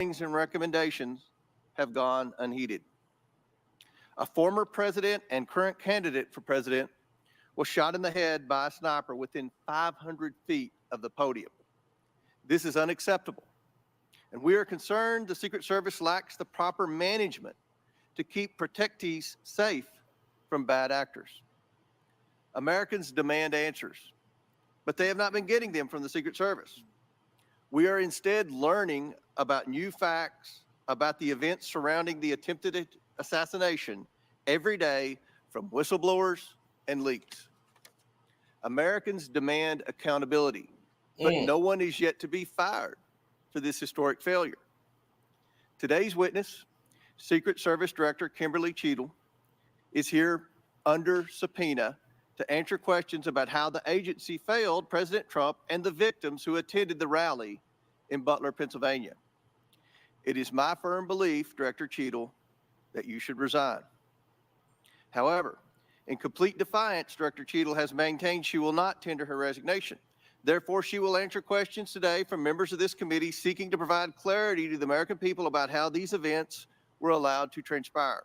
and recommendations have gone unheeded. A former president and current candidate for president was shot in the head by a sniper within 500 feet of the podium. This is unacceptable, and we are concerned the Secret Service lacks the proper management to keep protectees safe from bad actors. Americans demand answers, but they have not been getting them from the Secret Service. We are instead learning about new facts about the events surrounding the attempted assassination every day from whistleblowers and leaks. Americans demand accountability, but no one is yet to be fired for this historic failure. Today's witness, Secret Service Director Kimberly Cheadle, is here under subpoena to answer questions about how the agency failed President Trump and the victims who attended the rally in Butler, Pennsylvania. It is my firm belief, Director Cheadle, that you should resign. However, in complete defiance, Director Cheadle has maintained she will not tender her resignation. Therefore, she will answer questions today from members of this committee seeking to provide clarity to the American people about how these events were allowed to transpire.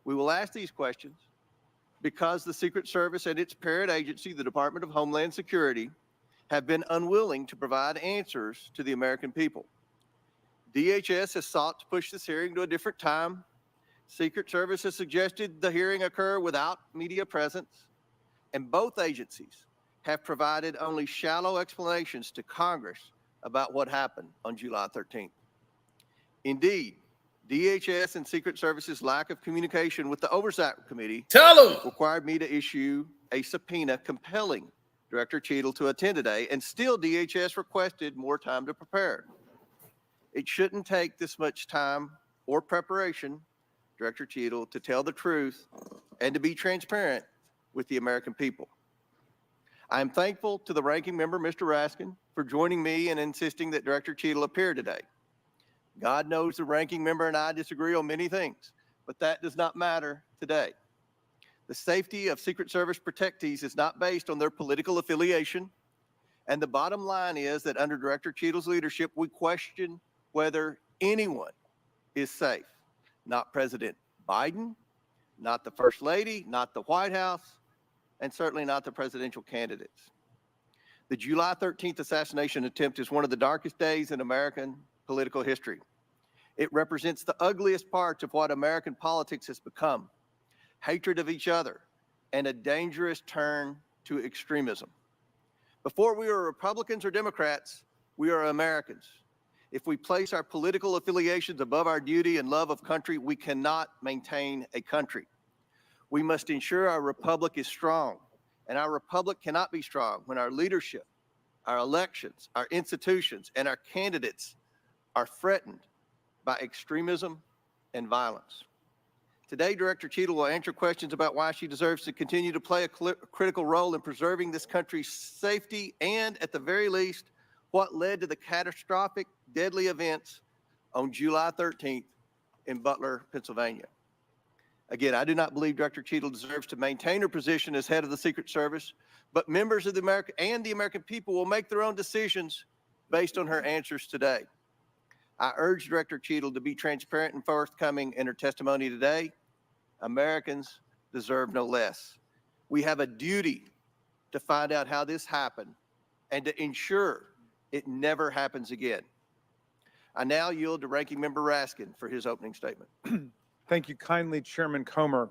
We will ask these questions because the Secret Service and its parent agency, the Department of Homeland Security, have been unwilling to provide answers to the American people. DHS has sought to push this hearing to a different time. Secret Service has suggested the hearing occur without media presence, and both agencies have provided only shallow explanations to Congress about what happened on July 13th. Indeed, DHS and Secret Service's lack of communication with the Oversight Committee required me to issue a subpoena compelling Director Cheadle to attend today, and still DHS requested more time to prepare. It shouldn't take this much time or preparation, Director Cheadle, to tell the truth and to be transparent with the American people. I am thankful to the ranking member, Mr. Raskin, for joining me and insisting that Director Cheadle appear today. God knows the ranking member and I disagree on many things, but that does not matter today. The safety of Secret Service protectees is not based on their political affiliation, and the bottom line is that under Director Cheadle's leadership, we question whether anyone is safe. Not President Biden, not the First Lady, not the White House, and certainly not the presidential candidates. The July 13th assassination attempt is one of the darkest days in American political history. It represents the ugliest parts of what American politics has become: hatred of each other and a dangerous turn to extremism. Before we are Republicans or Democrats, we are Americans. If we place our political affiliations above our duty and love of country, we cannot maintain a country. We must ensure our republic is strong, and our republic cannot be strong when our leadership, our elections, our institutions, and our candidates are threatened by extremism and violence. Today, Director Cheadle will answer questions about why she deserves to continue to play a critical role in preserving this country's safety and, at the very least, what led to the catastrophic, deadly events on July 13th in Butler, Pennsylvania. Again, I do not believe Director Cheadle deserves to maintain her position as head of the Secret Service, but members of the American people will make their own decisions based on her answers today. I urge Director Cheadle to be transparent and forthcoming in her testimony today. Americans deserve no less. We have a duty to find out how this happened and to ensure it never happens again. I now yield to Ranking Member Raskin for his opening statement. Thank you kindly, Chairman Comer.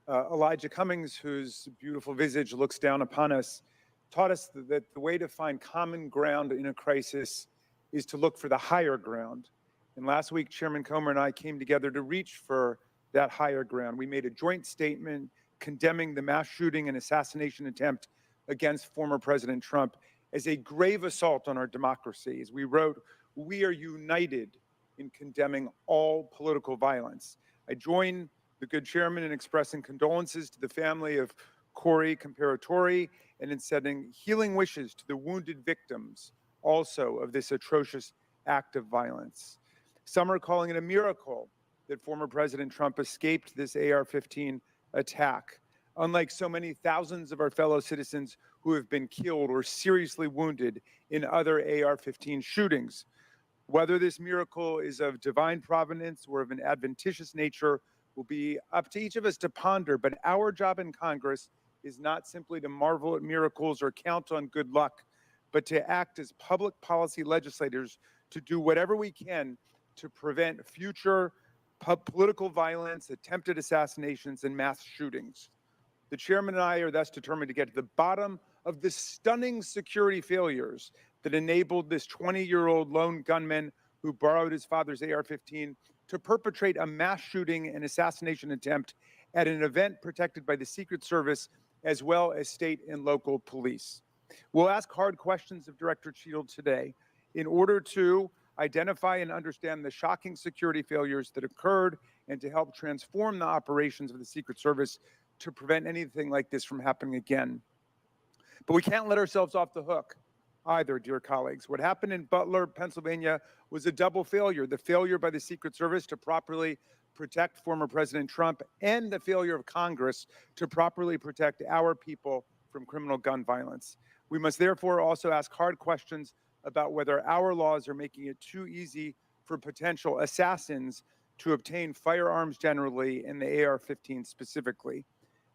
Elijah Cummings, whose beautiful visage looks down upon us, taught us that the way to find common ground in a crisis is to look for the higher ground. And last week, Chairman Comer and I came together to reach for that higher ground. We made a joint statement condemning the mass shooting and assassination attempt against former President Trump as a grave assault on our democracy. As we wrote, we are united in condemning all political violence. I join the good chairman in expressing condolences to the family of Corey Comparatori and in sending healing wishes to the wounded victims also of this atrocious act of violence. Some are calling it a miracle that former President Trump escaped this AR-15 attack, unlike so many thousands of our fellow citizens who have been killed or seriously wounded in other AR-15 shootings. Whether this miracle is of divine providence or of an adventitious nature will be up to each of us to ponder, but our job in Congress is not simply to marvel at miracles or count on good luck, but to act as public policy legislators to do whatever we can to prevent future political violence, attempted assassinations, and mass shootings. The chairman and I are thus determined to get to the bottom of the stunning security failures that enabled this 20-year-old lone gunman who borrowed his father's AR-15 to perpetrate a mass shooting and assassination attempt at an event protected by the Secret Service as well as state and local police. We'll ask hard questions of Director Cheadle today in order to identify and understand the shocking security failures that occurred and to help transform the operations of the Secret Service to prevent anything like this from happening again. But we can't let ourselves off the hook either, dear colleagues. What happened in Butler, Pennsylvania was a double failure: the failure by the Secret Service to properly protect former President Trump and the failure of Congress to properly protect our people from criminal gun violence. We must therefore also ask hard questions about whether our laws are making it too easy for potential assassins to obtain firearms generally and the AR-15 specifically.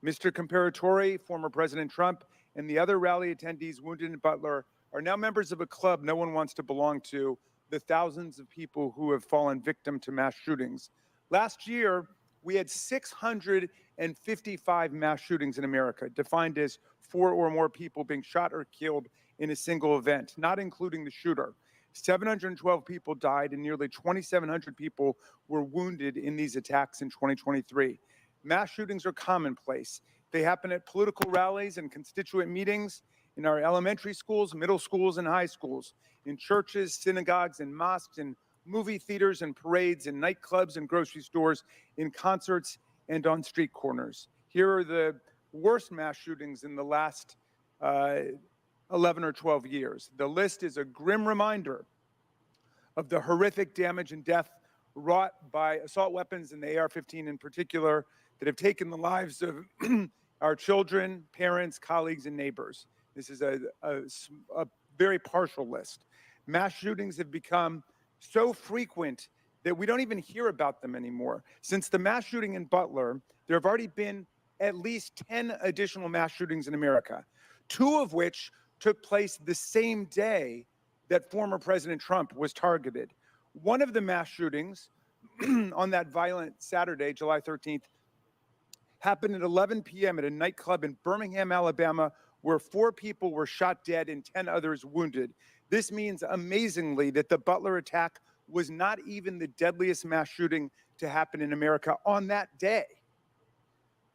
Mr. Comparatore, former President Trump, and the other rally attendees wounded in Butler are now members of a club no one wants to belong to, the thousands of people who have fallen victim to mass shootings. Last year, we had 655 mass shootings in America, defined as 4 or more people being shot or killed in a single event, not including the shooter. 712 people died and nearly 2,700 people were wounded in these attacks in 2023. Mass shootings are commonplace. They happen at political rallies and constituent meetings, in our elementary schools, middle schools, and high schools, in churches, synagogues, and mosques, in movie theaters and parades, in nightclubs and grocery stores, in concerts, and on street corners. Here are the worst mass shootings in the last 11 or 12 years. The list is a grim reminder of the horrific damage and death wrought by assault weapons and the AR-15 in particular that have taken the lives of our children, parents, colleagues, and neighbors. This is a very partial list. Mass shootings have become so frequent that we don't even hear about them anymore. Since the mass shooting in Butler, there have already been at least 10 additional mass shootings in America, 2 of which took place the same day that former President Trump was targeted. One of the mass shootings on that violent Saturday, July 13th, happened at 11 p.m. at a nightclub in Birmingham, Alabama, where 4 people were shot dead and 10 others wounded. This means, amazingly, that the Butler attack was not even the deadliest mass shooting to happen in America on that day.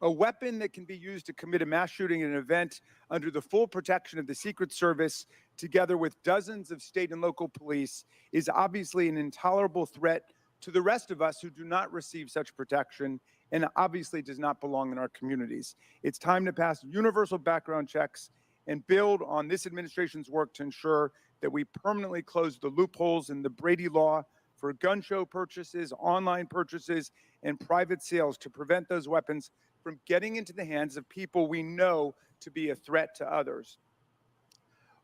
A weapon that can be used to commit a mass shooting at an event under the full protection of the Secret Service, together with dozens of state and local police, is obviously an intolerable threat to the rest of us who do not receive such protection and obviously does not belong in our communities. It's time to pass universal background checks and build on this administration's work to ensure that we permanently close the loopholes in the Brady law for gun show purchases, online purchases, and private sales to prevent those weapons from getting into the hands of people we know to be a threat to others.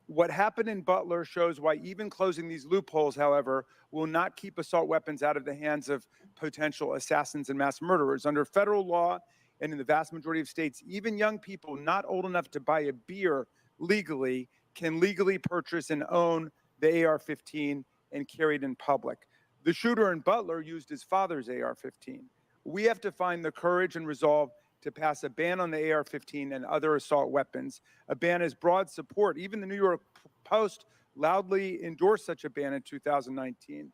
What happened in Butler shows why even closing these loopholes, however, will not keep assault weapons out of the hands of potential assassins and mass murderers. Under federal law and in the vast majority of states, even young people not old enough to buy a beer legally can legally purchase and own the AR-15 and carry it in public. The shooter in Butler used his father's AR-15. We have to find the courage and resolve to pass a ban on the AR-15 and other assault weapons. A ban has broad support. Even the New York Post loudly endorsed such a ban in 2019.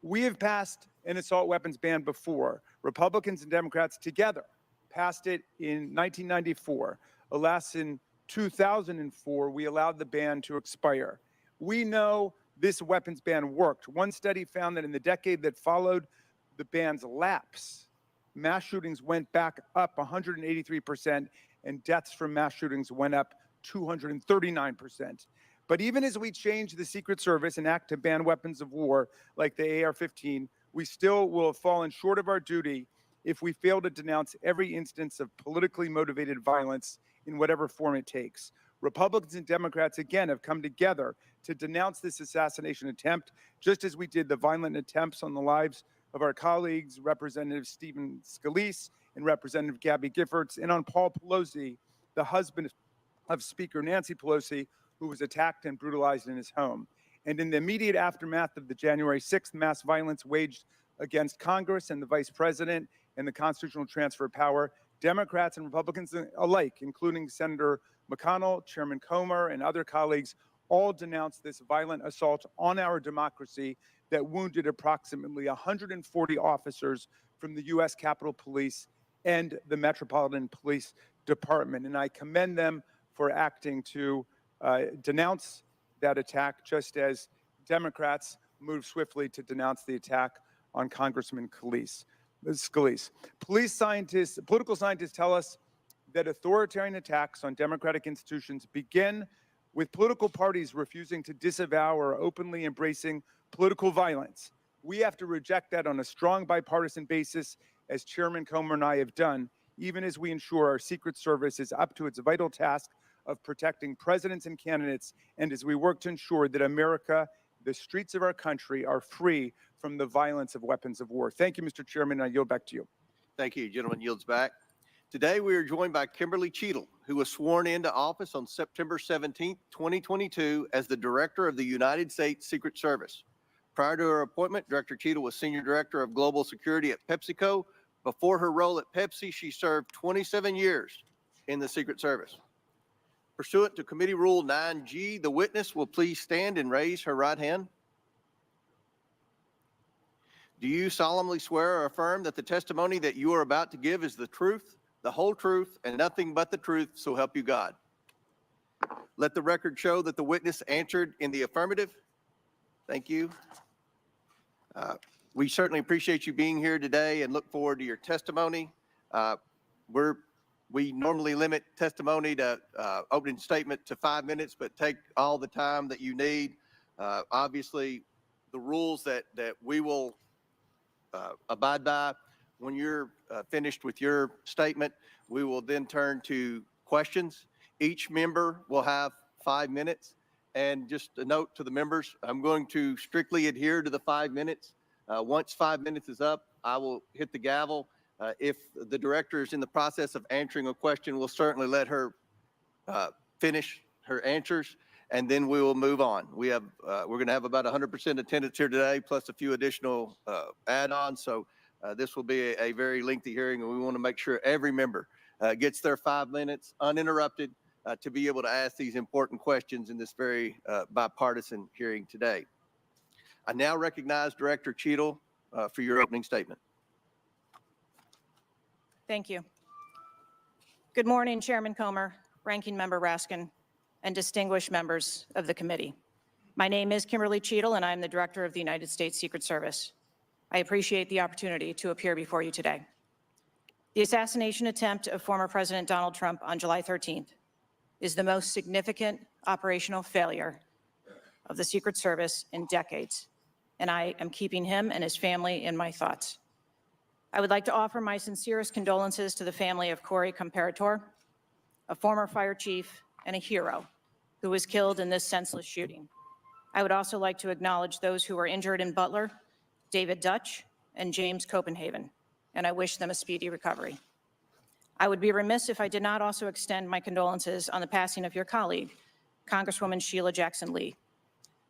We have passed an assault weapons ban before. Republicans and Democrats together passed it in 1994. Alas, in 2004, we allowed the ban to expire. We know this weapons ban worked. One study found that in the decade that followed the ban's lapse, mass shootings went back up 183%, and deaths from mass shootings went up 239%. But even as we change the Secret Service and act to ban weapons of war like the AR-15, we still will have fallen short of our duty if we fail to denounce every instance of politically motivated violence in whatever form it takes. Republicans and Democrats again have come together to denounce this assassination attempt, just as we did the violent attempts on the lives of our colleagues, Representative Stephen Scalise and Representative Gabby Giffords, and on Paul Pelosi, the husband of Speaker Nancy Pelosi, who was attacked and brutalized in his home. And in the immediate aftermath of the January 6th mass violence waged against Congress and the Vice President and the constitutional transfer of power, Democrats and Republicans alike, including Senator McConnell, Chairman Comer, and other colleagues, all denounced this violent assault on our democracy that wounded approximately 140 officers from the U.S. Capitol Police and the Metropolitan Police Department. And I commend them for acting to denounce that attack, just as Democrats moved swiftly to denounce the attack on Congressman Scalise. Political scientists tell us that authoritarian attacks on democratic institutions begin with political parties refusing to disavow or openly embracing political violence. We have to reject that on a strong bipartisan basis, as Chairman Comer and I have done, even as we ensure our Secret Service is up to its vital task of protecting presidents and candidates, and as we work to ensure that America, the streets of our country, are free from the violence of weapons of war. Thank you, Mr. Chairman, and I yield back to you. Thank you. Gentleman yields back. Today, we are joined by Kimberly Cheadle, who was sworn into office on September 17, 2022, as the Director of the United States Secret Service. Prior to her appointment, Director Cheadle was Senior Director of Global Security at PepsiCo. Before her role at Pepsi, she served 27 years in the Secret Service. Pursuant to Committee Rule 9G, the witness will please stand and raise her right hand. Do you solemnly swear or affirm that the testimony that you are about to give is the truth, the whole truth, and nothing but the truth, so help you God? Let the record show that the witness answered in the affirmative. Thank you. We certainly appreciate you being here today and look forward to your testimony. We normally limit testimony to opening statement to 5 minutes, but take all the time that you need. Obviously, the rules that we will abide by, when you're finished with your statement, we will then turn to questions. Each member will have 5 minutes. And just a note to the members, I'm going to strictly adhere to the 5 minutes. Once 5 minutes is up, I will hit the gavel. If the director is in the process of answering a question, we'll certainly let her finish her answers, and then we will move on. We're going to have about 100% attendance here today, plus a few additional add-ons. So this will be a very lengthy hearing, and we want to make sure every member gets their 5 minutes uninterrupted to be able to ask these important questions in this very bipartisan hearing today. I now recognize Director Cheadle for your opening statement. Thank you. Good morning, Chairman Comer, Ranking Member Raskin, and distinguished members of the committee. My name is Kimberly Cheadle, and I'm the Director of the United States Secret Service. I appreciate the opportunity to appear before you today. The assassination attempt of former President Donald Trump on July 13th is the most significant operational failure of the Secret Service in decades, and I am keeping him and his family in my thoughts. I would like to offer my sincerest condolences to the family of Corey Comparator, a former fire chief and a hero who was killed in this senseless shooting. I would also like to acknowledge those who were injured in Butler, David Dutch and James Copenhagen, and I wish them a speedy recovery. I would be remiss if I did not also extend my condolences on the passing of your colleague, Congresswoman Sheila Jackson Lee.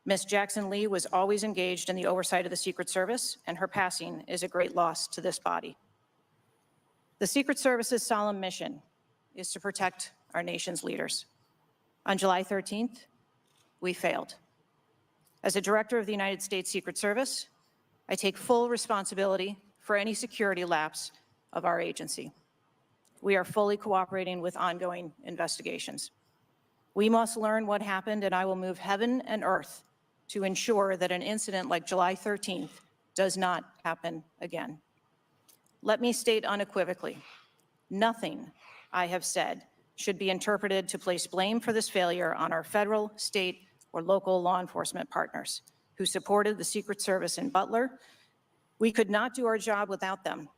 Ms. Jackson Lee was always engaged in the oversight of the Secret Service, and her passing is a great loss to this body. The Secret Service's solemn mission is to protect our nation's leaders. On July 13th, we failed. As a director of the United States Secret Service, I take full responsibility for any security lapse of our agency. We are fully cooperating with ongoing investigations. We must learn what happened, and I will move heaven and earth to ensure that an incident like July 13th does not happen again. Let me state unequivocally, nothing I have said should be interpreted to place blame for this failure on our federal, state, or local law enforcement partners who supported the Secret Service in Butler. We could not do our job without them.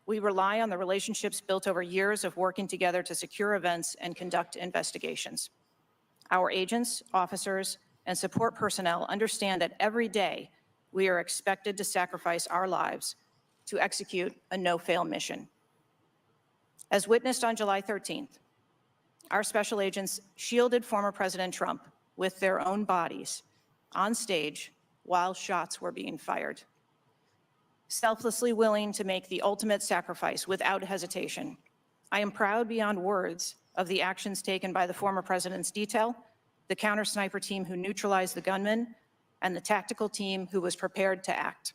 We rely on the relationships built over years of working together to secure events and conduct investigations. Our agents, officers, and support personnel understand that every day we are expected to sacrifice our lives to execute a no-fail mission. As witnessed on July 13th, our special agents shielded former President Trump with their own bodies on stage while shots were being fired, selflessly willing to make the ultimate sacrifice without hesitation. I am proud beyond words of the actions taken by the former president's detail, the counter-sniper team who neutralized the gunman, and the tactical team who was prepared to act.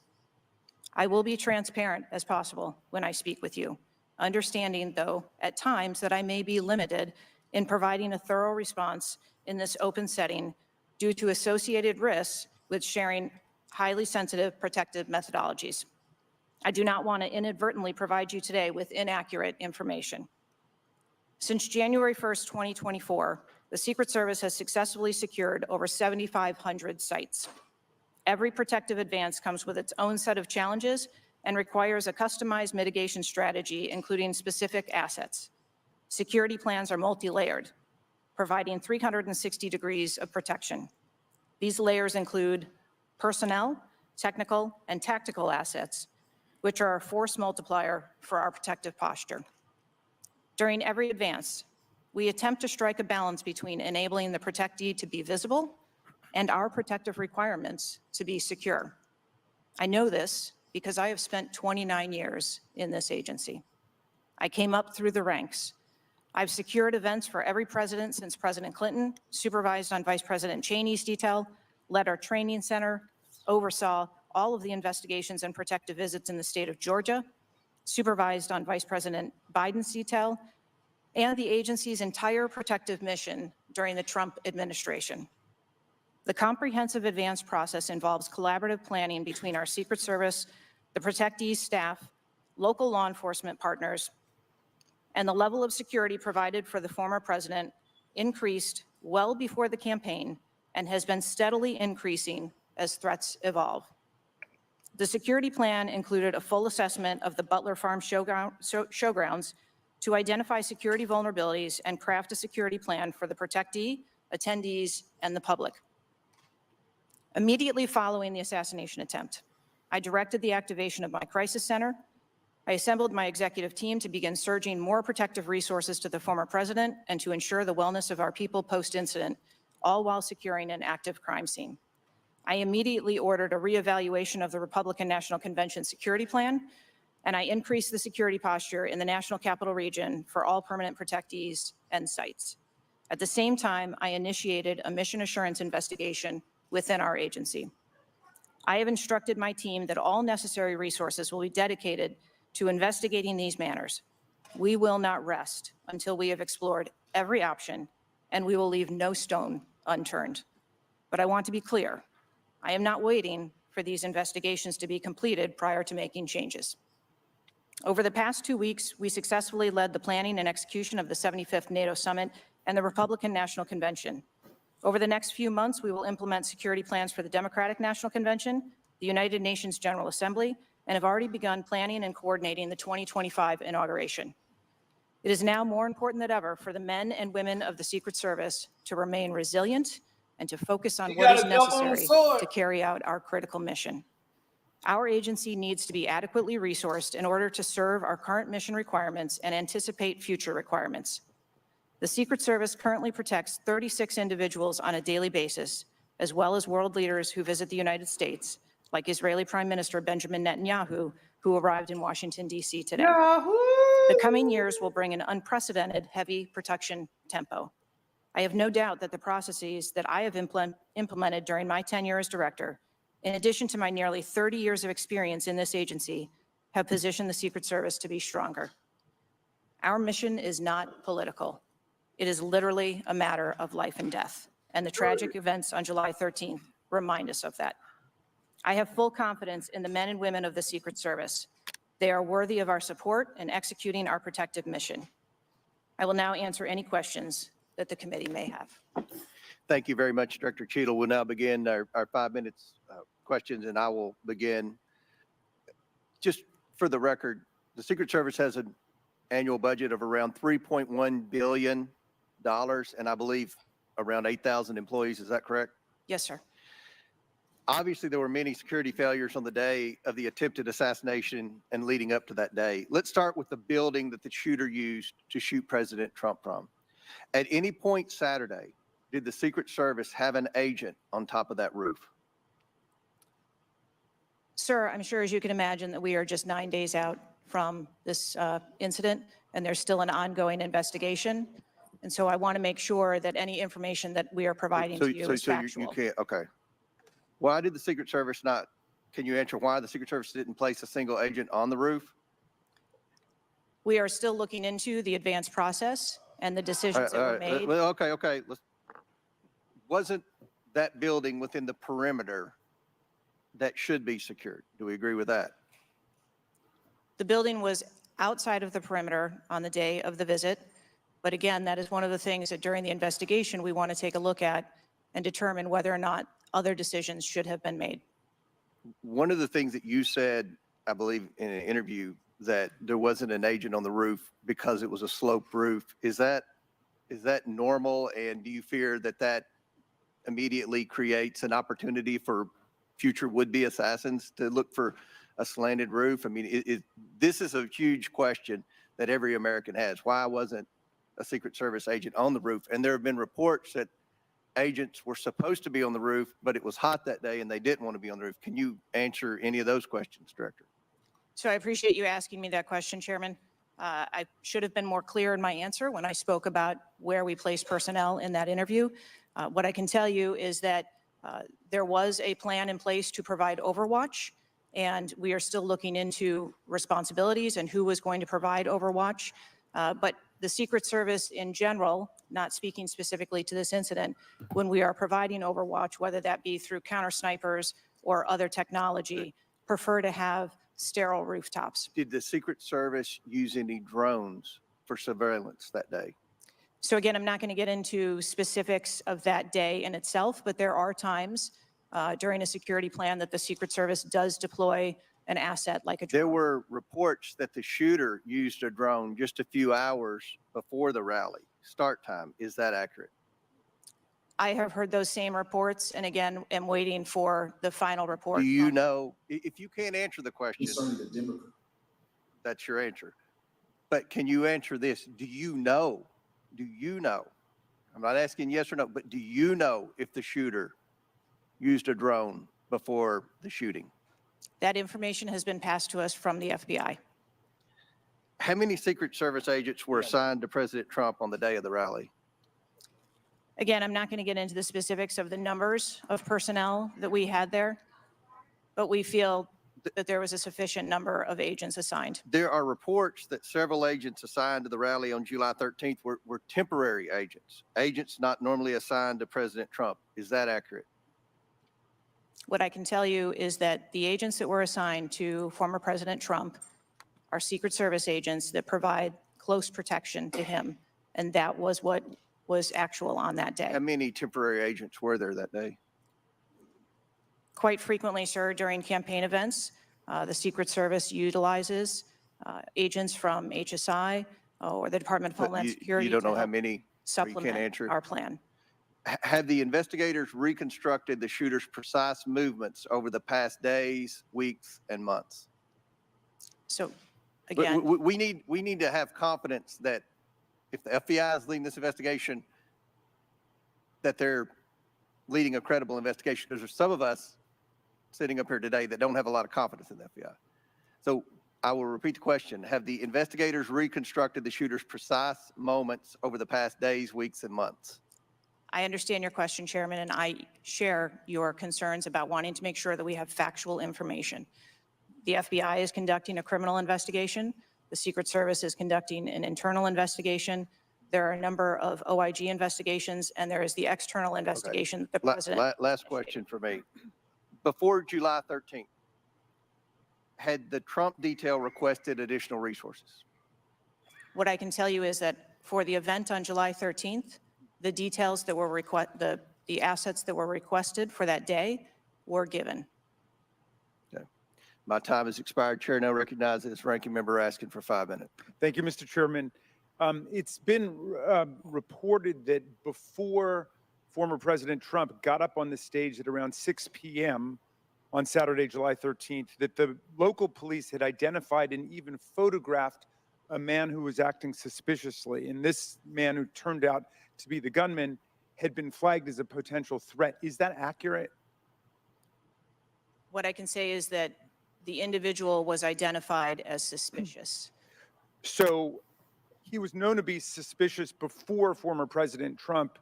I will be transparent as possible when I speak with you, understanding, though, at times that I may be limited in providing a thorough response in this open setting due to associated risks with sharing highly sensitive protective methodologies. I do not want to inadvertently provide you today with inaccurate information. Since January 1st, 2024, the Secret Service has successfully secured over 7,500 sites. Every protective advance comes with its own set of challenges and requires a customized mitigation strategy, including specific assets. Security plans are multi-layered, providing 360 degrees of protection. These layers include personnel, technical, and tactical assets, which are a force multiplier for our protective posture. During every advance, we attempt to strike a balance between enabling the protectee to be visible and our protective requirements to be secure. I know this because I have spent 29 years in this agency. I came up through the ranks. I've secured events for every president since President Clinton, supervised on Vice President Cheney's detail, led our training center, oversaw all of the investigations and protective visits in the state of Georgia, supervised on Vice President Biden's detail, and the agency's entire protective mission during the Trump administration. The comprehensive advance process involves collaborative planning between our Secret Service, the protectee's staff, local law enforcement partners, and the level of security provided for the former president increased well before the campaign and has been steadily increasing as threats evolve. The security plan included a full assessment of the Butler Farm showgrounds to identify security vulnerabilities and craft a security plan for the protectee, attendees, and the public. Immediately following the assassination attempt, I directed the activation of my crisis center. I assembled my executive team to begin surging more protective resources to the former president and to ensure the wellness of our people post-incident, all while securing an active crime scene. I immediately ordered a reevaluation of the Republican National Convention security plan, and I increased the security posture in the National Capital Region for all permanent protectees and sites. At the same time, I initiated a mission assurance investigation within our agency. I have instructed my team that all necessary resources will be dedicated to investigating these matters. We will not rest until we have explored every option, and we will leave no stone unturned. But I want to be clear, I am not waiting for these investigations to be completed prior to making changes. Over the past 2 weeks, we successfully led the planning and execution of the 75th NATO Summit and the Republican National Convention. Over the next few months, we will implement security plans for the Democratic National Convention, the United Nations General Assembly, and have already begun planning and coordinating the 2025 inauguration. It is now more important than ever for the men and women of the Secret Service to remain resilient and to focus on what is necessary to carry out our critical mission. Our agency needs to be adequately resourced in order to serve our current mission requirements and anticipate future requirements. The Secret Service currently protects 36 individuals on a daily basis, as well as world leaders who visit the United States, like Israeli Prime Minister Benjamin Netanyahu, who arrived in Washington, D.C. today. The coming years will bring an unprecedented heavy protection tempo. I have no doubt that the processes that I have implemented during my tenure as director, in addition to my nearly 30 years of experience in this agency, have positioned the Secret Service to be stronger. Our mission is not political. It is literally a matter of life and death, and the tragic events on July 13th remind us of that. I have full confidence in the men and women of the Secret Service. They are worthy of our support in executing our protective mission. I will now answer any questions that the committee may have. Thank you very much, Director Cheadle. We'll now begin our 5 minutes questions, and I will begin. Just for the record, the Secret Service has an annual budget of around $3.1 billion, and I believe around 8,000 employees. Is that correct? Yes, sir. Obviously, there were many security failures on the day of the attempted assassination and leading up to that day. Let's start with the building that the shooter used to shoot President Trump from. At any point Saturday, did the Secret Service have an agent on top of that roof? Sir, I'm sure as you can imagine that we are just 9 days out from this incident, and there's still an ongoing investigation. And so I want to make sure that any information that we are providing to you is factual. You can't, okay. Why did the Secret Service not, can you answer why the Secret Service didn't place a single agent on the roof? We are still looking into the advanced process and the decisions that were made. Well, okay. Wasn't that building within the perimeter that should be secured? Do we agree with that? The building was outside of the perimeter on the day of the visit. But again, that is one of the things that during the investigation, we want to take a look at and determine whether or not other decisions should have been made. One of the things that you said, I believe in an interview, that there wasn't an agent on the roof because it was a sloped roof. Is that normal? And do you fear that that immediately creates an opportunity for future would-be assassins to look for a slanted roof? I mean, this is a huge question that every American has. Why wasn't a Secret Service agent on the roof? And there have been reports that agents were supposed to be on the roof, but it was hot that day and they didn't want to be on the roof. Can you answer any of those questions, Director? So I appreciate you asking me that question, Chairman. I should have been more clear in my answer when I spoke about where we place personnel in that interview. What I can tell you is that there was a plan in place to provide overwatch, and we are still looking into responsibilities and who was going to provide overwatch. But the Secret Service in general, not speaking specifically to this incident, when we are providing overwatch, whether that be through counter snipers or other technology, prefer to have sterile rooftops. Did the Secret Service use any drones for surveillance that day? So again, I'm not going to get into specifics of that day in itself, but there are times during a security plan that the Secret Service does deploy an asset like a drone. There were reports that the shooter used a drone just a few hours before the rally start time. Is that accurate? I have heard those same reports, and again, am waiting for the final report. Do you know, if you can't answer the question, Concerning the Democrat. that's your answer. But can you answer this? Do you know? I'm not asking yes or no, but do you know if the shooter used a drone before the shooting? That information has been passed to us from the FBI. How many Secret Service agents were assigned to President Trump on the day of the rally? Again, I'm not going to get into the specifics of the numbers of personnel that we had there, but we feel that there was a sufficient number of agents assigned. There are reports that several agents assigned to the rally on July 13th were temporary agents not normally assigned to President Trump. Is that accurate? What I can tell you is that the agents that were assigned to former President Trump are Secret Service agents that provide close protection to him, and that was what was actual on that day. How many temporary agents were there that day? Quite frequently, sir, during campaign events, the Secret Service utilizes agents from HSI or the Department of Homeland Security. You don't know to how help many? supplement our plan. Have the investigators reconstructed the shooter's precise movements over the past days, weeks, and months? So again, We need to have confidence that if the FBI is leading this investigation, that they're leading a credible investigation. Because there's some of us sitting up here today that don't have a lot of confidence in the FBI. So I will repeat the question. Have the investigators reconstructed the shooter's precise moments over the past days, weeks, and months? I understand your question, Chairman, and I share your concerns about wanting to make sure that we have factual information. The FBI is conducting a criminal investigation. The Secret Service is conducting an internal investigation. There are a number of OIG investigations, and there is the external investigation that the president. Last question for me. Before July 13th, had the Trump detail requested additional resources? What I can tell you is that for the event on July 13th, the details that were the assets that were requested for that day were given. Okay. My time has expired. Chair now recognizes Ranking Member asking for 5 minutes. Thank you, Mr. Chairman. It's been reported that before former President Trump got up on the stage at around 6 p.m. on Saturday, July 13th, that the local police had identified and even photographed a man who was acting suspiciously. And this man, who turned out to be the gunman, had been flagged as a potential threat. Is that accurate? What I can say is that the individual was identified as suspicious. So he was known to be suspicious before former President Trump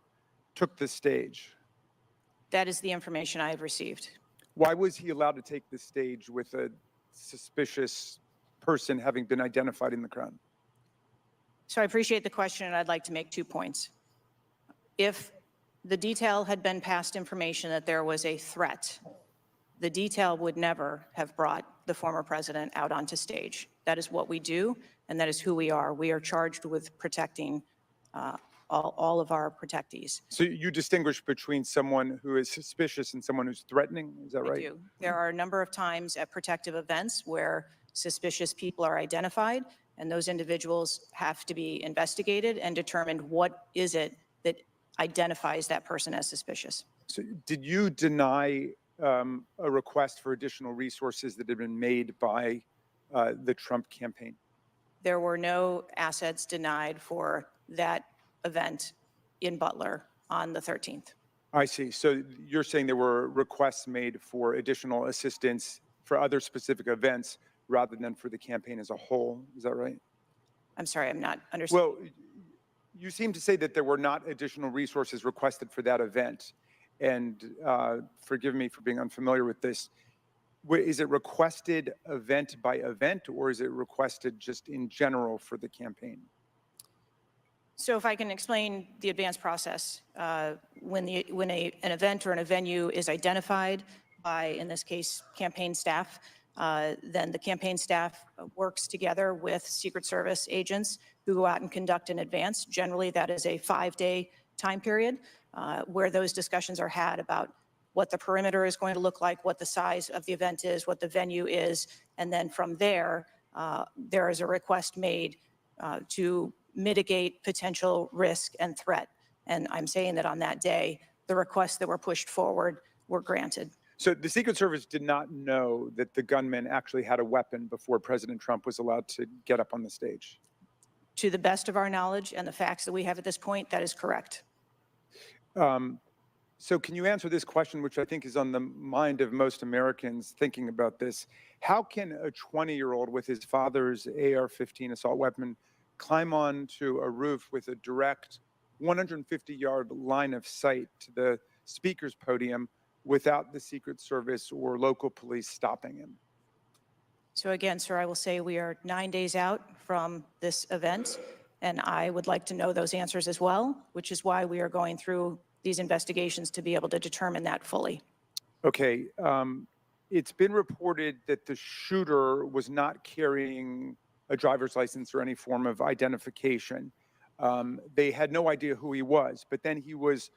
took the stage. That is the information I have received. Why was he allowed to take the stage with a suspicious person having been identified in the crowd? So I appreciate the question, and I'd like to make 2 points. If the detail had been past information that there was a threat, the detail would never have brought the former president out onto stage. That is what we do, and that is who we are. We are charged with protecting all of our protectees. So you distinguish between someone who is suspicious and someone who's threatening, is that right? I do. There are a number of times at protective events where suspicious people are identified, and those individuals have to be investigated and determined what is it that identifies that person as suspicious. So did you deny a request for additional resources that had been made by the Trump campaign? There were no assets denied for that event in Butler on the 13th. I see. So you're saying there were requests made for additional assistance for other specific events rather than for the campaign as a whole. Is that right? I'm sorry, I'm not understanding. Well, you seem to say that there were not additional resources requested for that event. And forgive me for being unfamiliar with this. Is it requested event by event, or is it requested just in general for the campaign? So if I can explain the advance process, when an event or a venue is identified by, in this case, campaign staff, then the campaign staff works together with Secret Service agents who go out and conduct an advance. Generally, that is a 5-day time period where those discussions are had about what the perimeter is going to look like, what the size of the event is, what the venue is, and then from there, there is a request made to mitigate potential risk and threat. And I'm saying that on that day, the requests that were pushed forward were granted. So the Secret Service did not know that the gunman actually had a weapon before President Trump was allowed to get up on the stage? To the best of our knowledge and the facts that we have at this point, that is correct. So can you answer this question, which I think is on the mind of most Americans thinking about this? How can a 20-year-old with his father's AR-15 assault weapon climb onto a roof with a direct 150-yard line of sight to the speaker's podium without the Secret Service or local police stopping him? So again, sir, I will say we are 9 days out from this event, and I would like to know those answers as well, which is why we are going through these investigations to be able to determine that fully. Okay. It's been reported that the shooter was not carrying a driver's license or any form of identification. They had no idea who he was, but then he was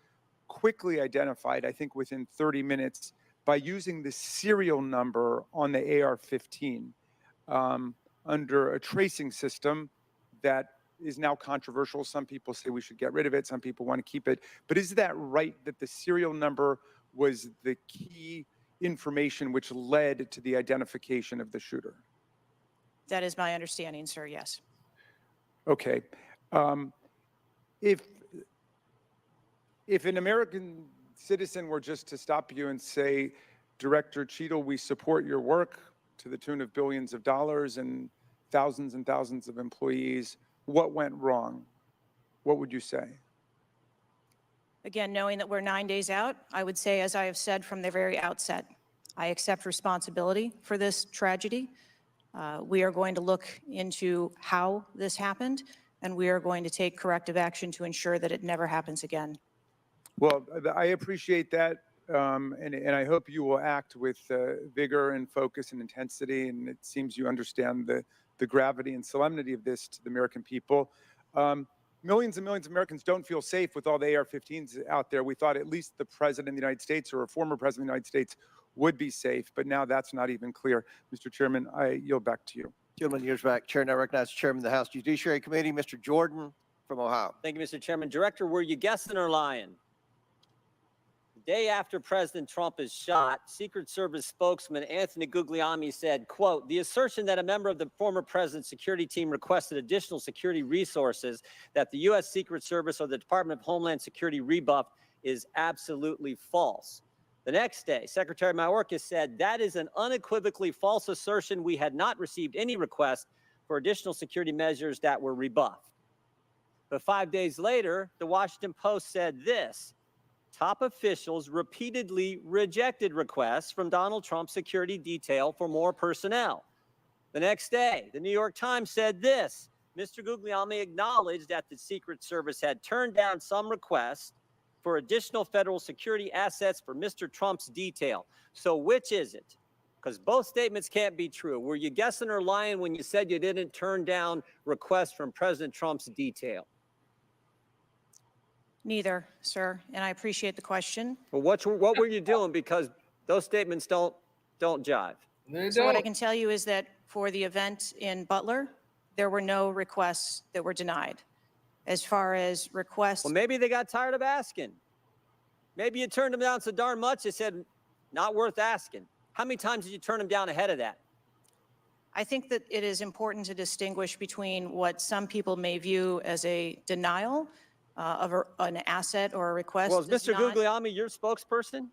quickly identified, I think within 30 minutes, by using the serial number on the AR-15 under a tracing system that is now controversial. Some people say we should get rid of it. Some people want to keep it. But is that right, that the serial number was the key information which led to the identification of the shooter? That is my understanding, sir, yes. Okay. If an American citizen were just to stop you and say, Director Cheadle, we support your work to the tune of billions of dollars and thousands of employees, what went wrong? What would you say? Again, knowing that we're 9 days out, I would say, as I have said from the very outset, I accept responsibility for this tragedy. We are going to look into how this happened, and we are going to take corrective action to ensure that it never happens again. Well, I appreciate that, and I hope you will act with vigor and focus and intensity, and it seems you understand the gravity and solemnity of this to the American people. Millions and millions of Americans don't feel safe with all the AR-15s out there. We thought at least the President of the United States or a former President of the United States would be safe, but now that's not even clear. Mr. Chairman, I yield back to you. Gentleman yields back. Chair now recognizes Chairman of the House Judiciary Committee, Mr. Jordan from Ohio. Thank you, Mr. Chairman. Director, were you guessing or lying? day after President Trump is shot, Secret Service spokesman Anthony Guglielmi said, quote, "The assertion that a member of the former president's security team requested additional security resources that the U.S. Secret Service or the Department of Homeland Security rebuffed is absolutely false." The next day, Secretary Mayorkas said, "That is an unequivocally false assertion. We had not received any request for additional security measures that were rebuffed." But 5 days later, the Washington Post said this: "Top officials repeatedly rejected requests from Donald Trump's security detail for more personnel." The next day, the New York Times said this: "Mr. Guglielmi acknowledged that the Secret Service had turned down some requests for additional federal security assets for Mr. Trump's detail." So which is it? Because both statements can't be true. Were you guessing or lying when you said you didn't turn down requests from President Trump's detail? Neither, sir, and I appreciate the question. Well, what were you doing? Because those statements don't jive. So what I can tell you is that for the event in Butler, there were no requests that were denied. As far as requests, Well, maybe they got tired of asking. Maybe you turned them down so darn much, they said, not worth asking. How many times did you turn them down ahead of that? I think that it is important to distinguish between what some people may view as a denial of an asset or a request. Well, is Mr. Guglielmi your spokesperson?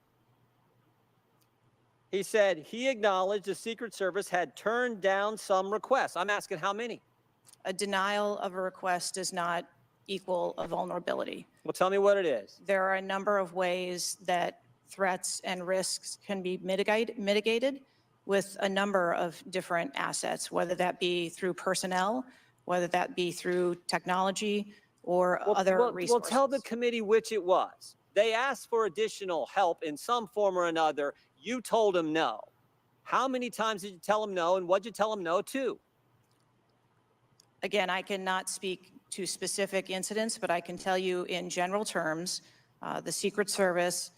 He said he acknowledged the Secret Service had turned down some requests. I'm asking how many? A denial of a request does not equal a vulnerability. Well, tell me what it is. There are a number of ways that threats and risks can be mitigated with a number of different assets, whether that be through personnel, whether that be through technology or other resources. Well, tell the committee which it was. They asked for additional help in some form or another. You told them no. How many times did you tell them no, and what did you tell them no to? Again, I cannot speak to specific incidents, but I can tell you in general terms, the Secret Service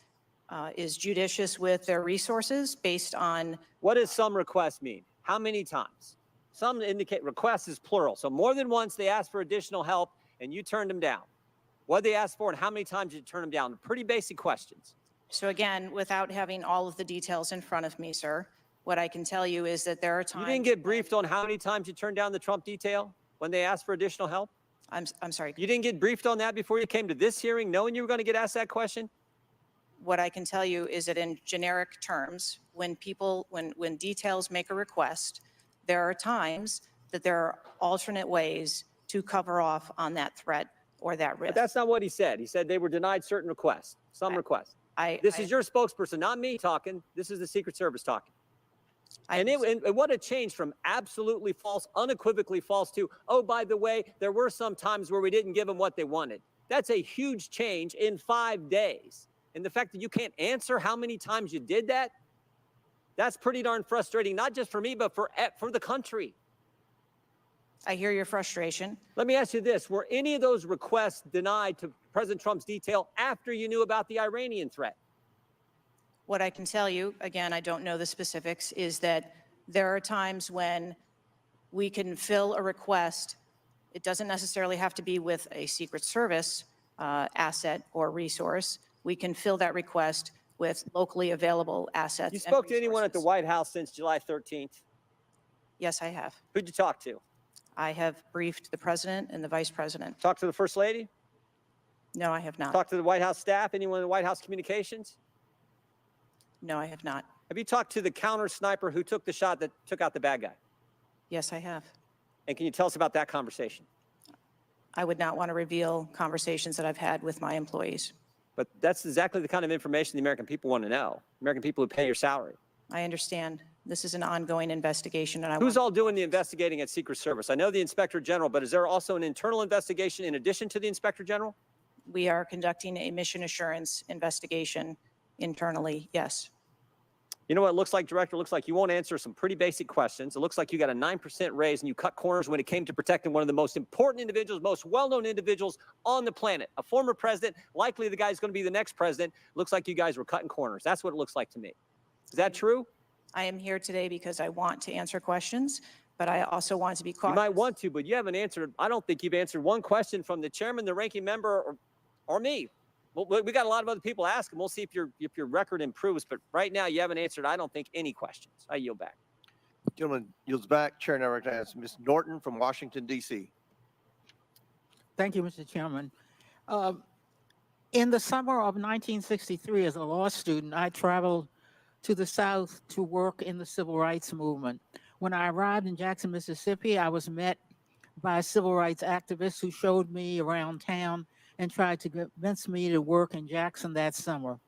is judicious with their resources based on. What does some requests mean? How many times? Some indicate requests is plural. So more than once they asked for additional help and you turned them down. What did they ask for and how many times did you turn them down? Pretty basic questions. So again, without having all of the details in front of me, sir, what I can tell you is that there are times. You didn't get briefed on how many times you turned down the Trump detail when they asked for additional help? I'm sorry. You didn't get briefed on that before you came to this hearing, knowing you were going to get asked that question? What I can tell you is that in generic terms, when details make a request, there are times that there are alternate ways to cover off on that threat or that risk. But that's not what he said. He said they were denied certain requests, some requests. This is your spokesperson, not me talking. This is the Secret Service talking. And what a change from absolutely false, unequivocally false to, oh, by the way, there were some times where we didn't give them what they wanted. That's a huge change in 5 days. And the fact that you can't answer how many times you did that, that's pretty darn frustrating, not just for me, but for the country. I hear your frustration. Let me ask you this. Were any of those requests denied to President Trump's detail after you knew about the Iranian threat? What I can tell you, again, I don't know the specifics, is that there are times when we can fill a request. It doesn't necessarily have to be with a Secret Service asset or resource. We can fill that request with locally available assets. You spoke to anyone at the White House since July 13th? Yes, I have. Who'd you talk to? I have briefed the president and the vice president. Talked to the First Lady? No, I have not. Talked to the White House staff? Anyone in the White House communications? No, I have not. Have you talked to the counter sniper who took the shot that took out the bad guy? Yes, I have. And can you tell us about that conversation? I would not want to reveal conversations that I've had with my employees. But that's exactly the kind of information the American people want to know. American people who pay your salary. I understand. This is an ongoing investigation, and Who's all doing the investigating at Secret Service? I know the Inspector General, but is there also an internal investigation in addition to the Inspector General? We are conducting a mission assurance investigation internally, yes. You know what it looks like, Director? It looks like you won't answer some pretty basic questions. It looks like you got a 9% raise and you cut corners when it came to protecting one of the most important individuals, most well-known individuals on the planet. A former president, likely the guy who's going to be the next president. Looks like you guys were cutting corners. That's what it looks like to me. Is that true? I am here today because I want to answer questions, but I also want to be cautious. You might want to, but you haven't answered. I don't think you've answered one question from the chairman, the ranking member, or me. we got a lot of other people asking. We'll see if your record improves. But right now, you haven't answered, I don't think, any questions. I yield back. Gentleman yields back. Chair now recognizes Ms. Norton from Washington, D.C. Thank you, Mr. Chairman. In the summer of 1963, as a law student, I traveled to the South to work in the civil rights movement. When I arrived in Jackson, Mississippi, I was met by civil rights activists who showed me around town and tried to convince me to work in Jackson that summer.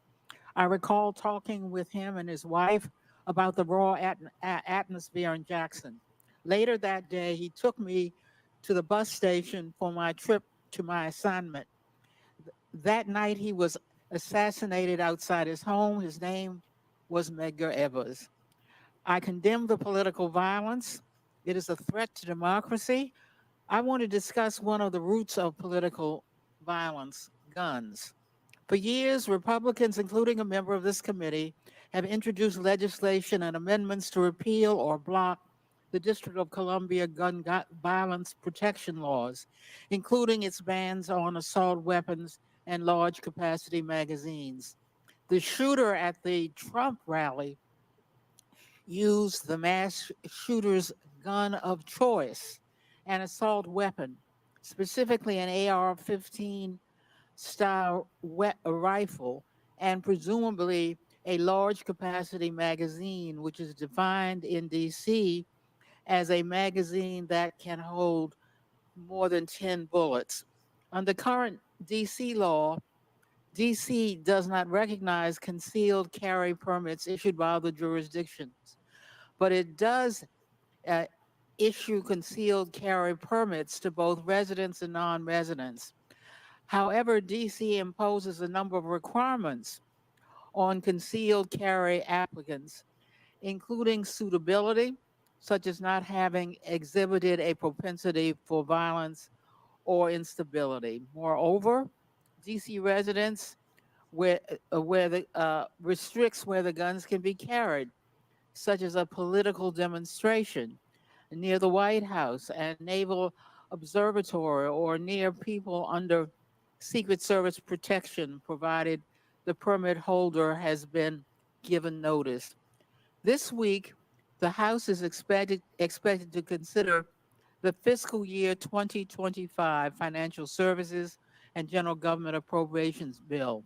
I recall talking with him and his wife about the raw atmosphere in Jackson. Later that day, he took me to the bus station for my trip to my assignment. That night, he was assassinated outside his home. His name was Medgar Evers. I condemn the political violence. It is a threat to democracy. I want to discuss one of the roots of political violence, guns. For years, Republicans, including a member of this committee, have introduced legislation and amendments to repeal or block the District of Columbia gun violence protection laws, including its bans on assault weapons and large capacity magazines. The shooter at the Trump rally used the mass shooter's gun of choice, an assault weapon, specifically an AR-15 style rifle, and presumably a large capacity magazine, which is defined in DC as a magazine that can hold more than 10 bullets. Under current DC law, DC does not recognize concealed carry permits issued by other jurisdictions, but it does issue concealed carry permits to both residents and non-residents. However, DC imposes a number of requirements on concealed carry applicants, including suitability, such as not having exhibited a propensity for violence or instability. Moreover, DC residents restricts where the guns can be carried, such as a political demonstration near the White House and Naval Observatory, or near people under Secret Service protection, provided the permit holder has been given notice. This week, the House is expected to consider the fiscal year 2025 Financial Services and General Government Appropriations Bill.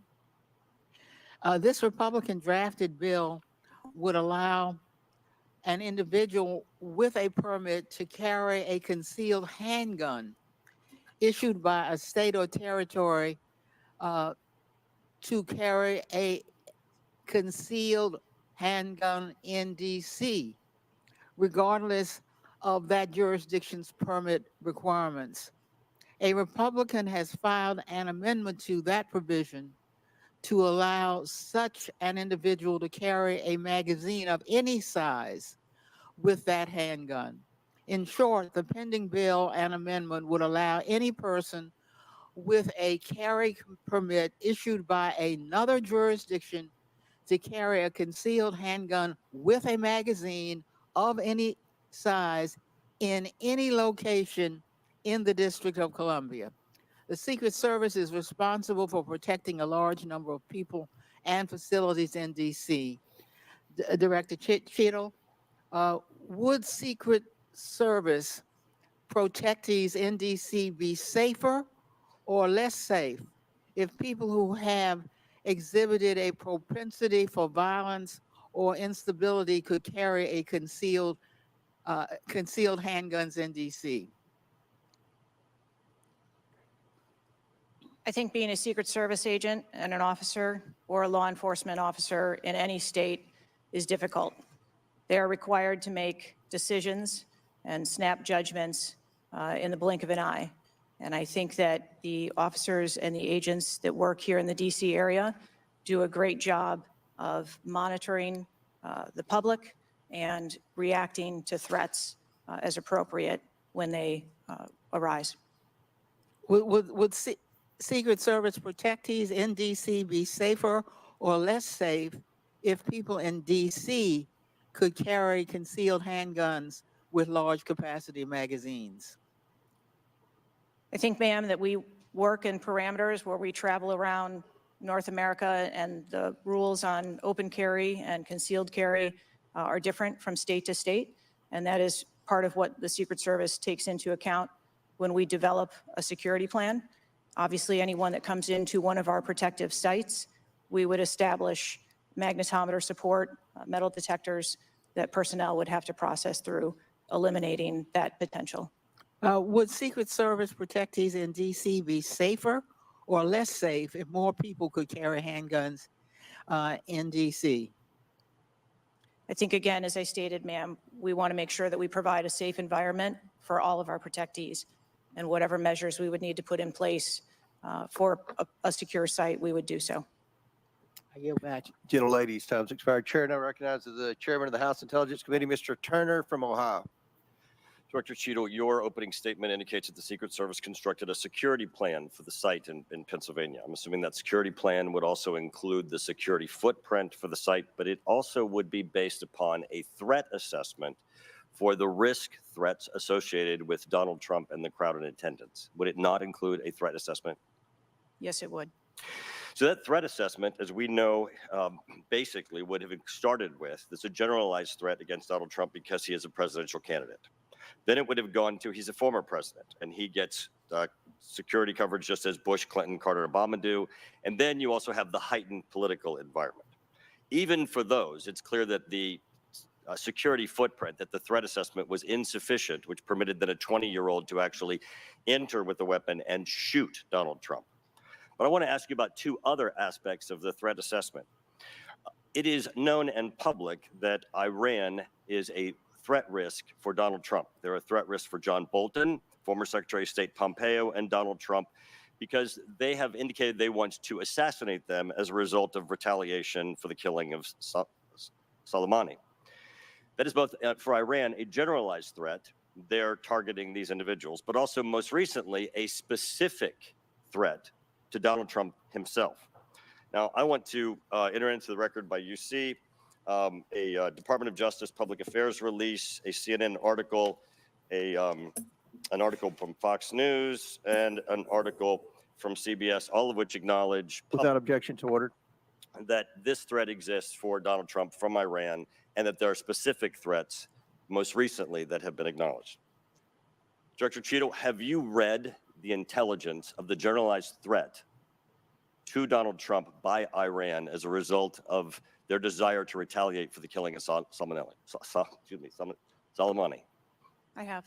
This Republican drafted bill would allow an individual with a permit to carry a concealed handgun issued by a state or territory to carry a concealed handgun in DC, regardless of that jurisdiction's permit requirements. A Republican has filed an amendment to that provision to allow such an individual to carry a magazine of any size with that handgun. In short, the pending bill and amendment would allow any person with a carry permit issued by another jurisdiction to carry a concealed handgun with a magazine of any size in any location in the District of Columbia. The Secret Service is responsible for protecting a large number of people and facilities in DC. Director Cheadle, would Secret Service protectees in DC be safer or less safe if people who have exhibited a propensity for violence or instability could carry a concealed handguns in DC? I think being a Secret Service agent and an officer or a law enforcement officer in any state is difficult. They are required to make decisions and snap judgments in the blink of an eye. And I think that the officers and the agents that work here in the DC area do a great job of monitoring the public and reacting to threats as appropriate when they arise. Would Secret Service protectees in DC be safer or less safe if people in DC could carry concealed handguns with large capacity magazines? I think, ma'am, that we work in parameters where we travel around North America and the rules on open carry and concealed carry are different from state to state. And that is part of what the Secret Service takes into account when we develop a security plan. Obviously, anyone that comes into one of our protective sites, we would establish magnetometer support, metal detectors that personnel would have to process through, eliminating that potential. Would Secret Service protectees in D.C. be safer or less safe if more people could carry handguns in D.C.? I think, again, as I stated, ma'am, we want to make sure that we provide a safe environment for all of our protectees, and whatever measures we would need to put in place for a secure site, we would do so. I yield back. Gentlelady's time's expired. Chair now recognizes the chairman of the House Intelligence Committee, Mr. Turner from Ohio. Director Cheadle, your opening statement indicates that the Secret Service constructed a security plan for the site in Pennsylvania. I'm assuming that security plan would also include the security footprint for the site, but it also would be based upon a threat assessment for the threats associated with Donald Trump and the crowd in attendance. Would it not include a threat assessment? Yes, it would. So that threat assessment, as we know, basically would have started with, there's a generalized threat against Donald Trump because he is a presidential candidate. Then it would have gone to, he's a former president, and he gets security coverage just as Bush, Clinton, Carter, and Obama do. And then you also have the heightened political environment. Even for those, it's clear that the security footprint, that the threat assessment was insufficient, which permitted then a 20-year-old to actually enter with a weapon and shoot Donald Trump. But I want to ask you about two other aspects of the threat assessment. It is known and public that Iran is a threat risk for Donald Trump. They're a threat risk for John Bolton, former Secretary of State Pompeo, and Donald Trump, because they have indicated they want to assassinate them as a result of retaliation for the killing of Soleimani. That is both for Iran a generalized threat. They're targeting these individuals, but also most recently a specific threat to Donald Trump himself. Now, I want to enter into the record by UC a Department of Justice Public Affairs release, a CNN article, an article from Fox News, and an article from CBS, all of which acknowledge Without objection to order. that this threat exists for Donald Trump from Iran, and that there are specific threats, most recently, that have been acknowledged. Director Cheadle, have you read the intelligence of the generalized threat to Donald Trump by Iran as a result of their desire to retaliate for the killing of Soleimani? I have.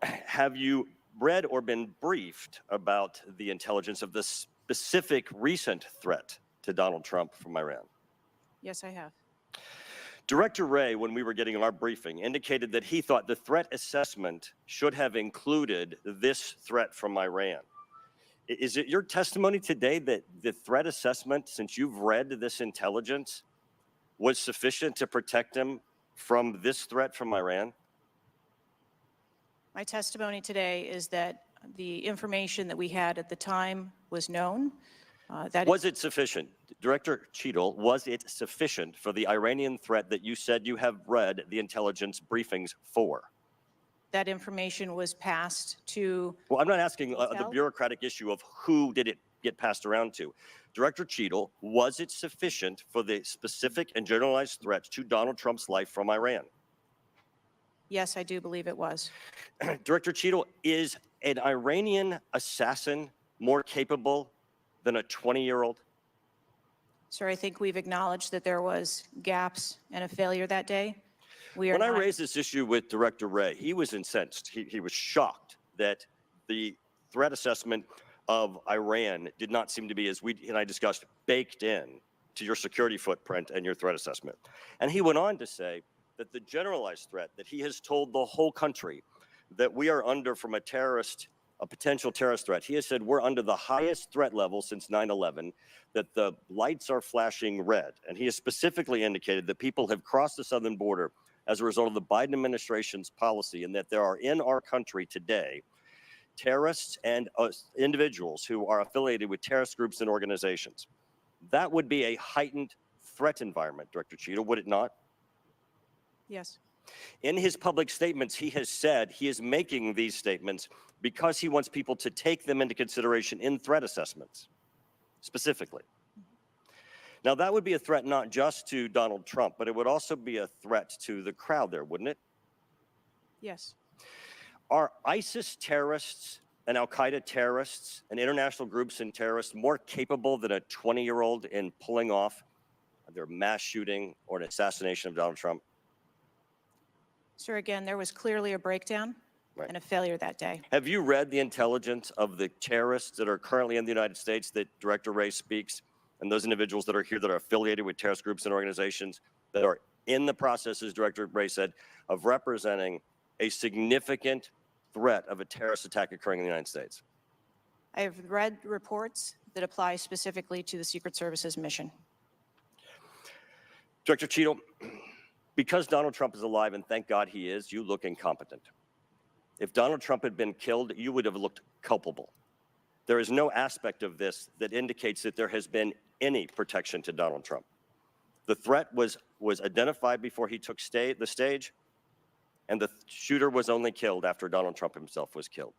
Have you read or been briefed about the intelligence of the specific recent threat to Donald Trump from Iran? Yes, I have. Director Wray, when we were getting our briefing, indicated that he thought the threat assessment should have included this threat from Iran. Is it your testimony today that the threat assessment, since you've read this intelligence, was sufficient to protect him from this threat from Iran? My testimony today is that the information that we had at the time was known. Was it sufficient? Director Cheadle, was it sufficient for the Iranian threat that you said you have read the intelligence briefings for? That information was passed to. Well, I'm not asking the bureaucratic issue of who did it get passed around to. Director Cheadle, was it sufficient for the specific and generalized threats to Donald Trump's life from Iran? Yes, I do believe it was. Director Cheadle, is an Iranian assassin more capable than a 20-year-old? Sir, I think we've acknowledged that there was gaps and a failure that day. When I raised this issue with Director Wray, he was incensed. He was shocked that the threat assessment of Iran did not seem to be, as we and I discussed, baked in to your security footprint and your threat assessment. And he went on to say that the generalized threat that he has told the whole country that we are under from a potential terrorist threat. He has said we're under the highest threat level since 9/11, that the lights are flashing red. And he has specifically indicated that people have crossed the southern border as a result of the Biden administration's policy, and that there are in our country today terrorists and individuals who are affiliated with terrorist groups and organizations. That would be a heightened threat environment, Director Cheadle, would it not? Yes. In his public statements, he has said he is making these statements because he wants people to take them into consideration in threat assessments. specifically. Now, that would be a threat not just to Donald Trump, but it would also be a threat to the crowd there, wouldn't it? Yes. Are ISIS terrorists and al-Qaeda terrorists and international groups and terrorists more capable than a 20-year-old in pulling off their mass shooting or an assassination of Donald Trump? Sir, again, there was clearly a breakdown and a failure that day. Have you read the intelligence of the terrorists that are currently in the United States that Director Wray speaks, and those individuals that are here that are affiliated with terrorist groups and organizations that are in the process, as Director Wray said, of representing a significant threat of a terrorist attack occurring in the United States? I have read reports that apply specifically to the Secret Service's mission. Director Cheadle, because Donald Trump is alive, and thank God he is, you look incompetent. If Donald Trump had been killed, you would have looked culpable. There is no aspect of this that indicates that there has been any protection to Donald Trump. The threat was identified before he took the stage, and the shooter was only killed after Donald Trump himself was killed.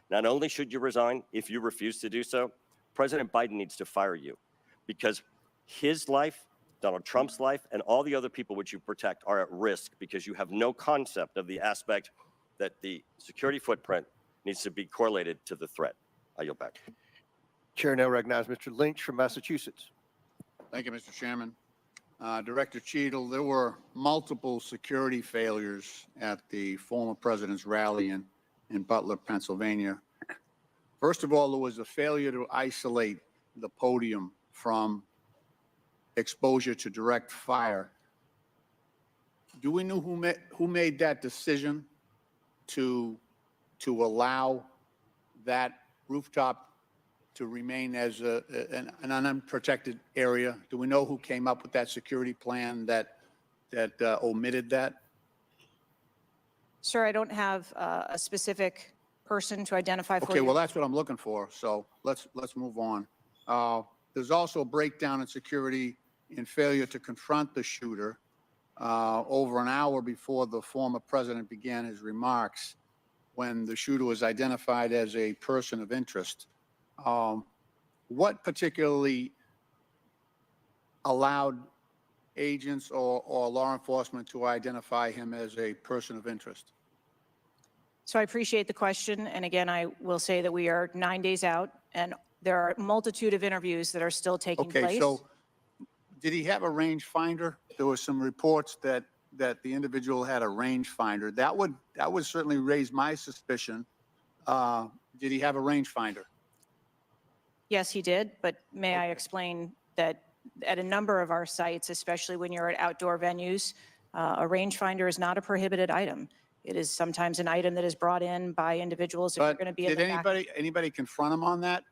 Not only should you resign, if you refuse to do so, President Biden needs to fire you, because his life, Donald Trump's life, and all the other people which you protect are at risk because you have no concept of the aspect that the security footprint needs to be correlated to the threat. I yield back. Chair now recognizes Mr. Lynch from Massachusetts. Thank you, Mr. Chairman. Director Cheadle, there were multiple security failures at the former president's rally in Butler, Pennsylvania. First of all, there was a failure to isolate the podium from exposure to direct fire. Do we know who made that decision to allow that rooftop to remain as an unprotected area? Do we know who came up with that security plan that omitted that? Sir, I don't have a specific person to identify for Okay, you. well, that's what I'm looking for. So let's move on. There's also a breakdown in security in failure to confront the shooter over an hour before the former president began his remarks, when the shooter was identified as a person of interest. What particularly allowed agents or law enforcement to identify him as a person of interest? So I appreciate the question. And again, I will say that we are 9 days out, and there are a multitude of interviews that are still taking place. Okay, so did he have a rangefinder? There were some reports that the individual had a rangefinder. That would certainly raise my suspicion. Did he have a rangefinder? Yes, he did. But may I explain that at a number of our sites, especially when you're at outdoor venues, a rangefinder is not a prohibited item. It is sometimes an item that is brought in by individuals if you're going to be in did the back. anybody confront him on that?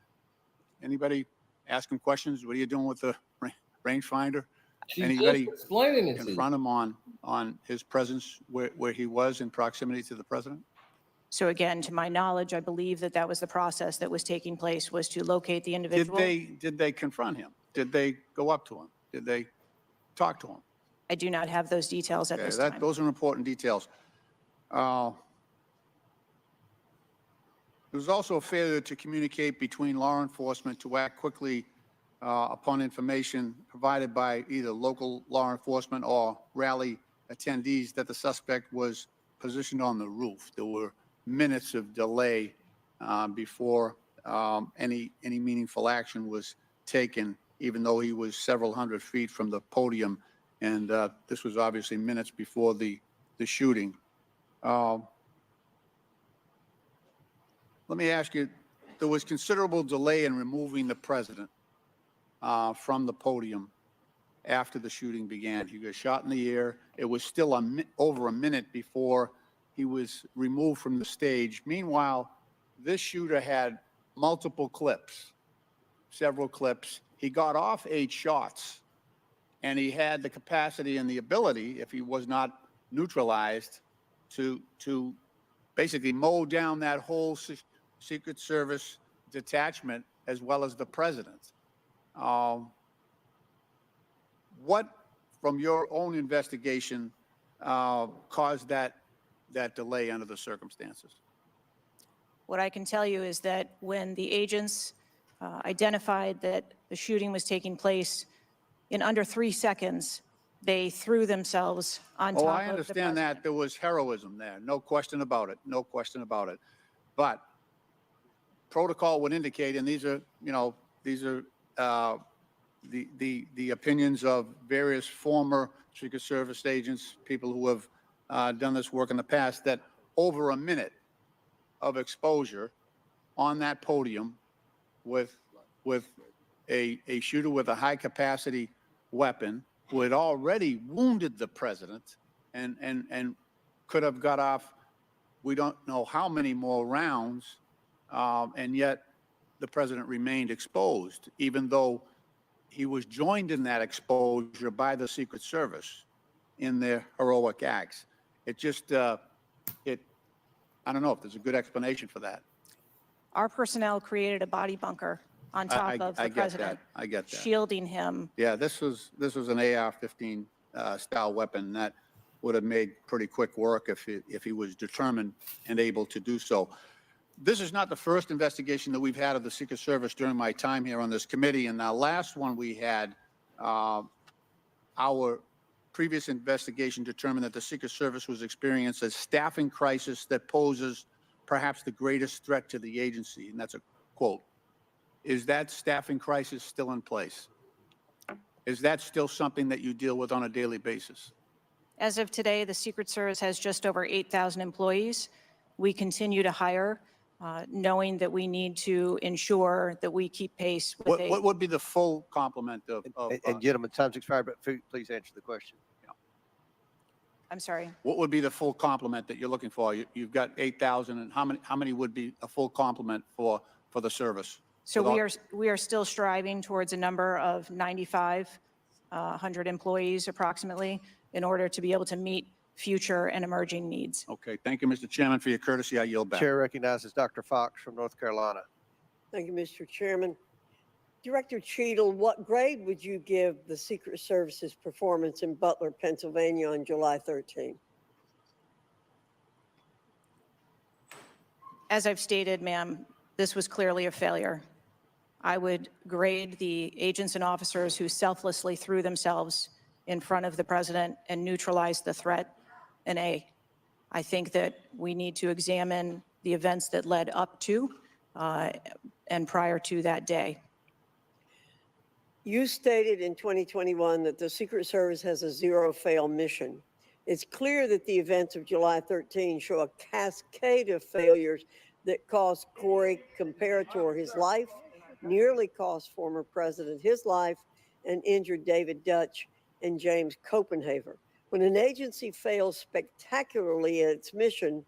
Anybody ask him questions? What are you doing with the rangefinder? Anybody explaining it to you. confront him on his presence where he was in proximity to the president? So again, to my knowledge, I believe that was the process that was taking place, was to locate the individual. Did they confront him? Did they go up to him? Did they talk to him? I do not have those details at this time. Those are important details. There was also a failure to communicate between law enforcement to act quickly upon information provided by either local law enforcement or rally attendees that the suspect was positioned on the roof. There were minutes of delay before any meaningful action was taken, even though he was several hundred feet from the podium. And this was obviously minutes before the shooting. Let me ask you, there was considerable delay in removing the president from the podium after the shooting began. He got shot in the air. It was still over a minute before he was removed from the stage. Meanwhile, this shooter had multiple clips, several clips. He got off 8 shots, and he had the capacity and the ability, if he was not neutralized, to basically mow down that whole Secret Service detachment as well as the president. What, from your own investigation, caused that delay under the circumstances? What I can tell you is that when the agents identified that The shooting was taking place in under 3 seconds. They threw themselves on top Oh, of I the understand president. that. There was heroism there. No question about it. No question about it. But protocol would indicate, and these are, these are the opinions of various former Secret Service agents, people who have done this work in the past, that over a minute of exposure on that podium with a shooter with a high capacity weapon who had already wounded the president and could have got off, we don't know how many more rounds, and yet the president remained exposed, even though he was joined in that exposure by the Secret Service in their heroic acts. It just, I don't know if there's a good explanation for that. Our personnel created a body bunker on top of the I get president, that. I get that. shielding him. Yeah, this was an AR-15 style weapon that would have made pretty quick work if he was determined and able to do so. This is not the first investigation that we've had of the Secret Service during my time here on this committee. And the last one we had, our previous investigation determined that the Secret Service was experiencing a staffing crisis that poses perhaps the greatest threat to the agency. And that's a quote. Is that staffing crisis still in place? Is that still something that you deal with on a daily basis? As of today, the Secret Service has just over 8,000 employees. We continue to hire, knowing that we need to ensure that we keep pace with What would be the full complement of And gentlemen, time's expired, but please answer the question. I'm sorry. what would be the full complement that you're looking for? You've got 8,000, and how many would be a full complement for the service? So Without- we are still striving towards a number of 9,500 employees approximately in order to be able to meet future and emerging needs. Okay, thank you, Mr. Chairman, for your courtesy. I yield back. Chair recognizes Dr. Fox from North Carolina. Thank you, Mr. Chairman. Director Cheadle, what grade would you give the Secret Service's performance in Butler, Pennsylvania on July 13? As I've stated, ma'am, this was clearly a failure. I would grade the agents and officers who selflessly threw themselves in front of the president and neutralized the threat an A. I think that we need to examine the events that led up to and prior to that day. You stated in 2021 that the Secret Service has a zero-fail mission. It's clear that the events of July 13 show a cascade of failures that cost Corey Comparator his life, nearly cost former president his life, and injured David Dutch and James Copenhaver. When an agency fails spectacularly at its mission,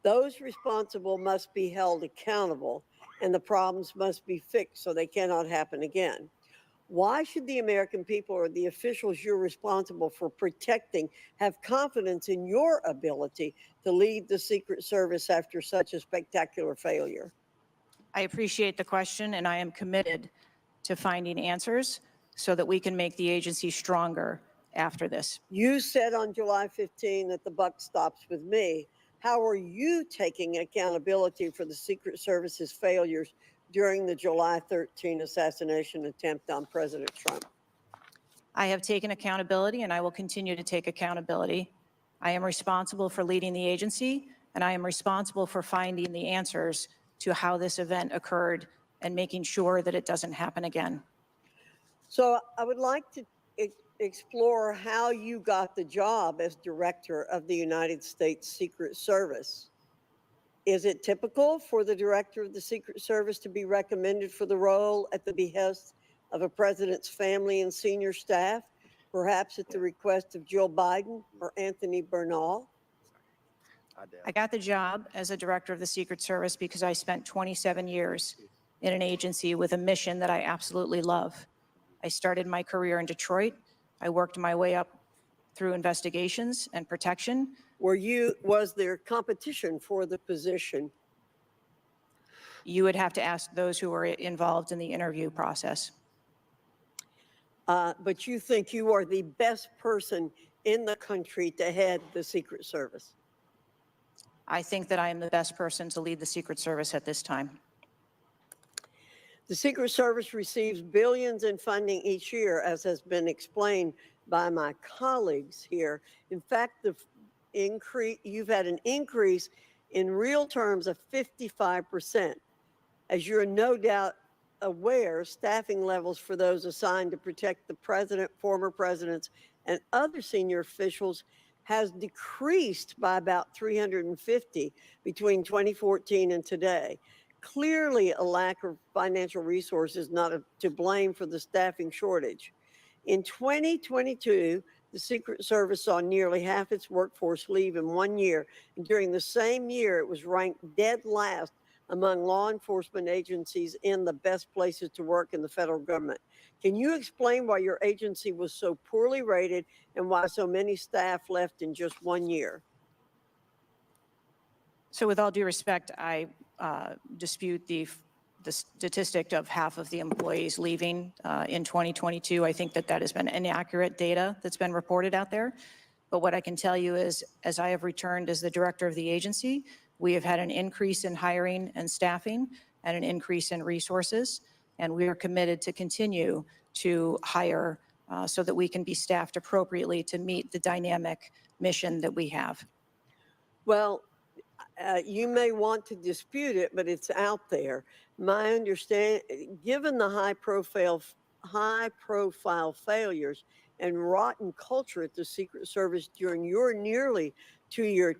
those responsible must be held accountable and the problems must be fixed so they cannot happen again. Why should the American people or the officials you're responsible for protecting have confidence in your ability to lead the Secret Service after such a spectacular failure? I appreciate the question, and I am committed to finding answers so that we can make the agency stronger after this. You said on July 15 that the buck stops with me. How are you taking accountability for the Secret Service's failures during the July 13 assassination attempt on President Trump? I have taken accountability, and I will continue to take accountability. I am responsible for leading the agency, and I am responsible for finding the answers to how this event occurred and making sure that it doesn't happen again. So I would like to explore how you got the job as director of the United States Secret Service. Is it typical for the director of the Secret Service to be recommended for the role at the behest of a president's family and senior staff, perhaps at the request of Jill Biden or Anthony Bernal? I got the job as a director of the Secret Service because I spent 27 years in an agency with a mission that I absolutely love. I started my career in Detroit. I worked my way up through investigations and protection. Was there competition for the position? You would have to ask those who were involved in the interview process. But you think you are the best person in the country to head the Secret Service? I think that I am the best person to lead the Secret Service at this time. The Secret Service receives billions in funding each year, as has been explained by my colleagues here. In fact, you've had an increase in real terms of 55%. As you're no doubt aware, staffing levels for those assigned to protect the president, former presidents, and other senior officials has decreased by about 350 between 2014 and today. Clearly, a lack of financial resources not to blame for the staffing shortage. In 2022, the Secret Service saw nearly half its workforce leave in 1 year. And during the same year, it was ranked dead last among law enforcement agencies in the best places to work in the federal government. Can you explain why your agency was so poorly rated and why so many staff left in just 1 year? So with all due respect, I dispute the statistic of half of the employees leaving in 2022. I think that has been inaccurate data that's been reported out there. But what I can tell you is, as I have returned as the director of the agency, we have had an increase in hiring and staffing and an increase in resources. And we are committed to continue to hire so that we can be staffed appropriately to meet the dynamic mission that we have. Well, you may want to dispute it, but it's out there. My understanding, given the high profile failures and rotten culture at the Secret Service during your nearly 2-year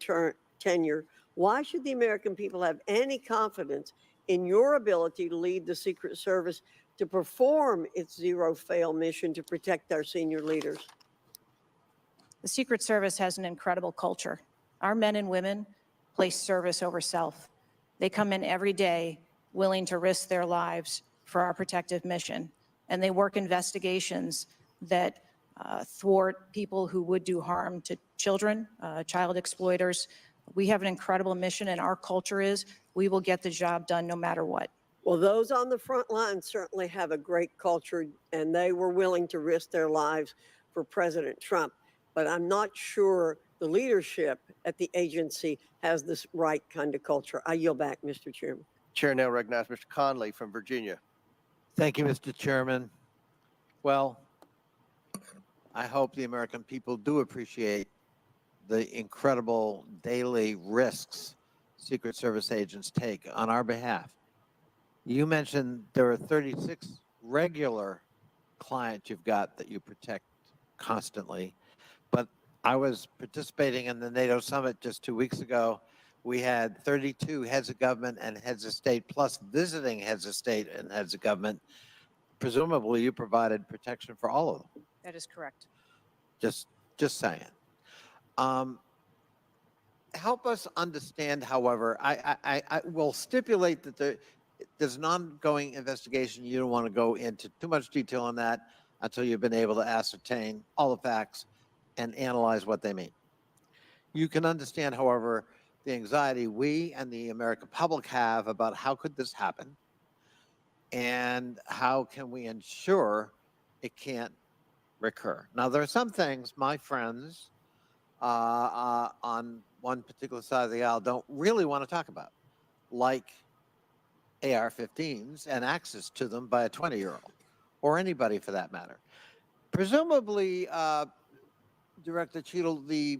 tenure, why should the American people have any confidence in your ability to lead the Secret Service to perform its zero-fail mission to protect our senior leaders? The Secret Service has an incredible culture. Our men and women place service over self. They come in every day willing to risk their lives for our protective mission. And they work investigations that thwart people who would do harm to children, child exploiters. We have an incredible mission, and our culture is we will get the job done no matter what. Well, those on the front line certainly have a great culture, and they were willing to risk their lives for President Trump. But I'm not sure the leadership at the agency has this right kind of culture. I yield back, Mr. Chairman. Chair now recognizes Mr. Conley from Virginia. Thank you, Mr. Chairman. Well, I hope the American people do appreciate the incredible daily risks Secret Service agents take on our behalf. You mentioned there are 36 regular clients you've got that you protect constantly, but I was participating in the NATO summit just 2 weeks ago. We had 32 heads of government and heads of state, plus visiting heads of state and heads of government. Presumably, you provided protection for all of them. That is correct. Just saying. Help us understand, however, I will stipulate that there's an ongoing investigation. You don't want to go into too much detail on that until you've been able to ascertain all the facts and analyze what they mean. You can understand, however, the anxiety we and the American public have about how could this happen and how can we ensure it can't recur. Now, there are some things my friends on one particular side of the aisle don't really want to talk about, like AR-15s and access to them by a 20-year-old or anybody for that matter. Presumably, Director Cheadle, the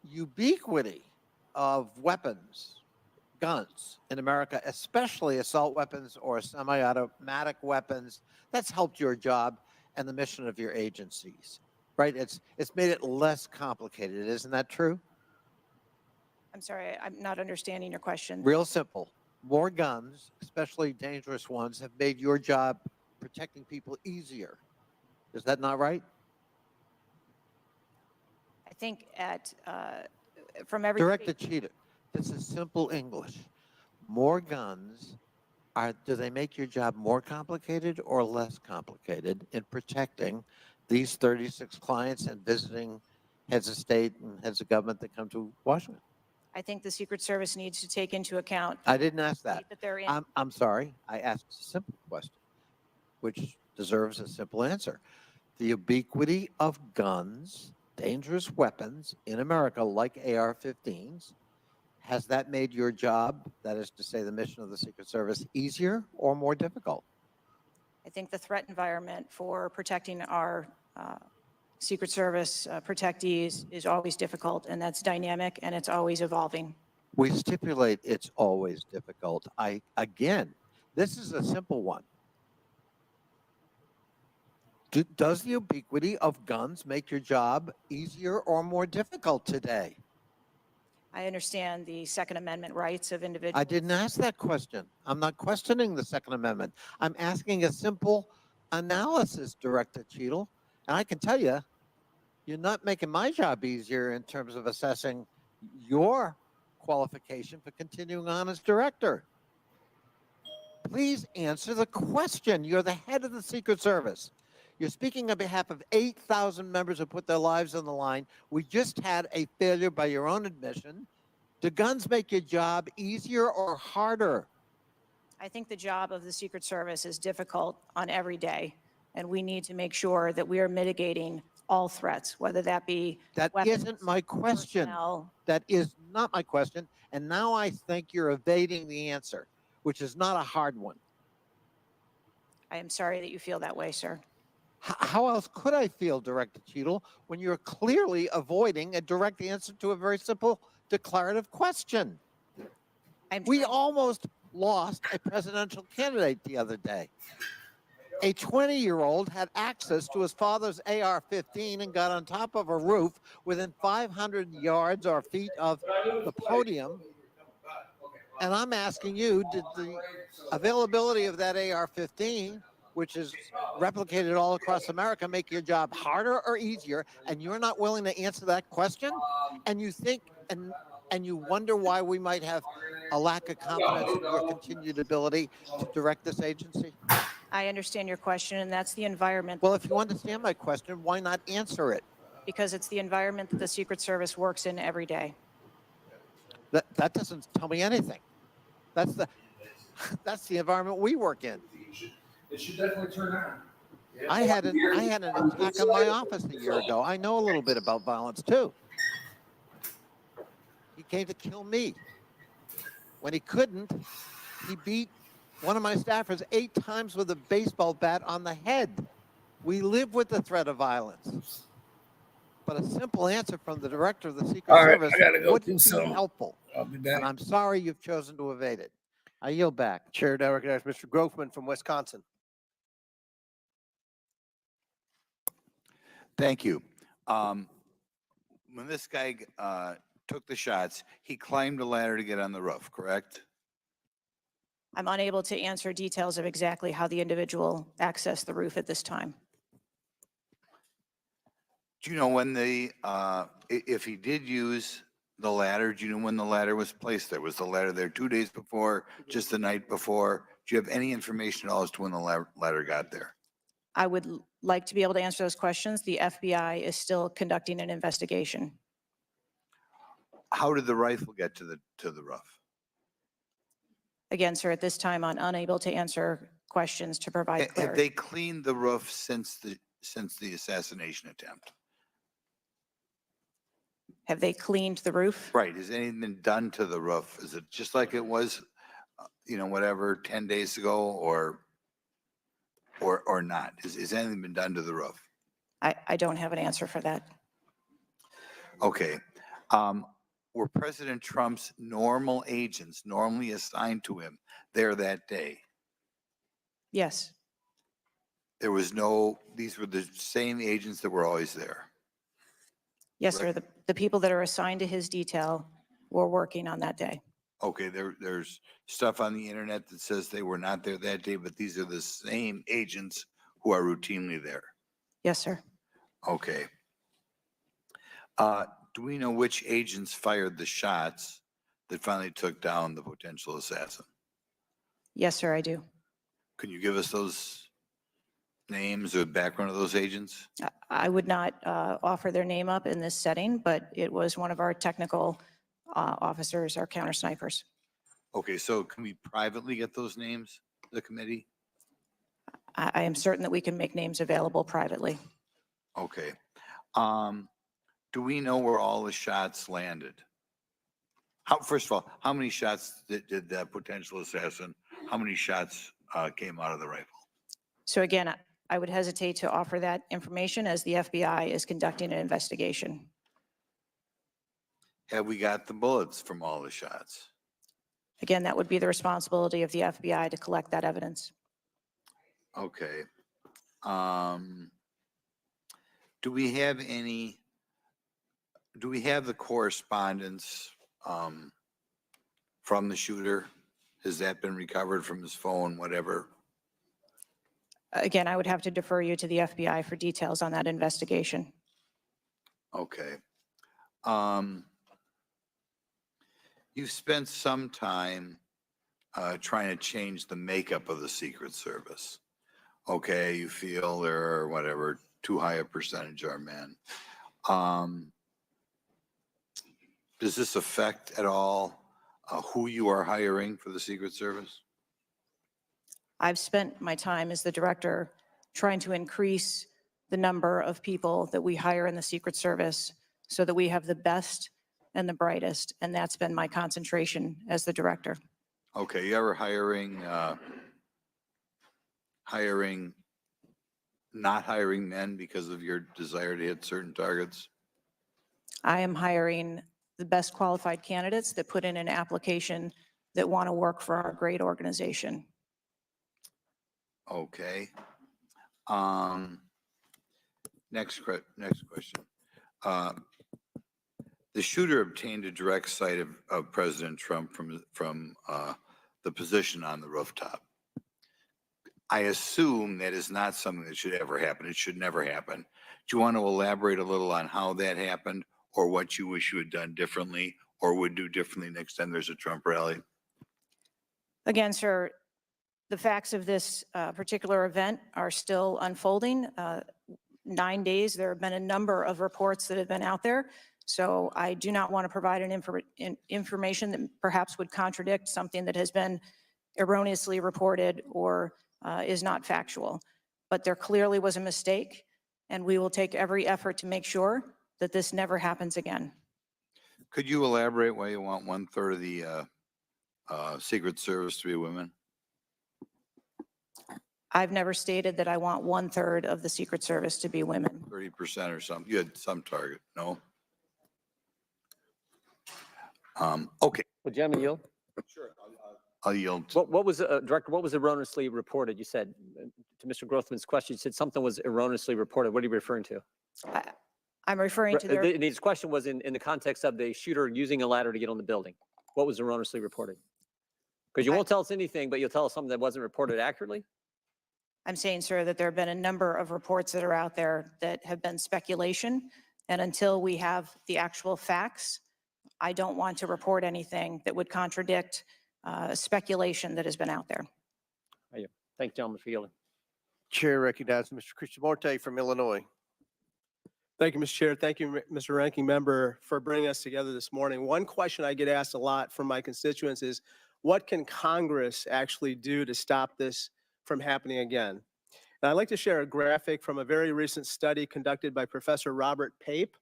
ubiquity of weapons, guns in America, especially assault weapons or semi-automatic weapons, that's helped your job and the mission of your agencies, right? It's made it less complicated. Isn't that true? I'm sorry, I'm not understanding your question. Real simple. More guns, especially dangerous ones, have made your job protecting people easier. Is that not right? I think from every Director Cheetah, this is simple English. More guns, do they make your job more complicated or less complicated in protecting these 36 clients and visiting heads of state and heads of government that come to Washington? I think the Secret Service needs to take into account. I didn't ask that. They're in. I'm sorry. I asked a simple question, which deserves a simple answer. The ubiquity of guns, dangerous weapons in America, like AR-15s, has that made your job, that is to say the mission of the Secret Service, easier or more difficult? I think the threat environment for protecting our Secret Service protectees is always difficult, and that's dynamic and it's always evolving. We stipulate it's always difficult. Again, this is a simple one. Does the ubiquity of guns make your job easier or more difficult today? I understand the Second Amendment rights of individuals. I didn't ask that question. I'm not questioning the Second Amendment. I'm asking a simple analysis, Director Cheadle. And I can tell you, you're not making my job easier in terms of assessing your qualification for continuing on as director. Please answer the question. You're the head of the Secret Service. You're speaking on behalf of 8,000 members who put their lives on the line. We just had a failure by your own admission. Do guns make your job easier or harder? I think the job of the Secret Service is difficult on every day, and we need to make sure that we are mitigating all threats, whether that be That weapons, isn't my question. personnel. That is not my question. And now I think you're evading the answer, which is not a hard one. I am sorry that you feel that way, sir. How else could I feel, Director Cheadle, when you're clearly avoiding a direct answer to a very simple declarative question? We almost lost a presidential candidate the other day. A 20-year-old had access to his father's AR-15 and got on top of a roof within 500 yards or feet of the podium. And I'm asking you, did the availability of that AR-15, which is replicated all across America, make your job harder or easier? And you're not willing to answer that question? And you think, and you wonder why we might have a lack of confidence in your continued ability to direct this agency? I understand your question, and that's the environment. Well, if you understand my question, why not answer it? Because it's the environment that the Secret Service works in every day. That doesn't tell me anything. That's the environment we work in. It should definitely turn on. I had an attack on my office a year ago. I know a little bit about violence too. He came to kill me. When he couldn't, he beat one of my staffers 8 times with a baseball bat on the head. We live with the threat of violence. But a simple answer from the director of the Secret Service would be helpful. I'll be back. And I'm sorry you've chosen to evade it. I yield back. Chair now recognizes Mr. Grofman from Wisconsin. Thank you. When this guy took the shots, he climbed a ladder to get on the roof, correct? I'm unable to answer details of exactly how the individual accessed the roof at this time. Do you know when if he did use the ladder, do you know when the ladder was placed there? Was the ladder there 2 days before, just the night before? Do you have any information at all as to when the ladder got there? I would like to be able to answer those questions. The FBI is still conducting an investigation. How did the rifle get to the roof? Again, sir, at this time, I'm unable to answer questions to provide Have clarity. they cleaned the roof since the assassination attempt? Have they cleaned the roof? Right. Has anything been done to the roof? Is it just like it was, whatever, 10 days ago or not? Has anything been done to the roof? I don't have an answer for that. Okay. Were President Trump's normal agents normally assigned to him there that day? Yes, There was these were the same agents that were always there. yes, sir. The people that are assigned to his detail were working on that day. Okay, there's stuff on the internet that says they were not there that day, but these are the same agents who are routinely there. Yes, sir. Okay. Do we know which agents fired the shots that finally took down the potential assassin? Yes, sir, I do. Can you give us those names or background of those agents? I would not offer their name up in this setting, but it was one of our technical officers, our counter snipers. Okay, so can we privately get those names, the committee? I am certain that we can make names available privately. Okay. Do we know where all the shots landed? First of all, how many shots did that potential assassin, how many shots came out of the rifle? So again, I would hesitate to offer that information as the FBI is conducting an investigation. Have we got the bullets from all the shots? Again, that would be the responsibility of the FBI to collect that evidence. Okay. Do we have the correspondence from the shooter? Has that been recovered from his phone, whatever? Again, I would have to defer you to the FBI for details on that investigation. Okay. You've spent some time trying to change the makeup of the Secret Service. Okay, you feel there are whatever, too high a percentage are men. Does this affect at all who you are hiring for the Secret Service? I've spent my time as the director trying to increase the number of people that we hire in the Secret Service so that we have the best and the brightest, and that's been my concentration as the director. Okay, you ever not hiring men because of your desire to hit certain targets? I am hiring the best qualified candidates that put in an application that want to work for our great organization. Okay. Next question. The shooter obtained a direct sight of President Trump from the position on the rooftop. I assume that is not something that should ever happen. It should never happen. Do you want to elaborate a little on how that happened, or what you wish you had done differently or would do differently next time there's a Trump rally? Again, sir, the facts of this particular event are still unfolding. 9 days, there have been a number of reports that have been out there. So I do not want to provide information that perhaps would contradict something that has been erroneously reported or is not factual. But there clearly was a mistake, and we will take every effort to make sure that this never happens again. Could you elaborate why you want 1/3 of the Secret Service to be women? I've never stated that I want 1/3 of the Secret Service to be women. 30% or something? You had some target, no? Okay, Would you yield? I'll yield. What was, Director, what was erroneously reported? You said, to Mr. Grothman's question, you said something was erroneously reported. What are you referring to? I'm referring to their, His question was in the context of the shooter using a ladder to get on the building. What was erroneously reported? Because you won't tell us anything, but you'll tell us something that wasn't reported accurately? I'm saying, sir, that there have been a number of reports that are out there that have been speculation. And until we have the actual facts, I don't want to report anything that would contradict speculation that has been out there. Thank you, gentlemen, for yielding. Chair recognizes Mr. Krishnamurti from Illinois. Thank you, Mr. Chair. Thank you, Mr. Ranking Member, for bringing us together this morning. One question I get asked a lot from my constituents is, what can Congress actually do to stop this from happening again? And I'd like to share a graphic from a very recent study conducted by Professor Robert Pape,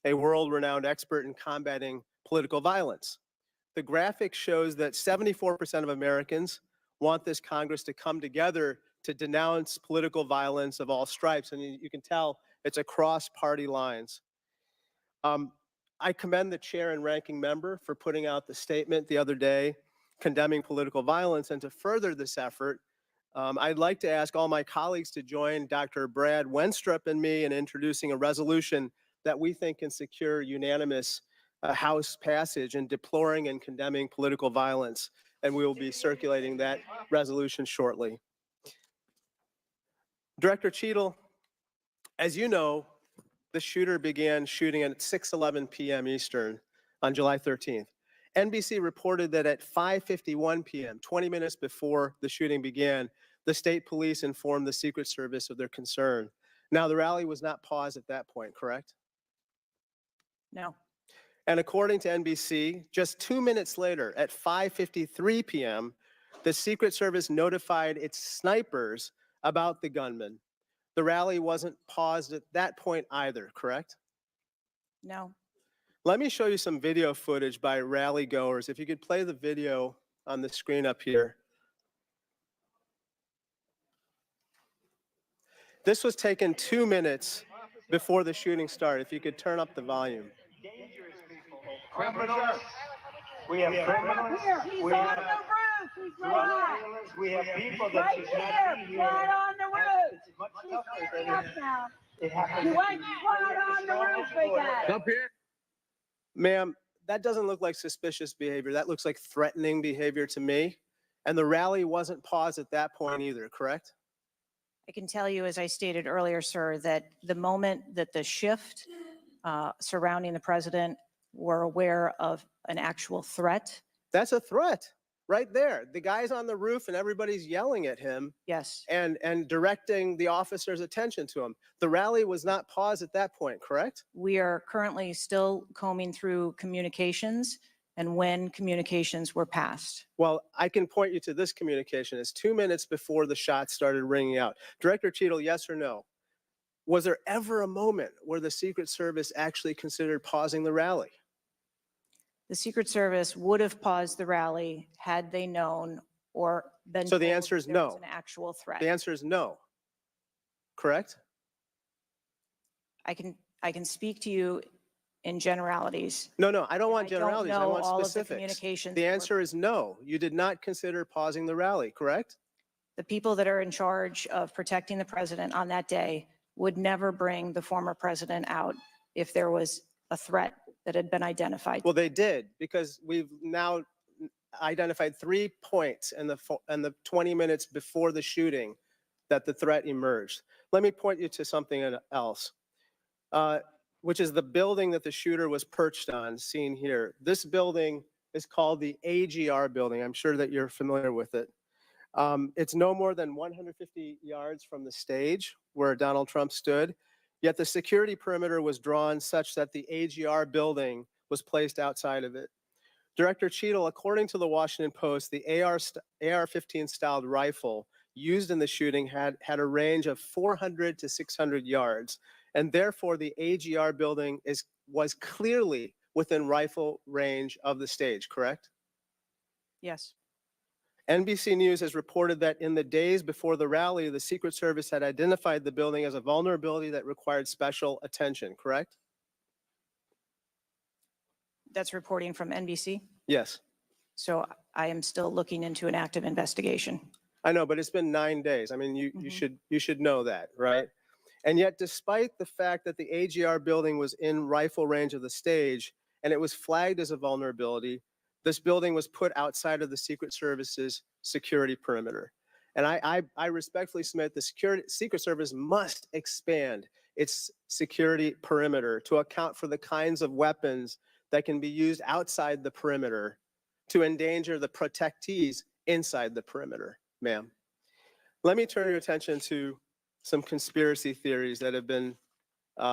a world-renowned expert in combating political violence. The graphic shows that 74% of Americans want this Congress to come together to denounce political violence of all stripes. And you can tell it's across party lines. I commend the chair and ranking member for putting out the statement the other day condemning political violence. And to further this effort, I'd like to ask all my colleagues to join Dr. Brad Wenstrup and me in introducing a resolution that we think can secure unanimous House passage in deploring and condemning political violence. And we will be circulating that resolution shortly. Director Cheadle, as you know, the shooter began shooting at 6:11 p.m. Eastern on July 13th. NBC reported that at 5:51 p.m., 20 minutes before the shooting began, the state police informed the Secret Service of their concern. Now, the rally was not paused at that point, correct? No. And according to NBC, just 2 minutes later, at 5:53 p.m., the Secret Service notified its snipers about the gunman. The rally wasn't paused at that point either, correct? No. Let me show you some video footage by rally goers. If you could play the video on the screen up here. This was taken 2 minutes before the shooting started. If you could turn up the volume. Criminals. We have criminals. He's We on have the roof. He's drug right. dealers. We have people that Right should here. not be here. Right on the roof. It's much He's tougher standing than up now. it happens. You went right on the roof, big guy. Up here. Ma'am, that doesn't look like suspicious behavior. That looks like threatening behavior to me. And the rally wasn't paused at that point either, correct? I can tell you, as I stated earlier, sir, that the moment that the shift surrounding the president were aware of an actual threat, That's a threat right there. The guy's on the roof and everybody's yelling at him yes, and directing the officer's attention to him. The rally was not paused at that point, correct? we are currently still combing through communications and when communications were passed. Well, I can point you to this communication. It's 2 minutes before the shots started ringing out. Director Cheadle, yes or no? Was there ever a moment where the Secret Service actually considered pausing the rally? The Secret Service would have paused the rally had they known or been So the told answer is there was no. an actual threat. The answer is no, correct? I can speak to you in generalities. No, I don't And want I don't generalities. I know want all of the specifics. communications The that were- answer is no. You did not consider pausing the rally, correct? The people that are in charge of protecting the president on that day would never bring the former president out if there was a threat that had been identified. Well, they did, because we've now identified 3 points in the 20 minutes before the shooting that the threat emerged. Let me point you to something else, which is the building that the shooter was perched on, seen here. This building is called the AGR building. I'm sure that you're familiar with it. It's no more than 150 yards from the stage where Donald Trump stood, yet the security perimeter was drawn such that the AGR building was placed outside of it. Director Cheadle, according to the Washington Post, the AR-15 styled rifle used in the shooting had a range of 400 to 600 yards, and therefore the AGR building was clearly within rifle range of the stage, correct? Yes, NBC News has reported that in the days before the rally, the Secret Service had identified the building as a vulnerability that required special attention, correct? that's reporting from NBC. Yes. So I am still looking into an active investigation. I know, but it's been 9 days. I mean, you should know that, right? And yet, despite the fact that the AGR building was in rifle range of the stage and it was flagged as a vulnerability, this building was put outside of the Secret Service's security perimeter. And I respectfully submit the Secret Service must expand its security perimeter to account for the kinds of weapons that can be used outside the perimeter to endanger the protectees inside the perimeter, ma'am. Let me turn your attention to some conspiracy theories that have been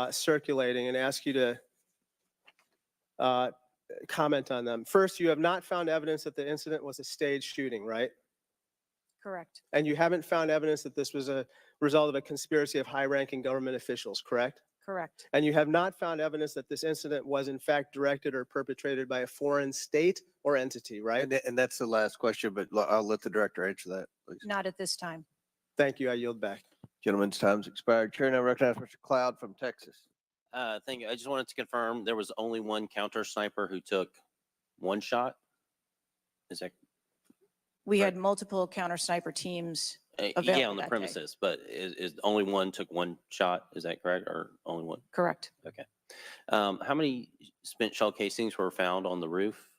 circulating and ask you to comment on them. First, you have not found evidence that the incident was a staged shooting, right? Correct. And you haven't found evidence that this was a result of a conspiracy of high-ranking government officials, correct? Correct. And you have not found evidence that this incident was in fact directed or perpetrated by a foreign state or entity, right? And that's the last question, but I'll let the director answer that, please. Not at this time. Thank you. I yield back. Gentleman's time's expired. Chair now recognizes Mr. Cloud from Texas. Thank you. I just wanted to confirm there was only one counter sniper who took one shot. Is that We had multiple counter sniper teams yeah, available on the that day. premises? But is only one took one shot? Is that correct, or only one? Correct. Okay. How many spent shell casings were found on the roof?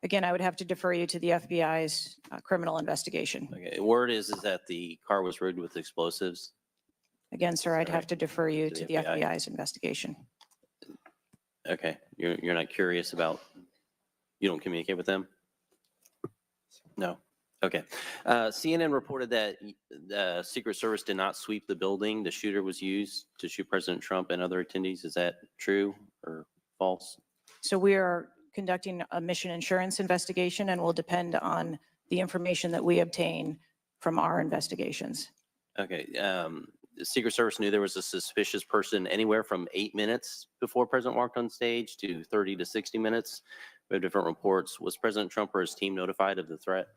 Again, I would have to defer you to the FBI's criminal investigation. Okay. Word is that the car was rigged with explosives. Again, sir, I'd Sorry. have to defer you To to the the FBI. FBI's investigation. Okay. You're not curious about, you don't communicate with them? No. Okay. CNN reported that the Secret Service did not sweep the building the shooter was used to shoot President Trump and other attendees. Is that true or false? So we are conducting a mission insurance investigation and will depend on the information that we obtain from our investigations. Okay. The Secret Service knew there was a suspicious person anywhere from 8 minutes before President walked on stage to 30 to 60 minutes. We have different reports. Was President Trump or his team notified of the threat?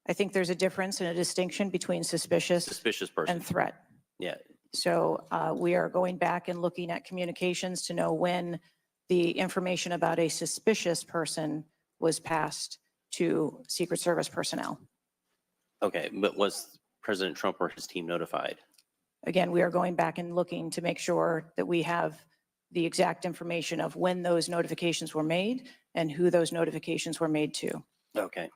I think there's a difference and a distinction between suspicious Suspicious person. and threat. Yeah. So we are going back and looking at communications to know when the information about a suspicious person was passed to Secret Service personnel. Okay, but was President Trump or his team notified? Again, we are going back and looking to make sure that we have the exact information of when those notifications were made and who those notifications were made to. Okay.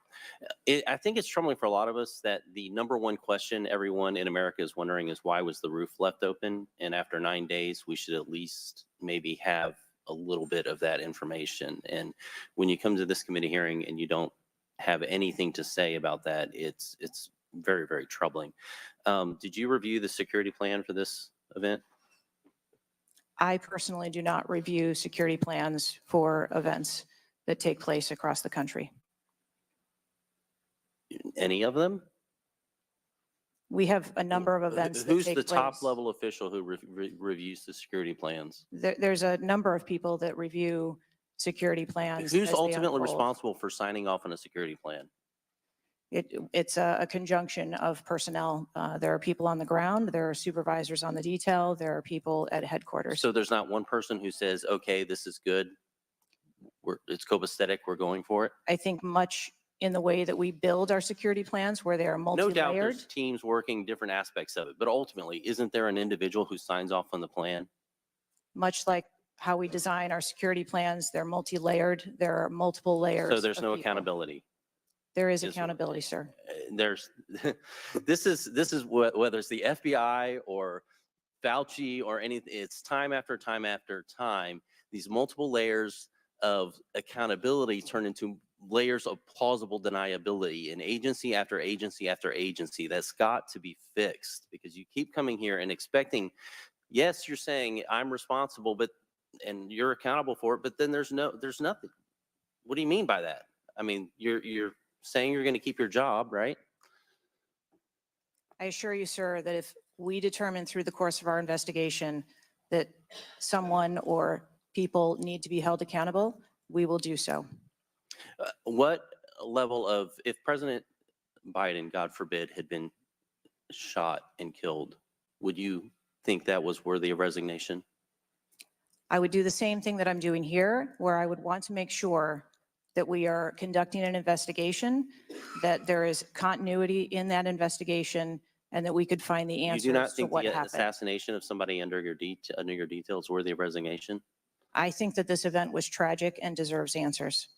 I think it's troubling for a lot of us that the number one question everyone in America is wondering is why was the roof left open? And after 9 days, we should at least maybe have a little bit of that information. And when you come to this committee hearing and you don't have anything to say about that, it's very, very troubling. Did you review the security plan for this event? I personally do not review security plans for events that take place across the country. Any of them? We have a number of events that Who's take the top place. level official who reviews the security plans? There's a number of people that review security plans. Who's as they ultimately unfold. responsible for signing off on a security plan? It's a conjunction of personnel. There are people on the ground, there are supervisors on the detail, there are people at headquarters. So there's not one person who says, okay, this is good. It's copacetic, we're going for it. I think much in the way that we build our security plans where they are No multi-layered. doubt there's teams working different aspects of it, but ultimately, isn't there an individual who signs off on the plan? Much like how we design our security plans, they're multi-layered, there are multiple layers. So there's of no people. accountability. There is Is- accountability, sir. There's, this is whether it's the FBI or Fauci or anything, it's time after time after time, these multiple layers of accountability turn into layers of plausible deniability in agency after agency after agency. That's got to be fixed because you keep coming here and expecting, yes, you're saying I'm responsible, but, and you're accountable for it, but then there's nothing. What do you mean by that? I mean, you're saying you're going to keep your job, right? I assure you, sir, that if we determine through the course of our investigation that someone or people need to be held accountable, we will do so. What level of, if President Biden, God forbid, had been shot and killed, would you think that was worthy of resignation? I would do the same thing that I'm doing here, where I would want to make sure that we are conducting an investigation, that there is continuity in that investigation, and that we could find the You answers do not to think what the happened. assassination of somebody under your details worthy of resignation? I think that this event was tragic and deserves answers.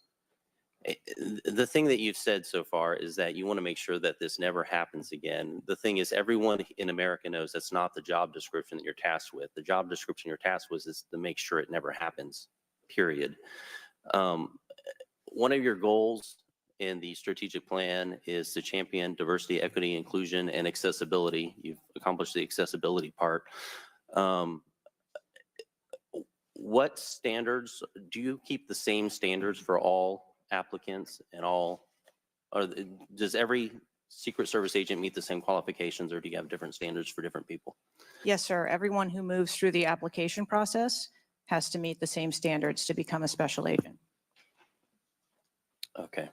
The thing that you've said so far is that you want to make sure that this never happens again. The thing is, everyone in America knows that's not the job description that you're tasked with. The job description you're tasked with is to make sure it never happens, period. One of your goals in the strategic plan is to champion diversity, equity, inclusion, and accessibility. You've accomplished the accessibility part. What standards, do you keep the same standards for all applicants and all, or does every Secret Service agent meet the same qualifications, or do you have different standards for different people? Yes, sir. Everyone who moves through the application process has to meet the same standards to become a special agent. Okay.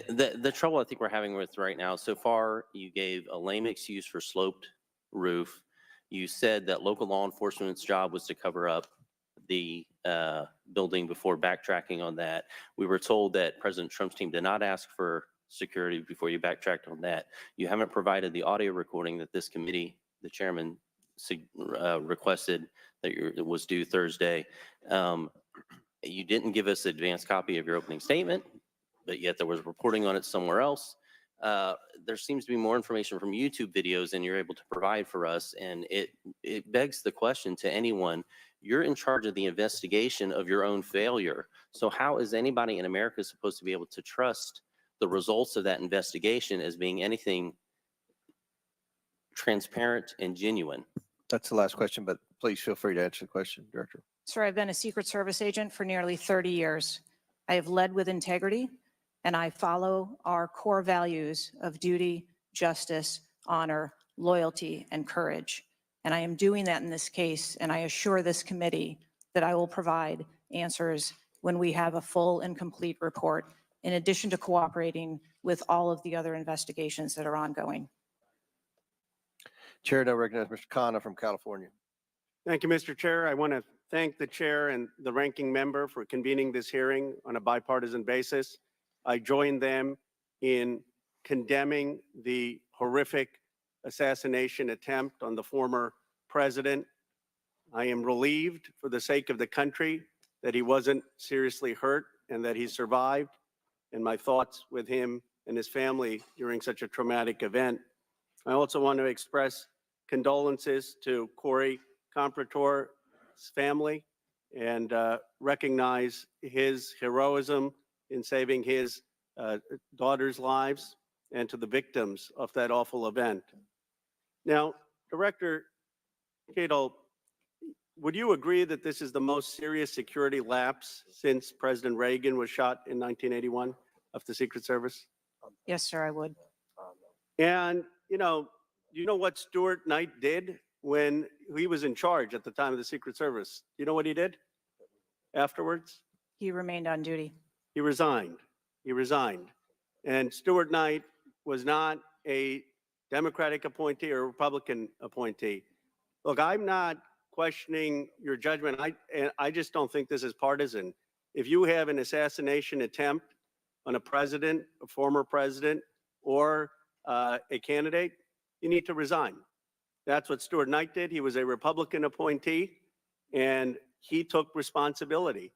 The trouble I think we're having with right now, so far, you gave a lame excuse for sloped roof. You said that local law enforcement's job was to cover up the building before backtracking on that. We were told that President Trump's team did not ask for security before you backtracked on that. You haven't provided the audio recording that this committee, the chairman, requested that it was due Thursday. You didn't give us an advanced copy of your opening statement, but yet there was reporting on it somewhere else. There seems to be more information from YouTube videos than you're able to provide for us. And it begs the question to anyone, you're in charge of the investigation of your own failure. So how is anybody in America supposed to be able to trust the results of that investigation as being anything transparent and genuine? That's the last question, but please feel free to answer the question, Director. Sir, I've been a Secret Service agent for nearly 30 years. I have led with integrity, and I follow our core values of duty, justice, honor, loyalty, and courage. And I am doing that in this case, and I assure this committee that I will provide answers when we have a full and complete report in addition to cooperating with all of the other investigations that are ongoing. Chair now recognizes Mr. Khanna from California. Thank you, Mr. Chair. I want to thank the chair and the ranking member for convening this hearing on a bipartisan basis. I join them in condemning the horrific assassination attempt on the former president. I am relieved for the sake of the country that he wasn't seriously hurt and that he survived, and my thoughts with him and his family during such a traumatic event. I also want to express condolences to Corey Comprator's family and recognize his heroism in saving his daughter's lives, and to the victims of that awful event. Now, Director Cheadle, would you agree that this is the most serious security lapse since President Reagan was shot in 1981 of the Secret Service? Yes, sir, I would. And, you know what Stuart Knight did when he was in charge at the time of the Secret Service? You know what he did afterwards? He remained on duty. He resigned. He resigned. And Stuart Knight was not a Democratic appointee or a Republican appointee. Look, I'm not questioning your judgment. I just don't think this is partisan. If you have an assassination attempt on a president, a former president, or a candidate, you need to resign. That's what Stuart Knight did. He was a Republican appointee, and he took responsibility.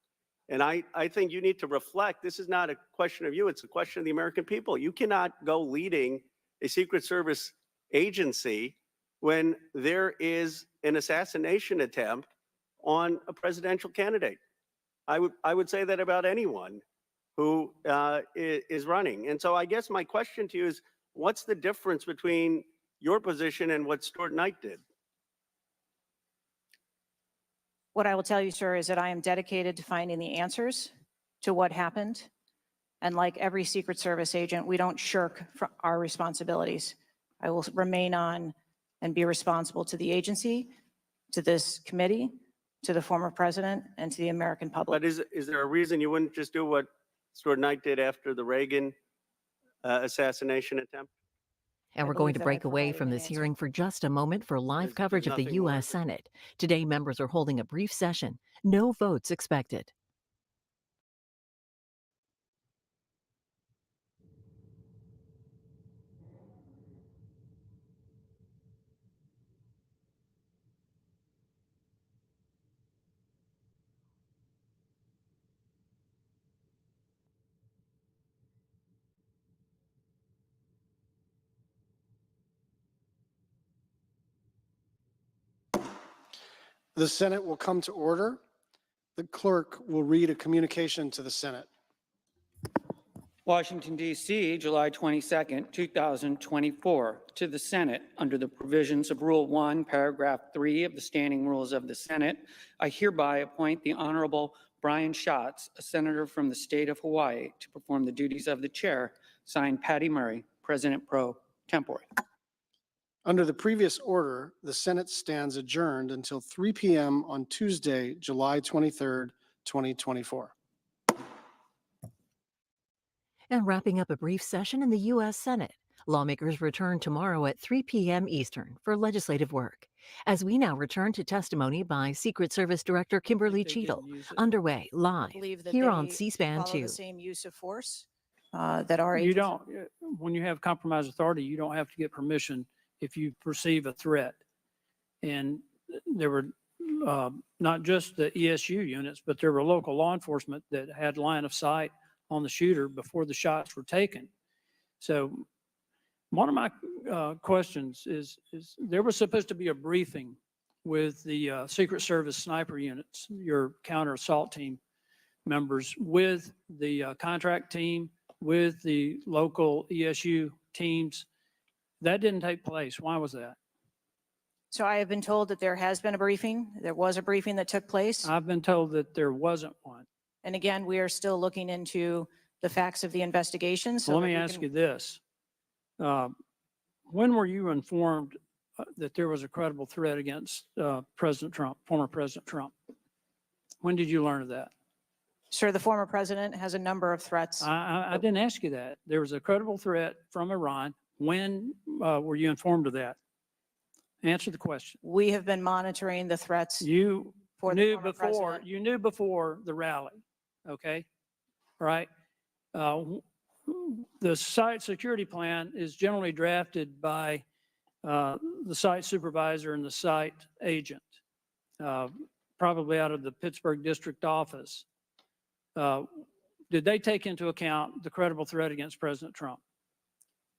And I think you need to reflect. This is not a question of you. It's a question of the American people. You cannot go leading a Secret Service agency when there is an assassination attempt on a presidential candidate. I would say that about anyone who is running. And so I guess my question to you is, what's the difference between your position and what Stuart Knight did? What I will tell you, sir, is that I am dedicated to finding the answers to what happened. And like every Secret Service agent, we don't shirk from our responsibilities. I will remain on and be responsible to the agency, to this committee, to the former president, and to the American public. But is there a reason you wouldn't just do what Stuart Knight did after the Reagan assassination attempt? And we're going to break away from this hearing for just a moment for live There's coverage of the nothing more U.S. to- Senate. Today, members are holding a brief session. No votes expected. The Senate will come to order. The clerk will read a communication to the Senate. Washington, D.C., July 22nd, 2024. To the Senate, under the provisions of Rule 1, Paragraph 3 of the Standing Rules of the Senate, I hereby appoint the Honorable Brian Schatz, a senator from the state of Hawaii, to perform the duties of the chair. Signed, Patty Murray, President pro tempore. Under the previous order, the Senate stands adjourned until 3 p.m. on Tuesday, July 23rd, 2024. And wrapping up a brief session in the U.S. Senate. Lawmakers return tomorrow at 3 p.m. Eastern for legislative work. As we now return to testimony by Secret Service Director Kimberly Cheadle, underway live here on C-SPAN 2. The same use of force that our You agency. don't, when you have compromised authority, you don't have to get permission if you perceive a threat. And there were not just the ESU units, but there were local law enforcement that had line of sight on the shooter before the shots were taken. So one of my questions is there was supposed to be a briefing with the Secret Service sniper units, your counter assault team members, with the contract team, with the local ESU teams. That didn't take place. Why was that? So I have been told that there has been a briefing. There was a briefing that took place. I've been told that there wasn't one. And again, we are still looking into the facts of the investigation. So Let that me we ask can- you this. When were you informed that there was a credible threat against President Trump, former President Trump? When did you learn of that? Sir, the former president has a number of threats. I didn't ask you that. There was a credible threat from Iran. When were you informed of that? Answer the question. We have been monitoring the threats. You for the knew former before, president. you knew before the rally, okay? Right? The site security plan is generally drafted by the site supervisor and the site agent, probably out of the Pittsburgh district office. Did they take into account the credible threat against President Trump?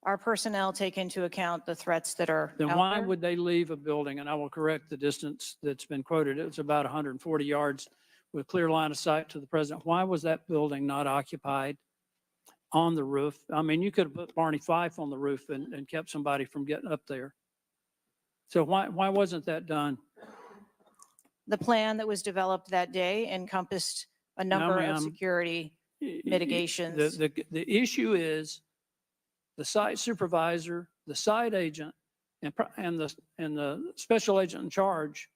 Our personnel take into account the threats that are Then out why there. would they leave a building? And I will correct the distance that's been quoted. It was about 140 yards with clear line of sight to the president. Why was that building not occupied on the roof? I mean, you could have put Barney Fife on the roof and kept somebody from getting up there. So why wasn't that done? The plan that was developed that day encompassed a number ma'am, of security mitigations. The issue is the site supervisor, the site agent, and the special agent in charge,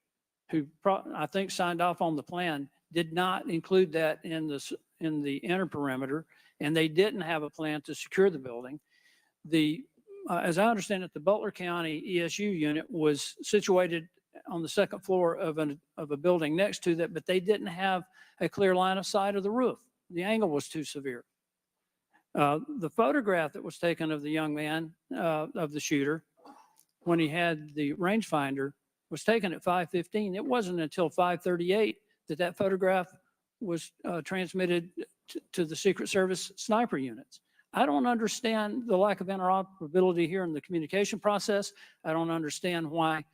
who I think signed off on the plan, did not include that in the inner perimeter, and they didn't have a plan to secure the building. As I understand it, the Butler County ESU unit was situated on the second floor of a building next to that, but they didn't have a clear line of sight of the roof. The angle was too severe. The photograph that was taken of the young man, of the shooter, when he had the rangefinder, was taken at 5:15. It wasn't until 5:38 that that photograph was transmitted to the Secret Service sniper units. I don't understand the lack of interoperability here in the communication process. I don't understand why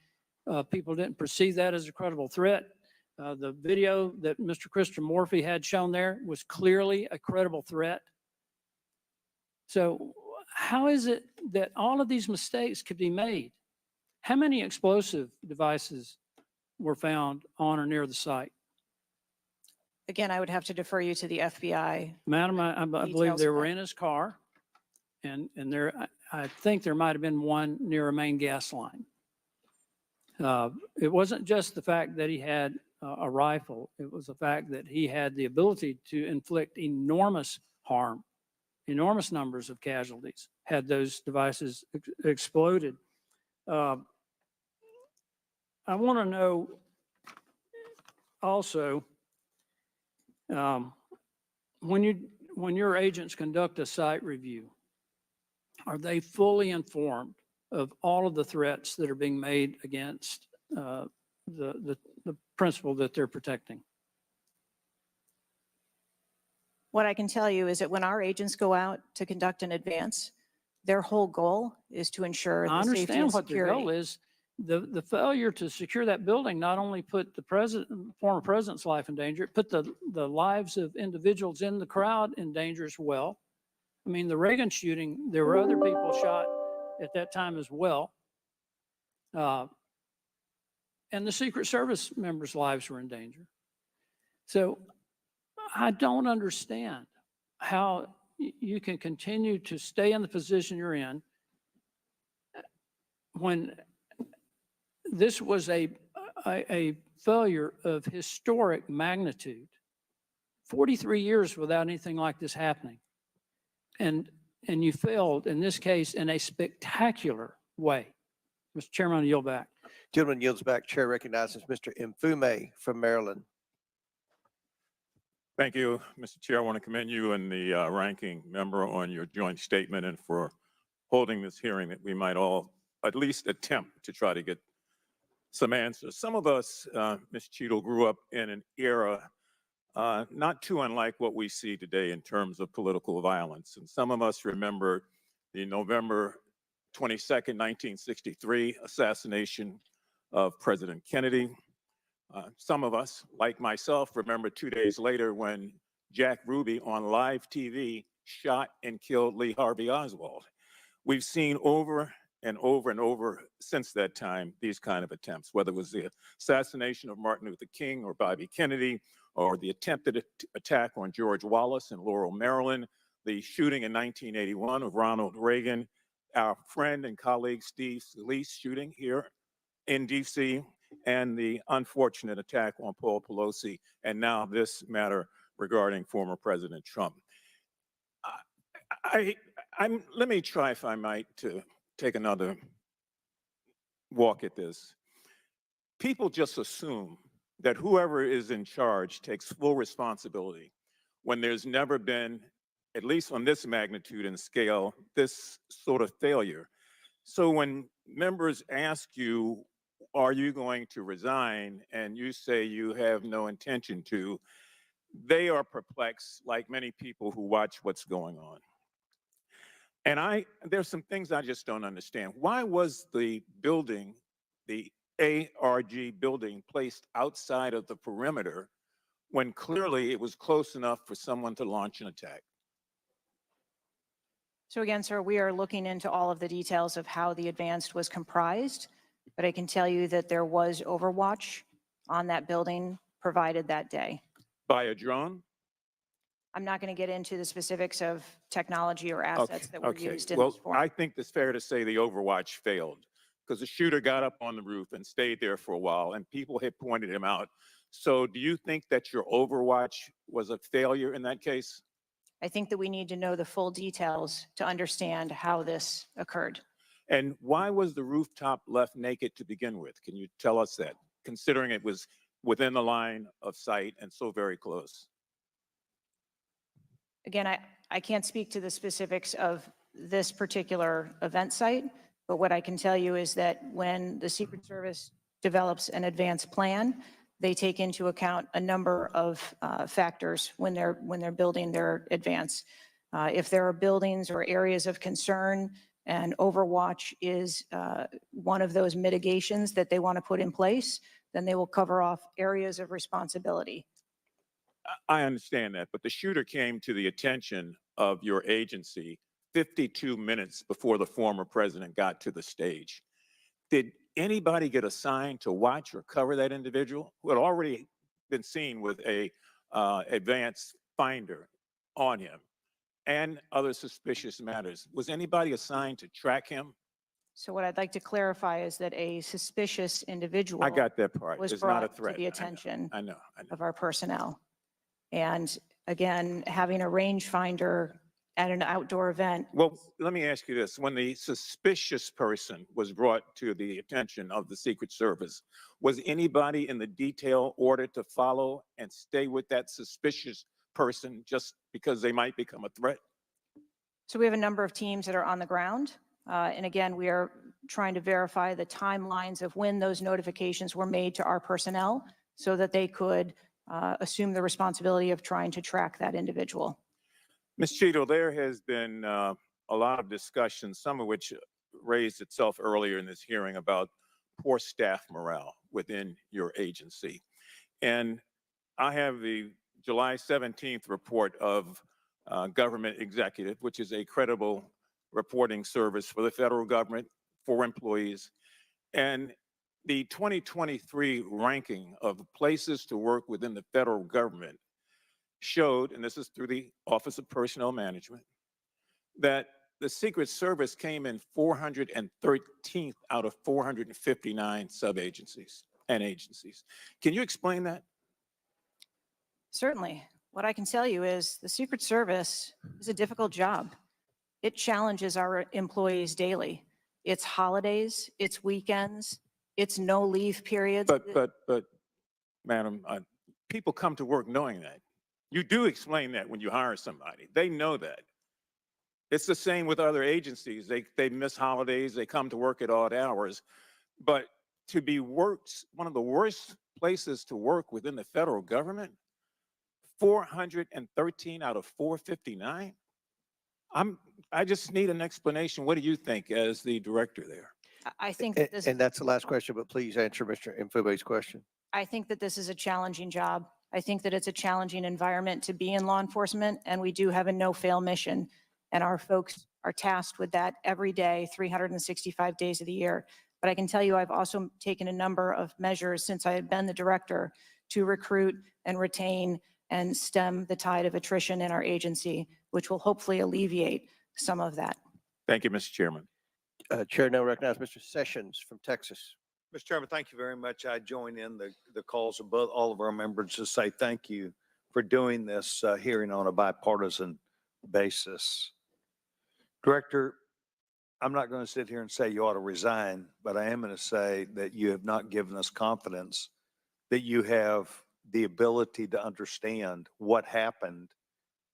people didn't perceive that as a credible threat. The video that Mr. Christopher Morphy had shown there was clearly a credible threat. So how is it that all of these mistakes could be made? How many explosive devices were found on or near the site? Again, I would have to defer you to the FBI. Madam, I believe Details they of were that. in his car, and I think there might have been one near a main gas line. It wasn't just the fact that he had a rifle. It was the fact that he had the ability to inflict enormous harm, enormous numbers of casualties had those devices exploded. I want to know also, when your agents conduct a site review, are they fully informed of all of the threats that are being made against the principle that they're protecting? What I can tell you is that when our agents go out to conduct an advance, their whole goal is to ensure I the safety and understand what the security. goal is. The failure to secure that building not only put the former president's life in danger, it put the lives of individuals in the crowd in danger as well. I mean, the Reagan shooting, there were other people shot at that time as well. And the Secret Service members' lives were in danger. So I don't understand how you can continue to stay in the position you're in when this was a failure of historic magnitude. 43 years without anything like this happening. And you failed, in this case, in a spectacular way. Mr. Chairman, I yield back. Gentleman yields back. Chair recognizes Mr. Mfume from Maryland. Thank you, Mr. Chair. I want to commend you and the ranking member on your joint statement and for holding this hearing that we might all at least attempt to try to get some answers. Some of us, Ms. Cheadle, grew up in an era not too unlike what we see today in terms of political violence. And some of us remember the November 22nd, 1963 assassination of President Kennedy. Some of us, like myself, remember 2 days later when Jack Ruby on live TV shot and killed Lee Harvey Oswald. We've seen over and over and over since that time these kind of attempts, whether it was the assassination of Martin Luther King or Bobby Kennedy, or the attempted attack on George Wallace in Laurel, Maryland, the shooting in 1981 of Ronald Reagan, our friend and colleague Steve Scalise shooting here in DC, and the unfortunate attack on Paul Pelosi, and now this matter regarding former President Trump. Let me try, if I might, to take another walk at this. People just assume that whoever is in charge takes full responsibility when there's never been, at least on this magnitude and scale, this sort of failure. So when members ask you, are you going to resign, and you say you have no intention to, they are perplexed, like many people who watch what's going on. And there's some things I just don't understand. Why was the building, the ARG building, placed outside of the perimeter when clearly it was close enough for someone to launch an attack? So again, sir, we are looking into all of the details of how the advanced was comprised, but I can tell you that there was overwatch on that building provided that day. By a drone? I'm not going to get into the specifics of technology or assets that were used in well, this forum. I think it's fair to say the overwatch failed because the shooter got up on the roof and stayed there for a while, and people had pointed him out. So do you think that your overwatch was a failure in that case? I think that we need to know the full details to understand how this occurred. And why was the rooftop left naked to begin with? Can you tell us that, considering it was within the line of sight and so very close? Again, I can't speak to the specifics of this particular event site, but what I can tell you is that when the Secret Service develops an advanced plan, they take into account a number of factors when they're building their advance. If there are buildings or areas of concern, and overwatch is one of those mitigations that they want to put in place, then they will cover off areas of responsibility. I understand that, but the shooter came to the attention of your agency 52 minutes before the former president got to the stage. Did anybody get assigned to watch or cover that individual who had already been seen with a advanced finder on him and other suspicious matters? Was anybody assigned to track him? So what I'd like to clarify is that a suspicious individual I got that part. was It's not a brought threat. to the attention I know. of our personnel. And again, having a rangefinder at an outdoor event. Well, let me ask you this. When the suspicious person was brought to the attention of the Secret Service, was anybody in the detail ordered to follow and stay with that suspicious person just because they might become a threat? So we have a number of teams that are on the ground. And again, we are trying to verify the timelines of when those notifications were made to our personnel so that they could assume the responsibility of trying to track that individual. Ms. Cheadle, there has been a lot of discussion, some of which raised itself earlier in this hearing, about poor staff morale within your agency. And I have the July 17th report of Government Executive, which is a credible reporting service for the federal government, for employees. And the 2023 ranking of places to work within the federal government showed, and this is through the Office of Personnel Management, that the Secret Service came in 413th out of 459 sub-agencies and agencies. Can you explain that? Certainly. What I can tell you is the Secret Service is a difficult job. It challenges our employees daily. It's holidays, it's weekends, it's no leave periods. But, Madam, people come to work knowing that. You do explain that when you hire somebody. They know that. It's the same with other agencies. They miss holidays, they come to work at odd hours. But to be one of the worst places to work within the federal government, 413 out of 459? I just need an explanation. What do you think as the director there? I think that this, And that's the last question, but please answer Mr. Mfube's question. I think that this is a challenging job. I think that it's a challenging environment to be in law enforcement, and we do have a no-fail mission. And our folks are tasked with that every day, 365 days of the year. But I can tell you, I've also taken a number of measures since I have been the director to recruit and retain and stem the tide of attrition in our agency, which will hopefully alleviate some of that. Thank you, Mr. Chairman. Chair now recognizes Mr. Sessions from Texas. Mr. Chairman, thank you very much. I join in the calls of all of our members to say thank you for doing this hearing on a bipartisan basis. Director, I'm not going to sit here and say you ought to resign, but I am going to say that you have not given us confidence that you have the ability to understand what happened,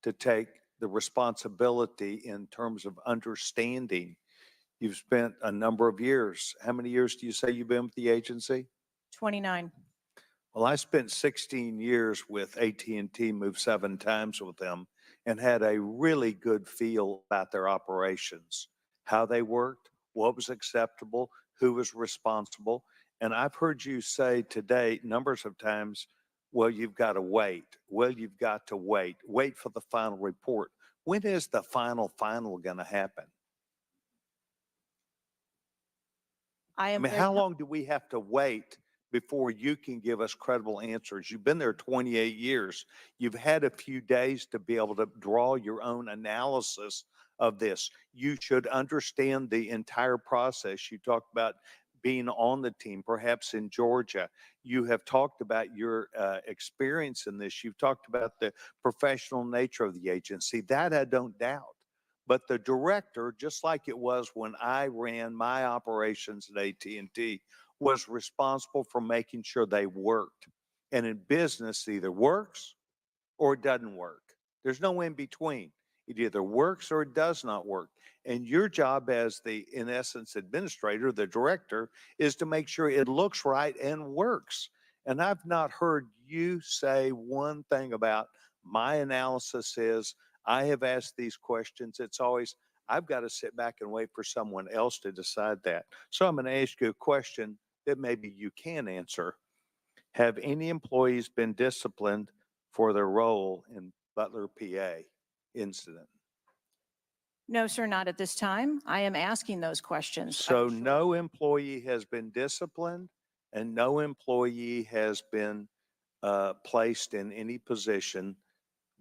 to take the responsibility in terms of understanding. You've spent a number of years. How many years do you say you've been with the agency? 29. Well, I spent 16 years with AT&T, moved 7 times with them, and had a really good feel about their operations, how they worked, what was acceptable, who was responsible. And I've heard you say today numbers of times, well, you've got to wait. Well, you've got to wait. Wait for the final report. When is the final going to happen? I I am mean, very how long do we have to wait before you can give us credible answers? You've been there 28 years. You've had a few days to be able to draw your own analysis of this. You should understand the entire process. You talked about being on the team, perhaps in Georgia. You have talked about your experience in this. You've talked about the professional nature of the agency. That I don't doubt. But the director, just like it was when I ran my operations at AT&T, was responsible for making sure they worked. And in business, it either works or it doesn't work. There's no in between. It either works or it does not work. And your job as the, in essence, administrator, the director, is to make sure it looks right and works. And I've not heard you say one thing about my analysis is, I have asked these questions. It's always, I've got to sit back and wait for someone else to decide that. So I'm going to ask you a question that maybe you can answer. Have any employees been disciplined for their role in Butler, PA incident? No, sir, not at this time. I am asking those questions. So no employee has been disciplined and no employee has been placed in any position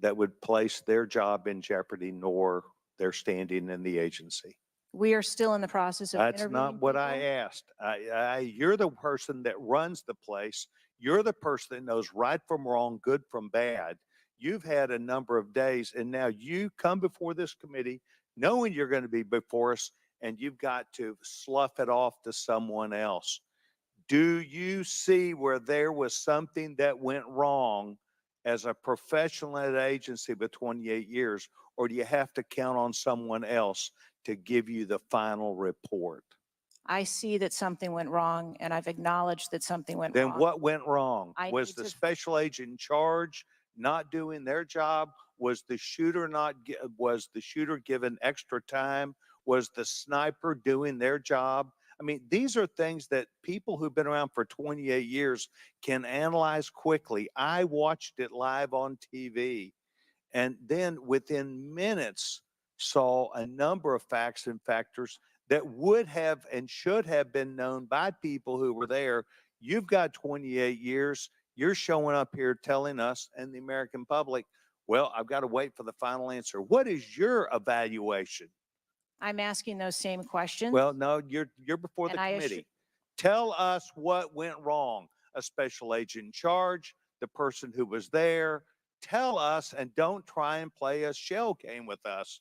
that would place their job in jeopardy nor their standing in the agency. We are still in the process of That's interviewing not what I people. asked. You're the person that runs the place. You're the person that knows right from wrong, good from bad. You've had a number of days and now you come before this committee knowing you're going to be before us and you've got to slough it off to someone else. Do you see where there was something that went wrong as a professional at an agency with 28 years, or do you have to count on someone else to give you the final report? I see that something went wrong, and I've acknowledged that something went Then wrong. what went wrong? I Was need the to- special agent in charge not doing their job? Was the shooter was the shooter given extra time? Was the sniper doing their job? I mean, these are things that people who've been around for 28 years can analyze quickly. I watched it live on TV and then within minutes saw a number of facts and factors that would have and should have been known by people who were there. You've got 28 years. You're showing up here telling us and the American public, well, I've got to wait for the final answer. What is your evaluation? I'm asking those same questions. Well, no, you're before the And I committee. Tell us what went wrong. A special agent in charge, the person who was there. Tell us and don't try and play a shell game with us.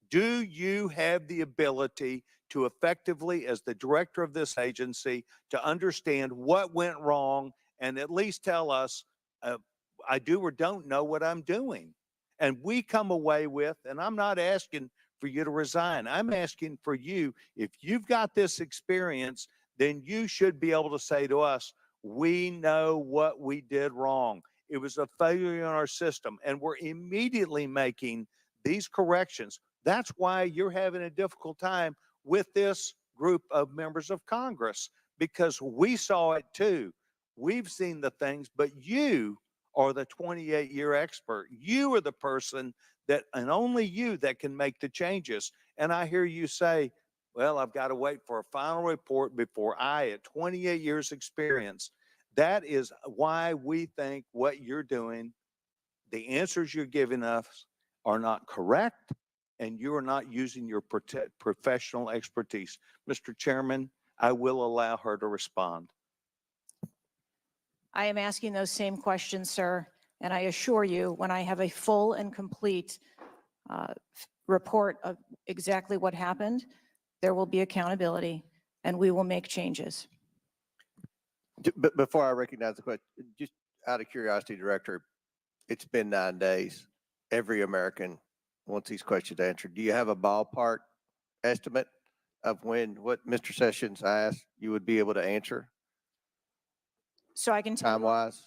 Do you have the ability to effectively, as the director of this agency, to understand what went wrong and at least tell us, I do or don't know what I'm doing? And we come away with, and I'm not asking for you to resign. I'm asking for you, if you've got this experience, then you should be able to say to us, we know what we did wrong. It was a failure in our system, and we're immediately making these corrections. That's why you're having a difficult time with this group of members of Congress, because we saw it too. We've seen the things, but you are the 28-year expert. You are the person that, and only you, that can make the changes. And I hear you say, well, I've got to wait for a final report before I, at 28 years experience. That is why we think what you're doing, the answers you're giving us are not correct, and you are not using your professional expertise. Mr. Chairman, I will allow her to respond. I am asking those same questions, sir, And I assure you, when I have a full and complete report of exactly what happened, there will be accountability and we will make changes. But before I recognize the question, just out of curiosity, Director, it's been 9 days. Every American wants these questions answered. Do you have a ballpark estimate of what Mr. Sessions asked you would be able to answer So I can tell you, time-wise?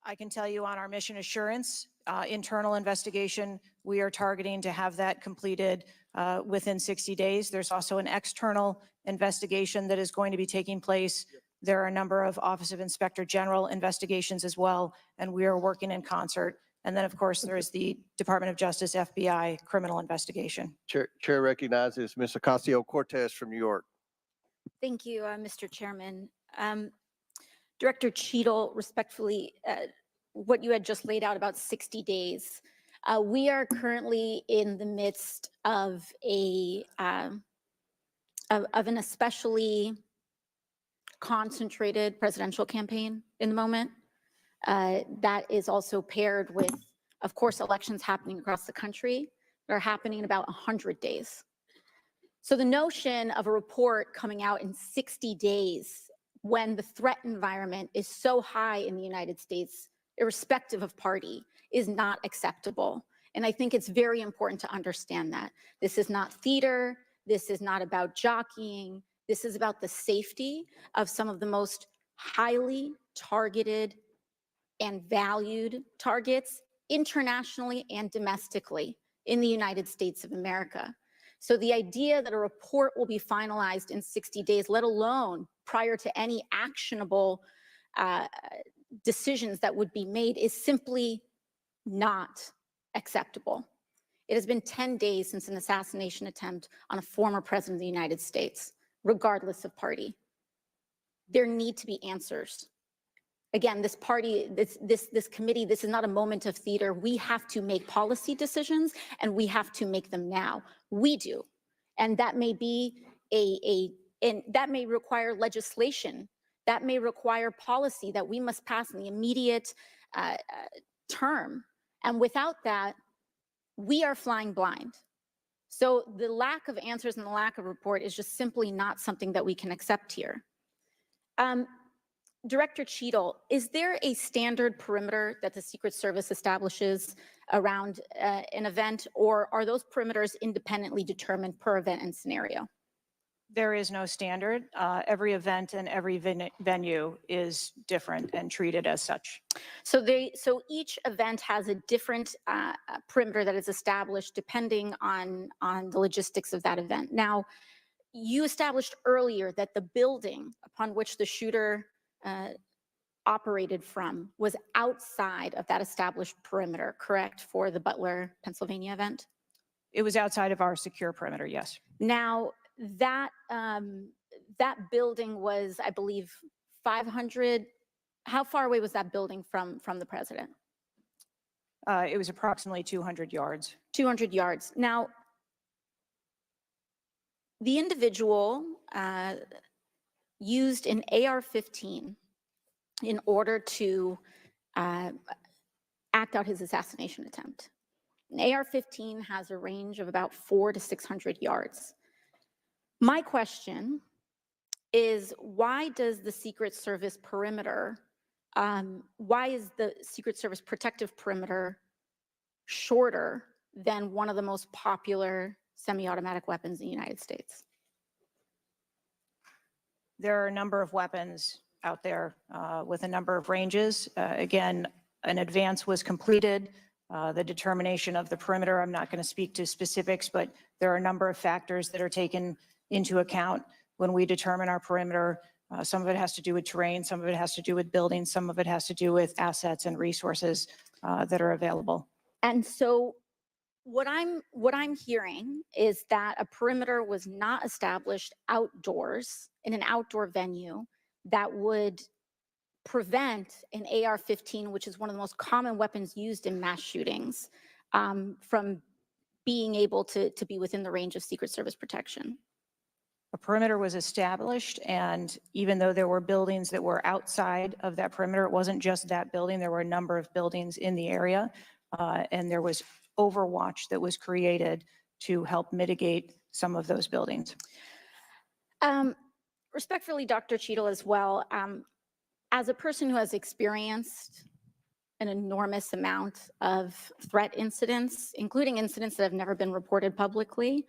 I can tell you on our mission assurance, internal investigation, we are targeting to have that completed within 60 days. There's also an external investigation that is going to be taking place. There are a number of Office of Inspector General investigations as well, and we are working in concert. And then, of course, there is the Department of Justice, FBI criminal investigation. Chair recognizes Ms. Ocasio-Cortez from New York. Thank you, Mr. Chairman. Director Cheadle, respectfully, what you had just laid out about 60 days. We are currently in the midst of an especially concentrated presidential campaign in the moment. That is also paired with, of course, elections happening across the country. They're happening in about 100 days. So the notion of a report coming out in 60 days when the threat environment is so high in the United States, irrespective of party, is not acceptable. And I think it's very important to understand that. This is not theater. This is not about jockeying. This is about the safety of some of the most highly targeted and valued targets internationally and domestically in the United States of America. So the idea that a report will be finalized in 60 days, let alone prior to any actionable decisions that would be made, is simply not acceptable. It has been 10 days since an assassination attempt on a former president of the United States, regardless of party. There need to be answers. Again, this party, this committee, this is not a moment of theater. We have to make policy decisions, and we have to make them now. We do. And that may be and that may require legislation. That may require policy that we must pass in the immediate term. And without that, we are flying blind. So the lack of answers and the lack of report is just simply not something that we can accept here. Director Cheadle, is there a standard perimeter that the Secret Service establishes around an event, or are those perimeters independently determined per event and scenario? There is no standard. Every event and every venue is different and treated as such. So each event has a different perimeter that is established depending on the logistics of that event. Now, you established earlier that the building upon which the shooter operated from was outside of that established perimeter, correct, for the Butler, Pennsylvania event? It was outside of our secure perimeter, yes. Now, that building was, I believe, 500. How far away was that building from the president? It was approximately 200 yards. 200 yards. Now, the individual used an AR-15 in order to act out his assassination attempt. An AR-15 has a range of about 400 to 600 yards. My question is, why does the Secret Service perimeter, why is the Secret Service protective perimeter shorter than one of the most popular semi-automatic weapons in the United States? There are a number of weapons out there with a number of ranges. Again, an advance was completed. The determination of the perimeter, I'm not going to speak to specifics, but there are a number of factors that are taken into account when we determine our perimeter. Some of it has to do with terrain, some of it has to do with buildings, some of it has to do with assets and resources that are available. And so what I'm hearing is that a perimeter was not established outdoors in an outdoor venue that would prevent an AR-15, which is one of the most common weapons used in mass shootings, from being able to be within the range of Secret Service protection. A perimeter was established, and even though there were buildings that were outside of that perimeter, it wasn't just that building. There were a number of buildings in the area, and there was overwatch that was created to help mitigate some of those buildings. Respectfully, Dr. Cheadle, as well, as a person who has experienced an enormous amount of threat incidents, including incidents that have never been reported publicly,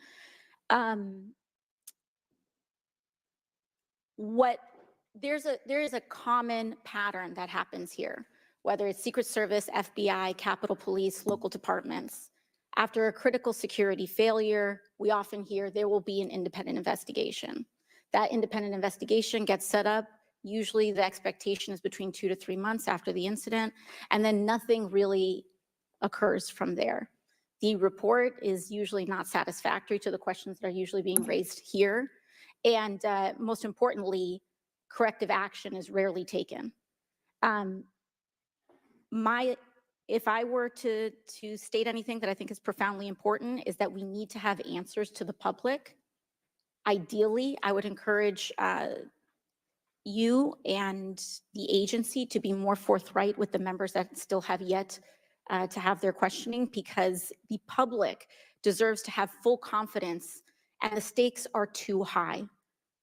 there is a common pattern that happens here, whether it's Secret Service, FBI, Capitol Police, local departments. After a critical security failure, we often hear there will be an independent investigation. That independent investigation gets set up. Usually the expectation is between 2 to 3 months after the incident, and then nothing really occurs from there. The report is usually not satisfactory to the questions that are usually being raised here. And most importantly, corrective action is rarely taken. If I were to state anything that I think is profoundly important, is that we need to have answers to the public. Ideally, I would encourage you and the agency to be more forthright with the members that still have yet to have their questioning, because the public deserves to have full confidence, and the stakes are too high.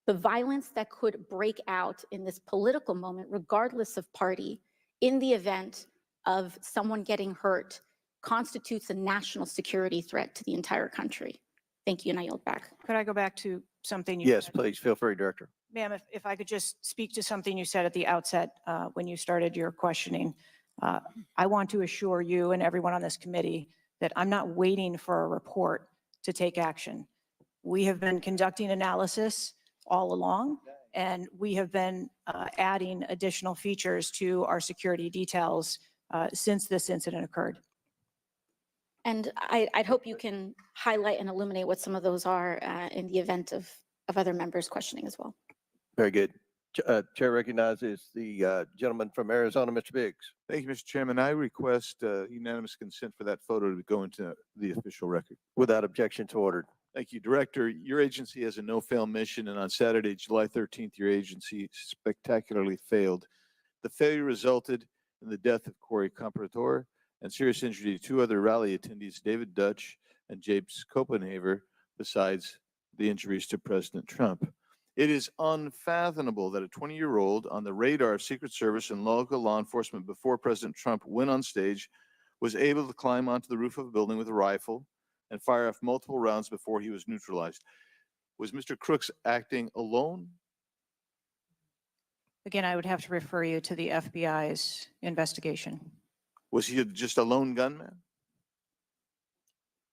The violence that could break out in this political moment, regardless of party, in the event of someone getting hurt, constitutes a national security threat to the entire country. Thank you, and I yield back. Could I go back to something you Yes, said? please, feel free, Director. Ma'am, if I could just speak to something you said at the outset when you started your questioning. I want to assure you and everyone on this committee that I'm not waiting for a report to take action. We have been conducting analysis all along, and we have been adding additional features to our security details since this incident occurred. And I'd hope you can highlight and illuminate what some of those are in the event of other members questioning as well. Very good. Chair recognizes the gentleman from Arizona, Mr. Biggs. Thank you, Mr. Chairman. I request unanimous consent for that photo to go into the official record. Without objection to ordered. Thank you, Director. Your agency has a no-fail mission, and on Saturday, July 13th, your agency spectacularly failed. The failure resulted in the death of Corey Comprador and serious injury to 2 other rally attendees, David Dutch and James Copenhaver, besides the injuries to President Trump. It is unfathomable that a 20-year-old on the radar of Secret Service and local law enforcement before President Trump went on stage was able to climb onto the roof of a building with a rifle and fire off multiple rounds before he was neutralized. Was Mr. Crooks acting alone? Again, I would have to refer you to the FBI's investigation. Was he just a lone gunman?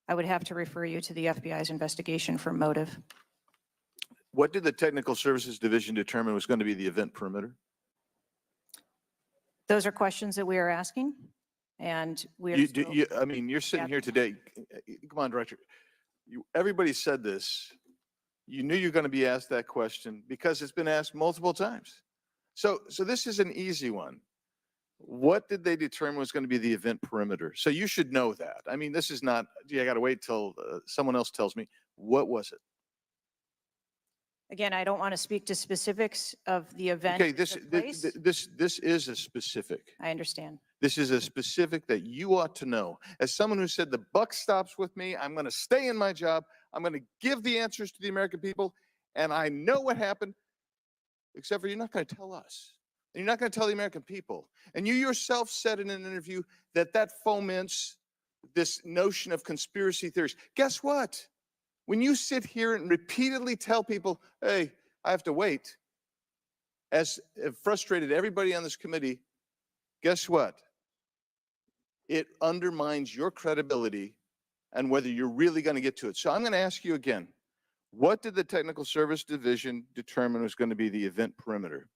I would have to refer you to the FBI's investigation for motive. What did the Technical Services Division determine was going to be the event perimeter? Those are questions that we are asking, and we are I mean, you're sitting here today. Come on, Director. Everybody said this. You knew you're going to be asked that question because it's been asked multiple times. So this is an easy one. What did they determine was going to be the event perimeter? So you should know that. I mean, this is not, I got to wait till someone else tells me. What was it? Again, I don't want to speak to specifics of the event. Okay, this is a specific. I understand. This is a specific that you ought to know. As someone who said the buck stops with me, I'm going to stay in my job. I'm going to give the answers to the American people, and I know what happened, except for you're not going to tell us. And you're not going to tell the American people. And you yourself said in an interview that foments this notion of conspiracy theories. Guess what? When you sit here and repeatedly tell people, hey, I have to wait, as it frustrated everybody on this committee, guess what? It undermines your credibility and whether you're really going to get to it. So I'm going to ask you again, what did the Technical Service Division determine was going to be the event perimeter?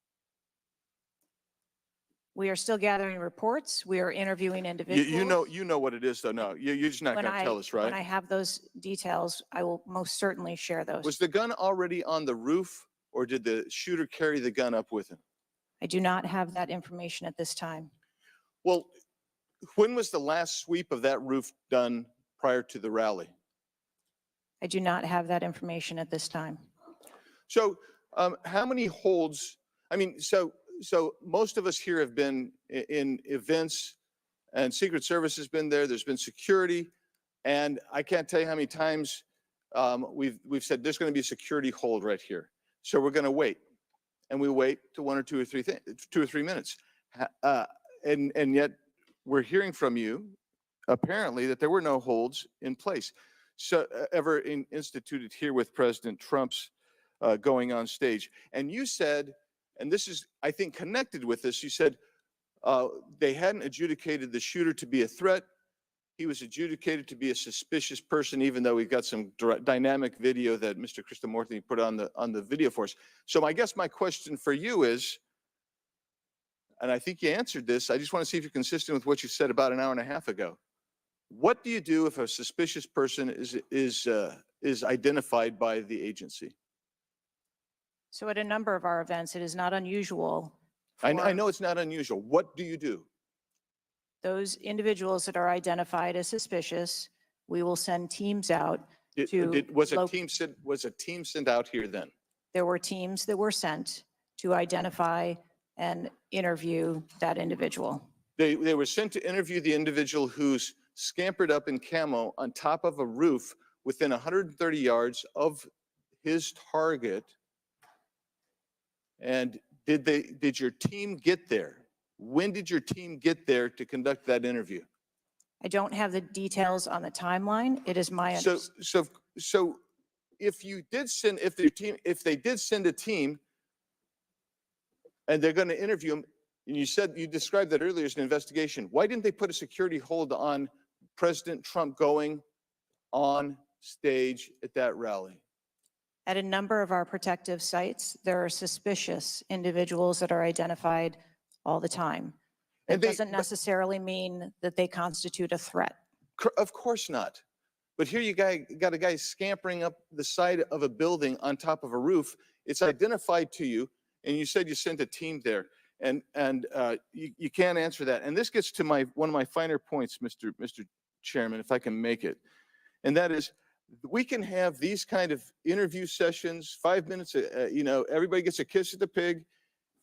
We are still gathering reports. We are interviewing individuals. You know what it is, though. No, you're just not going to tell us, right? When I have those details, I will most certainly share those. Was the gun already on the roof, or did the shooter carry the gun up with him? I do not have that information at this time. Well, when was the last sweep of that roof done prior to the rally? I do not have that information at this time. So how many holds? I mean, so most of us here have been in events, and Secret Service has been there. There's been security, and I can't tell you how many times we've said there's going to be a security hold right here. So we're going to wait, and we wait to 1 or 2 or 3 minutes, and yet we're hearing from you apparently that there were no holds in place. So ever instituted here with President Trump's going on stage. And you said, and this is, I think, connected with this, you said they hadn't adjudicated the shooter to be a threat. He was adjudicated to be a suspicious person, even though we've got some dynamic video that Mr. Krishnamurthy put on the video for us. So I guess my question for you is, and I think you answered this, I just want to see if you're consistent with what you said about an hour and a half ago. What do you do if a suspicious person is identified by the agency? So at a number of our events, it is not unusual. I know it's not unusual. What do you do? Those individuals that are identified as suspicious, we will send teams out to. Was a team sent out here then? There were teams that were sent to identify and interview that individual. They were sent to interview the individual who's scampered up in camo on top of a roof within 130 yards of his target. And did your team get there? When did your team get there to conduct that interview? I don't have the details on the timeline. It is my understanding. So if they did send a team and they're going to interview him, and you described that earlier as an investigation, why didn't they put a security hold on President Trump going on stage at that rally? At a number of our protective sites, there are suspicious individuals that are identified all the time. That doesn't necessarily mean that they constitute a threat. Of course not. But here you got a guy scampering up the side of a building on top of a roof. It's identified to you, and you said you sent a team there, and you can't answer that. And this gets to one of my finer points, Mr. Chairman, if I can make it, and that is, we can have these kind of interview sessions, 5 minutes. Everybody gets a kiss at the pig,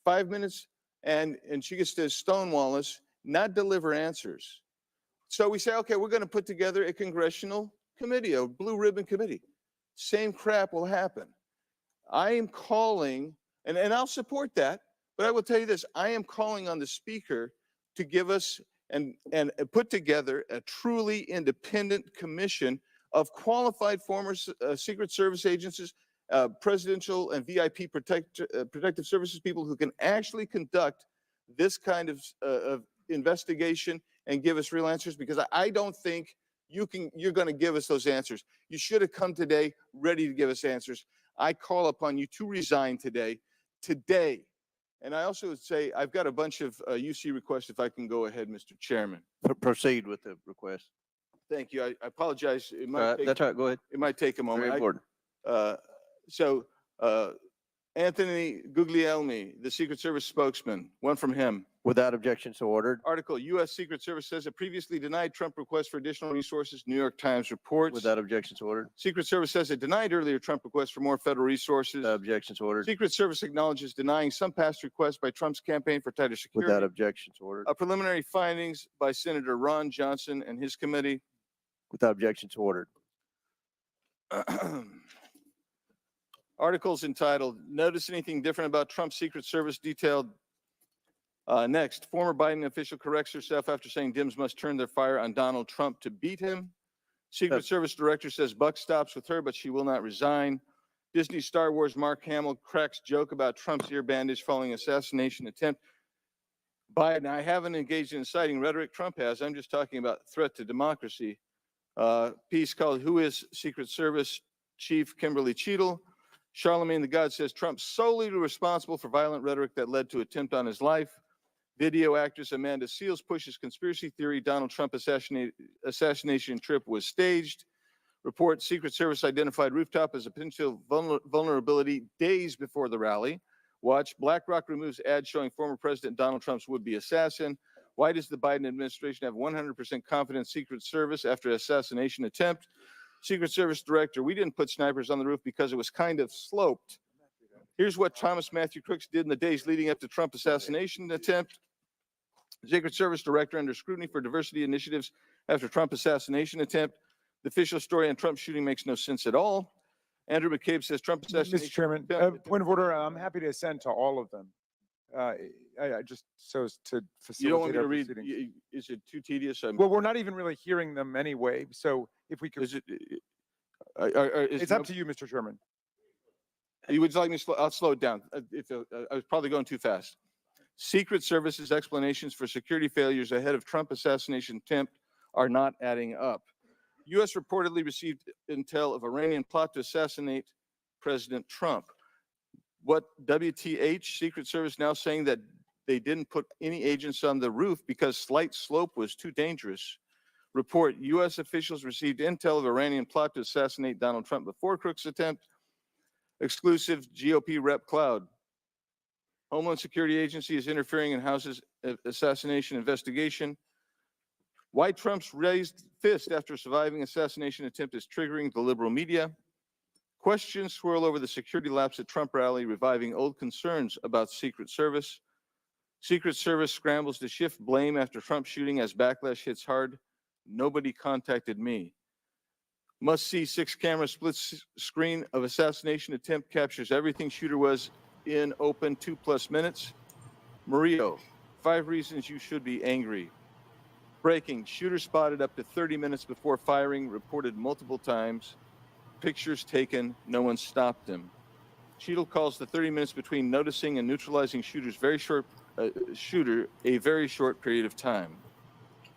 5 minutes. And she gets to stonewall us, not deliver answers. So we say, okay, we're going to put together a congressional committee, a blue ribbon committee. Same crap will happen. I am calling, and I'll support that, but I will tell you this, I am calling on the speaker to give us and put together a truly independent commission of qualified former Secret Service agents, presidential and VIP protective services people who can actually conduct this kind of investigation and give us real answers, because I don't think you're going to give us those answers. You should have come today ready to give us answers. I call upon you to resign today. And I also would say I've got a bunch of UC requests, if I can go ahead, Mr. Chairman. Proceed with the request. Thank you. I apologize. It might take, that's all right. Go ahead. It might take a moment. Very important. So Anthony Guglielmi, the Secret Service spokesman, one from him. Without objection, so ordered. Article, U.S. Secret Service says it previously denied Trump requests for additional resources, New York Times reports. Without objection, so ordered. Secret Service says it denied earlier Trump requests for more federal resources. Without objection, so ordered. Secret Service acknowledges denying some past requests by Trump's campaign for tighter security. Without objection, so ordered. Preliminary findings by Senator Ron Johnson and his committee. Without objection, so ordered. Articles entitled, Notice Anything Different About Trump's Secret Service Detailed. Next, former Biden official corrects herself after saying Dems must turn their fire on Donald Trump to beat him. Secret Service director says buck stops with her, but she will not resign. Disney Star Wars Mark Hamill cracks joke about Trump's ear bandage following assassination attempt. Biden, I haven't engaged in inciting rhetoric. Trump has. I'm just talking about threat to democracy. Piece called Who is Secret Service Chief Kimberly Cheadle? Charlemagne the God says Trump solely responsible for violent rhetoric that led to attempt on his life. Video actress Amanda Seales pushes conspiracy theory Donald Trump assassination trip was staged. Report Secret Service identified rooftop as a potential vulnerability days before the rally. Watch BlackRock removes ad showing former President Donald Trump's would-be assassin. Why does the Biden administration have 100% confidence Secret Service after assassination attempt? Secret Service director, we didn't put snipers on the roof because it was kind of sloped. Here's what Thomas Matthew Crooks did in the days leading up to Trump assassination attempt. Secret Service Director under scrutiny for diversity initiatives after Trump assassination attempt. The official story on Trump shooting makes no sense at all. Andrew McCabe says Trump assassination. Mr. Chairman, point of order, I'm happy to assent to all of them. I just so as to You don't want facilitate me our to read, proceedings. is it too tedious? Well, we're not even really hearing them anyway, so if we could. Is it, It's up to you, Mr. Chairman. You would like me to I'll slow it down. I was probably going too fast. Secret Service's explanations for security failures ahead of Trump assassination attempt are not adding up. U.S. reportedly received intel of Iranian plot to assassinate President Trump. What WTH? Secret Service now saying that they didn't put any agents on the roof because slight slope was too dangerous. Report, U.S. officials received intel of Iranian plot to assassinate Donald Trump before Crooks' attempt. Exclusive GOP rep Cloud. Homeland Security Agency is interfering in House's assassination investigation. Why Trump's raised fist after surviving assassination attempt is triggering the liberal media. Questions swirl over the security lapse at Trump rally, reviving old concerns about Secret Service. Secret Service scrambles to shift blame after Trump shooting as backlash hits hard. Nobody contacted me. Must see 6-camera split screen of assassination attempt captures everything shooter was in open 2+ minutes. Murillo, 5 reasons you should be angry. Breaking, shooter spotted up to 30 minutes before firing, reported multiple times. Pictures taken, no one stopped him. Cheadle calls the 30 minutes between noticing and neutralizing shooter a very short period of time.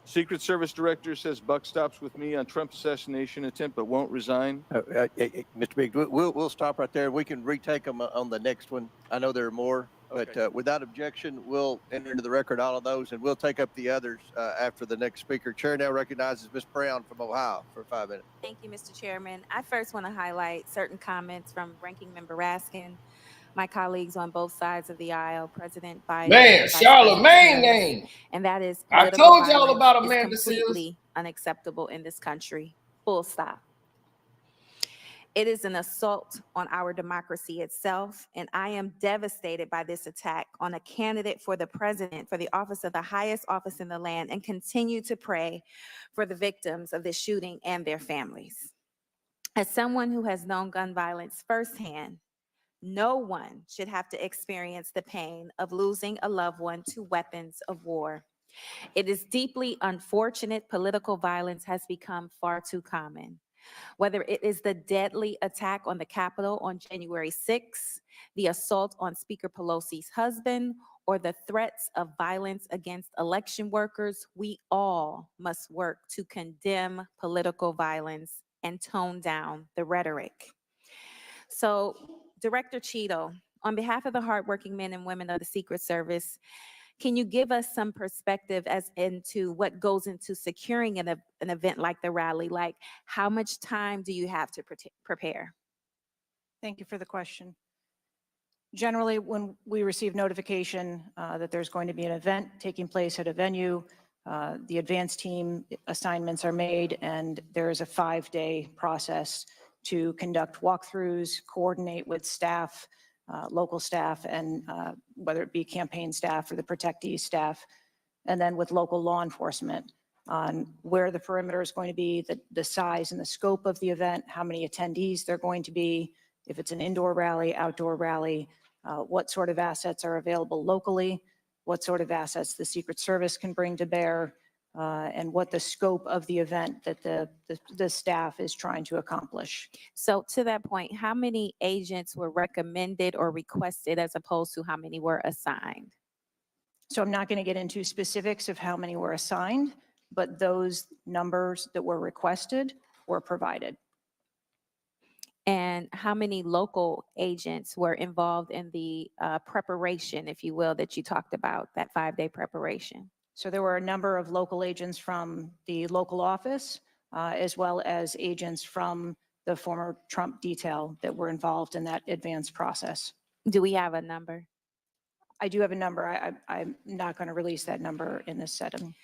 Secret Service Director says buck stops with me on Trump assassination attempt, but won't resign. Mr. Biggs, we'll stop right there. We can retake them on the next one. I know there are more, but without objection, we'll enter into the record all of those, and we'll take up the others after the next speaker. Chair now recognizes Ms. Brown from Ohio for 5 minutes. Thank you, Mr. Chairman. I first want to highlight certain comments from Ranking Member Raskin, my colleagues on both sides of the aisle, President Biden. Man, Charlemagne name. And that is I political told y'all violence about is Amanda Seals. completely unacceptable in this country. Full stop. It is an assault on our democracy itself, and I am devastated by this attack on a candidate for the president, for the office of the highest office in the land, and continue to pray for the victims of this shooting and their families. As someone who has known gun violence firsthand, no one should have to experience the pain of losing a loved one to weapons of war. It is deeply unfortunate political violence has become far too common. Whether it is the deadly attack on the Capitol on January 6th, the assault on Speaker Pelosi's husband, or the threats of violence against election workers, we all must work to condemn political violence and tone down the rhetoric. So, Director Cheadle, on behalf of the hardworking men and women of the Secret Service, can you give us some perspective as into what goes into securing an event like the rally? Like, how much time do you have to prepare? Thank you for the question. Generally, when we receive notification that there's going to be an event taking place at a venue, the advance team assignments are made, and there is a 5-day process to conduct walkthroughs, coordinate with staff, local staff, and whether it be campaign staff or the protectee staff, and then with local law enforcement on where the perimeter is going to be, the size and the scope of the event, how many attendees there are going to be, if it's an indoor rally, outdoor rally, what sort of assets are available locally, what sort of assets the Secret Service can bring to bear, and what the scope of the event that the staff is trying to accomplish. So to that point, how many agents were recommended or requested as opposed to how many were assigned? So I'm not going to get into specifics of how many were assigned, but those numbers that were requested were provided. And how many local agents were involved in the preparation, if you will, that you talked about, that 5-day preparation? So there were a number of local agents from the local office, as well as agents from the former Trump detail that were involved in that advanced process. Do we have a number? I do have a number. I'm not going to release that number in this setting.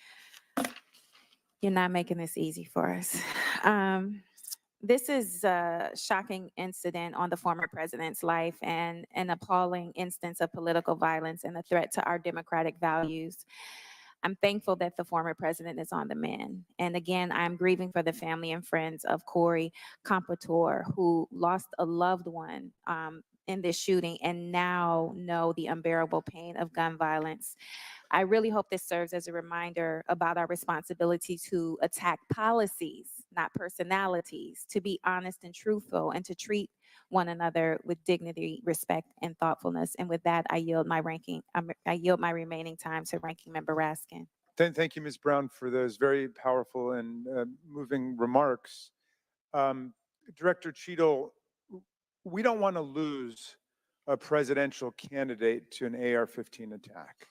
You're not making this easy for us. This is a shocking incident on the former president's life and an appalling instance of political violence and a threat to our democratic values. I'm thankful that the former president is on the mend. And again, I'm grieving for the family and friends of Corey Compatore, who lost a loved one in this shooting and now know the unbearable pain of gun violence. I really hope this serves as a reminder about our responsibility to attack policies, not personalities, to be honest and truthful, and to treat one another with dignity, respect, and thoughtfulness. And with that, I yield my remaining time to Ranking Member Raskin. Thank you, Ms. Brown, for those very powerful and moving remarks. Director Cheadle, we don't want to lose a presidential candidate to an AR-15 attack.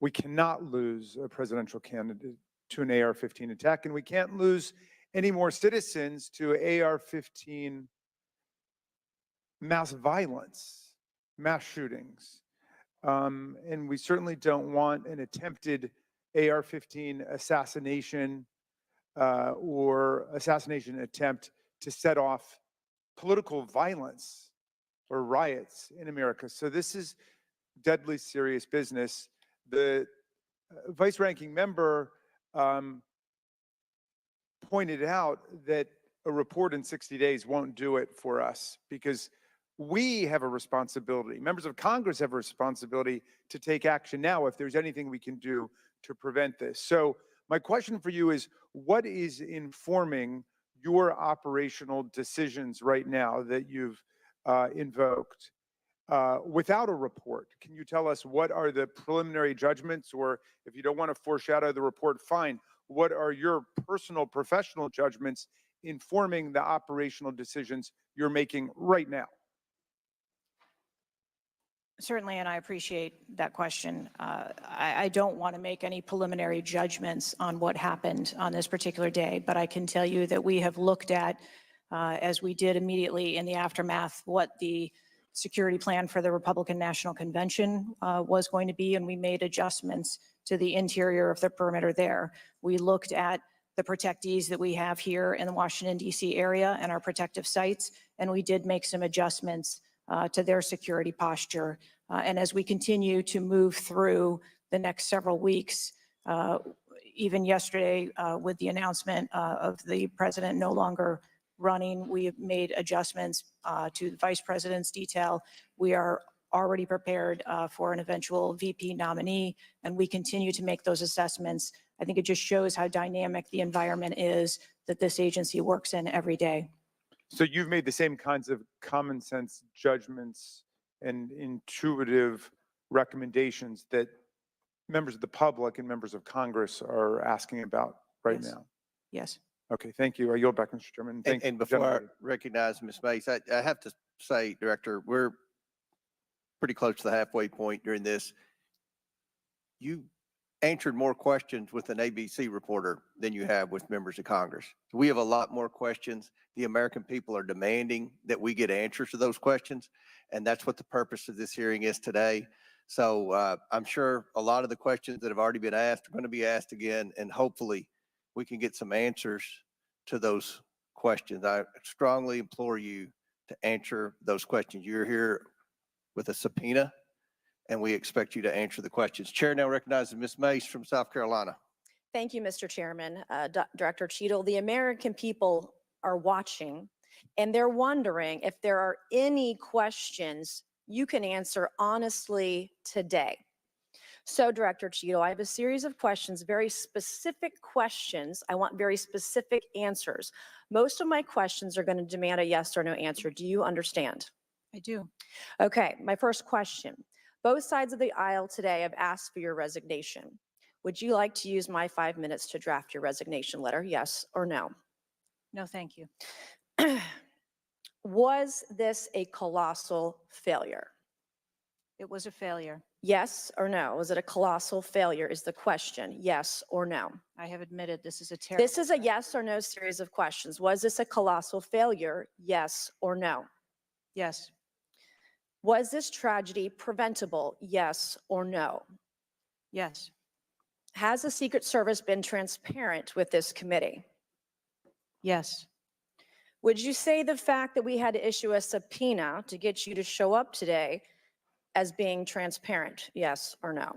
We cannot lose a presidential candidate to an AR-15 attack, and we can't lose any more citizens to AR-15 mass violence, mass shootings. And we certainly don't want an attempted AR-15 assassination or assassination attempt to set off political violence or riots in America. So this is deadly serious business. The vice ranking member pointed out that a report in 60 days won't do it for us because we have a responsibility. Members of Congress have a responsibility to take action now if there's anything we can do to prevent this. So my question for you is, what is informing your operational decisions right now that you've invoked? Without a report, can you tell us what are the preliminary judgments, or if you don't want to foreshadow the report, fine. What are your personal professional judgments informing the operational decisions you're making right now? Certainly, and I appreciate that question. I don't want to make any preliminary judgments on what happened on this particular day, but I can tell you that we have looked at, as we did immediately in the aftermath, what the security plan for the Republican National Convention was going to be, and we made adjustments to the interior of the perimeter there. We looked at the protectees that we have here in the Washington, D.C. area and our protective sites, and we did make some adjustments to their security posture. And as we continue to move through the next several weeks, even yesterday with the announcement of the president no longer running, we have made adjustments to the vice president's detail. We are already prepared for an eventual VP nominee, and we continue to make those assessments. I think it just shows how dynamic the environment is that this agency works in every day. So you've made the same kinds of common sense judgments and intuitive recommendations that members of the public and members of Congress are asking about right Yes. now? Yes. Okay, thank you. I yield back, Mr. Chairman. And before I recognize Ms. Mace, I have to say, Director, we're pretty close to the halfway point during this. You answered more questions with an ABC reporter than you have with members of Congress. We have a lot more questions. The American people are demanding that we get answers to those questions, and that's what the purpose of this hearing is today. So I'm sure a lot of the questions that have already been asked are going to be asked again, and hopefully we can get some answers to those questions. I strongly implore you to answer those questions. You're here with a subpoena, and we expect you to answer the questions. Chair now recognizes Ms. Mace from South Carolina. Thank you, Mr. Chairman. Director Cheadle, the American people are watching, and they're wondering if there are any questions you can answer honestly today. So, Director Cheadle, I have a series of questions, very specific questions. I want very specific answers. Most of my questions are going to demand a yes or no answer. Do you understand? I do. Okay, my first question. Both sides of the aisle today have asked for your resignation. Would you like to use my 5 minutes to draft your resignation letter, yes or no? No, thank you. Was this a colossal failure? It was a failure. Yes or no? Was it a colossal failure is the question, yes or no? I have admitted this is a terrible. This is a yes or no series of questions. Was this a colossal failure, yes or no? Yes. Was this tragedy preventable, yes or no? Yes. Has the Secret Service been transparent with this committee? Yes. Would you say the fact that we had to issue a subpoena to get you to show up today as being transparent? Yes or no?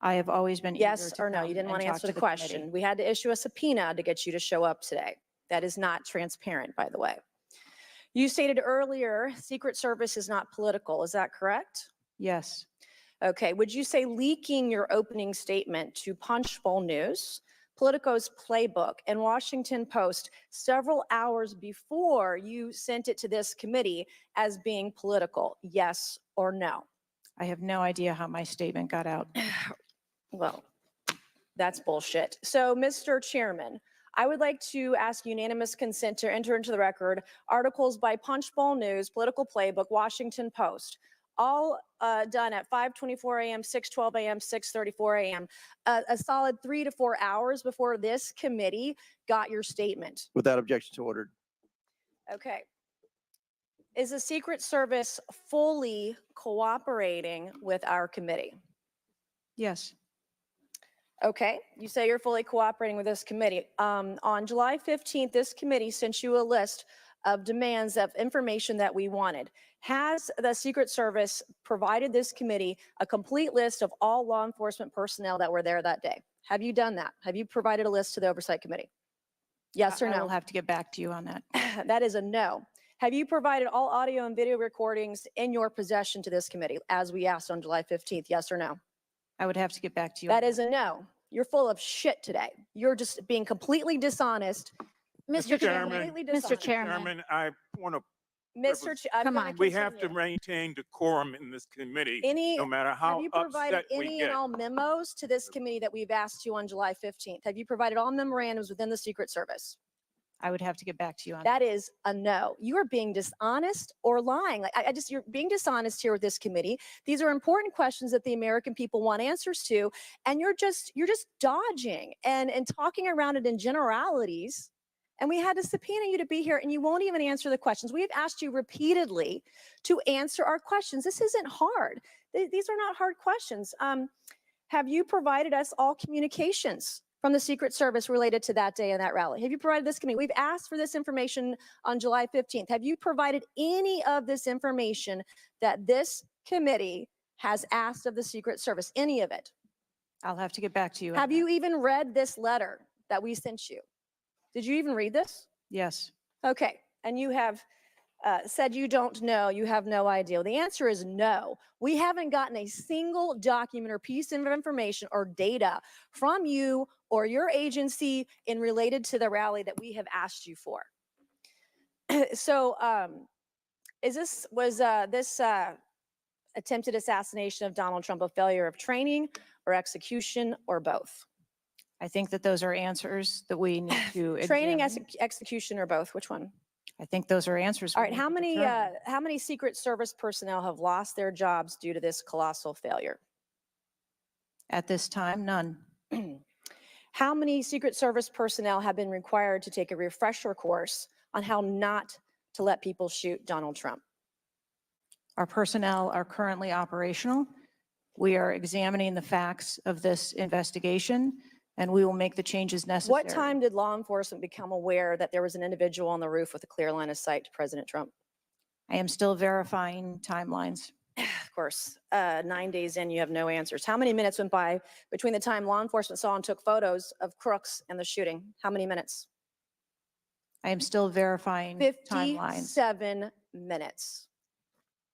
I have always been eager Yes to or no? come You didn't and want to talk answer to the committee. question. We had to issue a subpoena to get you to show up today. That is not transparent, by the way. You stated earlier, Secret Service is not political. Is that correct? Yes, Okay. Would you say leaking your opening statement to Punchbowl News, Politico's Playbook, and Washington Post several hours before you sent it to this committee as being political? Yes or no? I have no idea how my statement got out. Well, that's bullshit. So, Mr. Chairman, I would like to ask unanimous consent to enter into the record articles by Punchbowl News, Political Playbook, Washington Post, all done at 5:24 a.m., 6:12 a.m., 6:34 a.m., a solid 3 to 4 hours before this committee got your statement. Without objection, so ordered. Okay. Is the Secret Service fully cooperating with our committee? Yes, Okay, you say you're fully cooperating with this committee. On July 15th, this committee sent you a list of demands of information that we wanted. Has the Secret Service provided this committee a complete list of all law enforcement personnel that were there that day? Have you done that? Have you provided a list to the Oversight Committee? Yes or I no? will have to get back to you on that. That is a no. Have you provided all audio and video recordings in your possession to this committee, as we asked on July 15th? Yes or no? I would have to get back to you. That is a no. You're full of shit today. You're just being completely dishonest. Mr. Chairman, Completely Mr. dishonest. Chairman, Chairman, I want to, Mr. I'm Come gonna on. we have to continue. maintain decorum in this committee, Any, no matter have how you provided upset we any get. and all memos to this committee that we've asked you on July 15th? Have you provided all memorandums within the Secret Service? I would have to get back to you on That is a no. You are being dishonest or lying. Like you're being dishonest here with this committee. These are important questions that the American people want answers to, and you're just dodging and talking around it in generalities. And we had to subpoena you to be here, and you won't even answer the questions. We've asked you repeatedly to answer our questions. This isn't hard. These are not hard questions. Have you provided us all communications from the Secret Service related to that day and that rally? Have you provided this committee? We've asked for this information on July 15th. Have you provided any of this information that this committee has asked of the Secret Service? Any of it? I'll have to get back to you. Have you even read this letter that we sent you? Did you even read this? Yes. Okay. And you have said you don't know, you have no idea. The answer is no. We haven't gotten a single document or piece of information or data from you or your agency in related to the rally that we have asked you for. So was this attempted assassination of Donald Trump a failure of training or execution or both? I think that those are answers that we need to Training, examine. execution, or both? Which one? I think those are answers. All we right. need How to many determine. Secret Service personnel have lost their jobs due to this colossal failure? At this time, none. How many Secret Service personnel have been required to take a refresher course on how not to let people shoot Donald Trump? Our personnel are currently operational. We are examining the facts of this investigation, and we will make the changes necessary. What time did law enforcement become aware that there was an individual on the roof with a clear line of sight to President Trump? I am still verifying timelines. Of course, 9 days in, you have no answers. How many minutes went by between the time law enforcement saw and took photos of crooks and the shooting? How many minutes? I am still verifying timelines. 57 minutes.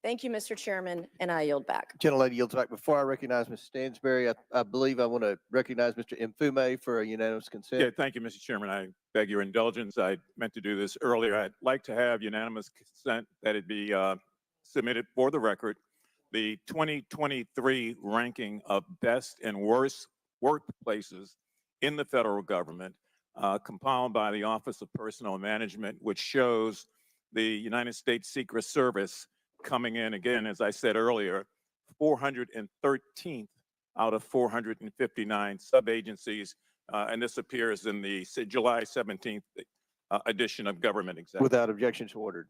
Thank you, Mr. Chairman, and I yield back. Gentlelady yields back. Before I recognize Ms. Stansberry, I believe I want to recognize Mr. Mfume for a unanimous consent. Yeah, thank you, Mr. Chairman. I beg your indulgence. I meant to do this earlier. I'd like to have unanimous consent that it be submitted for the record. The 2023 ranking of best and worst workplaces in the federal government, compiled by the Office of Personnel Management, which shows the United States Secret Service coming in, again, as I said earlier, 413th out of 459 sub-agencies, and this appears in the July 17th edition of Government Examiner. Without objection, so ordered.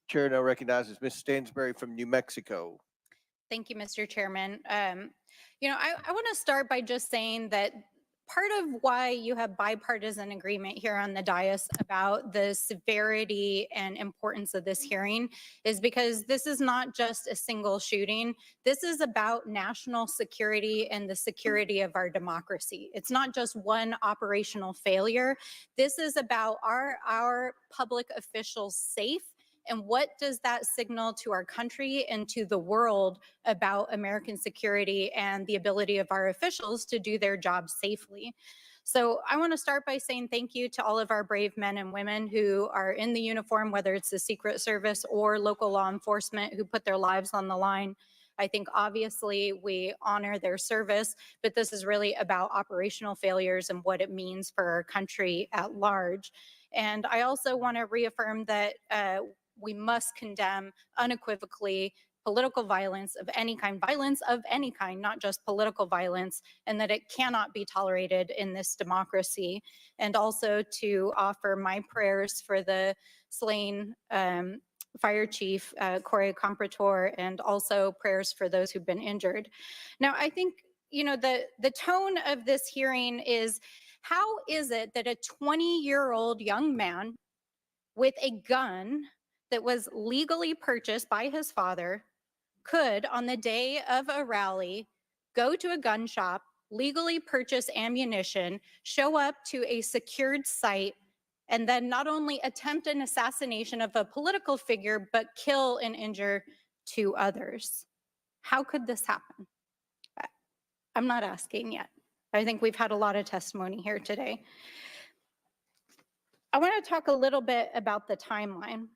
Chair now recognizes Ms. Stansberry from New Mexico. Thank you, Mr. Chairman. I want to start by just saying that part of why you have bipartisan agreement here on the dais about the severity and importance of this hearing is because this is not just a single shooting. This is about national security and the security of our democracy. It's not just one operational failure. This is about our public officials safe. And what does that signal to our country and to the world about American security and the ability of our officials to do their job safely? So I want to start by saying thank you to all of our brave men and women who are in the uniform, whether it's the Secret Service or local law enforcement, who put their lives on the line. I think obviously we honor their service, but this is really about operational failures and what it means for our country at large. And I also want to reaffirm that we must condemn unequivocally political violence of any kind, not just political violence, and that it cannot be tolerated in this democracy. And also to offer my prayers for the slain Fire Chief Corey Comprator, and also prayers for those who've been injured. Now, I think, you know, the tone of this hearing is, how is it that a 20-year-old young man with a gun that was legally purchased by his father could, on the day of a rally, go to a gun shop, legally purchase ammunition, show up to a secured site, and then not only attempt an assassination of a political figure, but kill and injure 2 others? How could this happen? I'm not asking yet. I think we've had a lot of testimony here today. I want to talk a little bit about the timeline.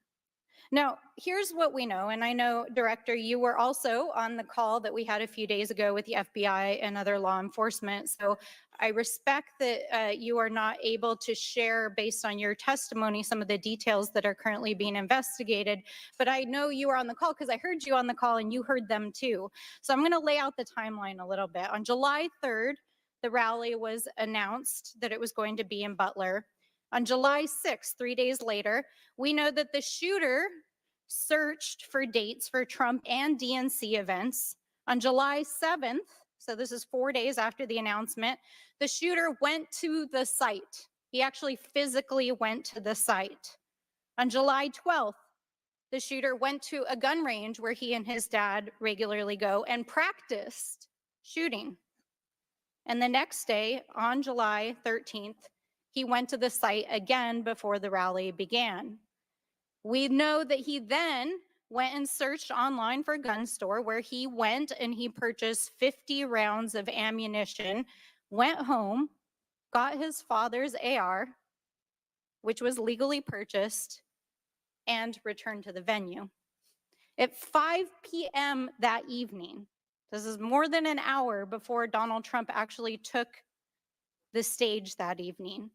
Now, here's what we know, and I know, Director, you were also on the call that we had a few days ago with the FBI and other law enforcement, so I respect that you are not able to share, based on your testimony, some of the details that are currently being investigated, but I know you were on the call because I heard you on the call and you heard them too. So I'm going to lay out the timeline a little bit. On July 3rd, the rally was announced that it was going to be in Butler. On July 6th, 3 days later, we know that the shooter searched for dates for Trump and DNC events. On July 7th, so this is 4 days after the announcement, the shooter went to the site. He actually physically went to the site. On July 12th, the shooter went to a gun range where he and his dad regularly go and practiced shooting. And the next day, on July 13th, he went to the site again before the rally began. We know that he then went and searched online for a gun store, where he went and he purchased 50 rounds of ammunition, went home, got his father's AR, which was legally purchased, and returned to the venue. At 5 p.m. that evening, this is more than an hour before Donald Trump actually took the stage that evening,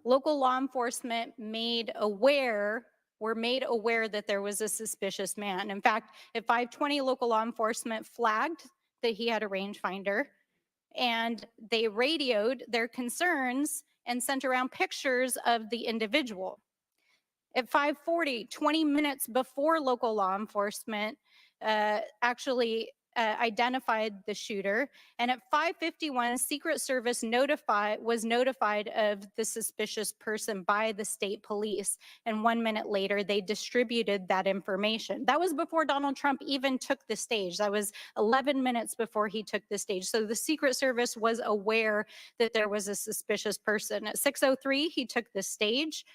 local law enforcement were made aware that there was a suspicious man. In fact, at 5:20, local law enforcement flagged that he had a rangefinder, and they radioed their concerns and sent around pictures of the individual. At 5:40, 20 minutes before local law enforcement actually identified the shooter, and at 5:51, Secret Service was notified of the suspicious person by the state police, and 1 minute later, they distributed that information. That was before Donald Trump even took the stage. That was 11 minutes before he took the stage. So the Secret Service was aware that there was a suspicious person. At 6:03, he took the stage.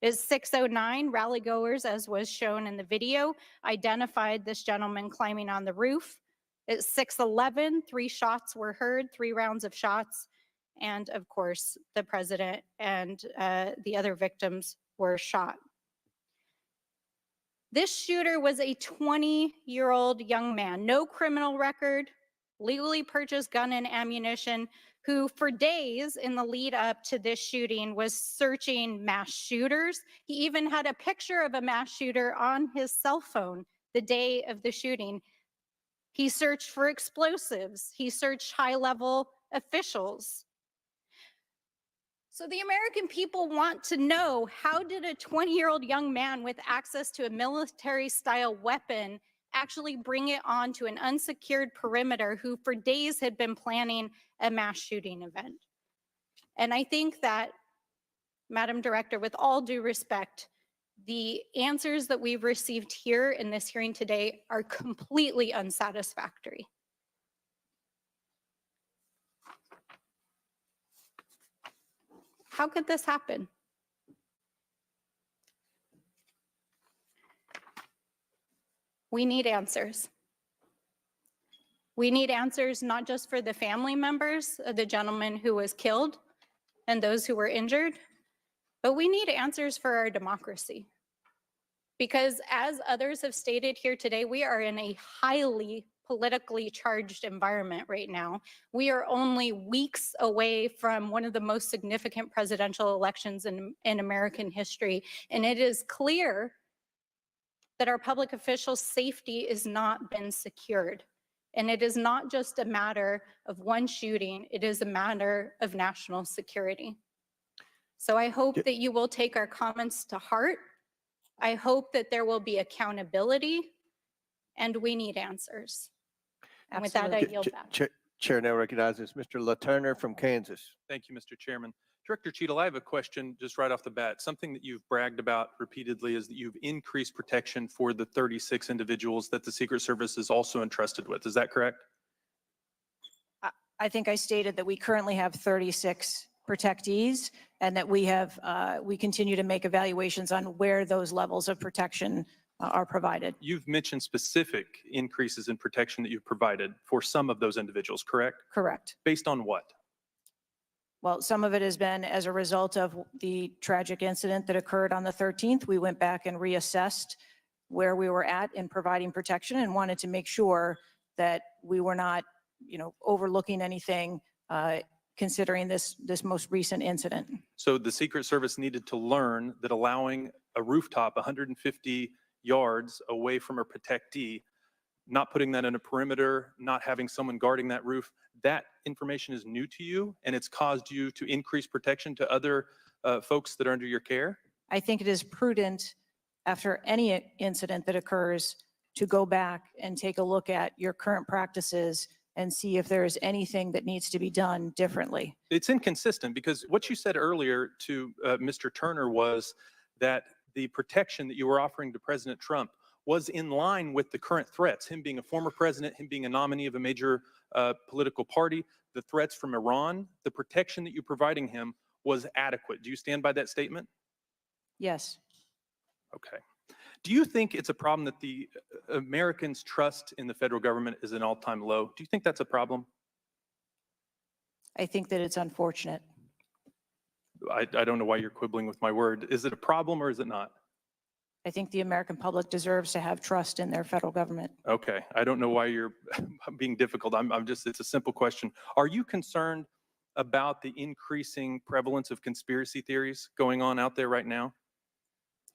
At 6:09, rally goers, as was shown in the video, identified this gentleman climbing on the roof. At 6:11, 3 shots were heard, 3 rounds of shots. And of course, the president and the other victims were shot. This shooter was a 20-year-old young man, no criminal record, legally purchased gun and ammunition, who for days in the lead up to this shooting was searching mass shooters. He even had a picture of a mass shooter on his cell phone the day of the shooting. He searched for explosives. He searched high-level officials. So the American people want to know, how did a 20-year-old young man with access to a military-style weapon actually bring it onto an unsecured perimeter, who for days had been planning a mass shooting event? And I think that, Madam Director, with all due respect, the answers that we've received here in this hearing today are completely unsatisfactory. How could this happen? We need answers. We need answers not just for the family members of the gentleman who was killed and those who were injured, but we need answers for our democracy. Because as others have stated here today, we are in a highly politically charged environment right now. We are only weeks away from one of the most significant presidential elections in American history. And it is clear that our public officials' safety has not been secured. And it is not just a matter of one shooting, it is a matter of national security. So I hope that you will take our comments to heart. I hope that there will be accountability, and we need answers. And with that, I yield back. Chair now recognizes Mr. LaTurner from Kansas. Thank you, Mr. Chairman. Director Cheadle, I have a question just right off the bat. Something that you've bragged about repeatedly is that you've increased protection for the 36 individuals that the Secret Service is also entrusted with. Is that correct? I think I stated that we currently have 36 protectees and that we continue to make evaluations on where those levels of protection are provided. You've mentioned specific increases in protection that you've provided for some of those individuals, correct? Correct. Based on what? Well, some of it has been as a result of the tragic incident that occurred on the 13th. We went back and reassessed where we were at in providing protection and wanted to make sure that we were not, overlooking anything considering this most recent incident. So the Secret Service needed to learn that allowing a rooftop 150 yards away from a protectee, not putting that in a perimeter, not having someone guarding that roof, that information is new to you and it's caused you to increase protection to other folks that are under your care? I think it is prudent after any incident that occurs to go back and take a look at your current practices and see if there is anything that needs to be done differently. It's inconsistent because what you said earlier to Mr. Turner was that the protection that you were offering to President Trump was in line with the current threats, him being a former president, him being a nominee of a major political party, the threats from Iran, the protection that you're providing him was adequate. Do you stand by that statement? Yes. Okay. Do you think it's a problem that the Americans' trust in the federal government is an all-time low? Do you think that's a problem? I think that it's unfortunate. I don't know why you're quibbling with my word. Is it a problem or is it not? I think the American public deserves to have trust in their federal government. Okay. I don't know why you're being difficult. It's a simple question. Are you concerned about the increasing prevalence of conspiracy theories going on out there right now?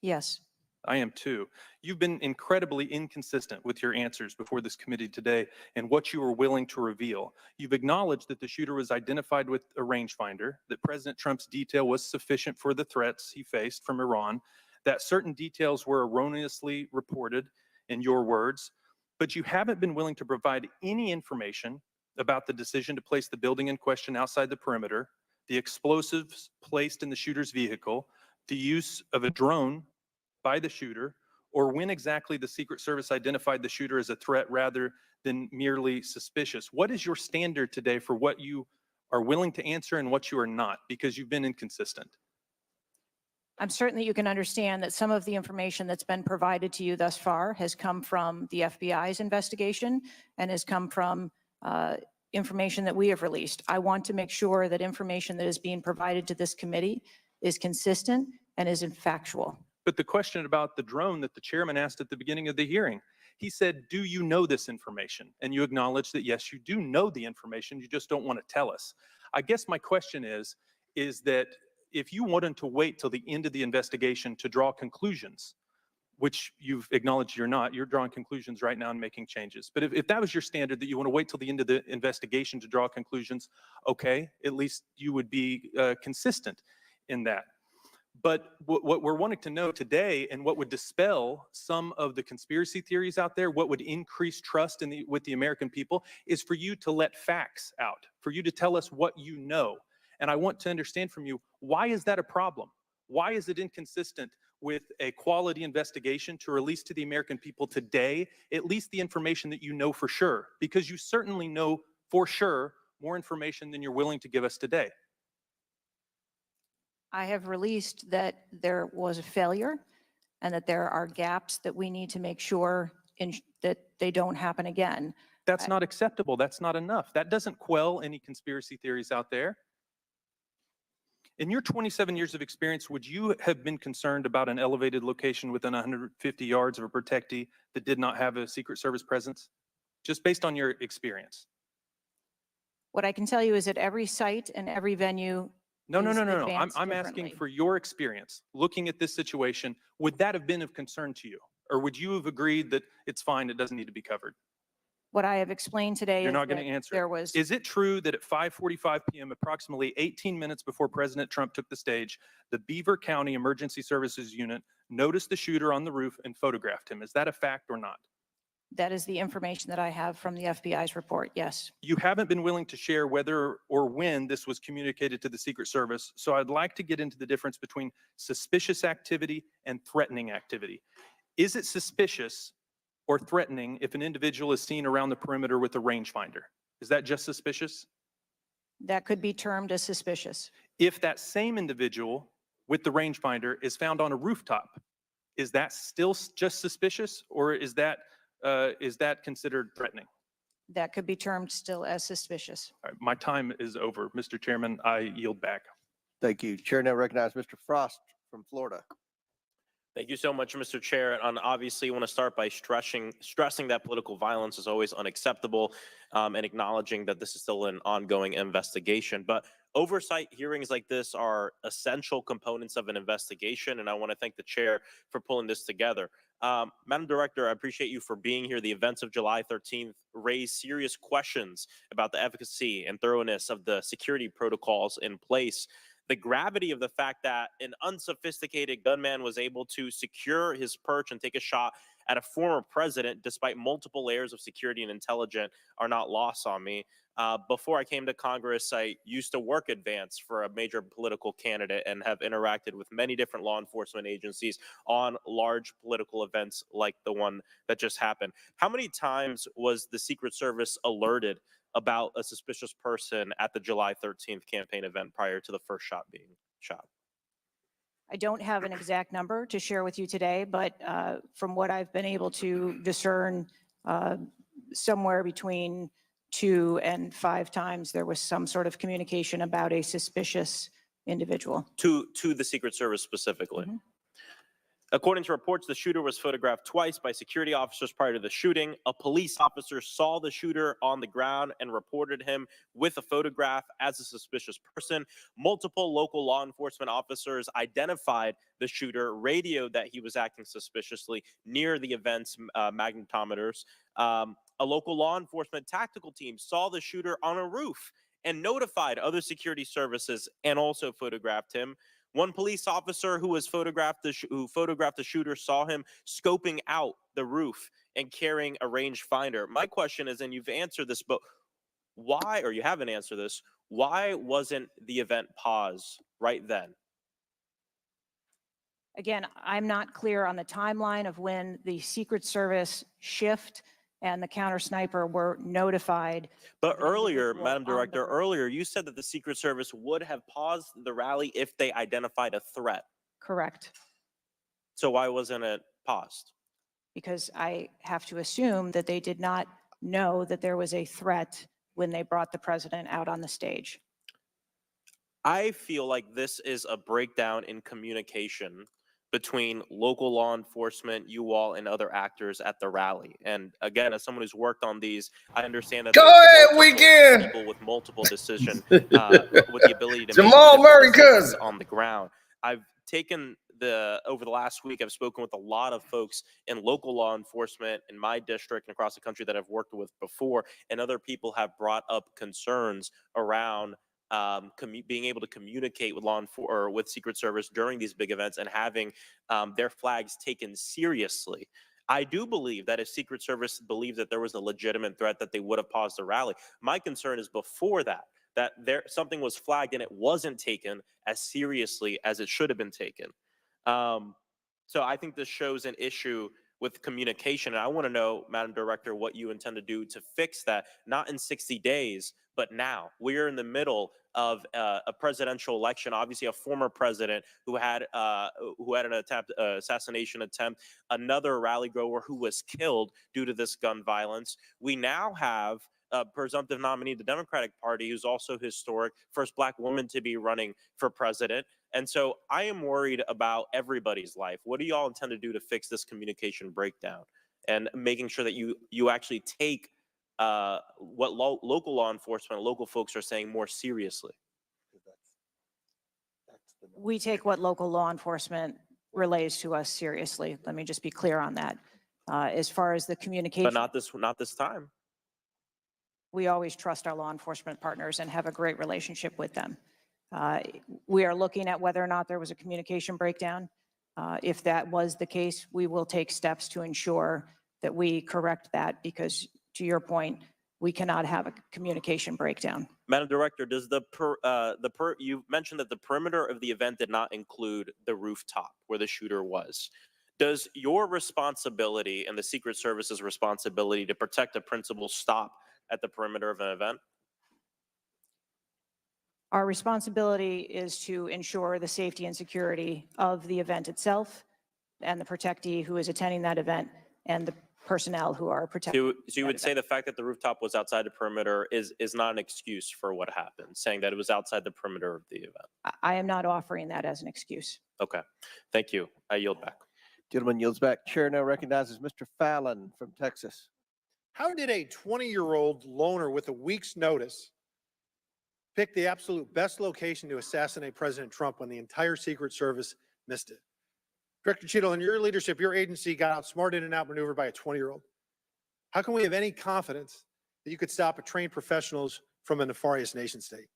Yes. I am too. You've been incredibly inconsistent with your answers before this committee today and what you were willing to reveal. You've acknowledged that the shooter was identified with a rangefinder, that President Trump's detail was sufficient for the threats he faced from Iran, that certain details were erroneously reported, in your words, but you haven't been willing to provide any information about the decision to place the building in question outside the perimeter, the explosives placed in the shooter's vehicle, the use of a drone by the shooter, or when exactly the Secret Service identified the shooter as a threat rather than merely suspicious. What is your standard today for what you are willing to answer and what you are not? Because you've been inconsistent. I'm certain that you can understand that some of the information that's been provided to you thus far has come from the FBI's investigation and has come from information that we have released. I want to make sure that information that is being provided to this committee is consistent and is factual. But the question about the drone that the chairman asked at the beginning of the hearing, he said, do you know this information? And you acknowledge that, yes, you do know the information, you just don't want to tell us. I guess my question is that if you wanted to wait till the end of the investigation to draw conclusions, which you've acknowledged you're not, you're drawing conclusions right now and making changes. But if that was your standard, that you want to wait till the end of the investigation to draw conclusions, okay, at least you would be consistent in that. But what we're wanting to know today and what would dispel some of the conspiracy theories out there, what would increase trust with the American people, is for you to let facts out, for you to tell us what you know. And I want to understand from you, why is that a problem? Why is it inconsistent with a quality investigation to release to the American people today, at least the information that you know for sure? Because you certainly know for sure more information than you're willing to give us today. I have released that there was a failure and that there are gaps that we need to make sure that they don't happen again. That's not acceptable. That's not enough. That doesn't quell any conspiracy theories out there. In your 27 years of experience, would you have been concerned about an elevated location within 150 yards of a protectee that did not have a Secret Service presence? Just based on your experience. What I can tell you is that every site and every venue No. is I'm advanced asking differently. for your experience. Looking at this situation, would that have been of concern to you? Or would you have agreed that it's fine, it doesn't need to be covered? What I have explained today You're is not going that to answer. there was, Is it true that at 5:45 p.m., approximately 18 minutes before President Trump took the stage, the Beaver County Emergency Services Unit noticed the shooter on the roof and photographed him? Is that a fact or not? that is the information that I have from the FBI's report, yes. You haven't been willing to share whether or when this was communicated to the Secret Service, so I'd like to get into the difference between suspicious activity and threatening activity. Is it suspicious or threatening if an individual is seen around the perimeter with a rangefinder? Is that just suspicious? That could be termed as suspicious. If that same individual with the rangefinder is found on a rooftop, is that still just suspicious, or is that considered threatening? That could be termed still as suspicious. All right, my time is over. Mr. Chairman, I yield back. Thank you. Chair now recognizes Mr. Frost from Florida. Thank you so much, Mr. Chair. And obviously, I want to start by stressing that political violence is always unacceptable, and acknowledging that this is still an ongoing investigation. But oversight hearings like this are essential components of an investigation, and I want to thank the chair for pulling this together. Madam Director, I appreciate you for being here. The events of July 13th raised serious questions about the efficacy and thoroughness of the security protocols in place. The gravity of the fact that an unsophisticated gunman was able to secure his perch and take a shot at a former president despite multiple layers of security and intelligence are not lost on me. Before I came to Congress, I used to work advance for a major political candidate and have interacted with many different law enforcement agencies on large political events like the one that just happened. How many times was the Secret Service alerted about a suspicious person at the July 13th campaign event prior to the first shot being shot? I don't have an exact number to share with you today, but from what I've been able to discern, somewhere between 2 and 5 times there was some sort of communication about a suspicious individual. To the Secret Service specifically? Mm-hmm. According to reports, the shooter was photographed twice by security officers prior to the shooting. A police officer saw the shooter on the ground and reported him with a photograph as a suspicious person. Multiple local law enforcement officers identified the shooter, radioed that he was acting suspiciously near the event's magnetometers. A local law enforcement tactical team saw the shooter on a roof and notified other security services and also photographed him. One police officer who photographed the shooter saw him scoping out the roof and carrying a rangefinder. My question is, and you've answered this, but why, or you haven't answered this, why wasn't the event paused right then? Again, I'm not clear on the timeline of when the Secret Service shift and the counter sniper were notified. But earlier, Madam Director, earlier you said that the Secret Service would have paused the rally if they identified a threat. Correct. So why wasn't it paused? Because I have to assume that they did not know that there was a threat when they brought the president out on the stage. I feel like this is a breakdown in communication between local law enforcement, you all, and other actors at the rally. And again, as someone who's worked on these, I understand that Go ahead, Weekend. people with multiple decision, with the ability to Jamal make Murray decisions cousin on the ground. I've taken over the last week, I've spoken with a lot of folks in local law enforcement in my district and across the country that I've worked with before, and other people have brought up concerns around being able to communicate with with Secret Service during these big events and having their flags taken seriously. I do believe that if Secret Service believed that there was a legitimate threat, that they would have paused the rally. My concern is before that, that something was flagged and it wasn't taken as seriously as it should have been taken. So I think this shows an issue with communication. And I want to know, Madam Director, what you intend to do to fix that, not in 60 days, but now. We're in the middle of a presidential election. Obviously, a former president who had an assassination attempt, another rally goer who was killed due to this gun violence. We now have a presumptive nominee of the Democratic Party who's also historic, first Black woman to be running for president. And so I am worried about everybody's life. What do y'all intend to do to fix this communication breakdown and making sure that you actually take what local law enforcement, local folks are saying more seriously? We take what local law enforcement relays to us seriously. Let me just be clear on that. As far as the communication. But not this time. We always trust our law enforcement partners and have a great relationship with them. We are looking at whether or not there was a communication breakdown. If that was the case, we will take steps to ensure that we correct that, because to your point, we cannot have a communication breakdown. Madam Director, does you mentioned that the perimeter of the event did not include the rooftop where the shooter was. Does your responsibility and the Secret Service's responsibility to protect a principal stop at the perimeter of an event? Our responsibility is to ensure the safety and security of the event itself and the protectee who is attending that event and the personnel who are protecting. So you would say the fact that the rooftop was outside the perimeter is not an excuse for what happened, saying that it was outside the perimeter of the event? I am not offering that as an excuse. Okay, thank you. I yield back. Gentleman yields back. Chair now recognizes Mr. Fallon from Texas. How did a 20-year-old loner with a week's notice pick the absolute best location to assassinate President Trump when the entire Secret Service missed it? Director Cheadle, in your leadership, your agency got outsmarted and outmaneuvered by a 20-year-old. How can we have any confidence that you could stop a trained professionals from a nefarious nation state?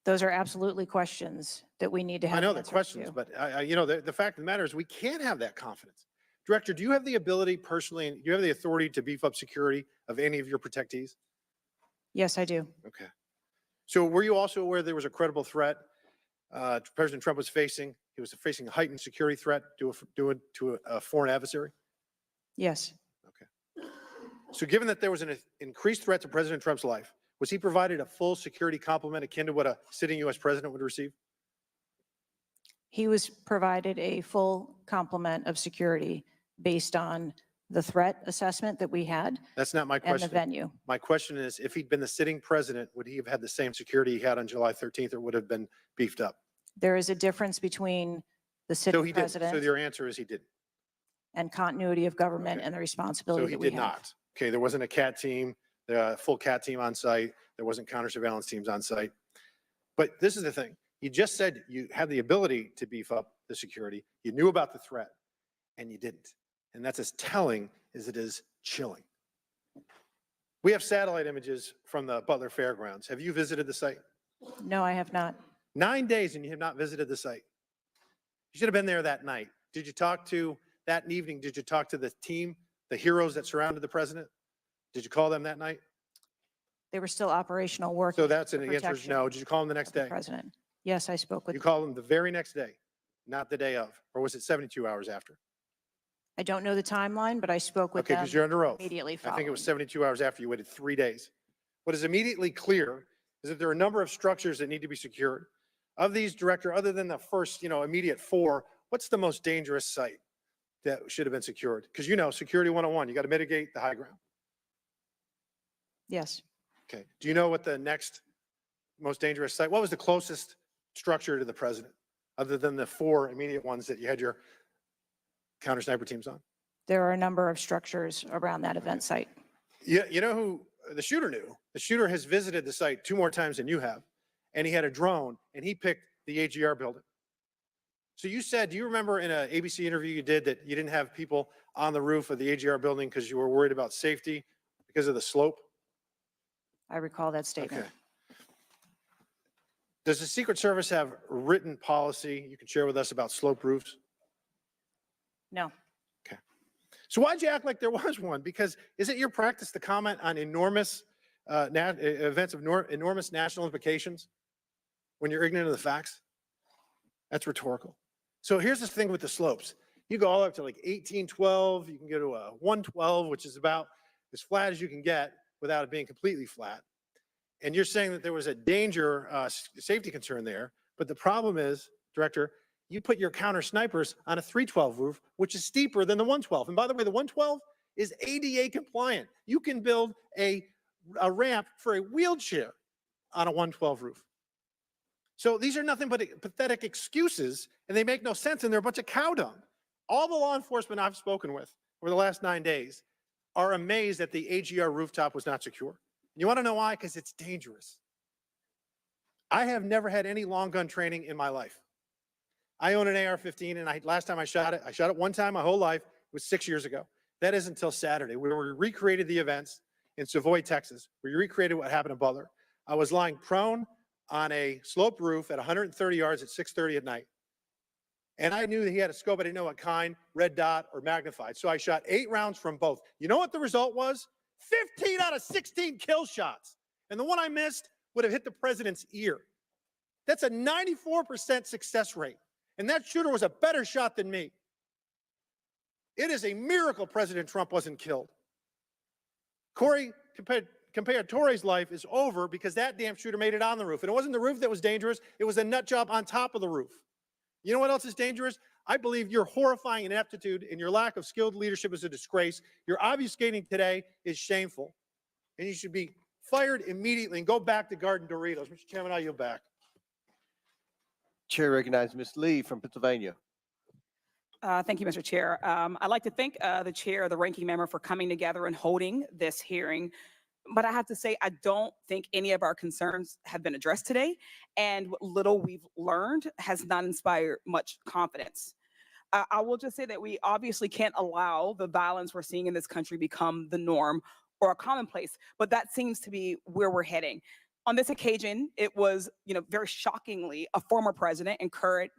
Those are absolutely questions that we need to have. I know they're answers questions, to. but the fact of the matter is we can't have that confidence. Director, do you have the ability personally, and do you have the authority to beef up security of any of your protectees? Yes, I do. Okay. So were you also aware there was a credible threat President Trump was facing? He was facing a heightened security threat to a foreign adversary? Yes. Okay. So given that there was an increased threat to President Trump's life, was he provided a full security complement akin to what a sitting U.S. president would receive? He was provided a full complement of security based on the threat assessment that we had. That's not my and question. the venue. My question is, if he'd been the sitting president, would he have had the same security he had on July 13th, or would have been beefed up? There is a difference between the So sitting he did. president So your answer is he didn't. and continuity of government Okay. and the So responsibility he that we did have. not. Okay, there wasn't a CAT team, the full CAT team on site. There wasn't counter surveillance teams on site. But this is the thing. You just said you had the ability to beef up the security. You knew about the threat, and you didn't. And that's as telling as it is chilling. We have satellite images from the Butler Fairgrounds. Have you visited the site? No, I have not. 9 days and you have not visited the site. You should have been there that night. Did you talk to, that evening, did you talk to the team, the heroes that surrounded the president? Did you call them that night? They were still operational work. So that's an answer is no. Did you call them the next day? President. Yes, I spoke with. You called them the very next day, not the day of, or was it 72 hours after? I don't know the timeline, but I spoke with Okay, them because you're under oath. immediately I following. think it was 72 hours after. You waited 3 days. What is immediately clear is that there are a number of structures that need to be secured. Of these, Director, other than the first, immediate 4, what's the most dangerous site that should have been secured? Because security 101, you got to mitigate the high ground. Yes. Okay. Do you know what the next most dangerous site, what was the closest structure to the president, other than the 4 immediate ones that you had your counter sniper teams on? There are a number of structures around that event site. You know who the shooter knew? The shooter has visited the site 2 more times than you have, and he had a drone, and he picked the AGR building. So you said, do you remember in an ABC interview you did that you didn't have people on the roof of the AGR building because you were worried about safety because of the slope? I recall that statement. Okay. Does the Secret Service have written policy you can share with us about slope roofs? No. So why'd you act like there was one? Because is it your practice to comment on enormous events of enormous national implications when you're ignorant of the facts? That's rhetorical. So here's the thing with the slopes. You go all up to like 1812, you can go to a 112, which is about as flat as you can get without it being completely flat. And you're saying that there was a danger, safety concern there. But the problem is, Director, you put your counter snipers on a 312 roof, which is steeper than the 112. And by the way, the 112 is ADA compliant. You can build a ramp for a wheelchair on a 112 roof. So these are nothing but pathetic excuses, and they make no sense, and they're a bunch of cow dung. All the law enforcement I've spoken with over the last 9 days are amazed that the AGR rooftop was not secure. You want to know why? Because it's dangerous. I have never had any long gun training in my life. I own an AR-15, and last time I shot it one time my whole life. It was 6 years ago. That is until Saturday, where we recreated the events in Savoy, Texas. We recreated what happened in Butler. I was lying prone on a sloped roof at 130 yards at 6:30 at night. And I knew that he had a scope. I didn't know what kind, red dot or magnified. So I shot 8 rounds from both. You know what the result was? 15 out of 16 kill shots. And the one I missed would have hit the president's ear. That's a 94% success rate. And that shooter was a better shot than me. It is a miracle President Trump wasn't killed. Corey Comparatore life is over because that damn shooter made it on the roof. And it wasn't the roof that was dangerous. It was a nut job on top of the roof. You know what else is dangerous? I believe your horrifying ineptitude and your lack of skilled leadership is a disgrace. Your obfuscating today is shameful. And you should be fired immediately and go back to Garden Doritos. Mr. Chairman, I yield back. Chair recognizes Ms. Lee from Pennsylvania. Thank you, Mr. Chair. I'd like to thank the chair, the ranking member, for coming together and holding this hearing. But I have to say, I don't think any of our concerns have been addressed today. And what little we've learned has not inspired much confidence. I will just say that we obviously can't allow the violence we're seeing in this country become the norm or a commonplace, but that seems to be where we're heading. On this occasion, it was, very shockingly, a former president and current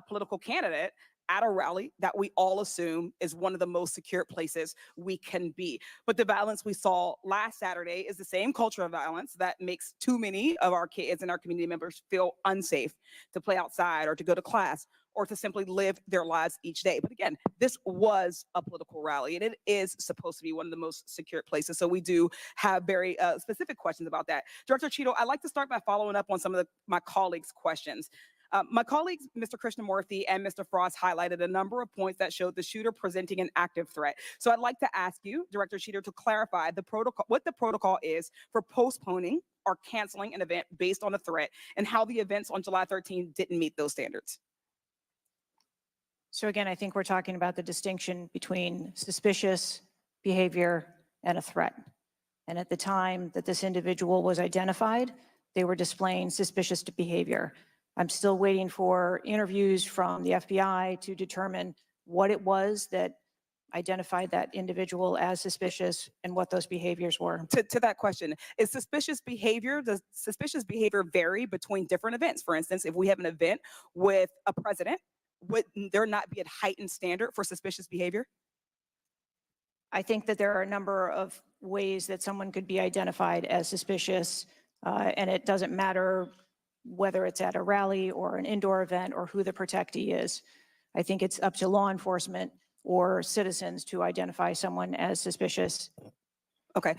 political candidate at a rally that we all assume is one of the most secure places we can be. But the violence we saw last Saturday is the same culture of violence that makes too many of our kids and our community members feel unsafe to play outside or to go to class or to simply live their lives each day. But again, this was a political rally, and it is supposed to be one of the most secure places. So we do have very specific questions about that. Director Cheadle, I'd like to start by following up on some of my colleagues' questions. My colleagues, Mr. Krishnamurthy and Mr. Frost, highlighted a number of points that showed the shooter presenting an active threat. So I'd like to ask you, Director Cheater, to clarify what the protocol is for postponing or canceling an event based on a threat, and how the events on July 13 didn't meet those standards. So again, I think we're talking about the distinction between suspicious behavior and a threat. And at the time that this individual was identified, they were displaying suspicious behavior. I'm still waiting for interviews from the FBI to determine what it was that identified that individual as suspicious and what those behaviors were. To that question, does suspicious behavior vary between different events? For instance, if we have an event with a president, would there not be a heightened standard for suspicious behavior? I think that there are a number of ways that someone could be identified as suspicious, and it doesn't matter whether it's at a rally or an indoor event or who the protectee is. I think it's up to law enforcement or citizens to identify someone as suspicious. Okay,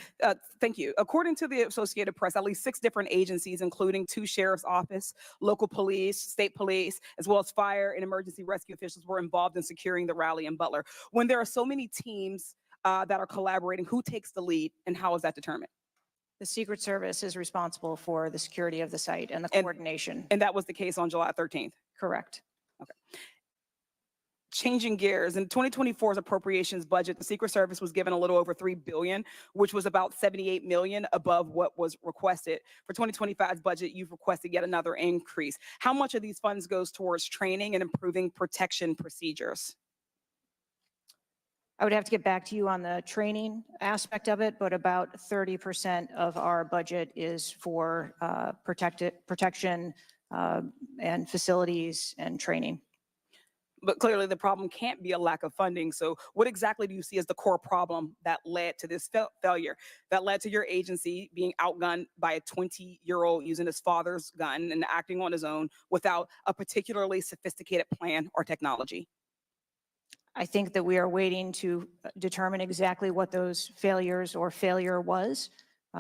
thank you. According to the Associated Press, at least 6 different agencies, including 2 sheriff's office, local police, state police, as well as fire and emergency rescue officials, were involved in securing the rally in Butler. When there are so many teams that are collaborating, who takes the lead and how is that determined? The Secret Service is responsible for the security of the site and the coordination. And that was the case on July 13th? Correct. Okay. Changing gears, in 2024's appropriations budget, the Secret Service was given a little over $3 billion, which was about $78 million above what was requested. For 2025's budget, you've requested yet another increase. How much of these funds goes towards training and improving protection procedures? I would have to get back to you on the training aspect of it, but about 30% of our budget is for protection and facilities and training. But clearly the problem can't be a lack of funding. So what exactly do you see as the core problem that led to this failure, that led to your agency being outgunned by a 20-year-old using his father's gun and acting on his own without a particularly sophisticated plan or technology? I think that we are waiting to determine exactly what those failures or failure was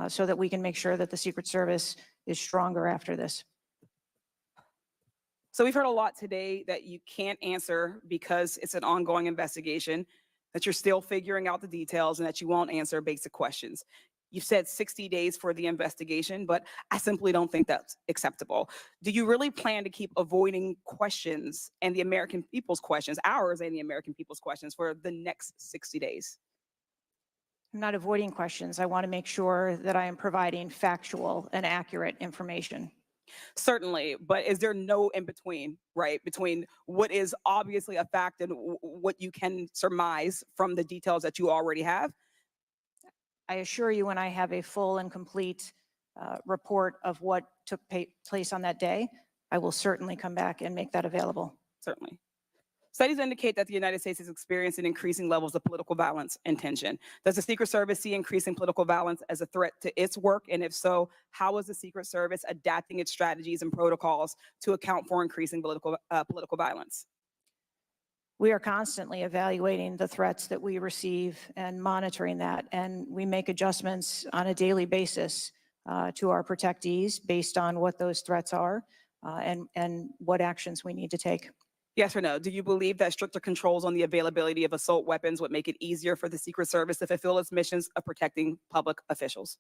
so that we can make sure that the Secret Service is stronger after this. So we've heard a lot today that you can't answer because it's an ongoing investigation, that you're still figuring out the details, and that you won't answer basic questions. You've said 60 days for the investigation, but I simply don't think that's acceptable. Do you really plan to keep avoiding questions and the American people's questions, ours and the American people's questions, for the next 60 days? I'm not avoiding questions. I want to make sure that I am providing factual and accurate information. Certainly, but is there no in between, right? Between what is obviously a fact and what you can surmise from the details that you already have? I assure you, when I have a full and complete report of what took place on that day, I will certainly come back and make that available. Certainly. Studies indicate that the United States is experiencing increasing levels of political violence and tension. Does the Secret Service see increasing political violence as a threat to its work? And if so, how is the Secret Service adapting its strategies and protocols to account for increasing political violence? We are constantly evaluating the threats that we receive and monitoring that, and we make adjustments on a daily basis to our protectees based on what those threats are and what actions we need to take. Yes or no? Do you believe that stricter controls on the availability of assault weapons would make it easier for the Secret Service to fulfill its missions of protecting public officials?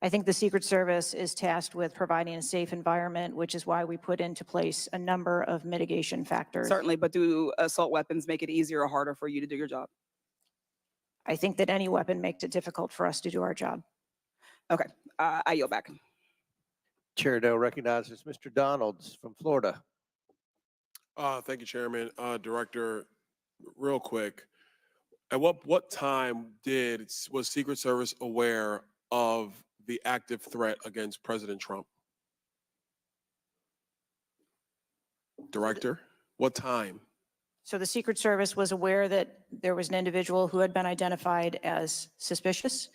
I think the Secret Service is tasked with providing a safe environment, which is why we put into place a number of mitigation factors. Certainly, but do assault weapons make it easier or harder for you to do your job? I think that any weapon makes it difficult for us to do our job. Okay, I yield back. Chair Dale recognizes Mr. Donalds from Florida. Thank you, Chairman. Director, real quick, at what time was Secret Service aware of the active threat against President Trump? Director, what time? So the Secret Service was aware that there was an individual who had been identified as suspicious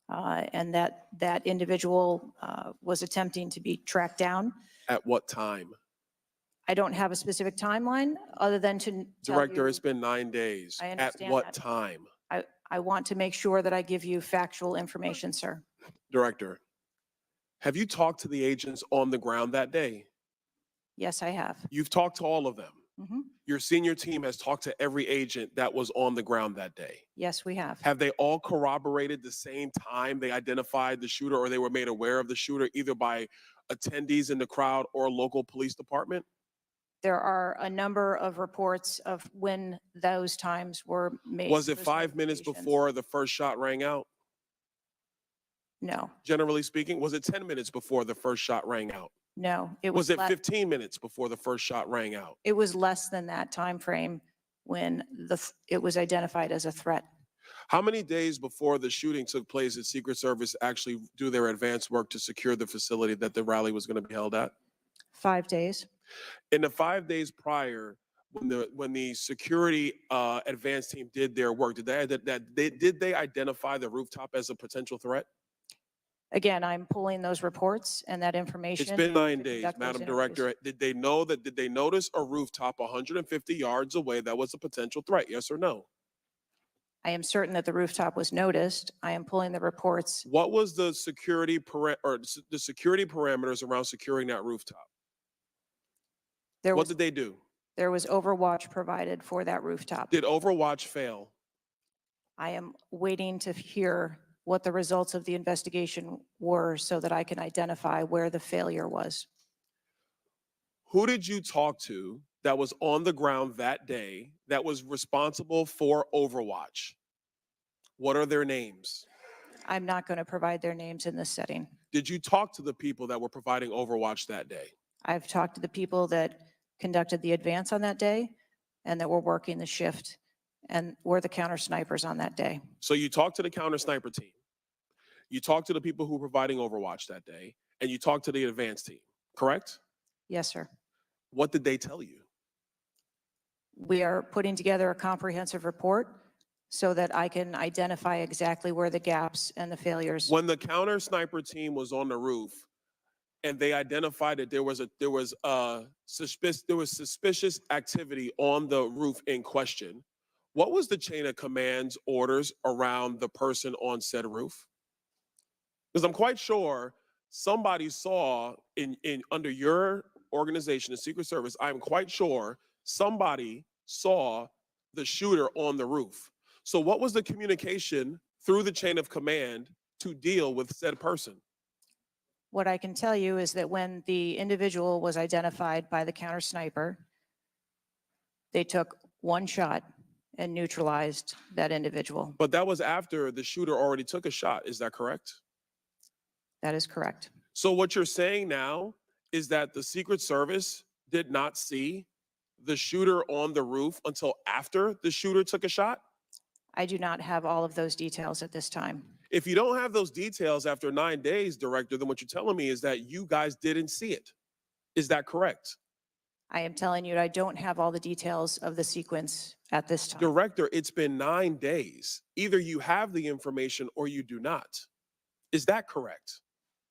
and that that individual was attempting to be tracked down. At what time? I don't have a specific timeline other than to tell Director, you, it's been 9 days. I At understand what that. time? I want to make sure that I give you factual information, sir. Director, have you talked to the agents on the ground that day? Yes, I have. You've talked to all of them. Mhm. Your senior team has talked to every agent that was on the ground that day. Yes, we have. Have they all corroborated the same time they identified the shooter or they were made aware of the shooter, either by attendees in the crowd or local police department? There are a number of reports of when those times were made. Was it those 5 minutes notifications. before the first shot rang out? No, Generally speaking, was it 10 minutes before the first shot rang out? no. It Was it less- 15 minutes before the first shot rang out? It was less than that time frame when it was identified as a threat. How many days before the shooting took place did Secret Service actually do their advance work to secure the facility that the rally was going to be held at? 5 days. In the 5 days prior, when the security advance team did their work, did they identify the rooftop as a potential threat? Again, I'm pulling those reports and that information. It's been 9 to days, conduct those Madam interviews. Director. Did they notice a rooftop 150 yards away that was a potential threat? Yes or no? I am certain that the rooftop was noticed. I am pulling the reports. What was the security parameters around securing that rooftop? What did they do? There was overwatch provided for that rooftop. Did Overwatch fail? I am waiting to hear what the results of the investigation were so that I can identify where the failure was. Who did you talk to that was on the ground that day that was responsible for Overwatch? What are their names? I'm not going to provide their names in this setting. Did you talk to the people that were providing Overwatch that day? I've talked to the people that conducted the advance on that day and that were working the shift and were the counter snipers on that day. So you talked to the counter sniper team. You talked to the people who were providing Overwatch that day, and you talked to the advance team, correct? Yes, sir. What did they tell you? We are putting together a comprehensive report so that I can identify exactly where the gaps and the failures. When the counter sniper team was on the roof and they identified that there was suspicious activity on the roof in question, what was the chain of command's orders around the person on said roof? Because I'm quite sure somebody saw in under your organization, the Secret Service, I'm quite sure somebody saw the shooter on the roof. So what was the communication through the chain of command to deal with said person? What I can tell you is that when the individual was identified by the counter sniper, they took one shot and neutralized that individual. But that was after the shooter already took a shot. Is that correct? That is correct. So what you're saying now is that the Secret Service did not see the shooter on the roof until after the shooter took a shot? I do not have all of those details at this time. If you don't have those details after 9 days, Director, then what you're telling me is that you guys didn't see it. Is that correct? I am telling you, I don't have all the details of the sequence at this time. Director, it's been 9 days. Either you have the information or you do not. Is that correct?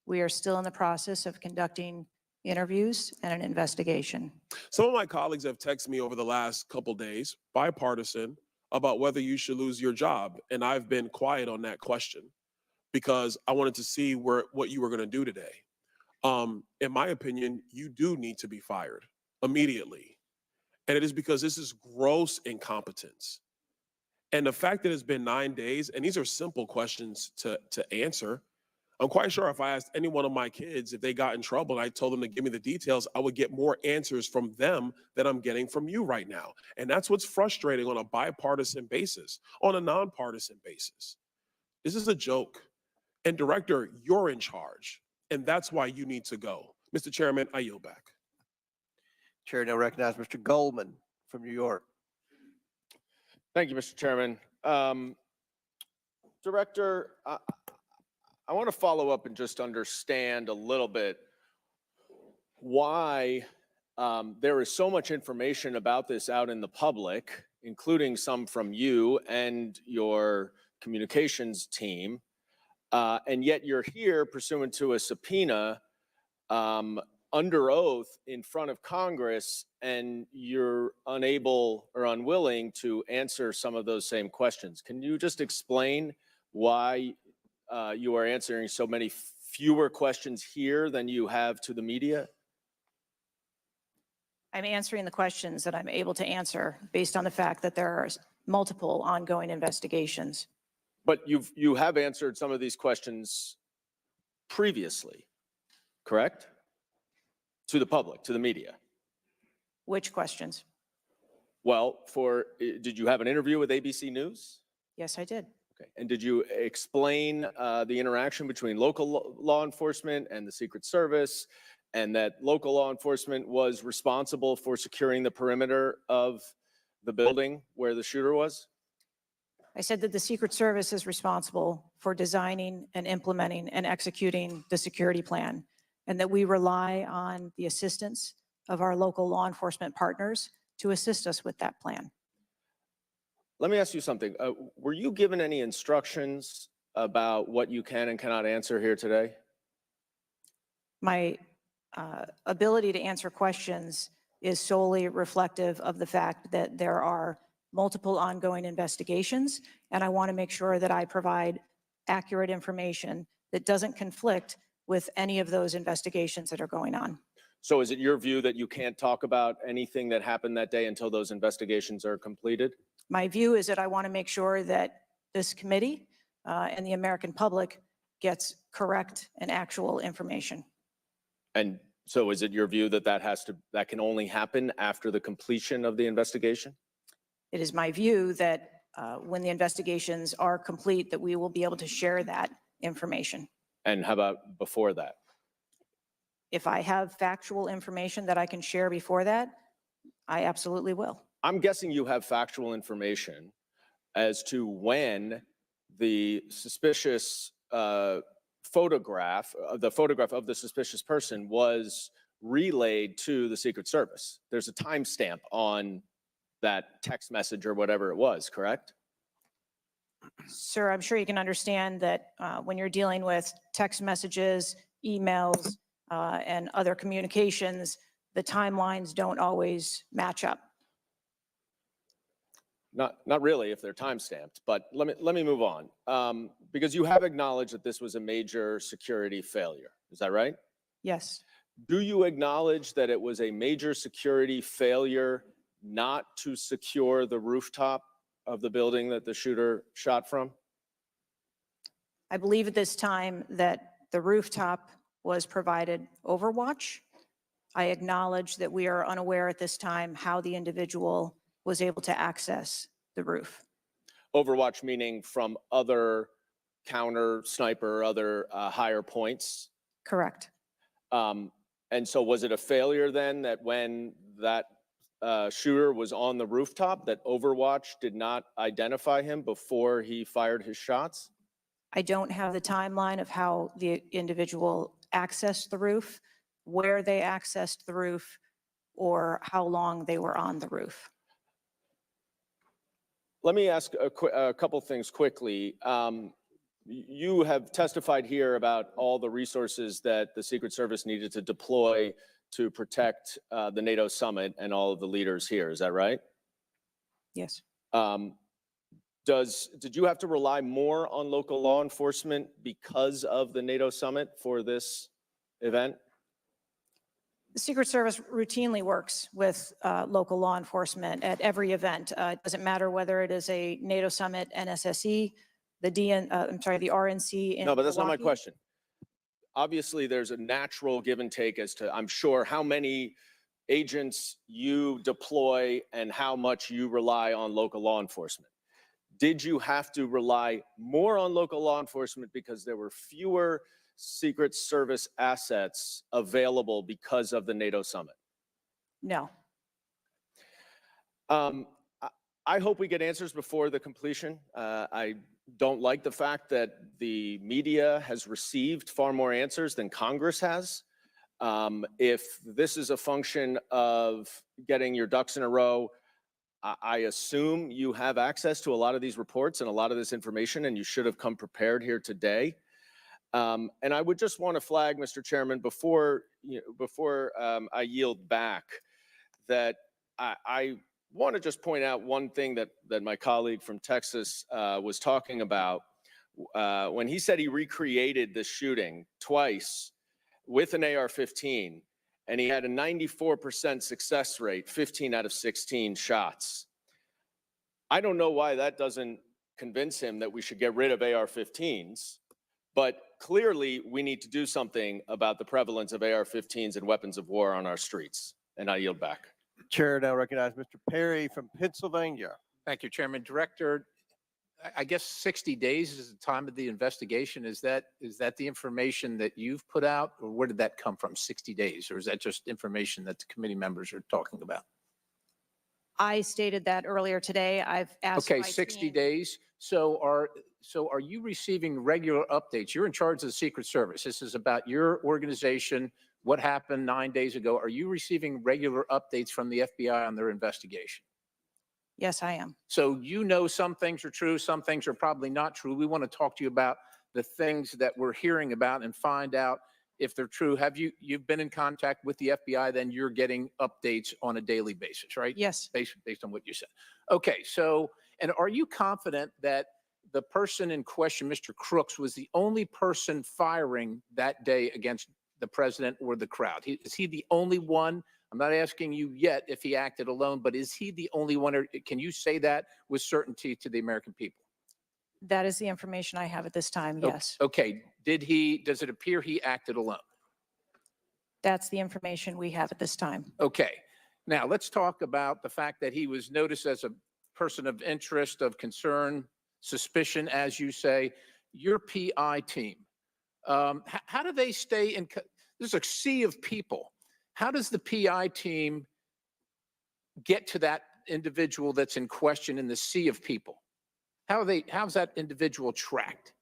We are still in the process of conducting interviews and an investigation. Some of my colleagues have texted me over the last couple days, bipartisan, about whether you should lose your job. And I've been quiet on that question because I wanted to see what you were going to do today. In my opinion, you do need to be fired immediately. And it is because this is gross incompetence. And the fact that it's been 9 days, and these are simple questions to answer. I'm quite sure if I asked any one of my kids if they got in trouble and I told them to give me the details, I would get more answers from them than I'm getting from you right now. And that's what's frustrating on a bipartisan basis, on a nonpartisan basis. This is a joke. And Director, you're in charge. And that's why you need to go. Mr. Chairman, I yield back. Chair now recognize Mr. Goldman from New York. Thank you, Mr. Chairman. Director, I want to follow up and just understand a little bit why there is so much information about this out in the public, including some from you and your communications team, and yet you're here pursuant to a subpoena under oath in front of Congress, and you're unable or unwilling to answer some of those same questions. Can you just explain why you are answering so many fewer questions here than you have to the media? I'm answering the questions that I'm able to answer based on the fact that there are multiple ongoing investigations. But you have answered some of these questions previously, correct? To the public, to the media. Which questions? Well, did you have an interview with ABC News? Yes, I did. Okay. And did you explain the interaction between local law enforcement and the Secret Service, and that local law enforcement was responsible for securing the perimeter of the building where the shooter was? I said that the Secret Service is responsible for designing and implementing and executing the security plan, and that we rely on the assistance of our local law enforcement partners to assist us with that plan. Let me ask you something. Were you given any instructions about what you can and cannot answer here today? My ability to answer questions is solely reflective of the fact that there are multiple ongoing investigations, and I want to make sure that I provide accurate information that doesn't conflict with any of those investigations that are going on. So is it your view that you can't talk about anything that happened that day until those investigations are completed? My view is that I want to make sure that this committee and the American public gets correct and actual information. And so is it your view that that can only happen after the completion of the investigation? It is my view that when the investigations are complete, that we will be able to share that information. And how about before that? If I have factual information that I can share before that, I absolutely will. I'm guessing you have factual information as to when the suspicious photograph of the suspicious person was relayed to the Secret Service. There's a timestamp on that text message or whatever it was, correct? Sir, I'm sure you can understand that when you're dealing with text messages, emails, and other communications, the timelines don't always match up. Not really if they're time-stamped, but let me move on. Because you have acknowledged that this was a major security failure. Is that right? Yes, Do you acknowledge that it was a major security failure not to secure the rooftop of the building that the shooter shot from? I believe at this time that the rooftop was provided overwatch. I acknowledge that we are unaware at this time how the individual was able to access the roof. Overwatch meaning from other counter sniper, other higher points? Correct. And so was it a failure then that when that shooter was on the rooftop, that Overwatch did not identify him before he fired his shots? I don't have the timeline of how the individual accessed the roof, where they accessed the roof, or how long they were on the roof. Let me ask a couple things quickly. You have testified here about all the resources that the Secret Service needed to deploy to protect the NATO summit and all of the leaders here. Is that right? Yes. Did you have to rely more on local law enforcement because of the NATO summit for this event? The Secret Service routinely works with local law enforcement at every event. It doesn't matter whether it is a NATO summit, NSSE, the RNC in No, but that's not my Milwaukee. question. Obviously, there's a natural give and take as to, I'm sure, how many agents you deploy and how much you rely on local law enforcement. Did you have to rely more on local law enforcement because there were fewer Secret Service assets available because of the NATO summit? No. I hope we get answers before the completion. I don't like the fact that the media has received far more answers than Congress has. If this is a function of getting your ducks in a row, I assume you have access to a lot of these reports and a lot of this information, and you should have come prepared here today. And I would just want to flag, Mr. Chairman, before I yield back, that I want to just point out one thing that my colleague from Texas was talking about when he said he recreated the shooting twice with an AR-15, and he had a 94% success rate, 15 out of 16 shots. I don't know why that doesn't convince him that we should get rid of AR-15s, but clearly we need to do something about the prevalence of AR-15s and weapons of war on our streets. And I yield back. Chair now recognize Mr. Perry from Pennsylvania. Thank you, Chairman. Director, I guess 60 days is the time of the investigation. Is that the information that you've put out, or where did that come from, 60 days? Or is that just information that the committee members are talking about? I stated that earlier today. I've asked Okay, my 60 team- days. So are you receiving regular updates? You're in charge of the Secret Service. This is about your organization, what happened 9 days ago. Are you receiving regular updates from the FBI on their investigation? Yes, I am. So you know some things are true, some things are probably not true. We want to talk to you about the things that we're hearing about and find out if they're true. You've been in contact with the FBI, then you're getting updates on a daily basis, right? Yes. Based on what you said. Okay, so, and are you confident that the person in question, Mr. Crooks, was the only person firing that day against the president or the crowd? Is he the only one? I'm not asking you yet if he acted alone, but is he the only one, or can you say that with certainty to the American people? That is the information I have at this time, yes. Okay, does it appear he acted alone? That's the information we have at this time. Okay, now let's talk about the fact that he was noticed as a person of interest, of concern, suspicion, as you say. Your PI team, how do they stay in, there's a sea of people. How does the PI team get to that individual that's in question in the sea of people? How's that individual tracked?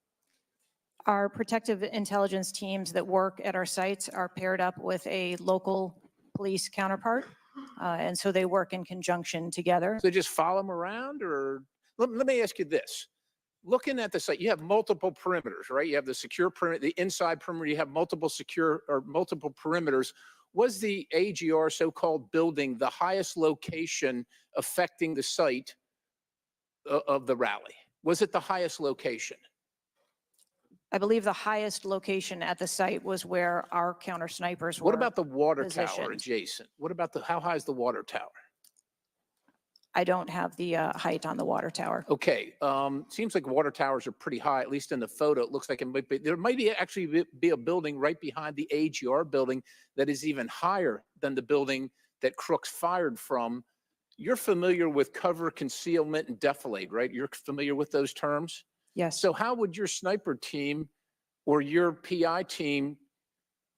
Our protective intelligence teams that work at our sites are paired up with a local police counterpart. And so they work in conjunction together. So just follow them around, or let me ask you this. Looking at the site, you have multiple perimeters, right? You have the secure perimeter, the inside perimeter, you have multiple secure or multiple perimeters. Was the AGR so-called building the highest location affecting the site of the rally? Was it the highest location? I believe the highest location at the site was where our counter snipers were. What about the water tower positioned. adjacent? What about how high is the water tower? I don't have the height on the water tower. Okay, seems like water towers are pretty high, at least in the photo. It looks like it might be, there might be actually be a building right behind the AGR building that is even higher than the building that Crooks fired from. You're familiar with cover, concealment, and defilade, right? You're familiar with those terms? Yes. So how would your sniper team or your PI team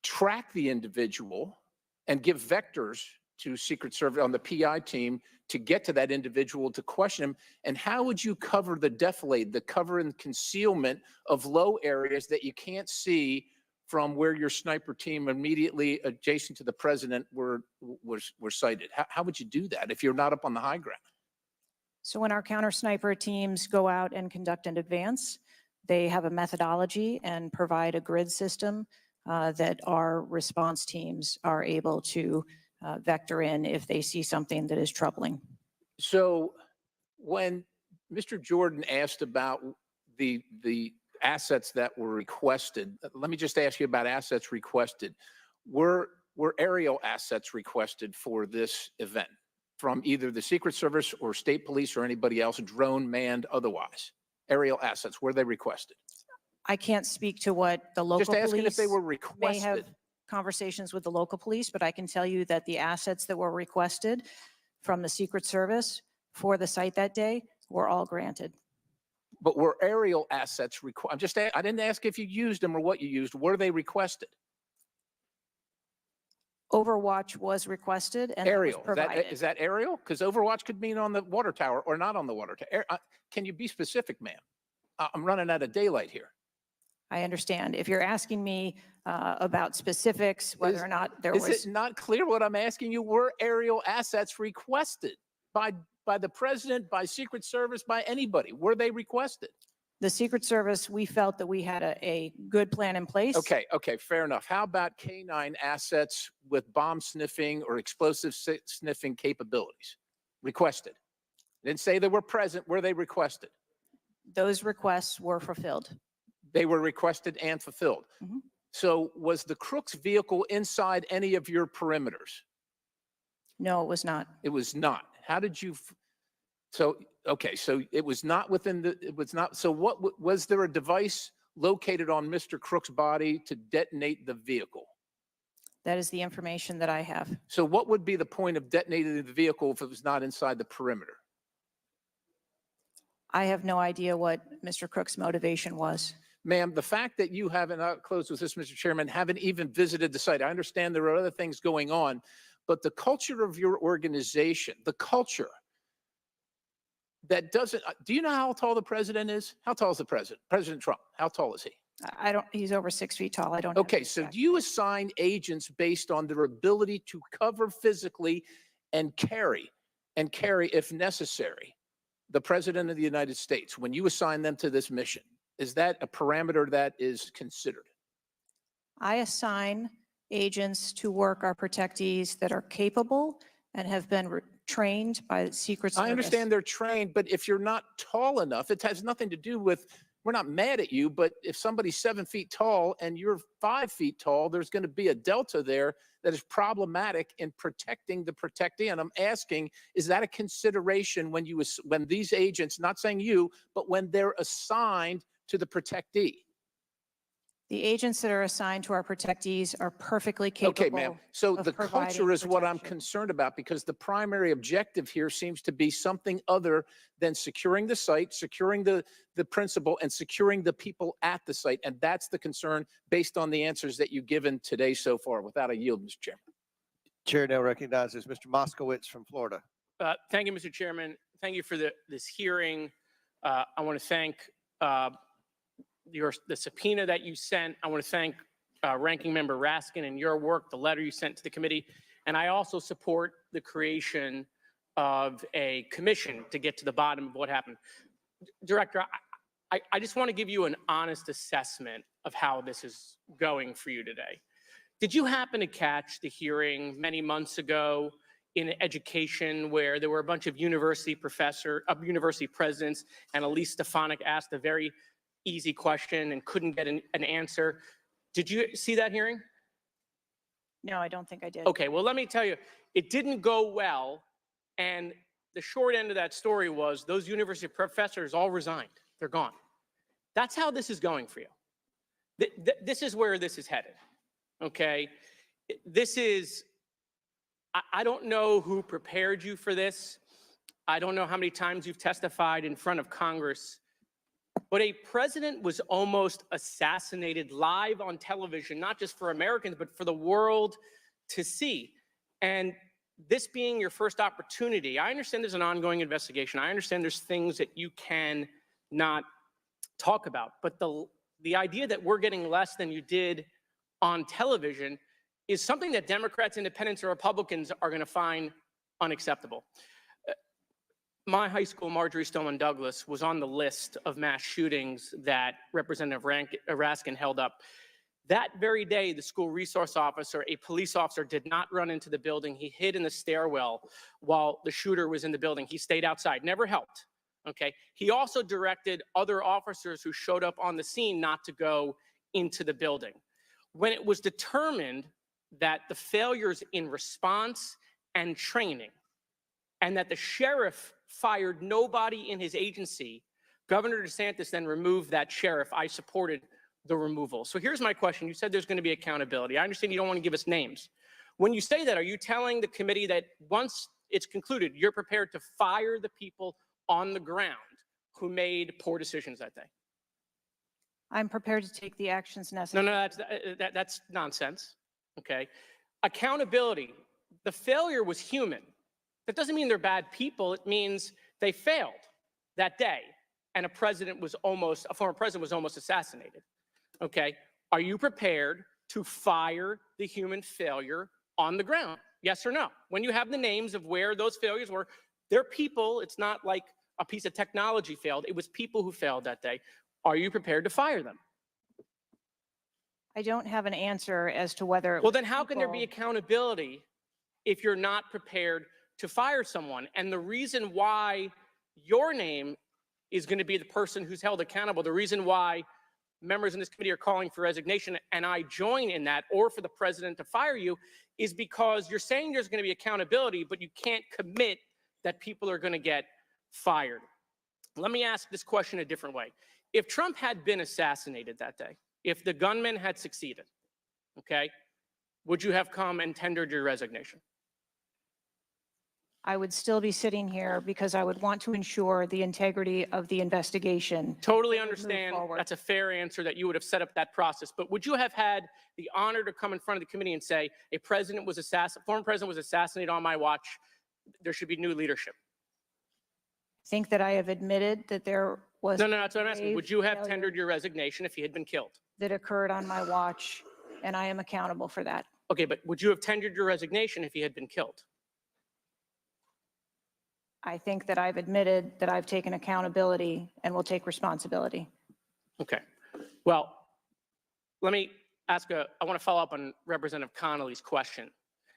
track the individual and give vectors to Secret Service on the PI team to get to that individual to question him? And how would you cover the defilade, the cover and concealment of low areas that you can't see from where your sniper team immediately adjacent to the president were sighted? How would you do that if you're not up on the high ground? So when our counter sniper teams go out and conduct an advance, they have a methodology and provide a grid system that our response teams are able to vector in if they see something that is troubling. So when Mr. Jordan asked about the assets that were requested, let me just ask you about assets requested. Were aerial assets requested for this event from either the Secret Service or state police or anybody else, drone, manned, otherwise? Aerial assets, were they requested? I can't speak to what the local Just asking police if they were may have requested. conversations with the local police, but I can tell you that the assets that were requested from the Secret Service for the site that day were all granted. But were aerial assets required? I didn't ask if you used them or what you used. Were they requested? Overwatch was requested and that was Aerial, provided. is that aerial? Because Overwatch could mean on the water tower or not on the water tower. Can you be specific, ma'am? I'm running out of daylight here. I understand. If you're asking me about specifics, whether or not there was. Is it not clear what I'm asking you? Were aerial assets requested by the president, by Secret Service, by anybody? Were they requested? The Secret Service, we felt that we had a good plan in place. Okay, fair enough. How about K9 assets with bomb sniffing or explosive sniffing capabilities? Requested. Didn't say they were present. Were they requested? Those requests were fulfilled. They were requested and fulfilled. Mhm. So was the Crooks vehicle inside any of your perimeters? No, it was not. It was not. How did you, so it was not within so what, was there a device located on Mr. Crook's body to detonate the vehicle? That is the information that I have. So what would be the point of detonating the vehicle if it was not inside the perimeter? I have no idea what Mr. Crook's motivation was. Ma'am, the fact that you haven't, I'll close with this, Mr. Chairman, haven't even visited the site. I understand there are other things going on, but the culture of your organization, the culture that doesn't, do you know how tall the president is? How tall is the president? President Trump, how tall is he? I don't, he's over 6 feet tall. I don't. have Okay, the so exact- do you assign agents based on their ability to cover physically and carry if necessary, the president of the United States, when you assign them to this mission? Is that a parameter that is considered? I assign agents to work our protectees that are capable and have been trained by the Secret Service. I understand they're trained, but if you're not tall enough, it has nothing to do with, we're not mad at you, but if somebody's 7 feet tall and you're 5 feet tall, there's going to be a delta there that is problematic in protecting the protectee. And I'm asking, is that a consideration when these agents, not saying you, but when they're assigned to the protectee? The agents that are assigned to our protectees are perfectly capable. Okay, ma'am. So of the providing culture is what I'm protection. concerned about, because the primary objective here seems to be something other than securing the site, securing the principal, and securing the people at the site. And that's the concern based on the answers that you've given today so far. Without a yield, Mr. Chairman. Chair now recognizes Mr. Moskowitz from Florida. Thank you, Mr. Chairman. Thank you for this hearing. I want to thank the subpoena that you sent. I want to thank Ranking Member Raskin and your work, the letter you sent to the committee. And I also support the creation of a commission to get to the bottom of what happened. Director, I just want to give you an honest assessment of how this is going for you today. Did you happen to catch the hearing many months ago in education where there were a bunch of university presidents and Elise Stefanik asked a very easy question and couldn't get an answer? Did you see that hearing? No, I don't think I did. Okay, well, let me tell you, it didn't go well. And the short end of that story was those university professors all resigned. They're gone. That's how this is going for you. This is where this is headed, okay? This is, I don't know who prepared you for this. I don't know how many times you've testified in front of Congress, but a president was almost assassinated live on television, not just for Americans, but for the world to see. And this being your first opportunity, I understand there's an ongoing investigation. I understand there's things that you can not talk about, but the idea that we're getting less than you did on television is something that Democrats, Independents, or Republicans are going to find unacceptable. My high school, Marjorie Stoneman Douglas, was on the list of mass shootings that Representative Raskin held up. That very day, the school resource officer, a police officer, did not run into the building. He hid in the stairwell while the shooter was in the building. He stayed outside, never helped. Okay. He also directed other officers who showed up on the scene not to go into the building. When it was determined that the failures in response and training, and that the sheriff fired nobody in his agency, Governor DeSantis then removed that sheriff. I supported the removal. So here's my question. You said there's going to be accountability. I understand you don't want to give us names. When you say that, are you telling the committee that once it's concluded, you're prepared to fire the people on the ground who made poor decisions that day? I'm prepared to take the actions necessary. No, that's nonsense. Okay. Accountability. The failure was human. That doesn't mean they're bad people. It means they failed that day. And a former president was almost assassinated. Okay. Are you prepared to fire the human failure on the ground? Yes or no? When you have the names of where those failures were, they're people. It's not like a piece of technology failed. It was people who failed that day. Are you prepared to fire them? I don't have an answer as to whether. Well, then how can there be accountability if you're not prepared to fire someone? And the reason why your name is going to be the person who's held accountable, the reason why members in this committee are calling for resignation, and I join in that, or for the president to fire you, is because you're saying there's going to be accountability, but you can't commit that people are going to get fired. Let me ask this question a different way. If Trump had been assassinated that day, if the gunman had succeeded, okay, would you have come and tendered your resignation? I would still be sitting here because I would want to ensure the integrity of the investigation. Totally understand. That's a fair answer, that you would have set up that process. But would you have had the honor to come in front of the committee and say, former president was assassinated on my watch, there should be new leadership? I think that I have admitted that there was. No, that's what I'm asking. Would you have tendered your resignation if he had been killed? That occurred on my watch, and I am accountable for that. Okay, but would you have tendered your resignation if he had been killed? I think that I've admitted that I've taken accountability and will take responsibility. Okay. Well, let me ask I want to follow up on Representative Connolly's question,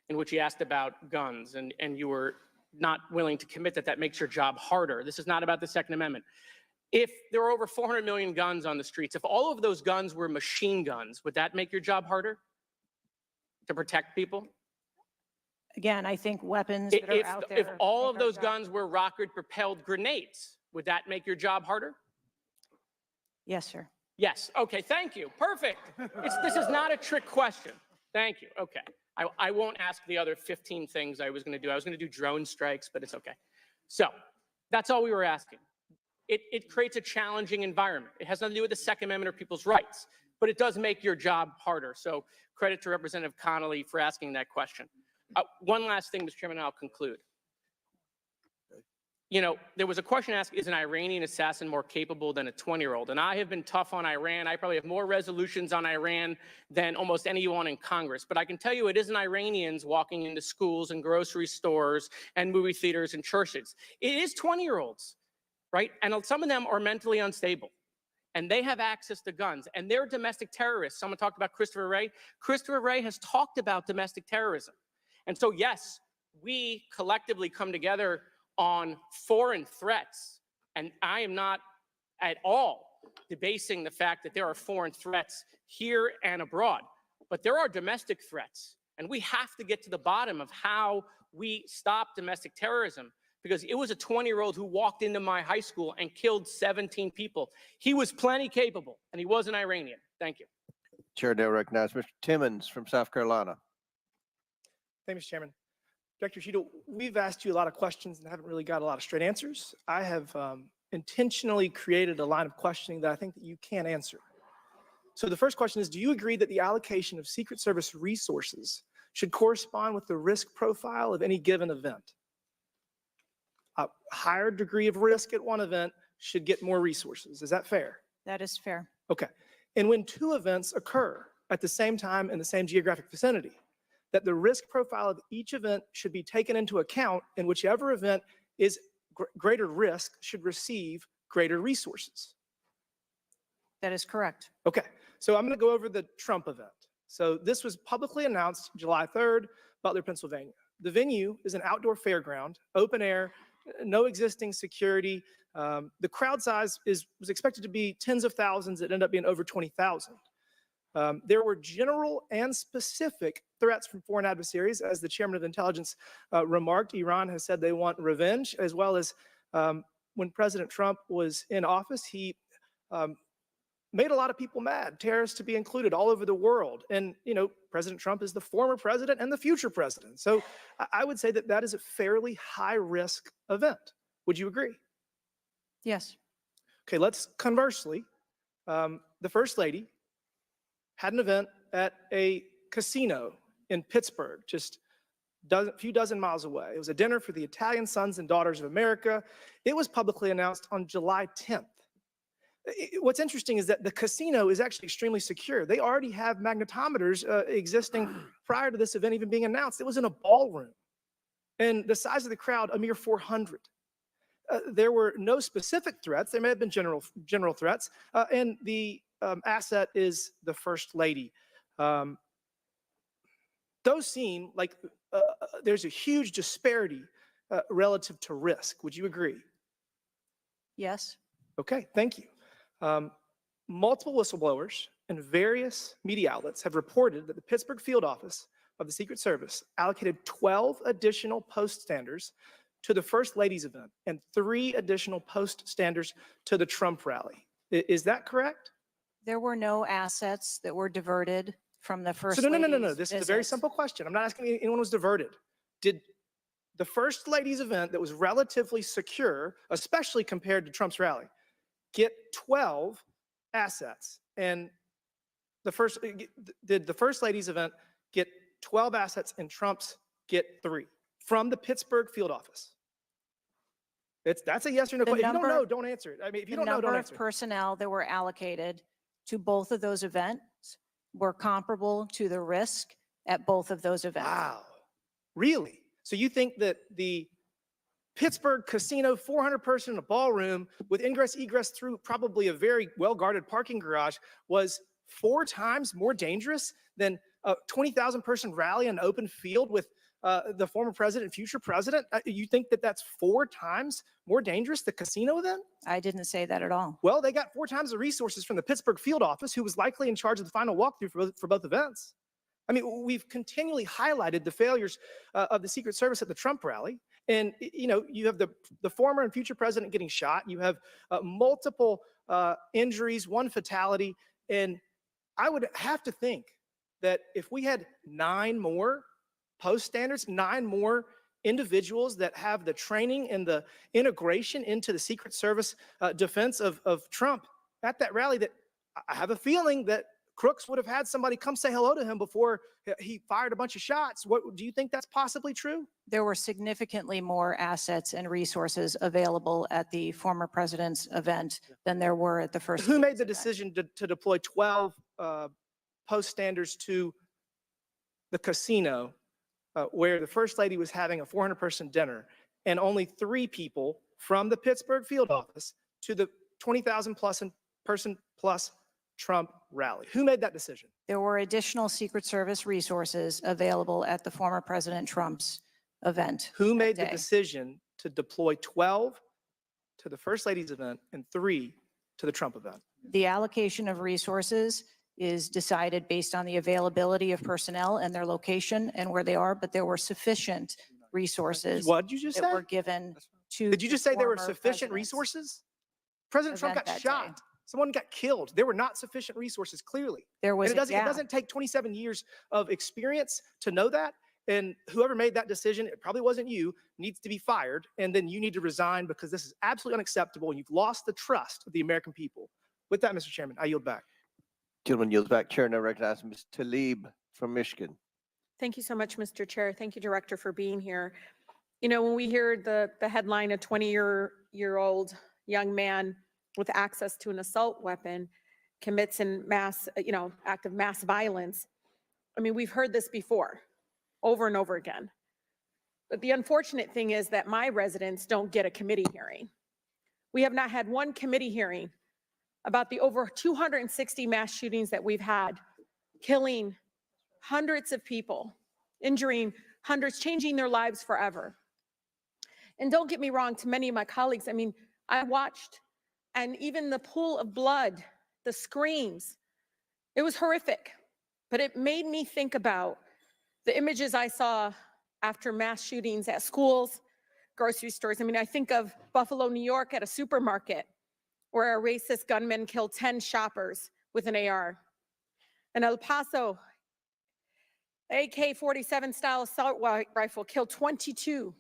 in which he asked about guns, and you were not willing to commit that makes your job harder. This is not about the Second Amendment. If there were over 400 million guns on the streets, if all of those guns were machine guns, would that make your job harder to protect people? Again, I think weapons that are out there. If all of those guns were rocket-propelled grenades, would that make your job harder? Yes, sir. Yes. Okay. Thank you. Perfect. This is not a trick question. Thank you. Okay. I won't ask the other 15 things I was going to do. I was going to do drone strikes, but it's okay. So that's all we were asking. It creates a challenging environment. It has nothing to do with the Second Amendment or people's rights, but it does make your job harder. So credit to Representative Connolly for asking that question. One last thing, Mr. Chairman, and I'll conclude. there was a question asked, is an Iranian assassin more capable than a 20-year-old? And I have been tough on Iran. I probably have more resolutions on Iran than almost anyone in Congress. But I can tell you it isn't Iranians walking into schools and grocery stores and movie theaters and churches. It is 20-year-olds, right? And some of them are mentally unstable. And they have access to guns. And they're domestic terrorists. Someone talked about Christopher Wray. Christopher Wray has talked about domestic terrorism. And so, yes, we collectively come together on foreign threats. And I am not at all debasing the fact that there are foreign threats here and abroad. But there are domestic threats. And we have to get to the bottom of how we stop domestic terrorism. Because it was a 20-year-old who walked into my high school and killed 17 people. He was plenty capable, and he was an Iranian. Thank you. Chair now recognizes Mr. Timmons from South Carolina. Thank you, Mr. Chairman. Director Cheadle, we've asked you a lot of questions and haven't really got a lot of straight answers. I have intentionally created a line of questioning that I think that you can answer. So the first question is, do you agree that the allocation of Secret Service resources should correspond with the risk profile of any given event? A higher degree of risk at one event should get more resources. Is that fair? That is fair. Okay. And when two events occur at the same time in the same geographic vicinity, that the risk profile of each event should be taken into account, and whichever event is greater risk should receive greater resources. That is correct. Okay. So I'm going to go over the Trump event. So this was publicly announced July 3rd, Butler, Pennsylvania. The venue is an outdoor fairground, open air, no existing security. The crowd size was expected to be tens of thousands. It ended up being over 20,000. There were general and specific threats from foreign adversaries. As the chairman of intelligence remarked, Iran has said they want revenge, as well as when President Trump was in office, he made a lot of people mad, terrorists to be included all over the world. And, President Trump is the former president and the future president. So I would say that that is a fairly high risk event. Would you agree? Yes. Okay, let's conversely, the First Lady had an event at a casino in Pittsburgh, just a few dozen miles away. It was a dinner for the Italian Sons and Daughters of America. It was publicly announced on July 10th. What's interesting is that the casino is actually extremely secure. They already have magnetometers existing prior to this event even being announced. It was in a ballroom. And the size of the crowd, a mere 400. There were no specific threats. There may have been general threats. And the asset is the First Lady. Those seem like there's a huge disparity relative to risk. Would you agree? Yes. Okay, thank you. Multiple whistleblowers and various media outlets have reported that the Pittsburgh field office of the Secret Service allocated 12 additional post standers to the First Lady's event and 3 additional post standers to the Trump rally. Is that correct? There were no assets that were diverted from the First No. Lady's This is a very visits. simple question. I'm not asking if anyone was diverted. Did the First Lady's event that was relatively secure, especially compared to Trump's rally, get 12 assets? And did the First Lady's event get 12 assets and Trump's get 3 from the Pittsburgh field office? That's a yes or no question. If you don't know, don't answer it. I mean, if you don't know, don't The number answer of it. personnel that were allocated to both of those events were comparable to the risk at both of those events. Wow. Really? So you think that the Pittsburgh casino, 400 person in a ballroom with ingress egress through probably a very well-guarded parking garage was 4 times more dangerous than a 20,000 person rally in an open field with the former president, future president? You think that that's 4 times more dangerous, the casino event? I didn't say that at all. Well, they got 4 times the resources from the Pittsburgh field office, who was likely in charge of the final walkthrough for both events. I mean, we've continually highlighted the failures of the Secret Service at the Trump rally. And, you have the former and future president getting shot. You have multiple injuries, 1 fatality. And I would have to think that if we had 9 more post standards, 9 more individuals that have the training and the integration into the Secret Service defense of Trump at that rally, that I have a feeling that Crooks would have had somebody come say hello to him before he fired a bunch of shots. What do you think that's possibly true? There were significantly more assets and resources available at the former president's event than there were at the first. Who made lady's the event. decision to deploy 12 post standers to the casino where the first lady was having a 400-person dinner, and only 3 people from the Pittsburgh field office to the 20,000 person plus Trump rally? Who made that decision? There were additional Secret Service resources available at the former President Trump's event. Who made the day. decision to deploy 12 to the first lady's event and 3 to the Trump event? The allocation of resources is decided based on the availability of personnel and their location and where they are, but there were sufficient resources What did you just that say? were given to. Did you just say there were former sufficient president's resources? President Trump event got that day. shot. Someone got killed. There were not sufficient resources, clearly. There was And a it gap. doesn't take 27 years of experience to know that. And whoever made that decision, it probably wasn't you, needs to be fired. And then you need to resign because this is absolutely unacceptable and you've lost the trust of the American people. With that, Mr. Chairman, I yield back. Gentleman yields back. Chair now recognizes Ms. Tlaib from Michigan. Thank you so much, Mr. Chair. Thank you, Director, for being here. You know, when we hear the headline, a 20-year-old young man with access to an assault weapon commits an act of mass violence, I mean, we've heard this before, over and over again. But the unfortunate thing is that my residents don't get a committee hearing. We have not had one committee hearing about the over 260 mass shootings that we've had, killing hundreds of people, injuring hundreds, changing their lives forever. And don't get me wrong, to many of my colleagues, I mean, I watched, and even the pool of blood, the screams, it was horrific. But it made me think about the images I saw after mass shootings at schools, grocery stores. I mean, I think of Buffalo, New York at a supermarket where a racist gunman killed 10 shoppers with an AR. In El Paso, AK-47 style assault rifle killed 22.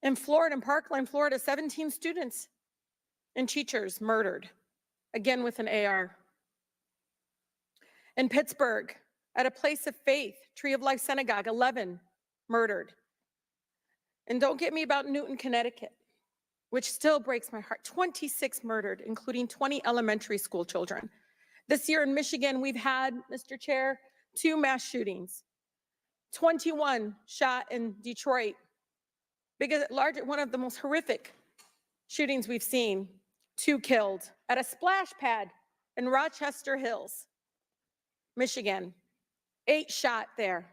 In Florida, in Parkland, Florida, 17 students and teachers murdered, again with an AR. In Pittsburgh, at a place of faith, Tree of Life Synagogue, 11 murdered. And don't get me about Newton, Connecticut, which still breaks my heart. 26 murdered, including 20 elementary school children. This year in Michigan, we've had, Mr. Chair, 2 mass shootings. 21 shot in Detroit. One of the most horrific shootings we've seen. 2 killed at a splash pad in Rochester Hills, Michigan. 8 shot there.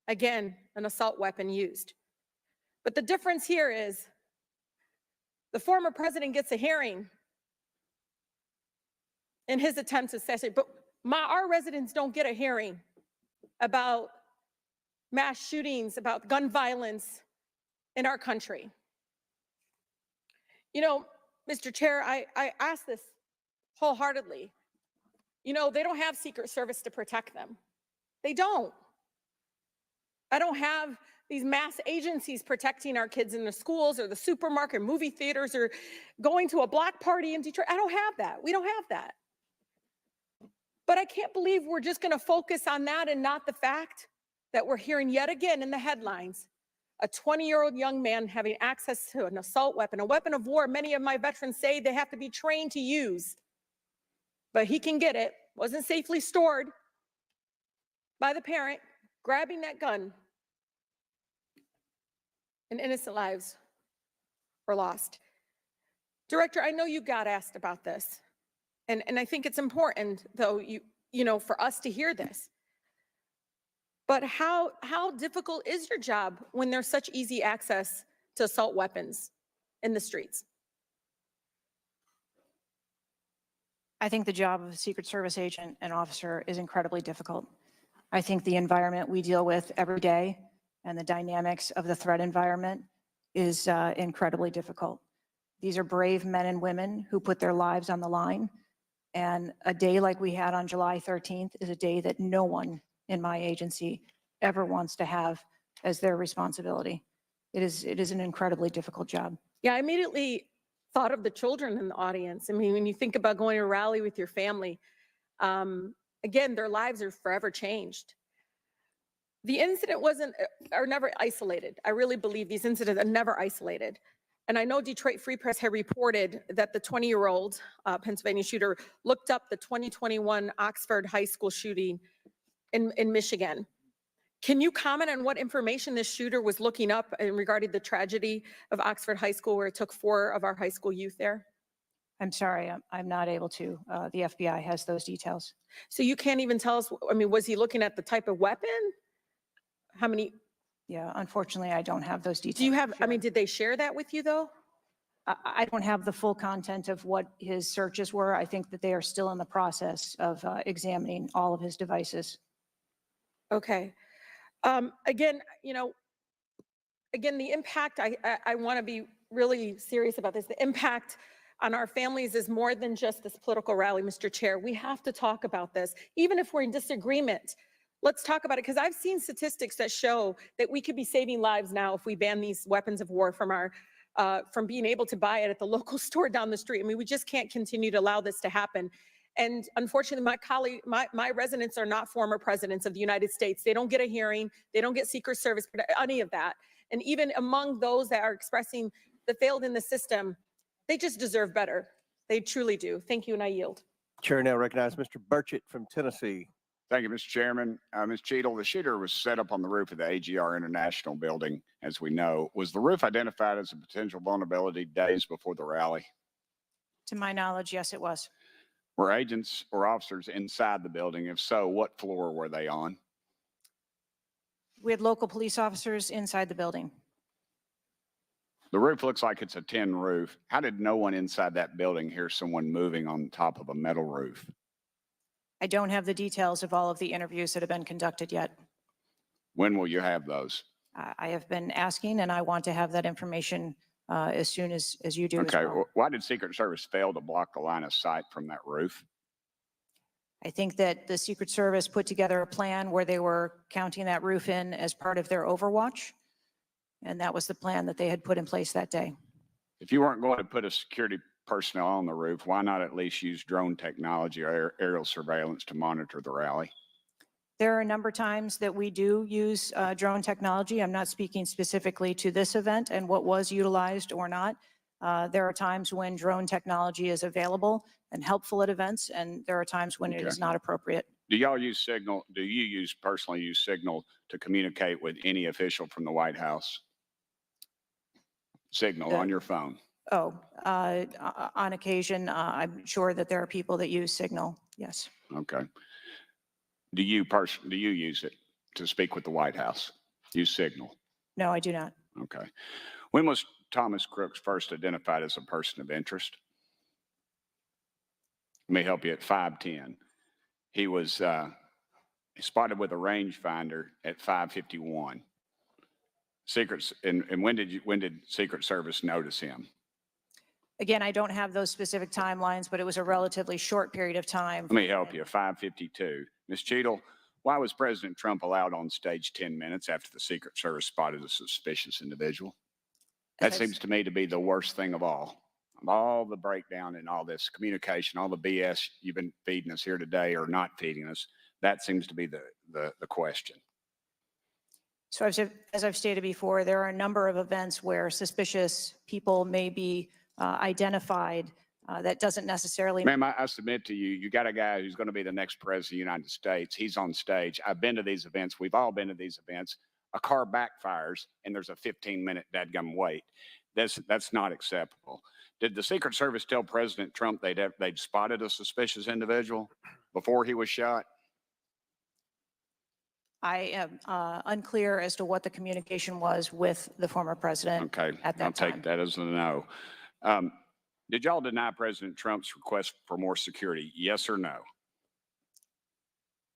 Again, an assault weapon used. But the difference here is the former president gets a hearing in his attempt to assassinate, but our residents don't get a hearing about mass shootings, about gun violence in our country. You know, Mr. Chair, I ask this wholeheartedly. You know, they don't have Secret Service to protect them. They don't. I don't have these mass agencies protecting our kids in the schools or the supermarket, movie theaters, or going to a block party in Detroit. I don't have that. We don't have that. But I can't believe we're just going to focus on that and not the fact that we're hearing yet again in the headlines, a 20-year-old young man having access to an assault weapon, a weapon of war. Many of my veterans say they have to be trained to use, but he can get it, wasn't safely stored by the parent, grabbing that gun, and innocent lives were lost. Director, I know you got asked about this, and I think it's important, though, you know, for us to hear this. But how difficult is your job when there's such easy access to assault weapons in the streets? I think the job of a Secret Service agent and officer is incredibly difficult. I think the environment we deal with every day and the dynamics of the threat environment is incredibly difficult. These are brave men and women who put their lives on the line. And a day like we had on July 13th is a day that no one in my agency ever wants to have as their responsibility. It is an incredibly difficult job. Yeah, I immediately thought of the children in the audience. I mean, when you think about going to a rally with your family, Again, their lives are forever changed. The incident are never isolated. I really believe these incidents are never isolated. And I know Detroit Free Press had reported that the 20-year-old Pennsylvania shooter looked up the 2021 Oxford High School shooting in Michigan. Can you comment on what information this shooter was looking up in regarding the tragedy of Oxford High School, where it took 4 of our high school youth there? I'm sorry, I'm not able to. The FBI has those details. So you can't even tell us, I mean, was he looking at the type of weapon? How many? Yeah, unfortunately, I don't have those details. Do you have, I mean, did they share that with you though? I don't have the full content of what his searches were. I think that they are still in the process of examining all of his devices. Okay. Again, you know, again, the impact, I want to be really serious about this. The impact on our families is more than just this political rally, Mr. Chair. We have to talk about this, even if we're in disagreement. Let's talk about it, because I've seen statistics that show that we could be saving lives now if we ban these weapons of war from our from being able to buy it at the local store down the street. I mean, we just can't continue to allow this to happen. And unfortunately, my residents are not former presidents of the United States. They don't get a hearing. They don't get Secret Service, any of that. And even among those that are expressing the failed in the system, they just deserve better. They truly do. Thank you, and I yield. Chair now recognizes Mr. Burchett from Tennessee. Thank you, Mr. Chairman. Ms. Cheadle, the shooter was set up on the roof of the AGR International building, as we know. Was the roof identified as a potential vulnerability days before the rally? To my knowledge, yes, it was. Were agents or officers inside the building? If so, what floor were they on? We had local police officers inside the building. The roof looks like it's a tin roof. How did no one inside that building hear someone moving on top of a metal roof? I don't have the details of all of the interviews that have been conducted yet. When will you have those? I have been asking, and I want to have that information as soon as you do. Okay, as well. why did Secret Service fail to block the line of sight from that roof? I think that the Secret Service put together a plan where they were counting that roof in as part of their overwatch. And that was the plan that they had put in place that day. If you weren't going to put a security personnel on the roof, why not at least use drone technology or aerial surveillance to monitor the rally? There are a number of times that we do use drone technology. I'm not speaking specifically to this event and what was utilized or not. There are times when drone technology is available and helpful at events, and there are times when it is not appropriate. Do y'all use Signal? Do you personally use Signal to communicate with any official from the White House? Signal on your phone? Oh, on occasion, I'm sure that there are people that use Signal, yes. Okay. Do you use it to speak with the White House? Use Signal? No, I do not. Okay. When was Thomas Crooks first identified as a person of interest? Let me help you. At 5:10. He was spotted with a rangefinder at 5:51. And when did Secret Service notice him? Again, I don't have those specific timelines, but it was a relatively short period of time. Let me help you. 5:52. Ms. Cheadle, why was President Trump allowed on stage 10 minutes after the Secret Service spotted a suspicious individual? That seems to me to be the worst thing of all. Of all the breakdown and all this communication, all the BS you've been feeding us here today or not feeding us, that seems to be the question. So as I've stated before, there are a number of events where suspicious people may be identified. That doesn't necessarily. Ma'am, I submit to you, you got a guy who's going to be the next president of the United States. He's on stage. I've been to these events. We've all been to these events. A car backfires and there's a 15-minute dadgum wait. That's not acceptable. Did the Secret Service tell President Trump they'd spotted a suspicious individual before he was shot? I am unclear as to what the communication was with the former president at that I'll time. take that as a no. Did y'all deny President Trump's request for more security? Yes or no?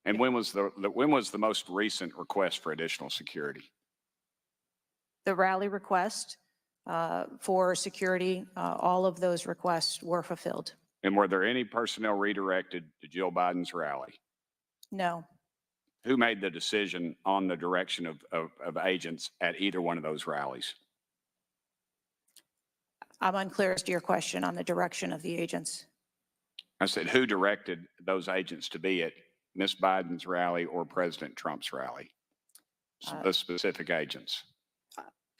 And when was the most recent request for additional security? The rally request for security, all of those requests were fulfilled. And were there any personnel redirected to Jill Biden's rally? No. Who made the decision on the direction of agents at either one of those rallies? I'm unclear as to your question on the direction of the agents. I said, who directed those agents to be at Miss Biden's rally or President Trump's rally? The specific agents.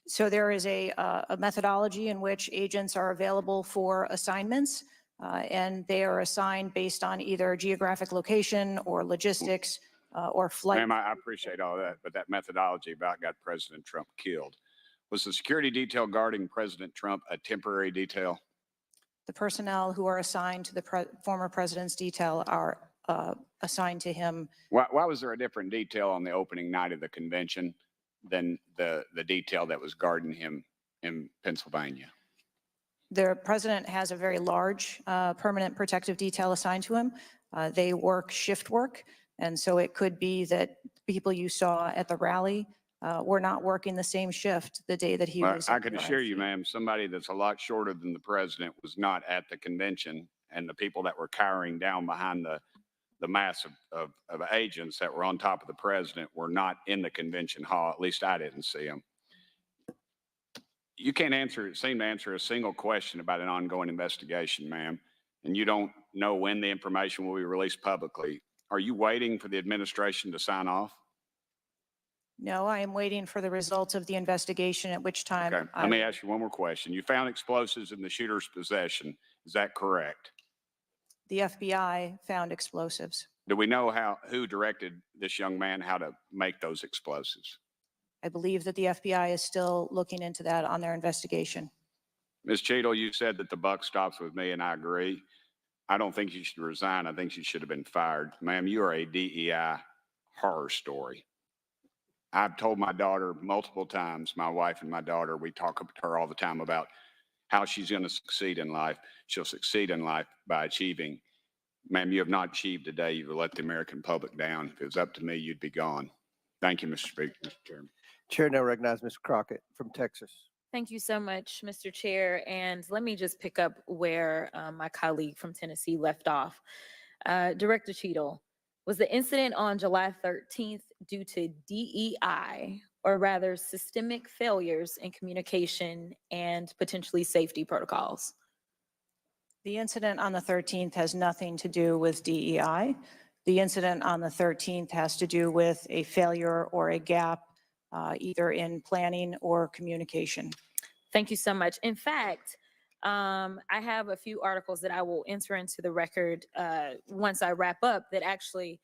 So there is a methodology in which agents are available for assignments, and they are assigned based on either geographic location or logistics or flight. Ma'am, I appreciate all that, but that methodology about got President Trump killed. Was the security detail guarding President Trump a temporary detail? The personnel who are assigned to the former president's detail are assigned to him. Why was there a different detail on the opening night of the convention than the detail that was guarding him in Pennsylvania? The president has a very large permanent protective detail assigned to him. They work shift work. And so it could be that people you saw at the rally were not working the same shift the day that he was. I can assure you, ma'am, somebody that's a lot shorter than the president was not at the convention, and the people that were cowering down behind the mass of agents that were on top of the president were not in the convention hall. At least I didn't see them. You can't seem to answer a single question about an ongoing investigation, ma'am, and you don't know when the information will be released publicly. Are you waiting for the administration to sign off? No, I am waiting for the results of the investigation, at which time. Okay. Let me ask you one more question. You found explosives in the shooter's possession. Is that correct? The FBI found explosives. Do we know who directed this young man how to make those explosives? I believe that the FBI is still looking into that on their investigation. Ms. Cheadle, you said that the buck stops with me, and I agree. I don't think you should resign. I think you should have been fired. Ma'am, you are a DEI horror story. I've told my daughter multiple times, my wife and my daughter, we talk to her all the time about how she's going to succeed in life. She'll succeed in life by achieving. Ma'am, you have not achieved today. You've let the American public down. If it was up to me, you'd be gone. Thank you, Mr. Speaker, Mr. Chairman. Chair now recognizes Ms. Crockett from Texas. Thank you so much, Mr. Chair. And let me just pick up where my colleague from Tennessee left off. Director Cheadle, was the incident on July 13th due to DEI, or rather systemic failures in communication and potentially safety protocols? The incident on the 13th has nothing to do with DEI. The incident on the 13th has to do with a failure or a gap, either in planning or communication. Thank you so much. In fact, I have a few articles that I will enter into the record once I wrap up that actually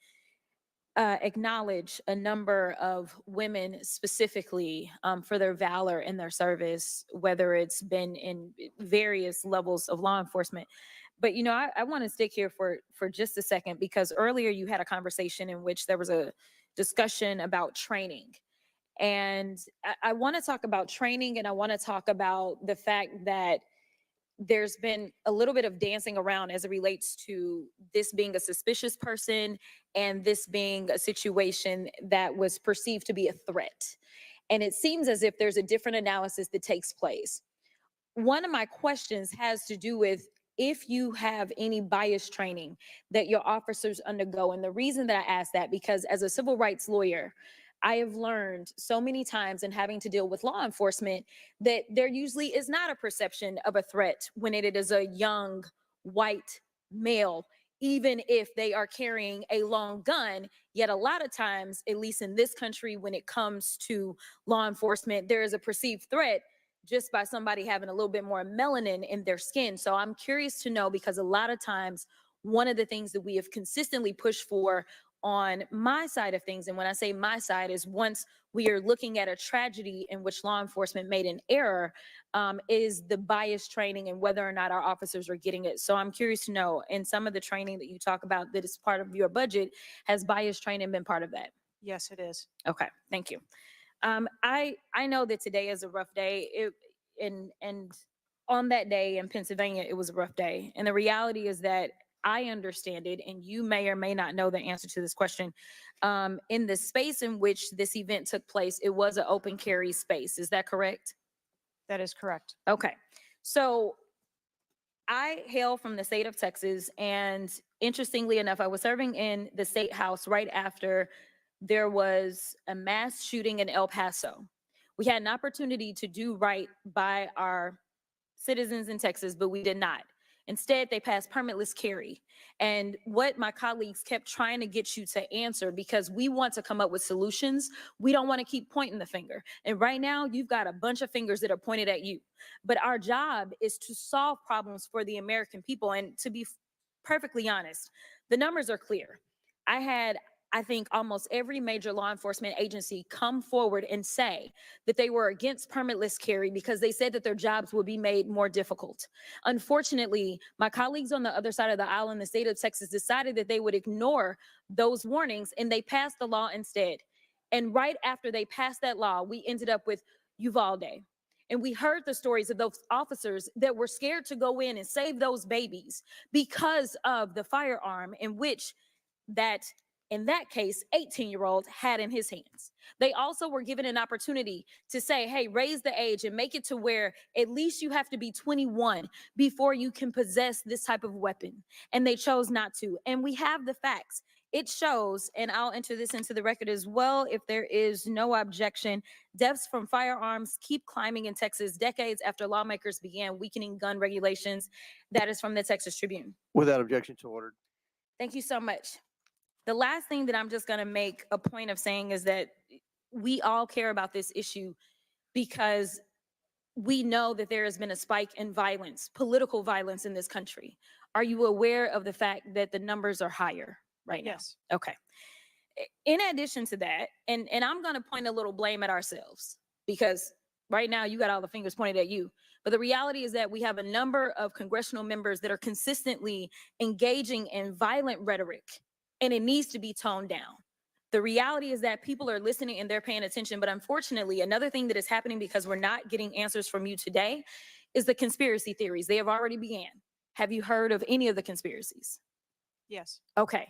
acknowledge a number of women specifically for their valor in their service, whether it's been in various levels of law enforcement. But, you know, I want to stick here for just a second, because earlier you had a conversation in which there was a discussion about training. And I want to talk about training, and I want to talk about the fact that there's been a little bit of dancing around as it relates to this being a suspicious person and this being a situation that was perceived to be a threat. And it seems as if there's a different analysis that takes place. One of my questions has to do with if you have any bias training that your officers undergo. And the reason that I ask that, because as a civil rights lawyer, I have learned so many times in having to deal with law enforcement that there usually is not a perception of a threat when it is a young white male, even if they are carrying a long gun. Yet a lot of times, at least in this country, when it comes to law enforcement, there is a perceived threat just by somebody having a little bit more melanin in their skin. So I'm curious to know, because a lot of times, one of the things that we have consistently pushed for on my side of things, and when I say my side, is once we are looking at a tragedy in which law enforcement made an error, is the bias training and whether or not our officers are getting it. So I'm curious to know, in some of the training that you talk about that is part of your budget, has bias training been part of that? Yes, it is. Okay, thank you. I know that today is a rough day, and on that day in Pennsylvania, it was a rough day. And the reality is that I understand it, and you may or may not know the answer to this question. In the space in which this event took place, it was an open carry space. Is that correct? That is correct. Okay. So I hail from the state of Texas, and interestingly enough, I was serving in the state house right after there was a mass shooting in El Paso. We had an opportunity to do right by our citizens in Texas, but we did not. Instead, they passed permitless carry. And what my colleagues kept trying to get you to answer, because we want to come up with solutions, we don't want to keep pointing the finger. And right now, you've got a bunch of fingers that are pointed at you. But our job is to solve problems for the American people. And to be perfectly honest, the numbers are clear. I think almost every major law enforcement agency come forward and say that they were against permitless carry because they said that their jobs would be made more difficult. Unfortunately, my colleagues on the other side of the aisle in the state of Texas decided that they would ignore those warnings, and they passed the law instead. And right after they passed that law, we ended up with Uvalde. And we heard the stories of those officers that were scared to go in and save those babies because of the firearm in which in that case, 18-year-old had in his hands. They also were given an opportunity to say, hey, raise the age and make it to where at least you have to be 21 before you can possess this type of weapon. And they chose not to. And we have the facts. It shows, and I'll enter this into the record as well if there is no objection, deaths from firearms keep climbing in Texas decades after lawmakers began weakening gun regulations. That is from the Texas Tribune. Without objection, so ordered. Thank you so much. The last thing that I'm just going to make a point of saying is that we all care about this issue because we know that there has been a spike in violence, political violence in this country. Are you aware of the fact that the numbers are higher right now? Yes. Okay. In addition to that, and I'm going to point a little blame at ourselves because right now you got all the fingers pointed at you. But the reality is that we have a number of congressional members that are consistently engaging in violent rhetoric, and it needs to be toned down. The reality is that people are listening and they're paying attention. But unfortunately, another thing that is happening because we're not getting answers from you today is the conspiracy theories. They have already began. Have you heard of any of the conspiracies? Yes. Okay.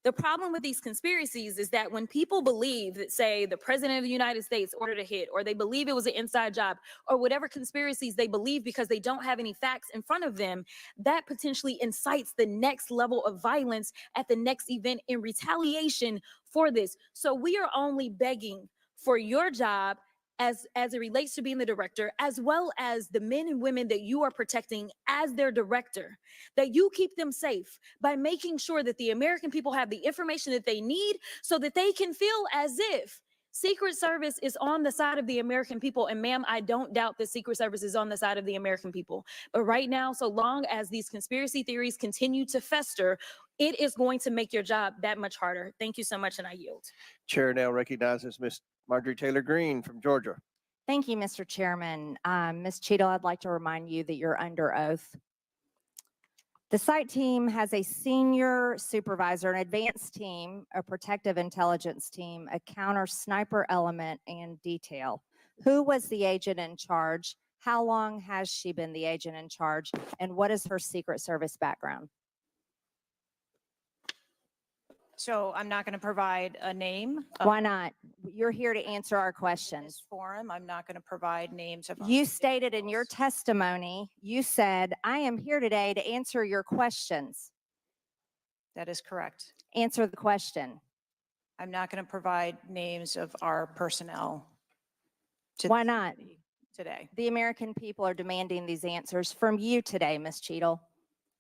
The problem with these conspiracies is that when people believe that, say, the president of the United States ordered a hit, or they believe it was an inside job, or whatever conspiracies they believe because they don't have any facts in front of them, that potentially incites the next level of violence at the next event in retaliation for this. So we are only begging for your job as it relates to being the director, as well as the men and women that you are protecting as their director, that you keep them safe by making sure that the American people have the information that they need so that they can feel as if Secret Service is on the side of the American people. And ma'am, I don't doubt that Secret Service is on the side of the American people. But right now, so long as these conspiracy theories continue to fester, it is going to make your job that much harder. Thank you so much, and I yield. Chair now recognizes Ms. Marjorie Taylor Greene from Georgia. Thank you, Mr. Chairman. Ms. Cheadle, I'd like to remind you that you're under oath. The site team has a senior supervisor, an advanced team, a protective intelligence team, a counter sniper element, and detail. Who was the agent in charge? How long has she been the agent in charge? And what is her Secret Service background? So I'm not going to provide a name. Why not? You're here to answer our In this questions. forum, I'm not going to provide names of. You stated in your testimony, you said, I am here today to answer your questions. That is correct. Answer the question. I'm not going to provide names of our personnel. to Why the not? committee Today. The American people are demanding these answers from you today, Ms. Cheadle.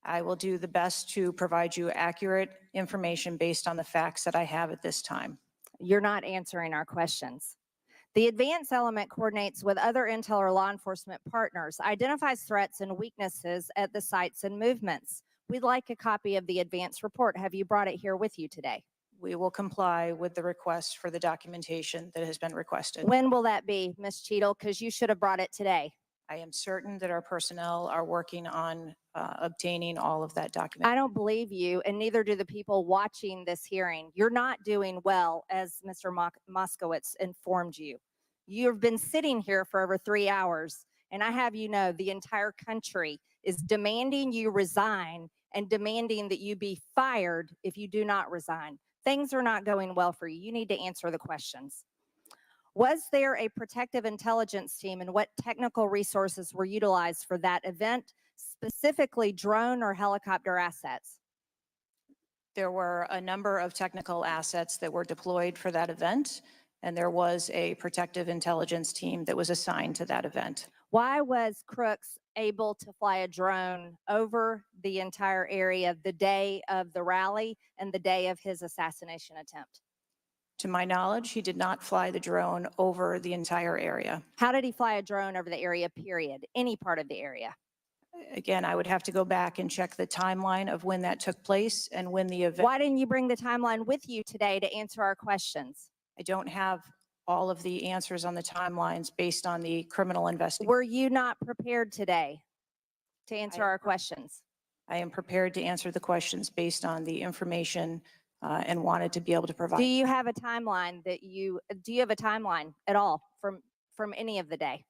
I will do the best to provide you accurate information based on the facts that I have at this time. You're not answering our questions. The advance element coordinates with other intel or law enforcement partners, identifies threats and weaknesses at the sites and movements. We'd like a copy of the advance report. Have you brought it here with you today? We will comply with the request for the documentation that has been requested. When will that be, Ms. Cheadle? Because you should have brought it today. I am certain that our personnel are working on obtaining all of that document. I don't believe you, and neither do the people watching this hearing. You're not doing well, as Mr. Moskowitz informed you. You've been sitting here for over 3 hours, and I have you know the entire country is demanding you resign and demanding that you be fired if you do not resign. Things are not going well for you. You need to answer the questions. Was there a protective intelligence team, and what technical resources were utilized for that event, specifically drone or helicopter assets? There were a number of technical assets that were deployed for that event, and there was a protective intelligence team that was assigned to that event. Why was Crooks able to fly a drone over the entire area the day of the rally and the day of his assassination attempt? To my knowledge, he did not fly the drone over the entire area. How did he fly a drone over the area, period? Any part of the area? Again, I would have to go back and check the timeline of when that took place and when the event. Why didn't you bring the timeline with you today to answer our questions? I don't have all of the answers on the timelines based on the criminal investigation. Were you not prepared today to answer our questions? I am prepared to answer the questions based on the information and wanted to be able to provide. Do you have a timeline do you have a timeline at all from any of the day?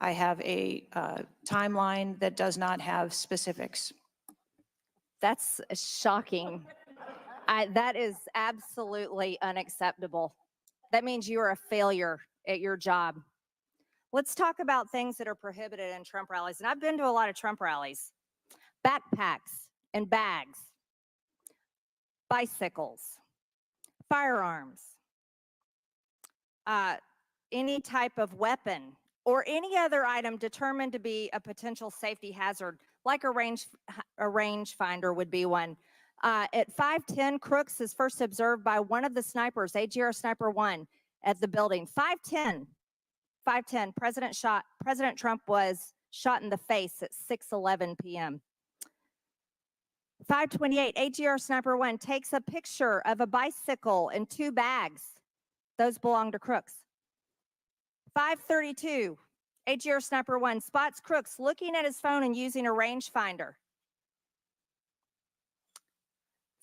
I have a timeline that does not have specifics. That's shocking. That is absolutely unacceptable. That means you are a failure at your job. Let's talk about things that are prohibited in Trump rallies. And I've been to a lot of Trump rallies. Backpacks and bags, bicycles, firearms, any type of weapon, or any other item determined to be a potential safety hazard, like a rangefinder would be one. At 5:10, Crooks is first observed by one of the snipers, AGR Sniper 1, at the building. 5:10, President Trump was shot in the face at 6:11 p.m. 5:28, AGR Sniper 1 takes a picture of a bicycle and 2 bags. Those belong to Crooks. 5:32, AGR Sniper 1 spots Crooks looking at his phone and using a rangefinder.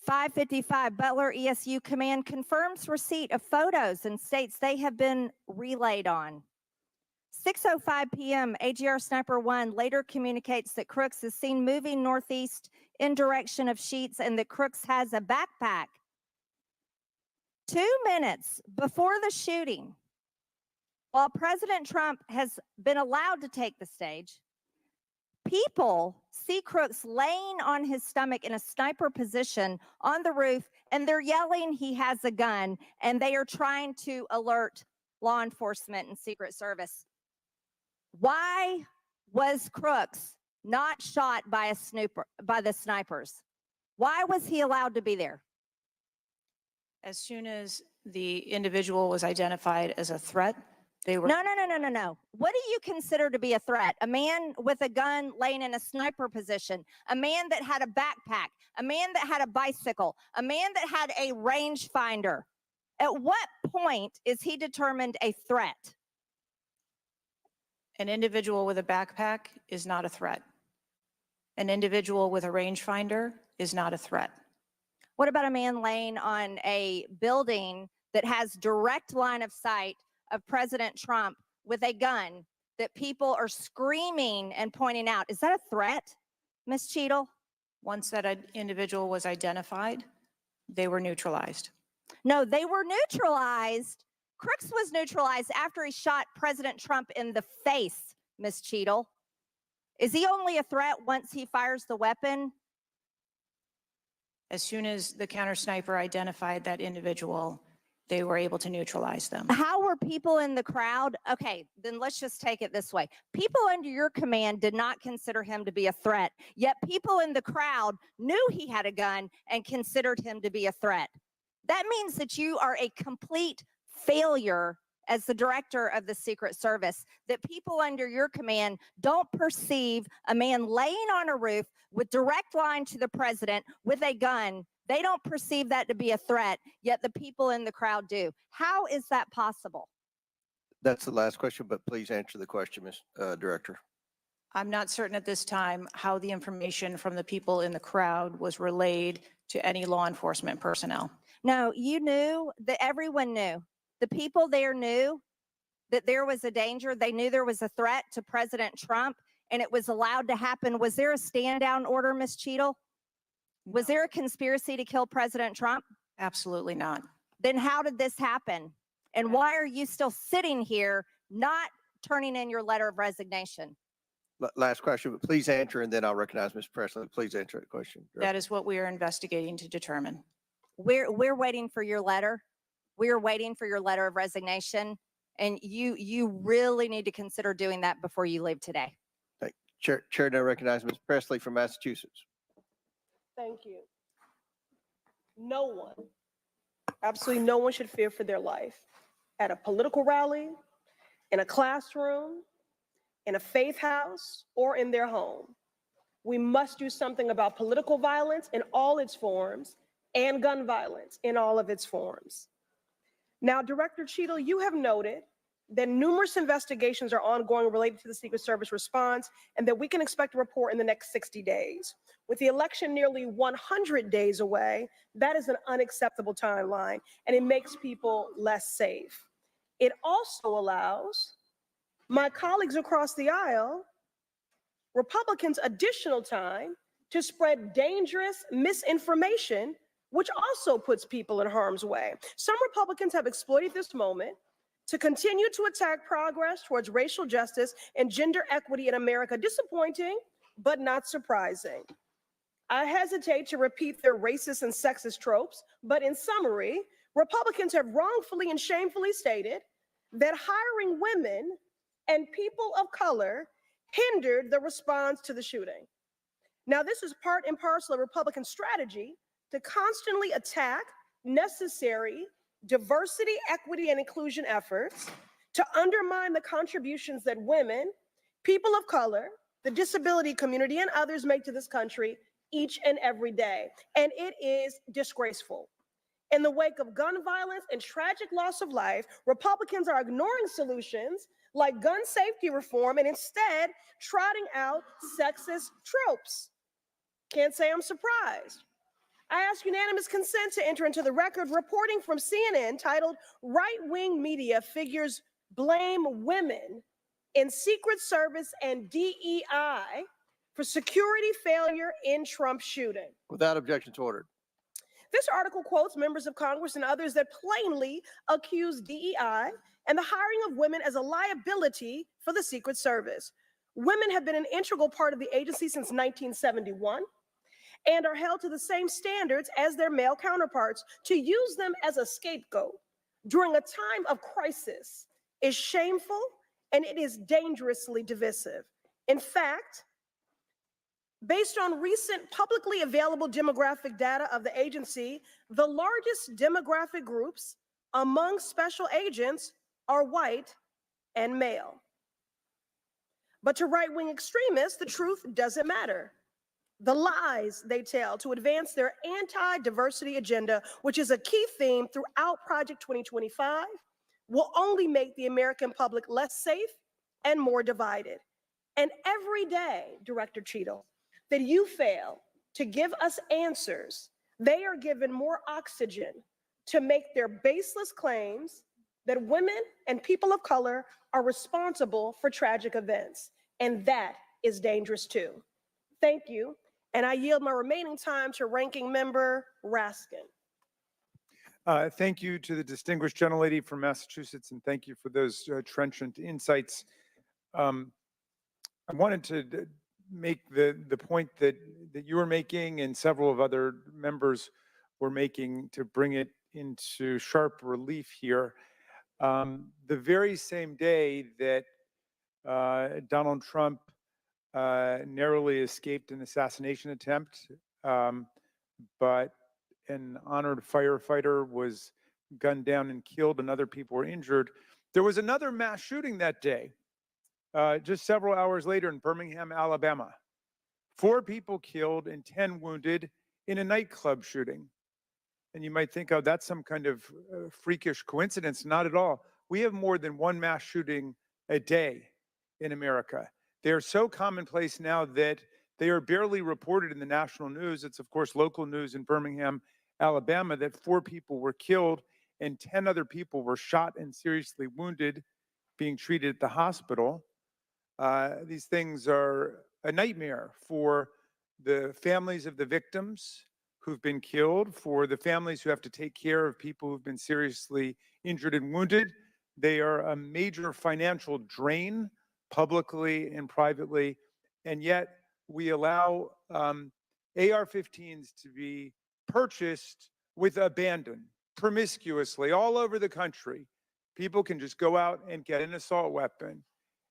5:55, Butler ESU Command confirms receipt of photos and states they have been relayed on. 6:05 p.m., AGR Sniper 1 later communicates that Crooks is seen moving northeast in direction of Sheets and that Crooks has a backpack. 2 minutes before the shooting, while President Trump has been allowed to take the stage, people see Crooks laying on his stomach in a sniper position on the roof, and they're yelling he has a gun, and they are trying to alert law enforcement and Secret Service. Why was Crooks not shot by the snipers? Why was he allowed to be there? As soon as the individual was identified as a threat, they were. No. What do you consider to be a threat? A man with a gun laying in a sniper position, a man that had a backpack, a man that had a bicycle, a man that had a rangefinder. At what point is he determined a threat? An individual with a backpack is not a threat. An individual with a rangefinder is not a threat. What about a man laying on a building that has direct line of sight of President Trump with a gun that people are screaming and pointing out? Is that a threat, Ms. Cheadle? Once that individual was identified, they were neutralized. No, they were neutralized. Crooks was neutralized after he shot President Trump in the face, Ms. Cheadle. Is he only a threat once he fires the weapon? As soon as the counter sniper identified that individual, they were able to neutralize them. How were people in the crowd? Okay, then let's just take it this way. People under your command did not consider him to be a threat, yet people in the crowd knew he had a gun and considered him to be a threat. That means that you are a complete failure as the director of the Secret Service, that people under your command don't perceive a man laying on a roof with direct line to the president with a gun. They don't perceive that to be a threat, yet the people in the crowd do. How is that possible? That's the last question, but please answer the question, Ms. Director. I'm not certain at this time how the information from the people in the crowd was relayed to any law enforcement personnel. No, you knew that everyone knew. The people there knew that there was a danger. They knew there was a threat to President Trump, and it was allowed to happen. Was there a stand down order, Ms. Cheadle? Was there a conspiracy to kill President Trump? Absolutely not. Then how did this happen? And why are you still sitting here not turning in your letter of resignation? Last question, but please answer, and then I'll recognize Ms. Presley. Please answer the question. That is what we are investigating to determine. We're waiting for your letter. We are waiting for your letter of resignation, and you really need to consider doing that before you leave today. Chair now recognizes Ms. Presley from Massachusetts. Thank you. No one, absolutely no one should fear for their life at a political rally, in a classroom, in a faith house, or in their home. We must do something about political violence in all its forms and gun violence in all of its forms. Now, Director Cheadle, you have noted that numerous investigations are ongoing related to the Secret Service response and that we can expect a report in the next 60 days. With the election nearly 100 days away, that is an unacceptable timeline, and it makes people less safe. It also allows my colleagues across the aisle, Republicans, additional time to spread dangerous misinformation, which also puts people in harm's way. Some Republicans have exploited this moment to continue to attack progress towards racial justice and gender equity in America. Disappointing, but not surprising. I hesitate to repeat their racist and sexist tropes, but in summary, Republicans have wrongfully and shamefully stated that hiring women and people of color hindered the response to the shooting. Now, this is part and parcel of Republican strategy to constantly attack necessary diversity, equity, and inclusion efforts, to undermine the contributions that women, people of color, the disability community, and others make to this country each and every day. And it is disgraceful. In the wake of gun violence and tragic loss of life, Republicans are ignoring solutions like gun safety reform and instead trotting out sexist tropes. Can't say I'm surprised. I ask unanimous consent to enter into the record reporting from CNN titled "Right-Wing Media Figures Blame Women in Secret Service and DEI for Security Failure in Trump Shooting." Without objection to order. This article quotes members of Congress and others that plainly accuse DEI and the hiring of women as a liability for the Secret Service. Women have been an integral part of the agency since 1971 and are held to the same standards as their male counterparts. To use them as a scapegoat during a time of crisis is shameful and it is dangerously divisive. In fact, based on recent publicly available demographic data of the agency, the largest demographic groups among special agents are white and male. But to right-wing extremists, the truth doesn't matter. The lies they tell to advance their anti-diversity agenda, which is a key theme throughout Project 2025, will only make the American public less safe and more divided. And every day, Director Cheadle, that you fail to give us answers, they are given more oxygen to make their baseless claims that women and people of color are responsible for tragic events. And that is dangerous too. Thank you. And I yield my remaining time to Ranking Member Raskin. Thank you to the distinguished gentlelady from Massachusetts, and thank you for those trenchant insights. I wanted to make the point that you were making and several of other members were making to bring it into sharp relief here. The very same day that Donald Trump narrowly escaped an assassination attempt, but an honored firefighter was gunned down and killed and other people were injured. There was another mass shooting that day, just several hours later in Birmingham, Alabama. 4 people killed and 10 wounded in a nightclub shooting. And you might think, oh, that's some kind of freakish coincidence. Not at all. We have more than one mass shooting a day in America. They are so commonplace now that they are barely reported in the national news. It's, of course, local news in Birmingham, Alabama, that 4 people were killed and 10 other people were shot and seriously wounded, being treated at the hospital. These things are a nightmare for the families of the victims who've been killed, for the families who have to take care of people who've been seriously injured and wounded. They are a major financial drain, publicly and privately, and yet we allow AR-15s to be purchased with abandon, promiscuously, all over the country. People can just go out and get an assault weapon.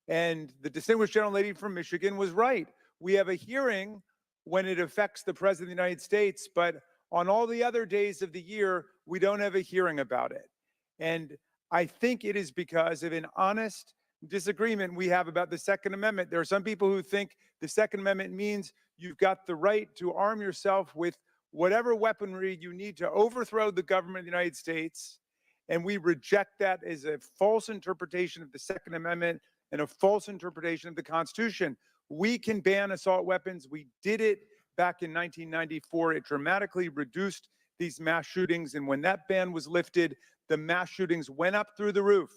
And the distinguished gentlelady from Michigan was right. We have a hearing when it affects the President of the United States, but on all the other days of the year, we don't have a hearing about it. And I think it is because of an honest disagreement we have about the Second Amendment. There are some people who think the Second Amendment means you've got the right to arm yourself with whatever weaponry you need to overthrow the government of the United States. And we reject that as a false interpretation of the Second Amendment and a false interpretation of the Constitution. We can ban assault weapons. We did it back in 1994. It dramatically reduced these mass shootings. And when that ban was lifted, the mass shootings went up through the roof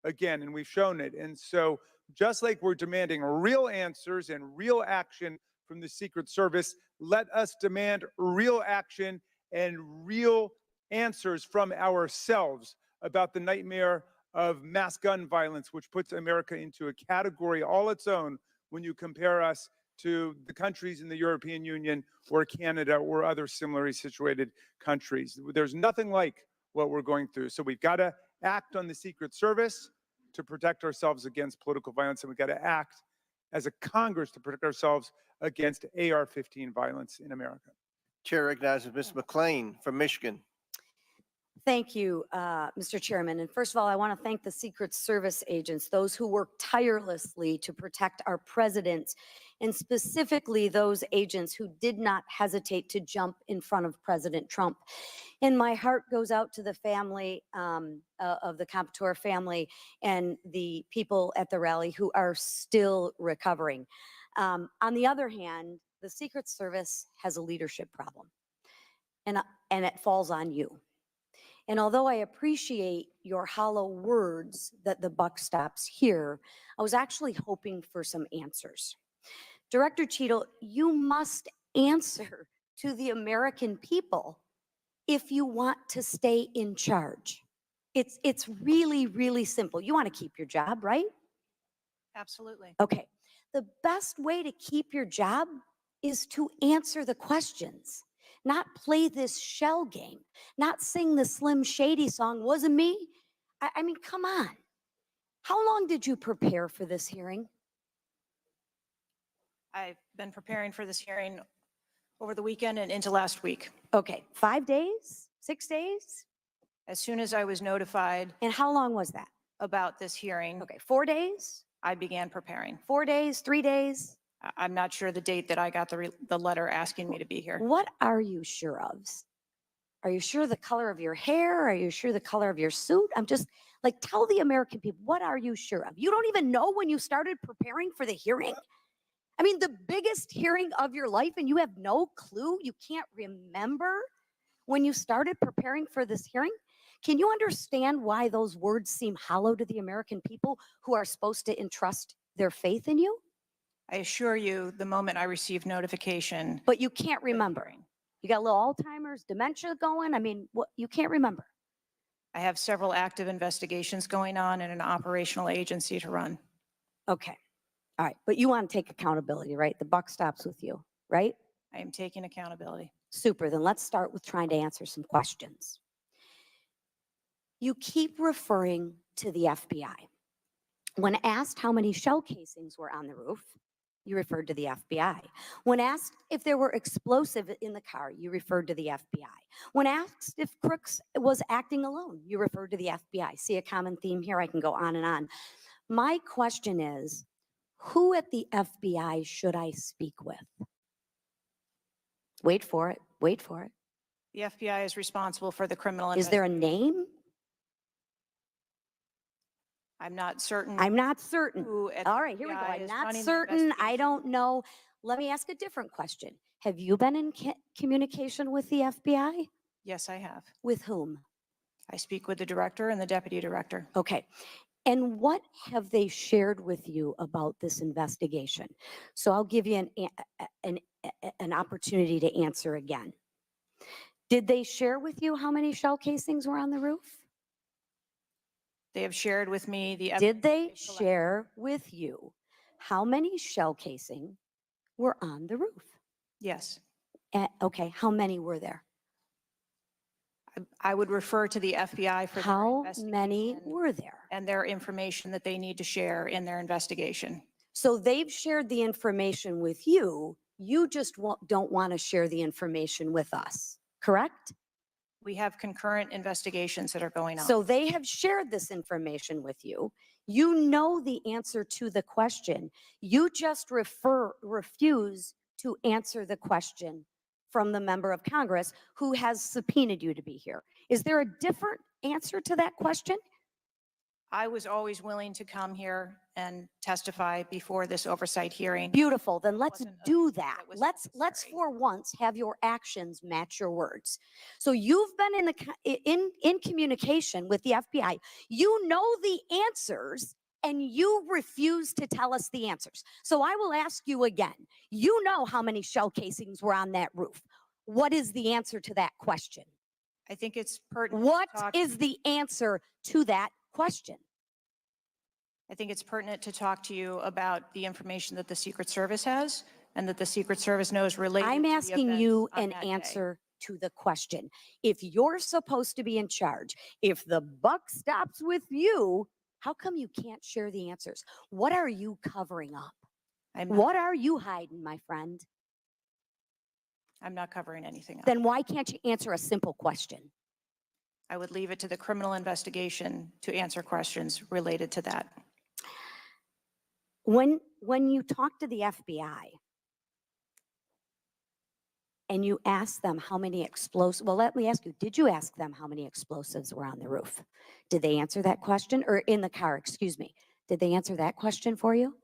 again, and we've shown it. And so just like we're demanding real answers and real action from the Secret Service, let us demand real action and real answers from ourselves about the nightmare of mass gun violence, which puts America into a category all its own when you compare us to the countries in the European Union or Canada or other similarly situated countries. There's nothing like what we're going through. So we've got to act on the Secret Service to protect ourselves against political violence, and we've got to act as a Congress to protect ourselves against AR-15 violence in America. Chair recognizes Ms. McLean from Michigan. Thank you, Mr. Chairman. And first of all, I want to thank the Secret Service agents, those who work tirelessly to protect our president, and specifically those agents who did not hesitate to jump in front of President Trump. And my heart goes out to the family of the Comptoir family and the people at the rally who are still recovering. On the other hand, the Secret Service has a leadership problem, and it falls on you. And although I appreciate your hollow words that the buck stops here, I was actually hoping for some answers. Director Cheadle, you must answer to the American people if you want to stay in charge. It's really, really simple. You want to keep your job, right? Absolutely. Okay. The best way to keep your job is to answer the questions, not play this shell game, not sing the Slim Shady song, wasn't me. I mean, come on. How long did you prepare for this hearing? I've been preparing for this hearing over the weekend and into last week. Okay, 5 days, 6 days? As soon as I was notified And how long was that? about this hearing, Okay, 4 days, I began preparing. 4 days, 3 days? I'm not sure the date that I got the letter asking me to be here. What are you sure of? Are you sure the color of your hair? Are you sure the color of your suit? I'm just like, tell the American people, what are you sure of? You don't even know when you started preparing for the hearing? I mean, the biggest hearing of your life, and you have no clue? You can't remember when you started preparing for this hearing? Can you understand why those words seem hollow to the American people who are supposed to entrust their faith in you? I assure you, the moment I received notification. But you can't remember. You got a little Alzheimer's, dementia going? I mean, what, you can't remember. I have several active investigations going on and an operational agency to run. Okay. All right. But you want to take accountability, right? The buck stops with you, right? I am taking accountability. Super. Then let's start with trying to answer some questions. You keep referring to the FBI. When asked how many shell casings were on the roof, you referred to the FBI. When asked if there were explosives in the car, you referred to the FBI. When asked if Crooks was acting alone, you referred to the FBI. See a common theme here? I can go on and on. My question is, who at the FBI should I speak with? Wait for it. Wait for it. The FBI is responsible for the criminal Is there a name? I'm not certain. I'm not certain. Who at All the right, here we go. FBI I'm is not running the certain. I investigation. don't know. Let me ask a different question. Have you been in communication with the FBI? Yes, I have. With whom? I speak with the director and the deputy director. Okay. And what have they shared with you about this investigation? So I'll give you an opportunity to answer again. Did they share with you how many shell casings were on the roof? They have shared with me the. Did they share with you how many shell casing were on the roof? Yes. Okay, how many were there? I would refer to the FBI for their How many investigation were there? and their information that they need to share in their investigation. So they've shared the information with you. You just don't want to share the information with us, correct? We have concurrent investigations that are going on. So they have shared this information with you. You know the answer to the question. You just refuse to answer the question from the member of Congress who has subpoenaed you to be here. Is there a different answer to that question? I was always willing to come here and testify before this oversight hearing. Beautiful. Then let's Wasn't a- do that. that was Let's necessary. for once have your actions match your words. So you've been in communication with the FBI. You know the answers and you refuse to tell us the answers. So I will ask you again. You know how many shell casings were on that roof. What is the answer to that question? I think it's pertinent. What to talk- is the answer to that question? I think it's pertinent to talk to you about the information that the Secret Service has and that the Secret Service knows related I'm to the asking events you on an that day. answer to the question. If you're supposed to be in charge, if the buck stops with you, how come you can't share the answers? What are you covering up? What are you hiding, my friend? I'm not covering anything up. Then why can't you answer a simple question? I would leave it to the criminal investigation to answer questions related to that. When you talk to the FBI and you ask them how many explosives, well, let me ask you, did you ask them how many explosives were on the roof? Did they answer that question? Or in the car, excuse me. Did they answer that question for you?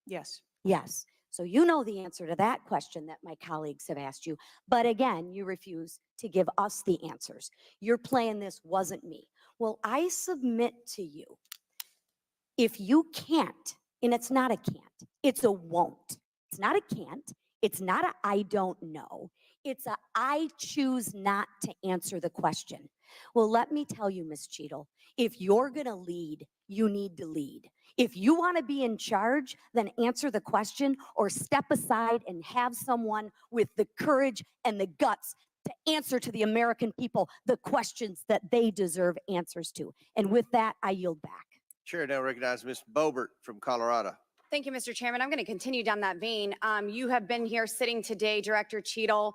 Yes. Yes. So you know the answer to that question that my colleagues have asked you. But again, you refuse to give us the answers. You're playing this wasn't me. Well, I submit to you, if you can't, and it's not a can't, it's a won't. It's not a can't. It's not a I don't know. It's a I choose not to answer the question. Well, let me tell you, Ms. Cheadle, if you're going to lead, you need to lead. If you want to be in charge, then answer the question or step aside and have someone with the courage and the guts to answer to the American people the questions that they deserve answers to. And with that, I yield back. Chair now recognizes Ms. Bobert from Colorado. Thank you, Mr. Chairman. I'm going to continue down that vein. You have been here sitting today, Director Cheadle,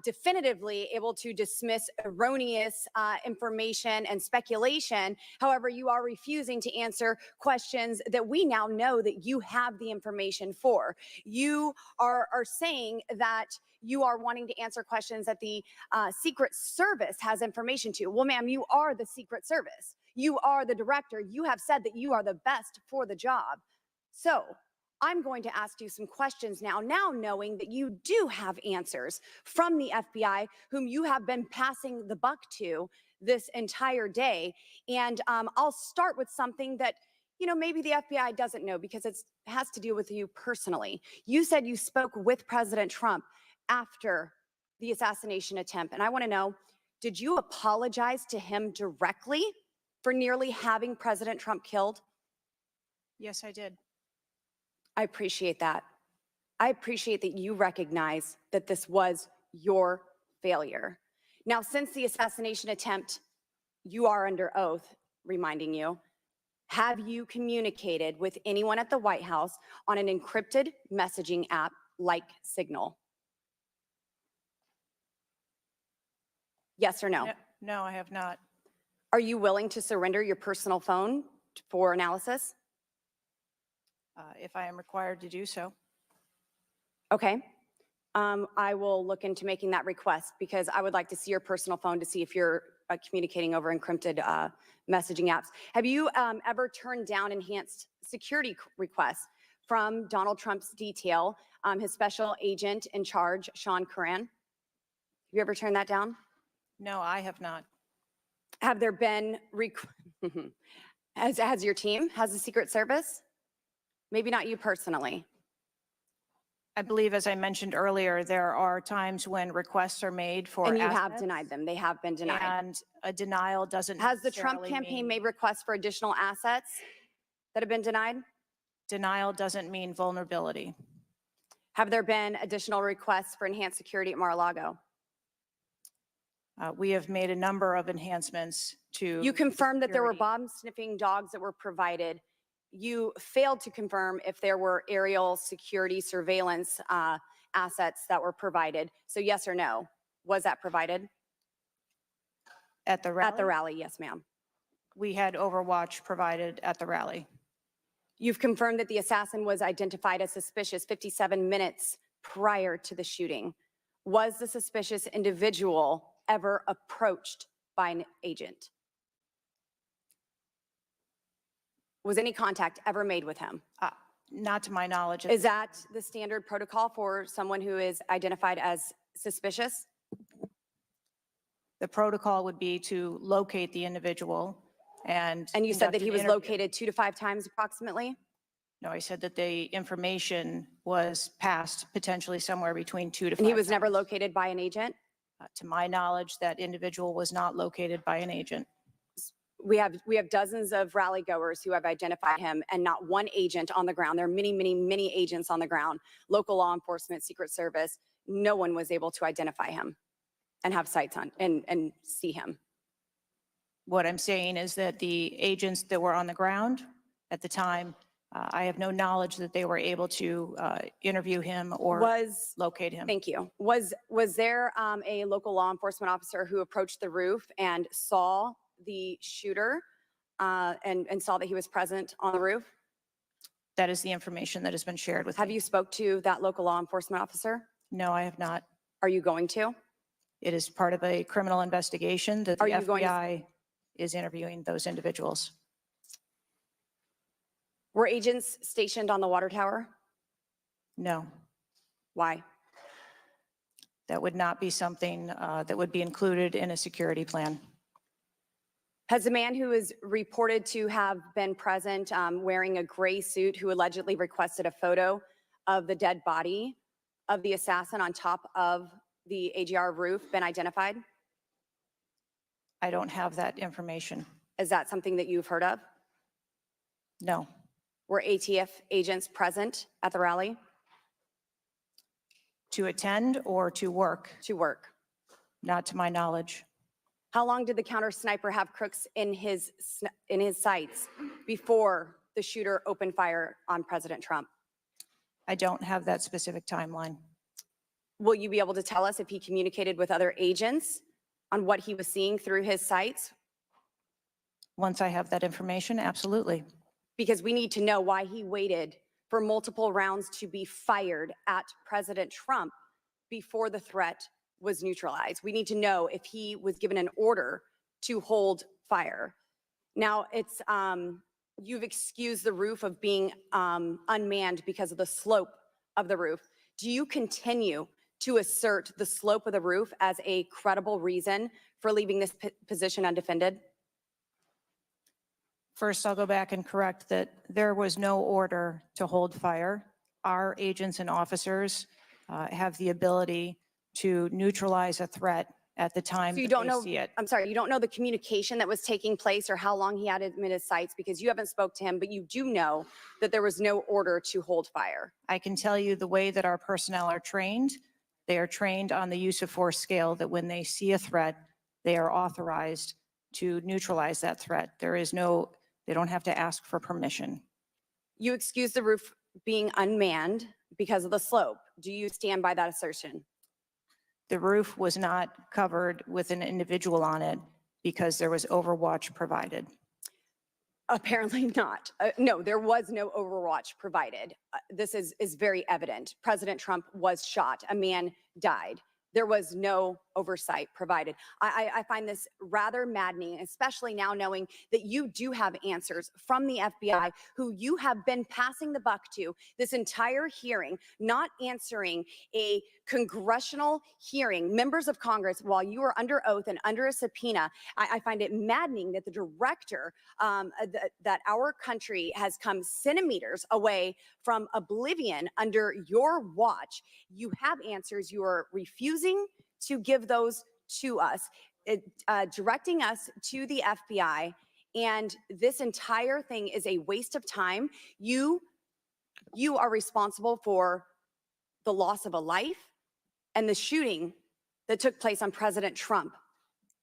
definitively able to dismiss erroneous information and speculation. However, you are refusing to answer questions that we now know that you have the information for. You are saying that you are wanting to answer questions that the Secret Service has information to. Well, ma'am, you are the Secret Service. You are the director. You have said that you are the best for the job. So I'm going to ask you some questions now knowing that you do have answers from the FBI, whom you have been passing the buck to this entire day. And I'll start with something that, maybe the FBI doesn't know because it has to do with you personally. You said you spoke with President Trump after the assassination attempt. And I want to know, did you apologize to him directly for nearly having President Trump killed? Yes, I did. I appreciate that. I appreciate that you recognize that this was your failure. Now, since the assassination attempt, you are under oath, reminding you, have you communicated with anyone at the White House on an encrypted messaging app like Signal? Yes or no? No, I have not. Are you willing to surrender your personal phone for analysis? If I am required to do so. Okay. I will look into making that request because I would like to see your personal phone to see if you're communicating over encrypted messaging apps. Have you ever turned down enhanced security requests from Donald Trump's detail, his special agent in charge, Sean Curran? Have you ever turned that down? No, I have not. Have there been, has your team, has the Secret Service? Maybe not you personally. I believe, as I mentioned earlier, there are times when requests are made for And you have assets, denied them. They have been denied. and a denial doesn't Has the Trump necessarily campaign mean- made requests for additional assets that have been denied? Denial doesn't mean vulnerability. Have there been additional requests for enhanced security at Mar-a-Lago? We have made a number of enhancements to. You confirmed that there were security. bomb sniffing dogs that were provided. You failed to confirm if there were aerial security surveillance assets that were provided. So yes or no, was that provided? At the rally? At the rally, yes, ma'am. We had Overwatch provided at the rally. You've confirmed that the assassin was identified as suspicious 57 minutes prior to the shooting. Was the suspicious individual ever approached by an agent? Was any contact ever made with him? Not to my knowledge. Is that the standard protocol for someone who is identified as suspicious? The protocol would be to locate the individual and. And you said that conduct he an was interview. located 2 to 5 times approximately? No, I said that the information was passed potentially somewhere between 2 to 5 And he was never times. located by an agent? To my knowledge, that individual was not located by an agent. We have dozens of rally goers who have identified him and not one agent on the ground. There are many, many, many agents on the ground, local law enforcement, Secret Service. No one was able to identify him and have sights on and see him. What I'm saying is that the agents that were on the ground at the time, I have no knowledge that they were able to interview him or locate him. Thank you. Was there a local law enforcement officer who approached the roof and saw the shooter and saw that he was present on the roof? That is the information that has been shared with Have me. you spoke to that local law enforcement officer? No, I have not. Are you going to? It is part of a criminal investigation that the Are you going to- FBI is interviewing those individuals. Were agents stationed on the water tower? No, Why? that would not be something that would be included in a security plan. Has the man who is reported to have been present wearing a gray suit who allegedly requested a photo of the dead body of the assassin on top of the AGR roof been identified? I don't have that information. Is that something that you've heard of? No, Were ATF agents present at the rally? to attend or to work, To work. not to my knowledge. How long did the counter sniper have crooks in his sights before the shooter opened fire on President Trump? I don't have that specific timeline. Will you be able to tell us if he communicated with other agents on what he was seeing through his sights? Once I have that information, absolutely. Because we need to know why he waited for multiple rounds to be fired at President Trump before the threat was neutralized. We need to know if he was given an order to hold fire. Now, it's you've excused the roof of being unmanned because of the slope of the roof. Do you continue to assert the slope of the roof as a credible reason for leaving this position undefended? First, I'll go back and correct that there was no order to hold fire. Our agents and officers have the ability to neutralize a threat at the time So you that don't they know, see it. I'm sorry, you don't know the communication that was taking place or how long he had him in his sights because you haven't spoke to him, but you do know that there was no order to hold fire. I can tell you the way that our personnel are trained. They are trained on the use of force scale that when they see a threat, they are authorized to neutralize that threat. They don't have to ask for permission. You excuse the roof being unmanned because of the slope. Do you stand by that assertion? The roof was not covered with an individual on it because there was overwatch provided. Apparently not. No, there was no overwatch provided. This is very evident. President Trump was shot. A man died. There was no oversight provided. I find this rather maddening, especially now knowing that you do have answers from the FBI who you have been passing the buck to this entire hearing, not answering a congressional hearing, members of Congress, while you are under oath and under a subpoena. I find it maddening that the director, that our country has come centimeters away from oblivion under your watch. You have answers. You are refusing to give those to us, directing us to the FBI. And this entire thing is a waste of time. You are responsible for the loss of a life and the shooting that took place on President Trump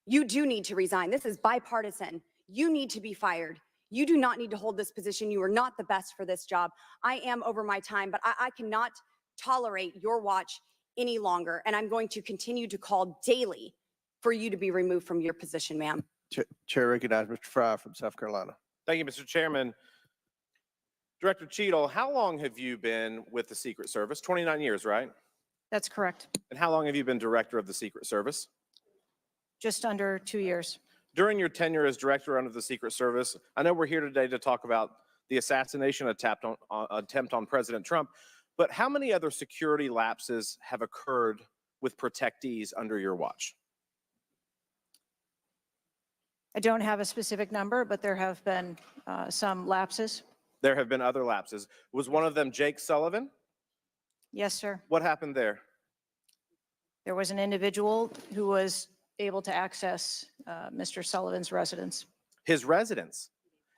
You do need to resign. This is bipartisan. You need to be fired. You do not need to hold this position. You are not the best for this job. I am over my time, but I cannot tolerate your watch any longer. And I'm going to continue to call daily for you to be removed from your position, ma'am. Chair recognizes Mr. Fry from South Carolina. Thank you, Mr. Chairman. Director Cheadle, how long have you been with the Secret Service? 29 years, right? That's correct. And how long have you been director of the Secret Service? Just under 2 years. During your tenure as director under the Secret Service, I know we're here today to talk about the assassination attempt on President Trump, but how many other security lapses have occurred with protectees under your watch? I don't have a specific number, but there have been some lapses. There have been other lapses. Was one of them Jake Sullivan? Yes, sir. What happened there? There was an individual who was able to access Mr. Sullivan's residence. His residence.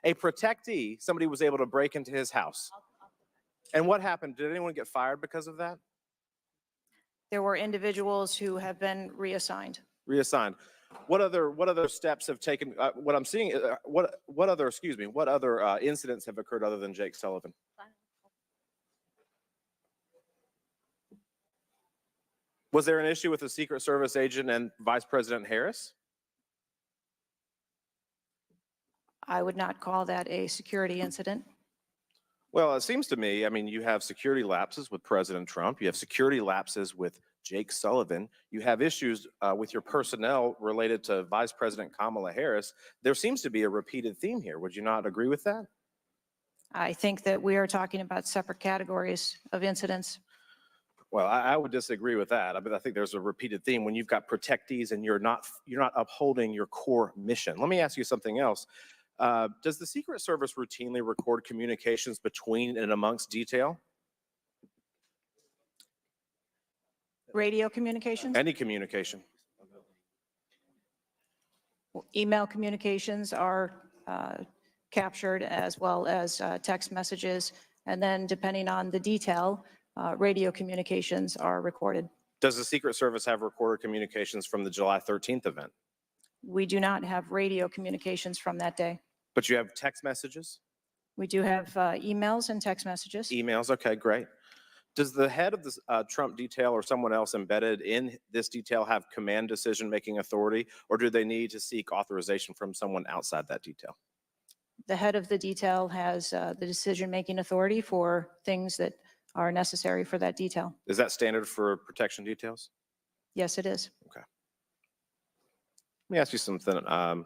A protectee, somebody was able to break into his house. And what happened? Did anyone get fired because of that? There were individuals who have been reassigned. Reassigned. What other steps have taken? What I'm seeing, what other incidents have occurred other than Jake Sullivan? Was there an issue with the Secret Service agent and Vice President Harris? I would not call that a security incident. Well, it seems to me, I mean, you have security lapses with President Trump. You have security lapses with Jake Sullivan. You have issues with your personnel related to Vice President Kamala Harris. There seems to be a repeated theme here. Would you not agree with that? I think that we are talking about separate categories of incidents. Well, I would disagree with that. I mean, I think there's a repeated theme when you've got protectees and you're not upholding your core mission. Let me ask you something else. Does the Secret Service routinely record communications between and amongst detail? Radio communications? Any communication? Email communications are captured, as well as text messages. And then depending on the detail, radio communications are recorded. Does the Secret Service have recorded communications from the July 13th event? We do not have radio communications from that day. But you have text messages? We do have emails and text messages. Emails, okay, great. Does the head of the Trump detail or someone else embedded in this detail have command decision-making authority, or do they need to seek authorization from someone outside that detail? The head of the detail has the decision-making authority for things that are necessary for that detail. Is that standard for protection details? Yes, it is. Okay. Let me ask you something.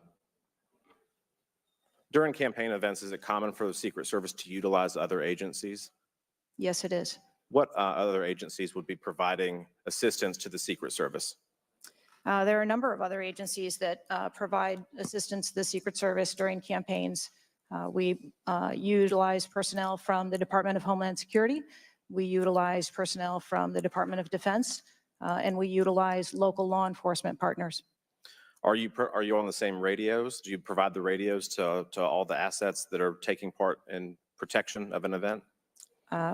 During campaign events, is it common for the Secret Service to utilize other agencies? Yes, it is. What other agencies would be providing assistance to the Secret Service? There are a number of other agencies that provide assistance to the Secret Service during campaigns. We utilize personnel from the Department of Homeland Security. We utilize personnel from the Department of Defense, and we utilize local law enforcement partners. Are you on the same radios? Do you provide the radios to all the assets that are taking part in protection of an event?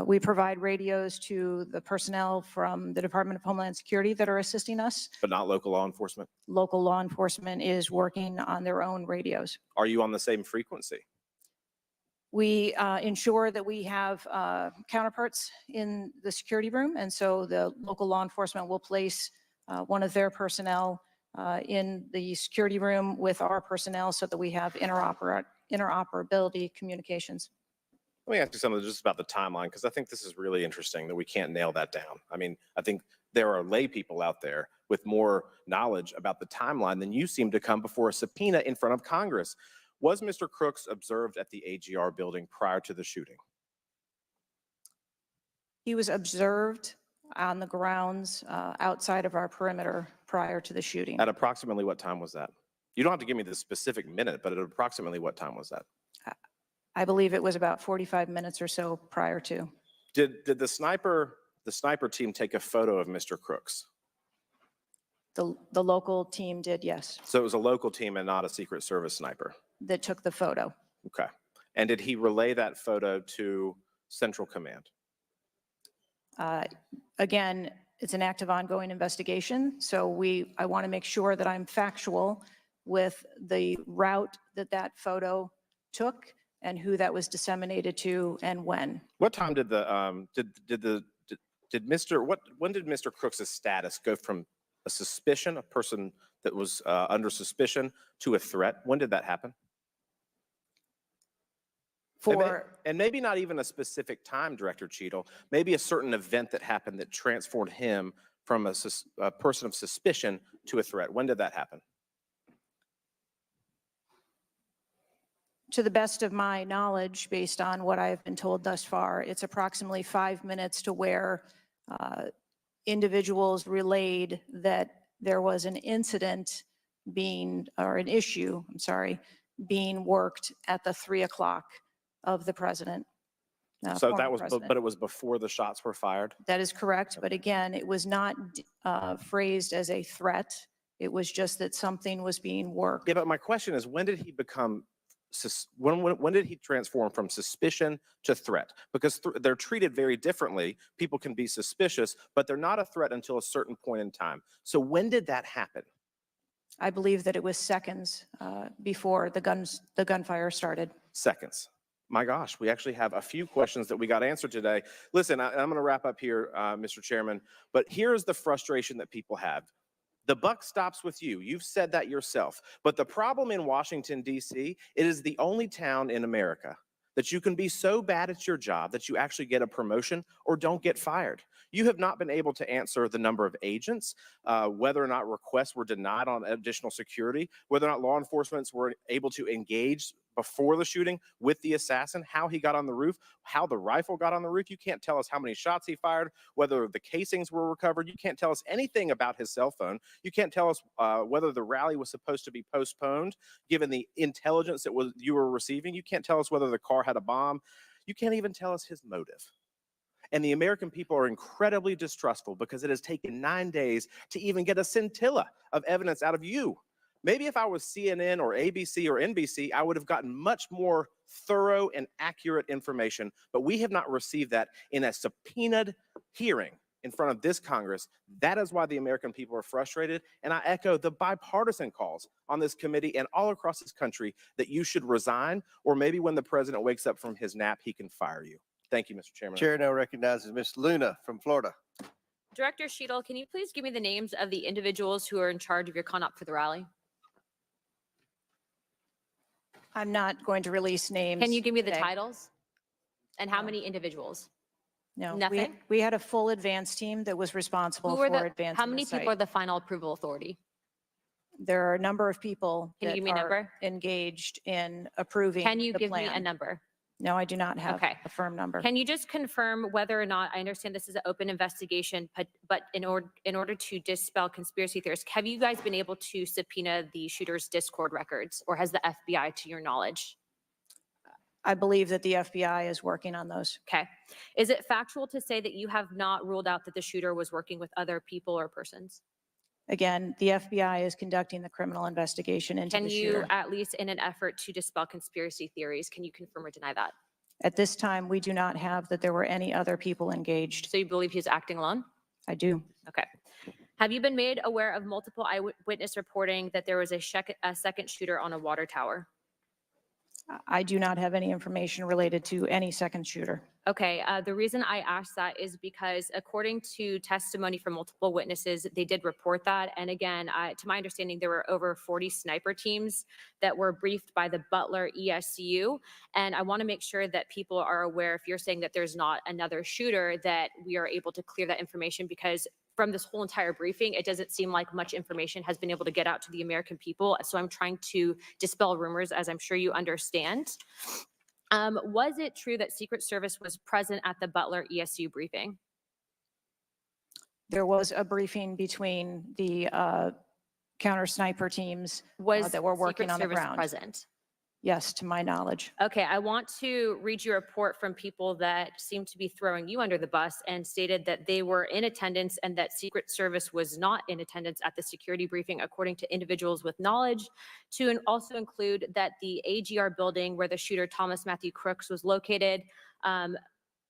We provide radios to the personnel from the Department of Homeland Security that are assisting us. But not local law enforcement? Local law enforcement is working on their own radios. Are you on the same frequency? We ensure that we have counterparts in the security room, and so the local law enforcement will place one of their personnel in the security room with our personnel so that we have interoperability communications. Let me ask you something just about the timeline, because I think this is really interesting that we can't nail that down. I mean, I think there are lay people out there with more knowledge about the timeline than you seem to come before a subpoena in front of Congress. Was Mr. Crooks observed at the AGR building prior to the shooting? He was observed on the grounds outside of our perimeter prior to the shooting. At approximately what time was that? You don't have to give me the specific minute, but at approximately what time was that? I believe it was about 45 minutes or so prior to. Did the sniper team take a photo of Mr. Crooks? The local team did, yes, So it was a local team and not a Secret Service sniper? that took the photo. Okay. And did he relay that photo to Central Command? Again, It's an active ongoing investigation. So I want to make sure that I'm factual with the route that that photo took and who that was disseminated to and when. What time did when did Mr. Crooks' status go from a suspicion, a person that was under suspicion, to a threat? When did that happen? And maybe not even a specific time, Director Cheadle, maybe a certain event that happened that transformed him from a person of suspicion to a threat. When did that happen? To the best of my knowledge, based on what I've been told thus far, it's approximately 5 minutes to where individuals relayed that there was an incident or an issue, I'm sorry, being worked at the 3 o'clock of the president. So that former was, president. but it was before the shots were fired? That is correct. But again, it was not phrased as a threat. It was just that something was being worked. Yeah, but my question is, when did he become, when did he transform from suspicion to threat? Because they're treated very differently. People can be suspicious, but they're not a threat until a certain point in time. So when did that happen? I believe that it was seconds before the gunfire started. Seconds. My gosh, we actually have a few questions that we got answered today. Listen, I'm going to wrap up here, Mr. Chairman, but here's the frustration that people have. The buck stops with you. You've said that yourself. But the problem in Washington, D.C., it is the only town in America that you can be so bad at your job that you actually get a promotion or don't get fired. You have not been able to answer the number of agents, whether or not requests were denied on additional security, whether or not law enforcement were able to engage before the shooting with the assassin, how he got on the roof, how the rifle got on the roof. You can't tell us how many shots he fired, whether the casings were recovered. You can't tell us anything about his cell phone. You can't tell us whether the rally was supposed to be postponed, given the intelligence that you were receiving. You can't tell us whether the car had a bomb. You can't even tell us his motive. And the American people are incredibly distrustful because it has taken 9 days to even get a scintilla of evidence out of you. Maybe if I was CNN or ABC or NBC, I would have gotten much more thorough and accurate information, but we have not received that in a subpoenaed hearing in front of this Congress. That is why the American people are frustrated, and I echo the bipartisan calls on this committee and all across this country that you should resign, or maybe when the president wakes up from his nap, he can fire you. Thank you, Mr. Chairman. Chair now recognizes Ms. Luna from Florida. Director Cheadle, can you please give me the names of the individuals who are in charge of your conduct for the rally? I'm not going to release names. Can you give me the today. titles? And how many individuals? No. Nothing? We had a full advance team that was responsible Who for are the, advancing how many the people are site. the final approval authority? There are a number of people Can you that give me a are number? engaged in approving Can you the give me a plan. number? No, I do not have Okay. a firm number. Can you just confirm whether or not, I understand this is an open investigation, but in order to dispel conspiracy theories, have you guys been able to subpoena the shooter's Discord records, or has the FBI to your knowledge? I believe that the FBI is working on those. Okay. Is it factual to say that you have not ruled out that the shooter was working with other people or persons? Again, the FBI is conducting the criminal investigation into Can the you, shooter. at least in an effort to dispel conspiracy theories, can you confirm or deny that? At this time, we do not have that there were any other people engaged. So you believe he's acting alone? I do. Okay. Have you been made aware of multiple eyewitness reporting that there was a second shooter on a water tower? I do not have any information related to any second shooter. Okay, the reason I asked that is because according to testimony from multiple witnesses, they did report that. And again, to my understanding, there were over 40 sniper teams that were briefed by the Butler ESU. And I want to make sure that people are aware, if you're saying that there's not another shooter, that we are able to clear that information, because from this whole entire briefing, it doesn't seem like much information has been able to get out to the American people. So I'm trying to dispel rumors, as I'm sure you understand. Was it true that Secret Service was present at the Butler ESU briefing? There was a briefing between the counter sniper teams that were working Secret on the Service ground. present? Yes, to my knowledge. Okay, I want to read you a report from people that seem to be throwing you under the bus and stated that they were in attendance and that Secret Service was not in attendance at the security briefing, according to individuals with knowledge, to also include that the AGR building where the shooter Thomas Matthew Crooks was located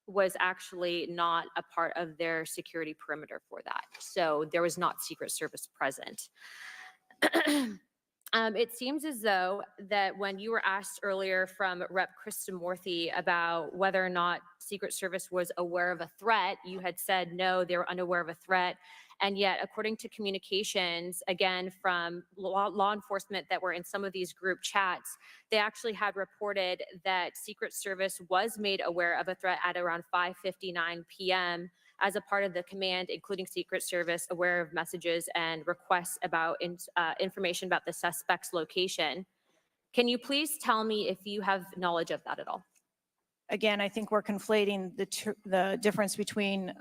was actually not a part of their security perimeter for that. So there was not Secret Service present. It seems as though that when you were asked earlier from Rep. Krishnamurthy about whether or not Secret Service was aware of a threat, you had said no, they were unaware of a threat. And yet, according to communications, again, from law enforcement that were in some of these group chats, they actually had reported that Secret Service was made aware of a threat at around 5:59 p.m. as a part of the command, including Secret Service, aware of messages and requests about information about the suspect's location. Can you please tell me if you have knowledge of that at all? Again, I think we're conflating the difference between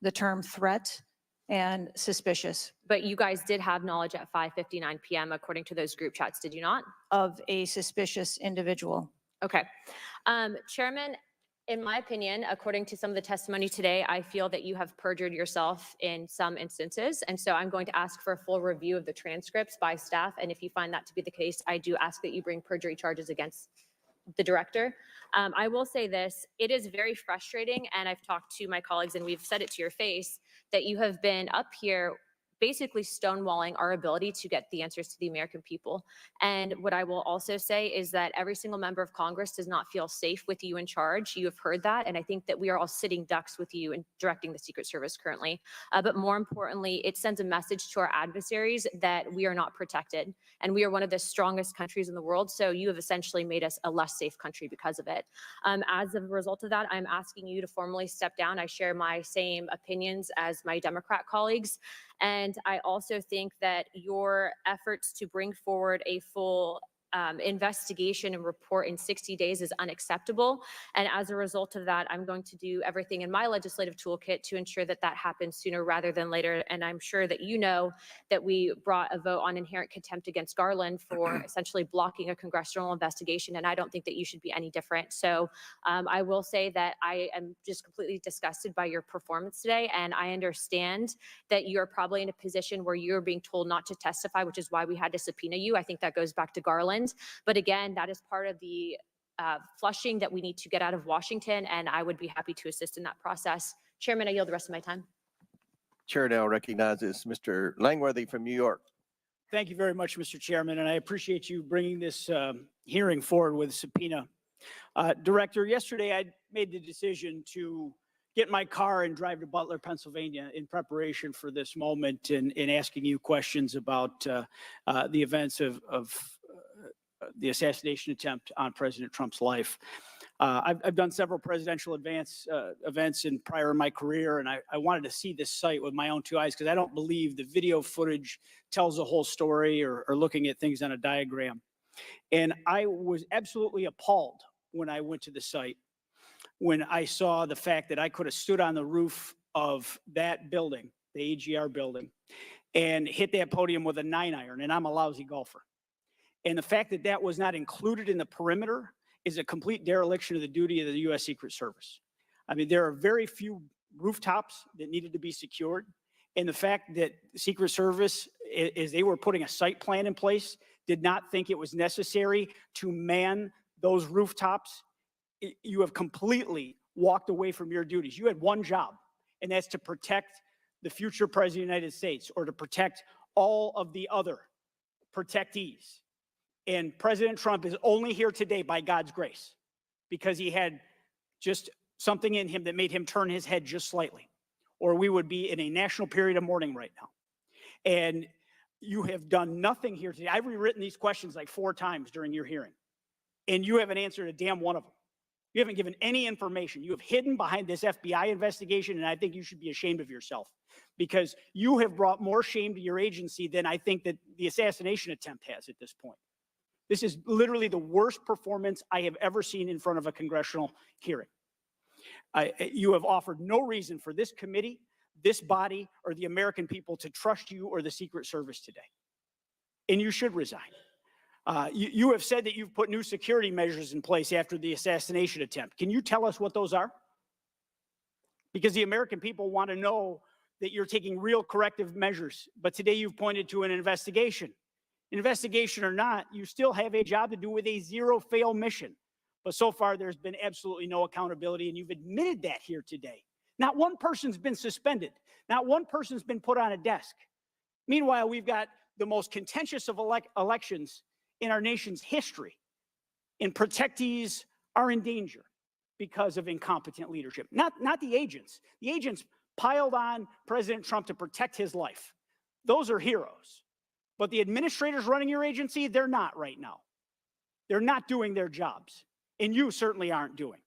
the term threat and suspicious. But you guys did have knowledge at 5:59 p.m. according to those group chats, did you not? Of a suspicious individual. Okay. Chairman, in my opinion, according to some of the testimony today, I feel that you have perjured yourself in some instances. And so I'm going to ask for a full review of the transcripts by staff. And if you find that to be the case, I do ask that you bring perjury charges against the director. I will say this, it is very frustrating, and I've talked to my colleagues and we've said it to your face, that you have been up here basically stonewalling our ability to get the answers to the American people. And what I will also say is that every single member of Congress does not feel safe with you in charge. You have heard that. And I think that we are all sitting ducks with you in directing the Secret Service currently. But more importantly, it sends a message to our adversaries that we are not protected. And we are one of the strongest countries in the world. So you have essentially made us a less safe country because of it. As a result of that, I'm asking you to formally step down. I share my same opinions as my Democrat colleagues. And I also think that your efforts to bring forward a full investigation and report in 60 days is unacceptable. And as a result of that, I'm going to do everything in my legislative toolkit to ensure that that happens sooner rather than later. And I'm sure that you know that we brought a vote on inherent contempt against Garland for essentially blocking a congressional investigation. And I don't think that you should be any different. So I will say that I am just completely disgusted by your performance today. And I understand that you're probably in a position where you're being told not to testify, which is why we had to subpoena you. I think that goes back to Garland. But again, that is part of the flushing that we need to get out of Washington, and I would be happy to assist in that process. Chairman, I yield the rest of my time. Chair now recognizes Mr. Langworthy from New York. Thank you very much, Mr. Chairman, and I appreciate you bringing this hearing forward with a subpoena. Director, yesterday I made the decision to get in my car and drive to Butler, Pennsylvania in preparation for this moment and asking you questions about the events of the assassination attempt on President Trump's life. I've done several presidential events in prior in my career, and I wanted to see this site with my own two eyes because I don't believe the video footage tells the whole story or looking at things on a diagram. And I was absolutely appalled when I went to the site, when I saw the fact that I could have stood on the roof of that building, the AGR building, and hit that podium with a 9-iron, and I'm a lousy golfer. And the fact that that was not included in the perimeter is a complete dereliction of the duty of the U.S. Secret Service. I mean, there are very few rooftops that needed to be secured. And the fact that the Secret Service, as they were putting a site plan in place, did not think it was necessary to man those rooftops, you have completely walked away from your duties. You had one job, and that's to protect the future President of the United States or to protect all of the other protectees. And President Trump is only here today by God's grace because he had just something in him that made him turn his head just slightly, or we would be in a national period of mourning right now. And you have done nothing here today. I've rewritten these questions like 4 times during your hearing, and you haven't answered a damn one of them. You haven't given any information. You have hidden behind this FBI investigation, and I think you should be ashamed of yourself because you have brought more shame to your agency than I think that the assassination attempt has at this point. This is literally the worst performance I have ever seen in front of a congressional hearing. You have offered no reason for this committee, this body, or the American people to trust you or the Secret Service today. And you should resign. You have said that you've put new security measures in place after the assassination attempt. Can you tell us what those are? Because the American people want to know that you're taking real corrective measures. But today you've pointed to an investigation. Investigation or not, you still have a job to do with a zero-fail mission. But so far, there's been absolutely no accountability, and you've admitted that here today. Not one person's been suspended. Not one person's been put on a desk. Meanwhile, we've got the most contentious of elections in our nation's history, and protectees are in danger because of incompetent leadership. Not the agents. The agents piled on President Trump to protect his life. Those are heroes. But the administrators running your agency, they're not right now. They're not doing their jobs, and you certainly aren't doing.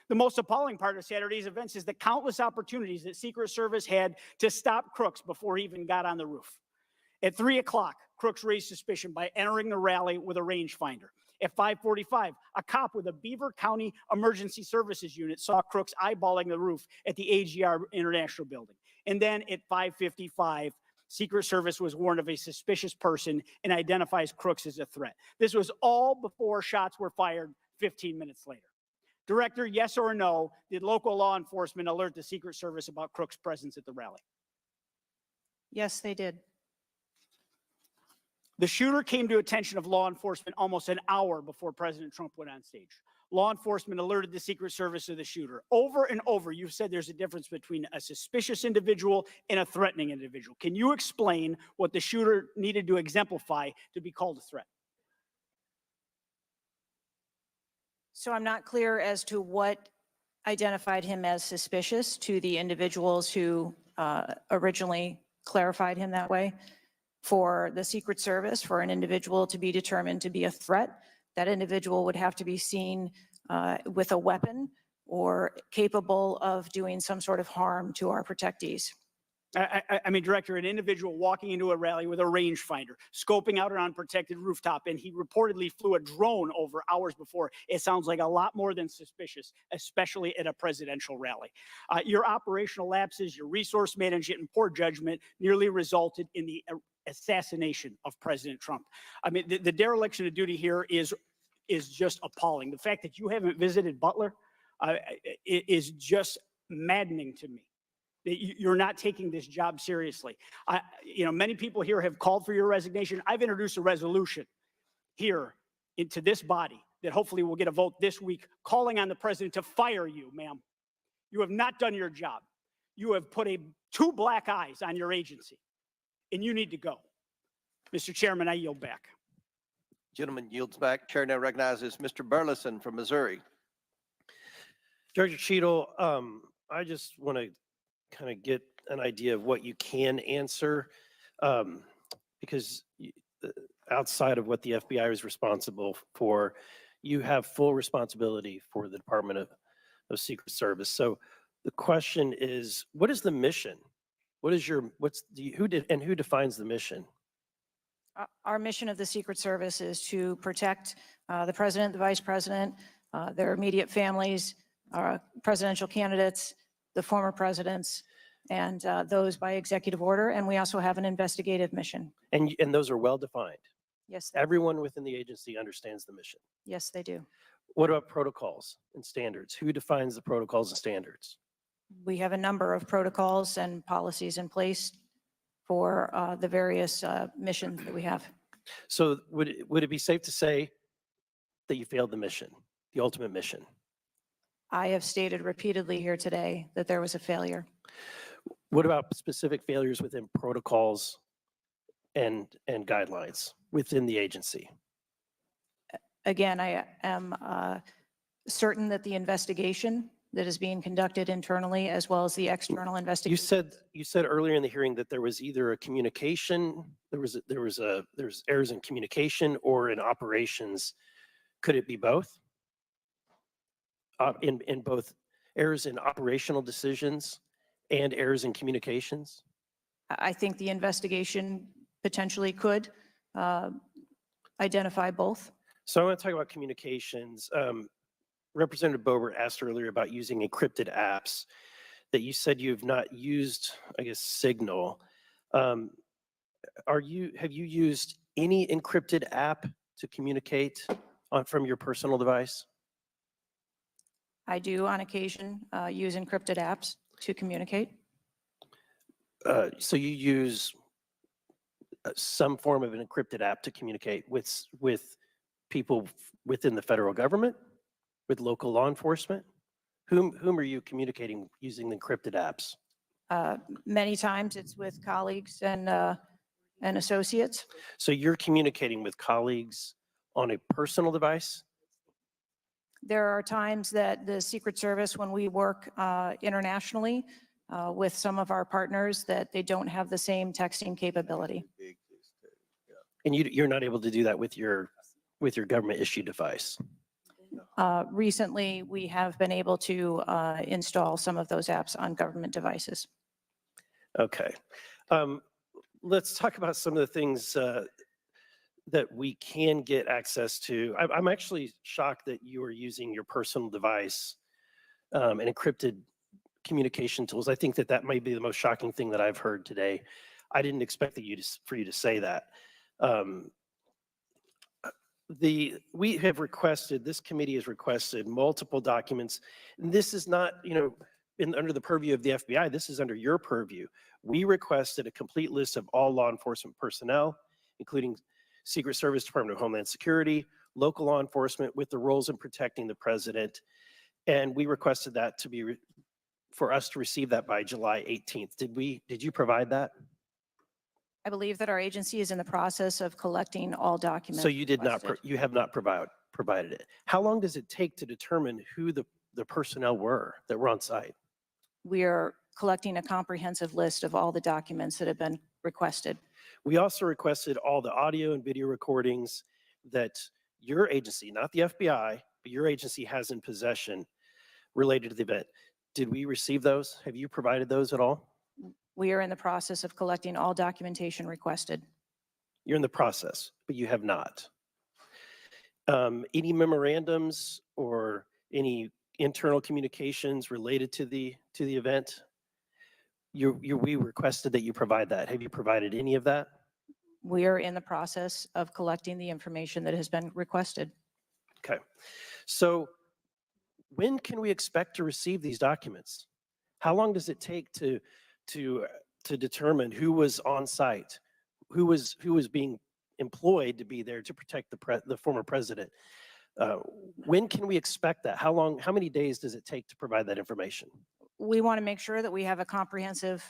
The most appalling part of Saturday's events is the countless opportunities that Secret Service had to stop Crooks before he even got on the roof. At 3 o'clock, Crooks raised suspicion by entering the rally with a rangefinder. At 5:45, a cop with a Beaver County Emergency Services unit saw Crooks eyeballing the roof at the AGR International Building. And then at 5:55, Secret Service was warned of a suspicious person and identifies Crooks as a threat. This was all before shots were fired 15 minutes later. Director, yes or no, did local law enforcement alert the Secret Service about Crooks' presence at the rally? Yes, they did. The shooter came to attention of law enforcement almost an hour before President Trump went on stage. Law enforcement alerted the Secret Service of the shooter. Over and over, you've said there's a difference between a suspicious individual and a threatening individual. Can you explain what the shooter needed to exemplify to be called a threat? So I'm not clear as to what identified him as suspicious to the individuals who originally clarified him that way. For the Secret Service, for an individual to be determined to be a threat, that individual would have to be seen with a weapon or capable of doing some sort of harm to our protectees. I mean, Director, an individual walking into a rally with a rangefinder, scoping out an unprotected rooftop, and he reportedly flew a drone over hours before. It sounds like a lot more than suspicious, especially at a presidential rally. Your operational lapses, your resource management, and poor judgment nearly resulted in the assassination of President Trump. I mean, the dereliction of duty here is just appalling. The fact that you haven't visited Butler is just maddening to me. You're not taking this job seriously. Many people here have called for your resignation. I've introduced a resolution here into this body that hopefully will get a vote this week calling on the president to fire you, ma'am. You have not done your job. You have put two black eyes on your agency, and you need to go. Mr. Chairman, I yield back. Gentleman yields back. Chair now recognizes Mr. Burleson from Missouri. Director Cheadle, I just want to kind of get an idea of what you can answer, because outside of what the FBI is responsible for, you have full responsibility for the Department of Secret Service. So the question is, what is the mission? Who defines the mission? Our mission of the Secret Service is to protect the president, the vice president, their immediate families, presidential candidates, the former presidents, and those by executive order. And we also have an investigative mission. And those are well defined. Yes. Everyone within the agency understands the mission. Yes, they do. What about protocols and standards? Who defines the protocols and standards? We have a number of protocols and policies in place for the various missions that we have. So would it be safe to say that you failed the mission, the ultimate mission? I have stated repeatedly here today that there was a failure. What about specific failures within protocols and guidelines within the agency? Again, I am certain that the investigation that is being conducted internally as well as the external investigation. You said earlier in the hearing that there was either a communication, there was errors in communication or in operations. Could it be both? In both errors in operational decisions and errors in communications? I think the investigation potentially could identify both. So I want to talk about communications. Representative Boebert asked earlier about using encrypted apps that you said you've not used, I guess, Signal. Have you used any encrypted app to communicate from your personal device? I do on occasion use encrypted apps to communicate. So you use some form of an encrypted app to communicate with people within the federal government, with local law enforcement? Whom are you communicating using the encrypted apps? Many times it's with colleagues and associates. So you're communicating with colleagues on a personal device? There are times that the Secret Service, when we work internationally with some of our partners, that they don't have the same texting capability. And you're not able to do that with your government issued device? Recently, we have been able to install some of those apps on government devices. Okay. Let's talk about some of the things that we can get access to. I'm actually shocked that you are using your personal device and encrypted communication tools. I think that might be the most shocking thing that I've heard today. I didn't expect for you to say that. We have requested, this committee has requested multiple documents. And this is not, under the purview of the FBI, this is under your purview. We requested a complete list of all law enforcement personnel, including Secret Service, Department of Homeland Security, local law enforcement with the roles in protecting the president. And we requested that to be, for us to receive that by July 18th. Did you provide that? I believe that our agency is in the process of collecting all documents. So you did not, requested. you have not provided it. How long does it take to determine who the personnel were that were on site? We are collecting a comprehensive list of all the documents that have been requested. We also requested all the audio and video recordings that your agency, not the FBI, but your agency has in possession related to the event. Did we receive those? Have you provided those at all? We are in the process of collecting all documentation requested. You're in the process, but you have not. Any memorandums or any internal communications related to the event? We requested that you provide that. Have you provided any of that? We are in the process of collecting the information that has been requested. Okay. So when can we expect to receive these documents? How long does it take to determine who was on site, who was being employed to be there to protect the former president? When can we expect that? How many days does it take to provide that information? We want to make sure that we have a comprehensive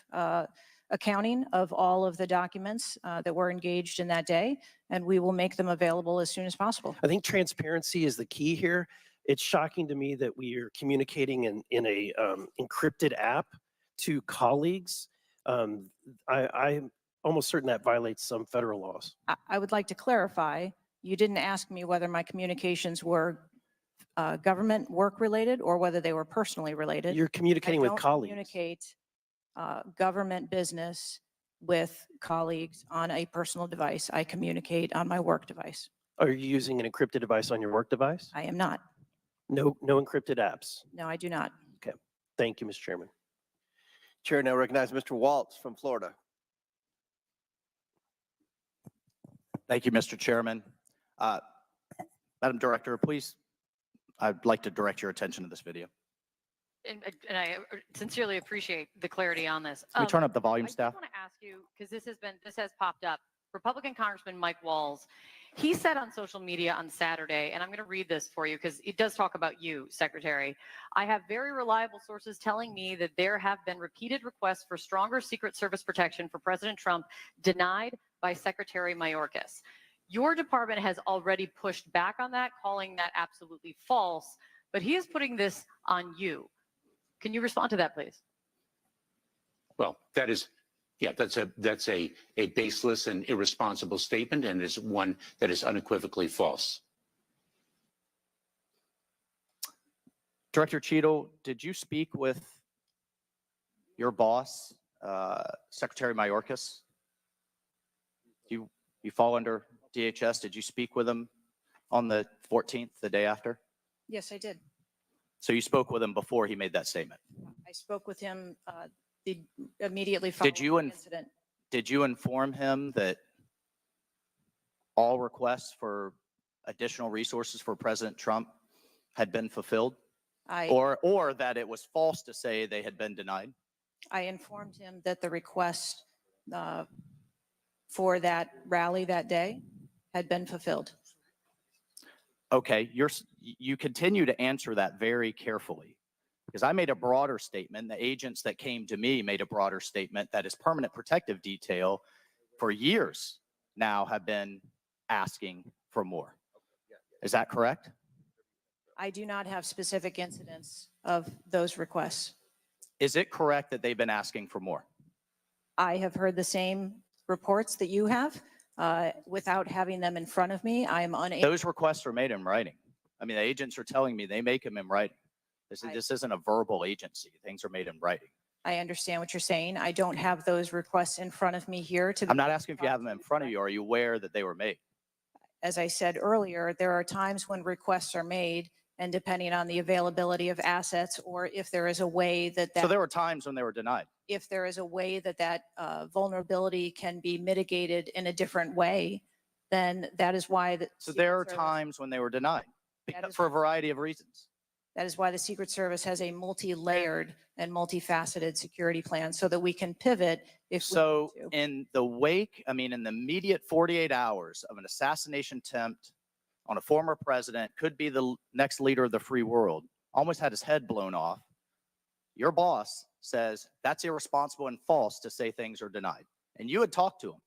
accounting of all of the documents that were engaged in that day, and we will make them available as soon as possible. I think transparency is the key here. It's shocking to me that we are communicating in a encrypted app to colleagues. I'm almost certain that violates some federal laws. I would like to clarify, you didn't ask me whether my communications were government work related or whether they were personally related. You're communicating with colleagues. I don't communicate government business with colleagues on a personal device. I communicate on my work device. Are you using an encrypted device on your work device? I am not. No encrypted apps. No, I do not. Okay. Thank you, Mr. Chairman. Chair now recognizes Mr. Waltz from Florida. Thank you, Mr. Chairman. Madam Director, please, I'd like to direct your attention to this video. And I sincerely appreciate the clarity on this. Can we turn up the volume, I staff? want to ask you, because this has popped up. Republican Congressman Mike Walls, he said on social media on Saturday, and I'm going to read this for you because it does talk about you, Secretary. I have very reliable sources telling me that there have been repeated requests for stronger Secret Service protection for President Trump denied by Secretary Mayorkas. Your department has already pushed back on that, calling that absolutely false, but he is putting this on you. Can you respond to that, please? Well, that's a baseless and irresponsible statement, and is one that is unequivocally false. Director Cheadle, did you speak with your boss, Secretary Mayorkas? You fall under DHS. Did you speak with him on the 14th, the day after? Yes, I did. So you spoke with him before he made that statement? I spoke with him immediately following the incident. Did you inform him that all requests for additional resources for President Trump had been fulfilled? Or that it was false to say they had been denied? I informed him that the request for that rally that day had been fulfilled. Okay, you continue to answer that very carefully, because I made a broader statement. The agents that came to me made a broader statement that is permanent protective detail for years now have been asking for more. Is that correct? I do not have specific incidents of those requests. Is it correct that they've been asking for more? I have heard the same reports that you have. Without having them in front of me, I am unable. Those requests are made in writing. I mean, the agents are telling me they make them in writing. This isn't a verbal agency. Things are made in writing. I understand what you're saying. I don't have those requests in front of me here. I'm not asking if you have them in front of you. Are you aware that they were made? As I said earlier, there are times when requests are made, and depending on the availability of assets, or if there is a way that So there were times when they were denied. if there is a way that vulnerability can be mitigated in a different way, then that is why So there are times when they were denied for a variety of reasons. that is why the Secret Service has a multi-layered and multifaceted security plan, so that we can pivot if So we need to. in the wake, I mean, in the immediate 48 hours of an assassination attempt on a former president, could be the next leader of the free world, almost had his head blown off, your boss says that's irresponsible and false to say things are denied. And you had talked to him.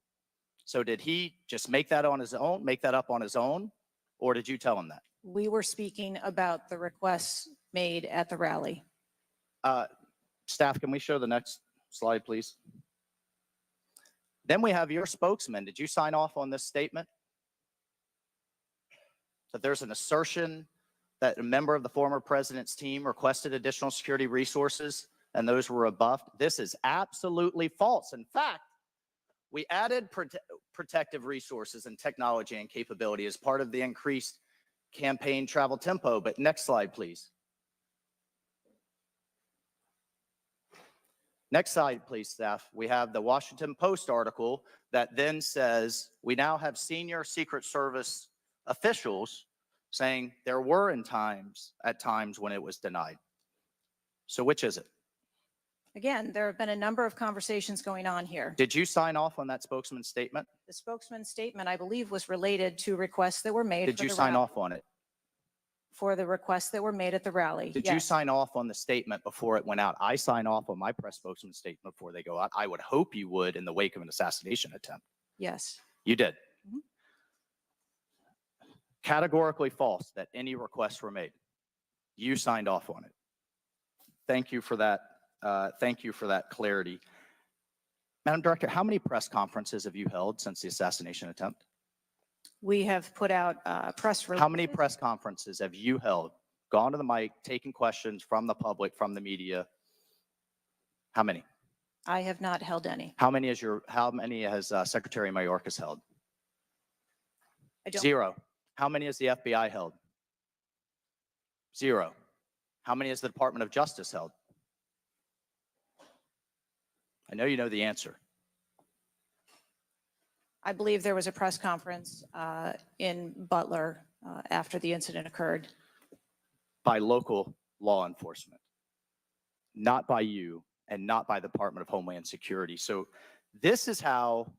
So did he just make that on his own, make that up on his own? Or did you tell him that? We were speaking about the requests made at the rally. Staff, can we show the next slide, please? Then we have your spokesman. Did you sign off on this statement? That there's an assertion that a member of the former president's team requested additional security resources and those were rebuffed. This is absolutely false. In fact, we added protective resources and technology and capability as part of the increased campaign travel tempo. But next slide, please. Next slide, please, staff. We have the Washington Post article that then says we now have senior Secret Service officials saying there were at times when it was denied. So which is it? Again, there have been a number of conversations going on here. Did you sign off on that spokesman's statement? The spokesman's statement, I believe, was related to requests that were made. Did for you the sign rally- off on it? For the requests that were made at the rally. Did you Yes. sign off on the statement before it went out? I sign off on my press spokesman's statement before they go out. I would hope you would in the wake of an assassination attempt. Yes. You did. Mhm. Categorically false that any requests were made. You signed off on it. Thank you for that. Thank you for that clarity. Madam Director, how many press conferences have you held since the assassination attempt? We have put out press releases. How many press conferences have you held, gone to the mic, taken questions from the public, from the media? How many? I have not held any. How many has Secretary Mayorkas held? I don't. 0. How many has the FBI held? 0. How many has the Department of Justice held? I know you know the answer. I believe there was a press conference in Butler after the incident occurred. By local law enforcement, not by you and not by the Department of Homeland Security. So this is how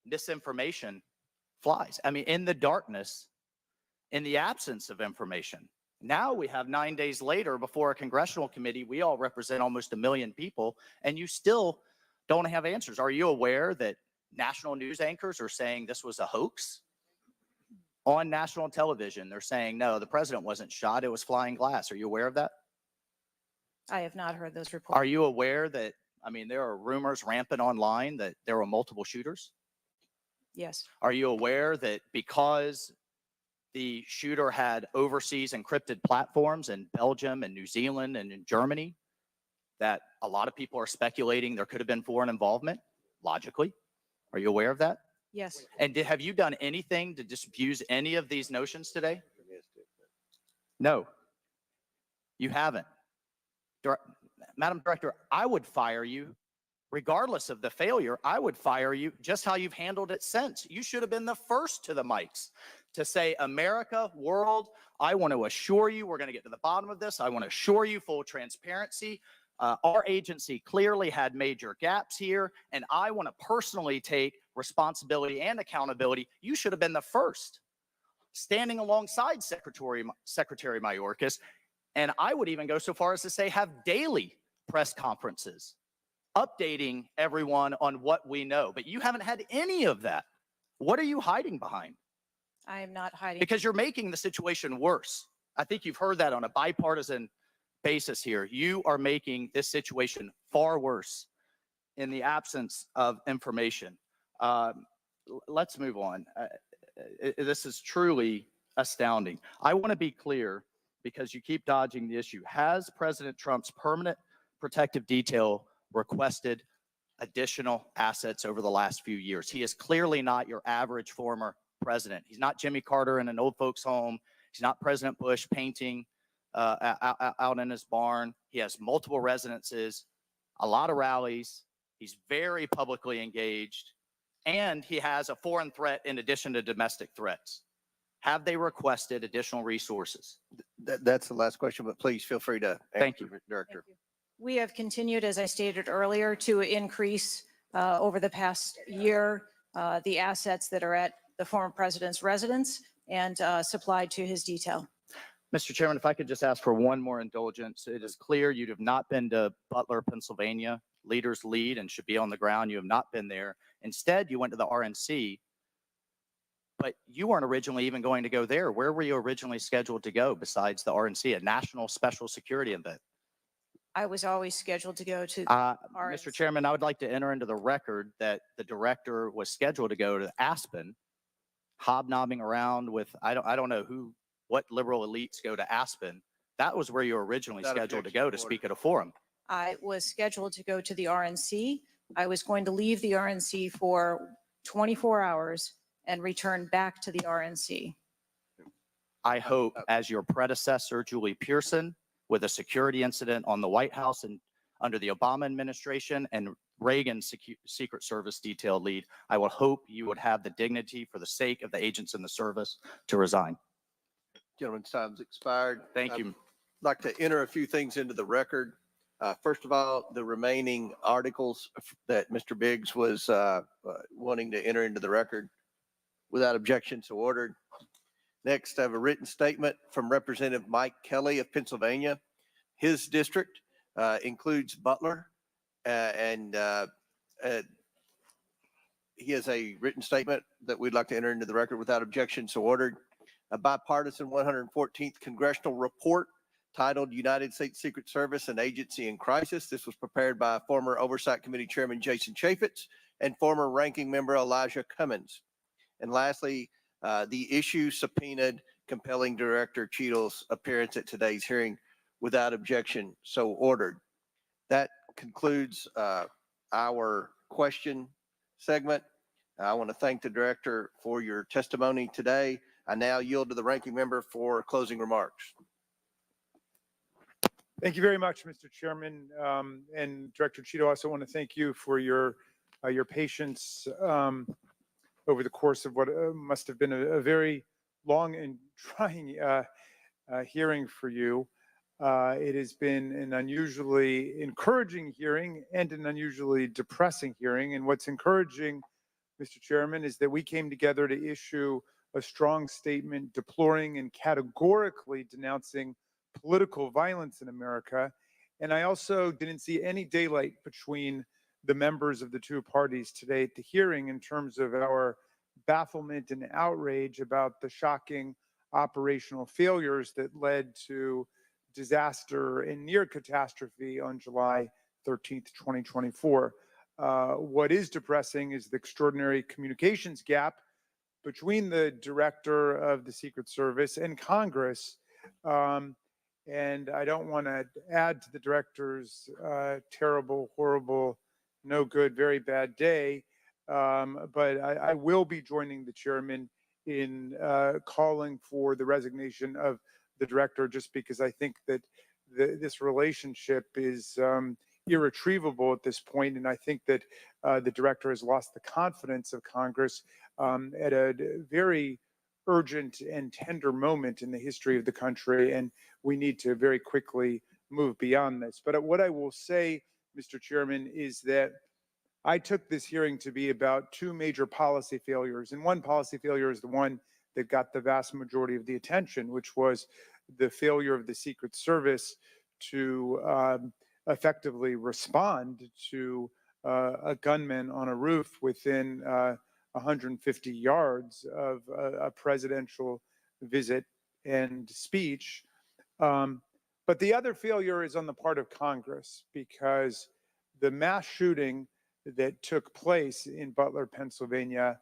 misinformation flies. I mean, in the darkness, in the absence of information. Now we have 9 days later before a congressional committee, we all represent almost 1 million people, and you still don't have answers. Are you aware that national news anchors are saying this was a hoax? On national television, they're saying, no, the president wasn't shot, it was flying glass. Are you aware of that? I have not heard those reports. Are you aware that, I mean, there are rumors rampant online that there were multiple shooters? Yes. Are you aware that because the shooter had overseas encrypted platforms in Belgium and New Zealand and in Germany, that a lot of people are speculating there could have been foreign involvement, logically? Are you aware of that? Yes. And have you done anything to disabuse any of these notions today? No, you haven't. Madam Director, I would fire you. Regardless of the failure, I would fire you just how you've handled it since. You should have been the first to the mics to say, America, world, I want to assure you we're going to get to the bottom of this. I want to assure you full transparency. Our agency clearly had major gaps here, and I want to personally take responsibility and accountability. You should have been the first. standing alongside Secretary Mayorkas, and I would even go so far as to say have daily press conferences, updating everyone on what we know. But you haven't had any of that. What are you hiding behind? I am not hiding. Because you're making the situation worse. I think you've heard that on a bipartisan basis here. You are making this situation far worse in the absence of information. Let's move on. This is truly astounding. I want to be clear because you keep dodging the issue. Has President Trump's permanent protective detail requested additional assets over the last few years? He is clearly not your average former president. He's not Jimmy Carter in an old folks home. He's not President Bush painting out in his barn. He has multiple residences, a lot of rallies. He's very publicly engaged, and he has a foreign threat in addition to domestic threats. Have they requested additional resources? That's the last question, but please feel free to Thank answer, Director. We have continued, as I stated earlier, to increase over the past year the assets that are at the former president's residence and supplied to his detail. Mr. Chairman, if I could just ask for one more indulgence. It is clear you have not been to Butler, Pennsylvania. Leaders lead and should be on the ground. You have not been there. Instead, you went to the RNC, but you weren't originally even going to go there. Where were you originally scheduled to go besides the RNC, a national special security event? I was always scheduled to go to Mr. RNC. Chairman, I would like to enter into the record that the director was scheduled to go to Aspen, hobnobbing around with, I don't know what liberal elites go to Aspen. That was where you were originally Without scheduled to objection, go to order. speak at a forum. I was scheduled to go to the RNC. I was going to leave the RNC for 24 hours and return back to the RNC. I hope, as your predecessor, Julie Pearson, with a security incident on the White House and under the Obama administration and Reagan's Secret Service detail lead, I will hope you would have the dignity for the sake of the agents in the service to resign. Gentleman's time's expired. Thank you. I'd like to enter a few things into the record. First of all, the remaining articles that Mr. Biggs was wanting to enter into the record without objection, so ordered. Next, I have a written statement from Representative Mike Kelly of Pennsylvania. His district includes Butler, and he has a written statement that we'd like to enter into the record without objection, so ordered. A bipartisan 114th congressional report titled United States Secret Service, an Agency in Crisis. This was prepared by former Oversight Committee Chairman Jason Chaffetz and former Ranking Member Elijah Cummins. And lastly, the issue subpoenaed compelling Director Cheadle's appearance at today's hearing without objection, so ordered. That concludes our question segment. I want to thank the Director for your testimony today. I now yield to the Ranking Member for closing remarks. Thank you very much, Mr. Chairman. And Director Cheadle, I also want to thank you for your patience over the course of what must have been a very long and trying hearing for you. It has been an unusually encouraging hearing and an unusually depressing hearing. And what's encouraging, Mr. Chairman, is that we came together to issue a strong statement deploring and categorically denouncing political violence in America. And I also didn't see any daylight between the members of the two parties today at the hearing in terms of our bafflement and outrage about the shocking operational failures that led to disaster and near catastrophe on July 13th, 2024. What is depressing is the extraordinary communications gap between the director of the Secret Service and Congress. And I don't want to add to the director's terrible, horrible, no good, very bad day. But I will be joining the chairman in calling for the resignation of the director, just because I think that this relationship is irretrievable at this point. And I think that the director has lost the confidence of Congress at a very urgent and tender moment in the history of the country. And we need to very quickly move beyond this. But what I will say, Mr. Chairman, is that I took this hearing to be about two major policy failures. And one policy failure is the one that got the vast majority of the attention, which was the failure of the Secret Service to effectively respond to a gunman on a roof within 150 yards of a presidential visit and speech. But the other failure is on the part of Congress, because the mass shooting that took place in Butler, Pennsylvania,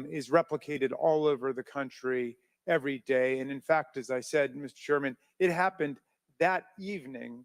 is replicated all over the country every day. And in fact, as I said, Mr. Chairman, it happened that evening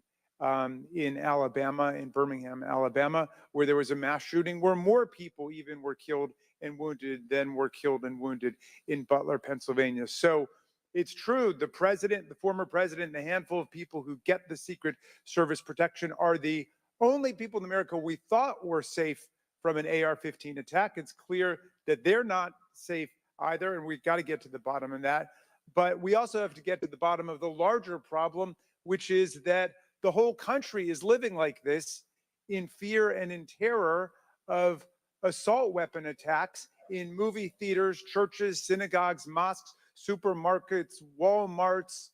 in Alabama, in Birmingham, Alabama, where there was a mass shooting where more people even were killed and wounded than were killed and wounded in Butler, Pennsylvania. So it's true, the president, the former president, and a handful of people who get the Secret Service protection are the only people in America we thought were safe from an AR-15 attack. It's clear that they're not safe either, and we've got to get to the bottom of that. But we also have to get to the bottom of the larger problem, which is that the whole country is living like this, in fear and in terror of assault weapon attacks in movie theaters, churches, synagogues, mosques, supermarkets, Walmarts,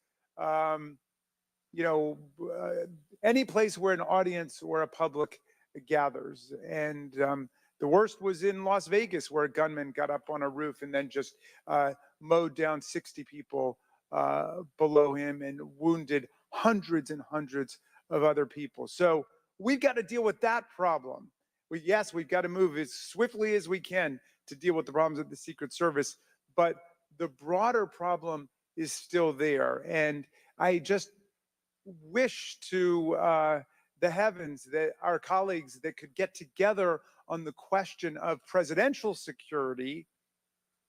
any place where an audience or a public gathers. And the worst was in Las Vegas, where a gunman got up on a roof and then just mowed down 60 people below him and wounded hundreds and hundreds of other people. So we've got to deal with that problem. Yes, we've got to move as swiftly as we can to deal with the problems of the Secret Service, but the broader problem is still there. And I just wish to the heavens that our colleagues that could get together on the question of presidential security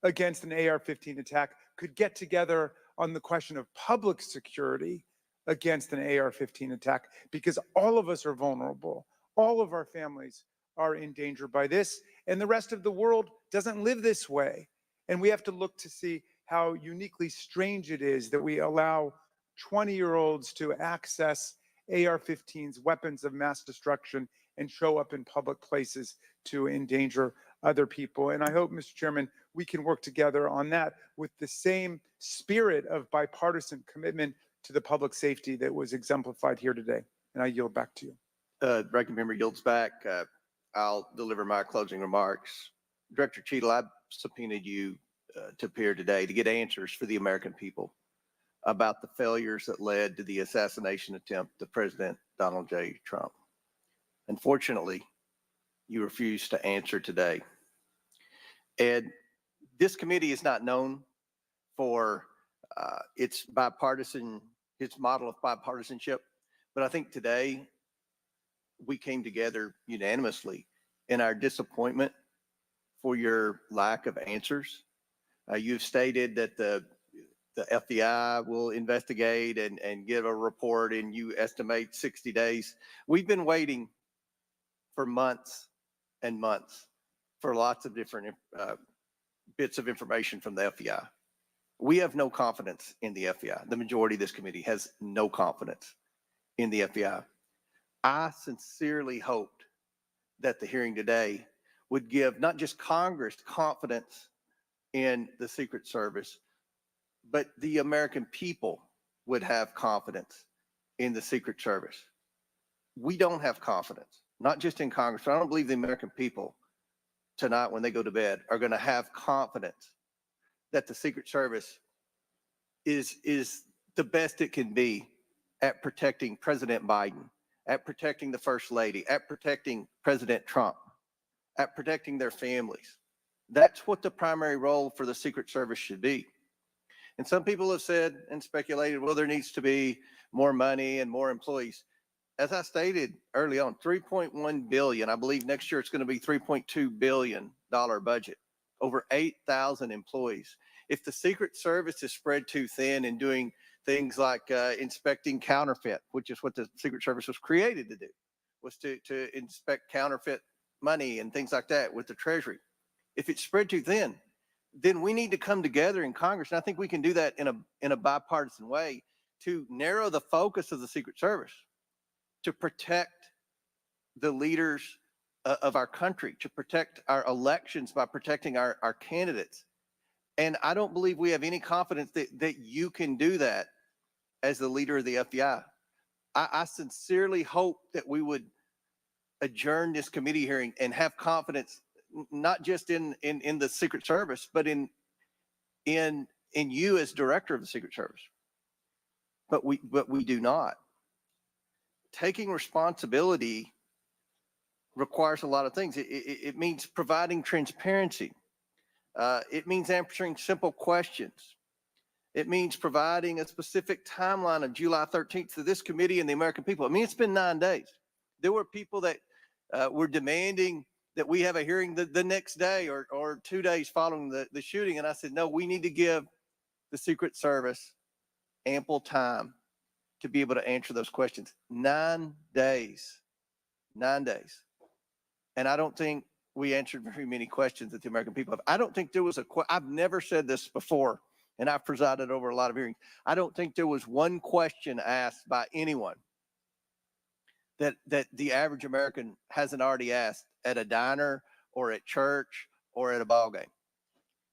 against an AR-15 attack could get together on the question of public security against an AR-15 attack, because all of us are vulnerable. All of our families are in danger by this, and the rest of the world doesn't live this way. And we have to look to see how uniquely strange it is that we allow 20-year-olds to access AR-15s, weapons of mass destruction, and show up in public places to endanger other people. And I hope, Mr. Chairman, we can work together on that with the same spirit of bipartisan commitment to the public safety that was exemplified here today. And I yield back to you. Ranking member yields back. I'll deliver my closing remarks. Director Cheadle, I subpoenaed you to appear today to get answers for the American people about the failures that led to the assassination attempt of President Donald J. Trump. Unfortunately, you refused to answer today. And this committee is not known for its model of bipartisanship, but I think today we came together unanimously in our disappointment for your lack of answers. You've stated that the FBI will investigate and give a report, and you estimate 60 days. We've been waiting for months and months for lots of different bits of information from the FBI. We have no confidence in the FBI. The majority of this committee has no confidence in the FBI. I sincerely hoped that the hearing today would give not just Congress confidence in the Secret Service, but the American people would have confidence in the Secret Service. We don't have confidence, not just in Congress, but I don't believe the American people tonight when they go to bed are going to have confidence that the Secret Service is the best it can be at protecting President Biden, at protecting the First Lady, at protecting President Trump, at protecting their families. That's what the primary role for the Secret Service should be. And some people have said and speculated, well, there needs to be more money and more employees. As I stated early on, 3.1 billion, I believe next year it's going to be $3.2 billion budget, over 8,000 employees. If the Secret Service is spread too thin and doing things like inspecting counterfeit, which is what the Secret Service was created to do, was to inspect counterfeit money and things like that with the Treasury. If it's spread too thin, then we need to come together in Congress, and I think we can do that in a bipartisan way to narrow the focus of the Secret Service, to protect the leaders of our country, to protect our elections by protecting our candidates. And I don't believe we have any confidence that you can do that as the leader of the FBI. I sincerely hope that we would adjourn this committee hearing and have confidence, not just in the Secret Service, but in you as director of the Secret Service. But we do not. Taking responsibility requires a lot of things. It means providing transparency. It means answering simple questions. It means providing a specific timeline of July 13th to this committee and the American people. I mean, it's been 9 days. There were people that were demanding that we have a hearing the next day or 2 days following the shooting. And I said, no, we need to give the Secret Service ample time to be able to answer those questions. 9 days. 9 days. And I don't think we answered very many questions that the American people have. I don't think there was I've never said this before, and I've presided over a lot of hearings. I don't think there was one question asked by anyone that the average American hasn't already asked at a diner or at church or at a ball game.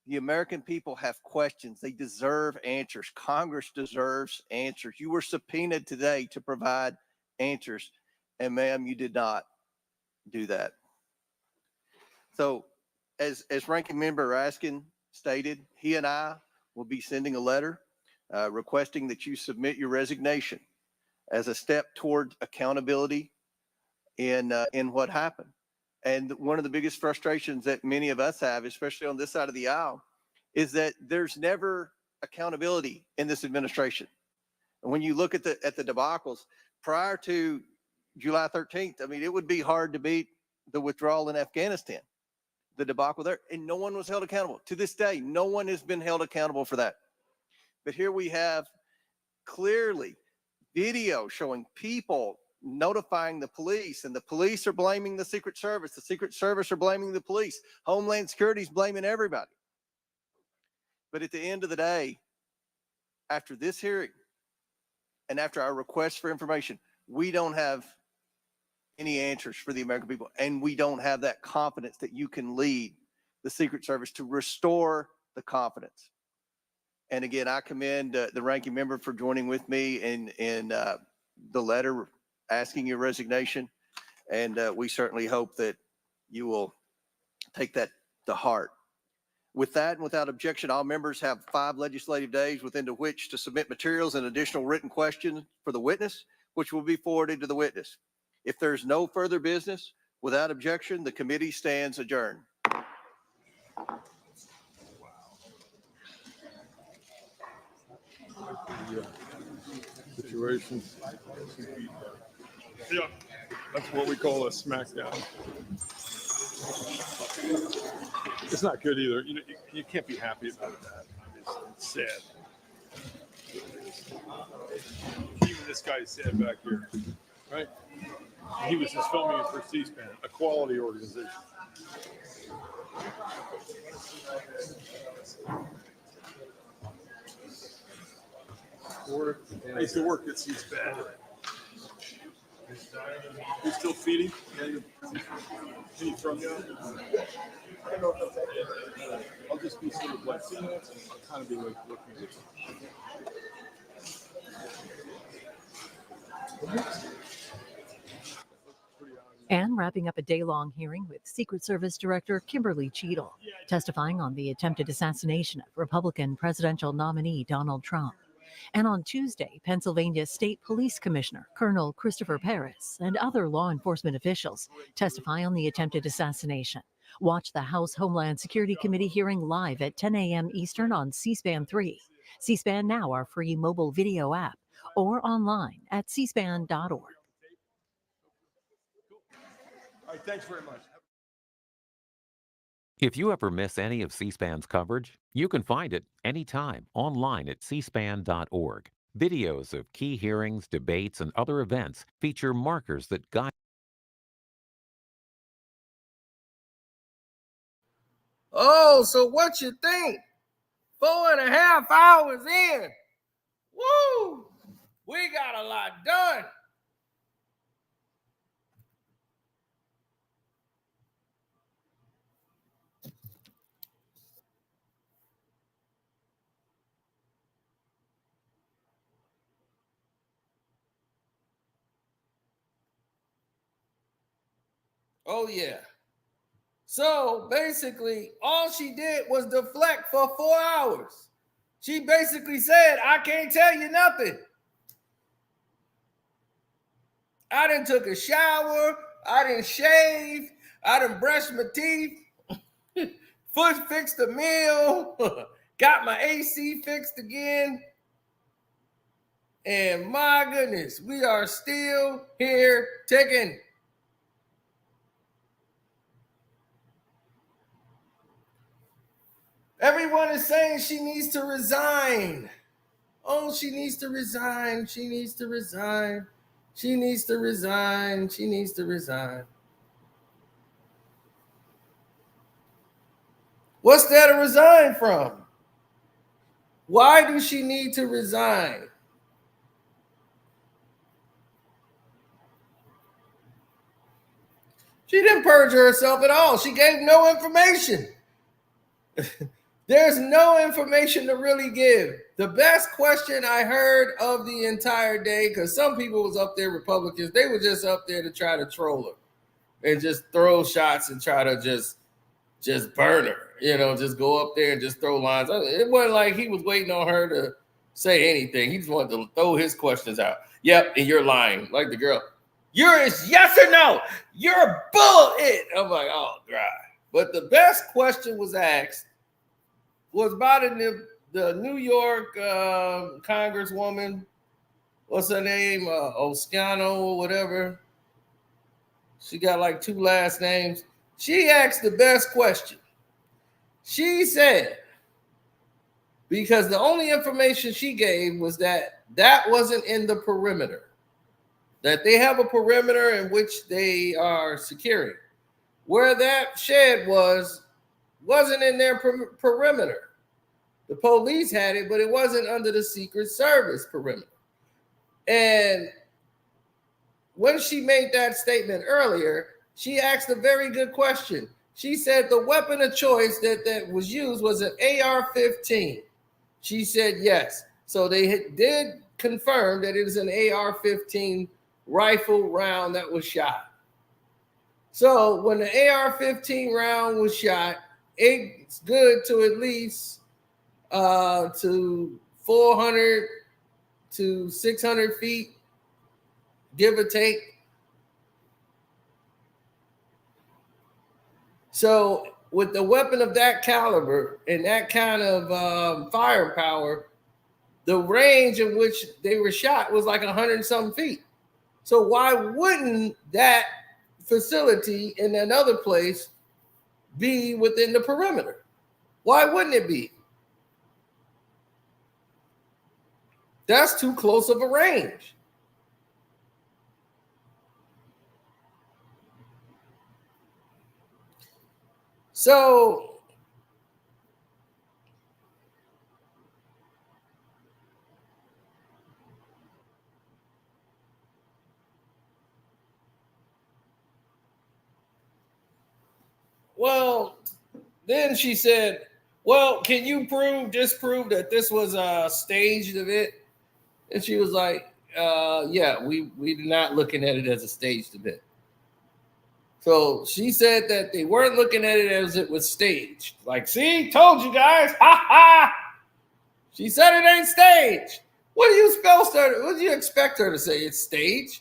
The American people have questions. They deserve answers. Congress deserves answers. You were subpoenaed today to provide answers, and ma'am, you did not do that. So as Ranking Member Raskin stated, he and I will be sending a letter requesting that you submit your resignation as a step toward accountability in what happened. And one of the biggest frustrations that many of us have, especially on this side of the aisle, is that there's never accountability in this administration. And when you look at the debacles prior to July 13th, I mean, it would be hard to beat the withdrawal in Afghanistan, the debacle there, and no one was held accountable. To this day, no one has been held accountable for that. But here we have clearly video showing people notifying the police, and the police are blaming the Secret Service. The Secret Service are blaming the police. Homeland Security is blaming everybody. But at the end of the day, after this hearing and after our request for information, we don't have any answers for the American people. And we don't have that confidence that you can lead the Secret Service to restore the confidence. And again, I commend the ranking member for joining with me in the letter asking your resignation. And we certainly hope that you will take that to heart. With that and without objection, all members have 5 legislative days within which to submit materials and additional written questions for the witness, which will be forwarded to the witness. If there's no further business, without objection, the committee stands adjourned. Situation. Yeah, that's what we call a smackdown. It's not good either. You know, you can't be happy about that. It's sad. Even this guy said back here, right? He was just filming it for C-SPAN, a quality organization. I used to work at C-SPAN. You still feeding? Any from you? I don't know if that's it. I'll just be sort of like, I'll kind of be like looking at And wrapping up a day-long hearing with Secret Service Director Kimberly Cheadle, testifying on the attempted assassination of Republican presidential nominee Donald Trump. And on Tuesday, Pennsylvania State Police Commissioner Colonel Christopher Paris and other law enforcement officials testify on the attempted assassination. Watch the House Homeland Security Committee hearing live at 10 a.m. Eastern on C-SPAN 3. C-SPAN Now, our free mobile video app, or online at cspan.org. All right, thanks very much. If you ever miss any of C-SPAN's coverage, you can find it anytime online at cspan.org. Videos of key hearings, debates, and other events feature markers that guide. Oh, so what you think? 4.5 hours in. Woo! We got a lot done. Oh, yeah. So basically, all she did was deflect for 4 hours. She basically said, I can't tell you nothing. I done took a shower. I done shaved. I done brushed my teeth. Foot fixed a meal. Got my AC fixed again. And my goodness, we are still here ticking. Everyone is saying she needs to resign. Oh, she needs to resign. She needs to resign. She needs to resign. She needs to resign. What's there to resign from? Why does she need to resign? She didn't perjure herself at all. She gave no information. There's no information to really give. The best question I heard of the entire day, because some people was up there, Republicans, they were just up there to try to troll her and just throw shots and try to just burn her, just go up there and just throw lines. It wasn't like he was waiting on her to say anything. He just wanted to throw his questions out. Yep, and you're lying, like the girl. You're yes or no. You're a bullet. I'm like, oh, God. But the best question was asked was about the New York congresswoman. What's her name? Oscano or whatever. She got like 2 last names. She asked the best question. She said, because the only information she gave was that wasn't in the perimeter, that they have a perimeter in which they are securing. Where that shed wasn't in their perimeter. The police had it, but it wasn't under the Secret Service perimeter. And when she made that statement earlier, she asked a very good question. She said the weapon of choice that was used was an AR-15. She said yes. So they did confirm that it was an AR-15 rifle round that was shot. So when the AR-15 round was shot, it's good to at least to 400 to 600 feet, give or take. So with the weapon of that caliber and that kind of firepower, the range in which they were shot was like 100-some feet. So why wouldn't that facility in another place be within the perimeter? Why wouldn't it be? That's too close of a range. So well, then she said, well, can you disprove that this was a staged event? And she was like, yeah, we're not looking at it as a staged event. So she said that they weren't looking at it as it was staged. Like, see, told you guys, ha ha. She said it ain't staged. What do you expect her to say? It's staged?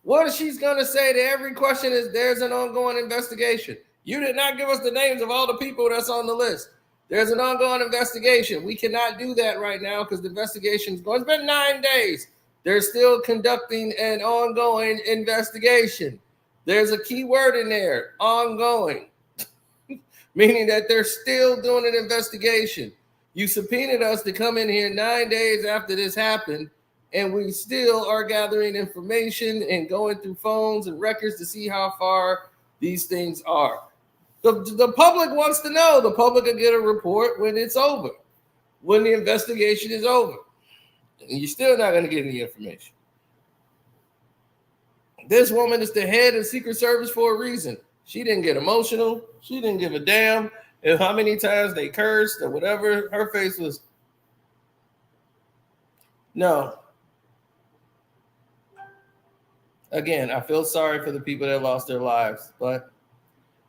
What she's going to say to every question is there's an ongoing investigation. You did not give us the names of all the people that's on the list. There's an ongoing investigation. We cannot do that right now because the investigation's going. It's been 9 days. They're still conducting an ongoing investigation. There's a key word in there, ongoing, meaning that they're still doing an investigation. You subpoenaed us to come in here 9 days after this happened, and we still are gathering information and going through phones and records to see how far these things are. The public wants to know. The public will get a report when it's over, when the investigation is over. And you're still not going to get any information. This woman is the head of Secret Service for a reason. She didn't get emotional. She didn't give a damn if how many times they cursed or whatever. Her face was, no. Again, I feel sorry for the people that lost their lives, but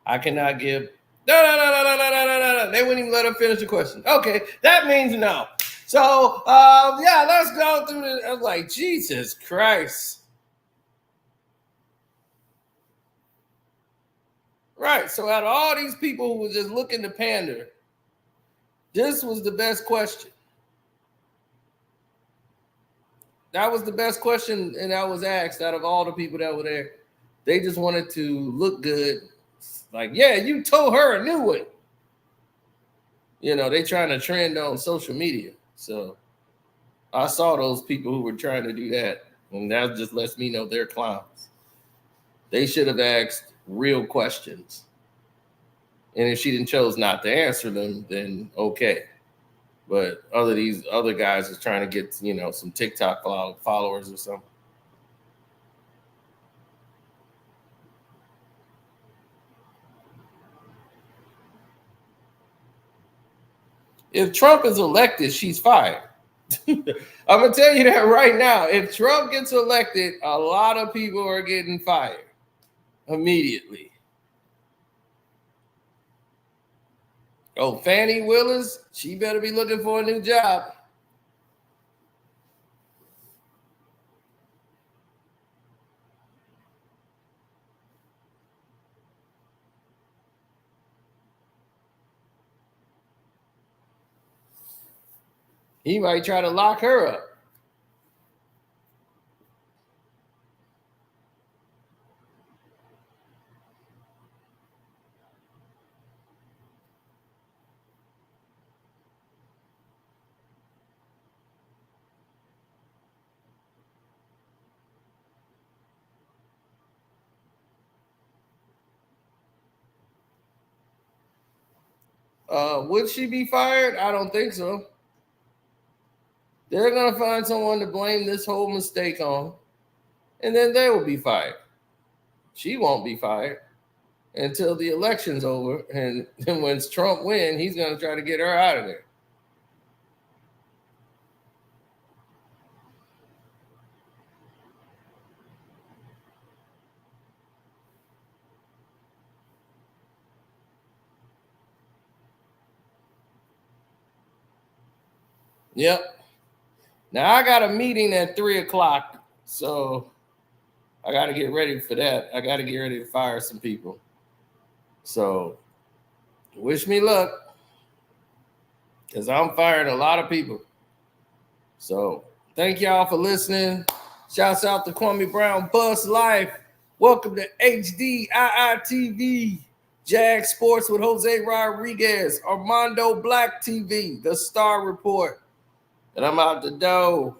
I cannot give. No. They wouldn't even let her finish the question. Okay, that means no. So, yeah, let's go through this. I was like, Jesus Christ. Right. So, out of all these people who were just looking to pander, this was the best question. That was the best question, and that was asked out of all the people that were there. They just wanted to look good. Like, yeah, you told her a new one. You know, they trying to trend on social media. So I saw those people who were trying to do that, and that just lets me know they're clowns. They should have asked real questions. And if she didn't chose not to answer them, then okay. But these other guys is trying to get, you know, some TikTok followers or something. If Trump is elected, she's fired. I'm gonna tell you that right now. If Trump gets elected, a lot of people are getting fired immediately. Oh, Fannie Willis, she better be looking for a new job. He might try to lock her up. Would she be fired? I don't think so. They're going to find someone to blame this whole mistake on, and then they will be fired. She won't be fired until the election's over, and then when Trump wins, he's going to try to get her out of there. Yep. Now I got a meeting at 3:00, so I got to get ready for that. I got to get ready to fire some people. So wish me luck, because I'm firing a lot of people. So thank y'all for listening. Shouts out to Kwame Brown Bus Life. Welcome to HDIITV. Jag Sports with Jose Rodriguez. Armando Black TV. The Star Report. And I'm out the door.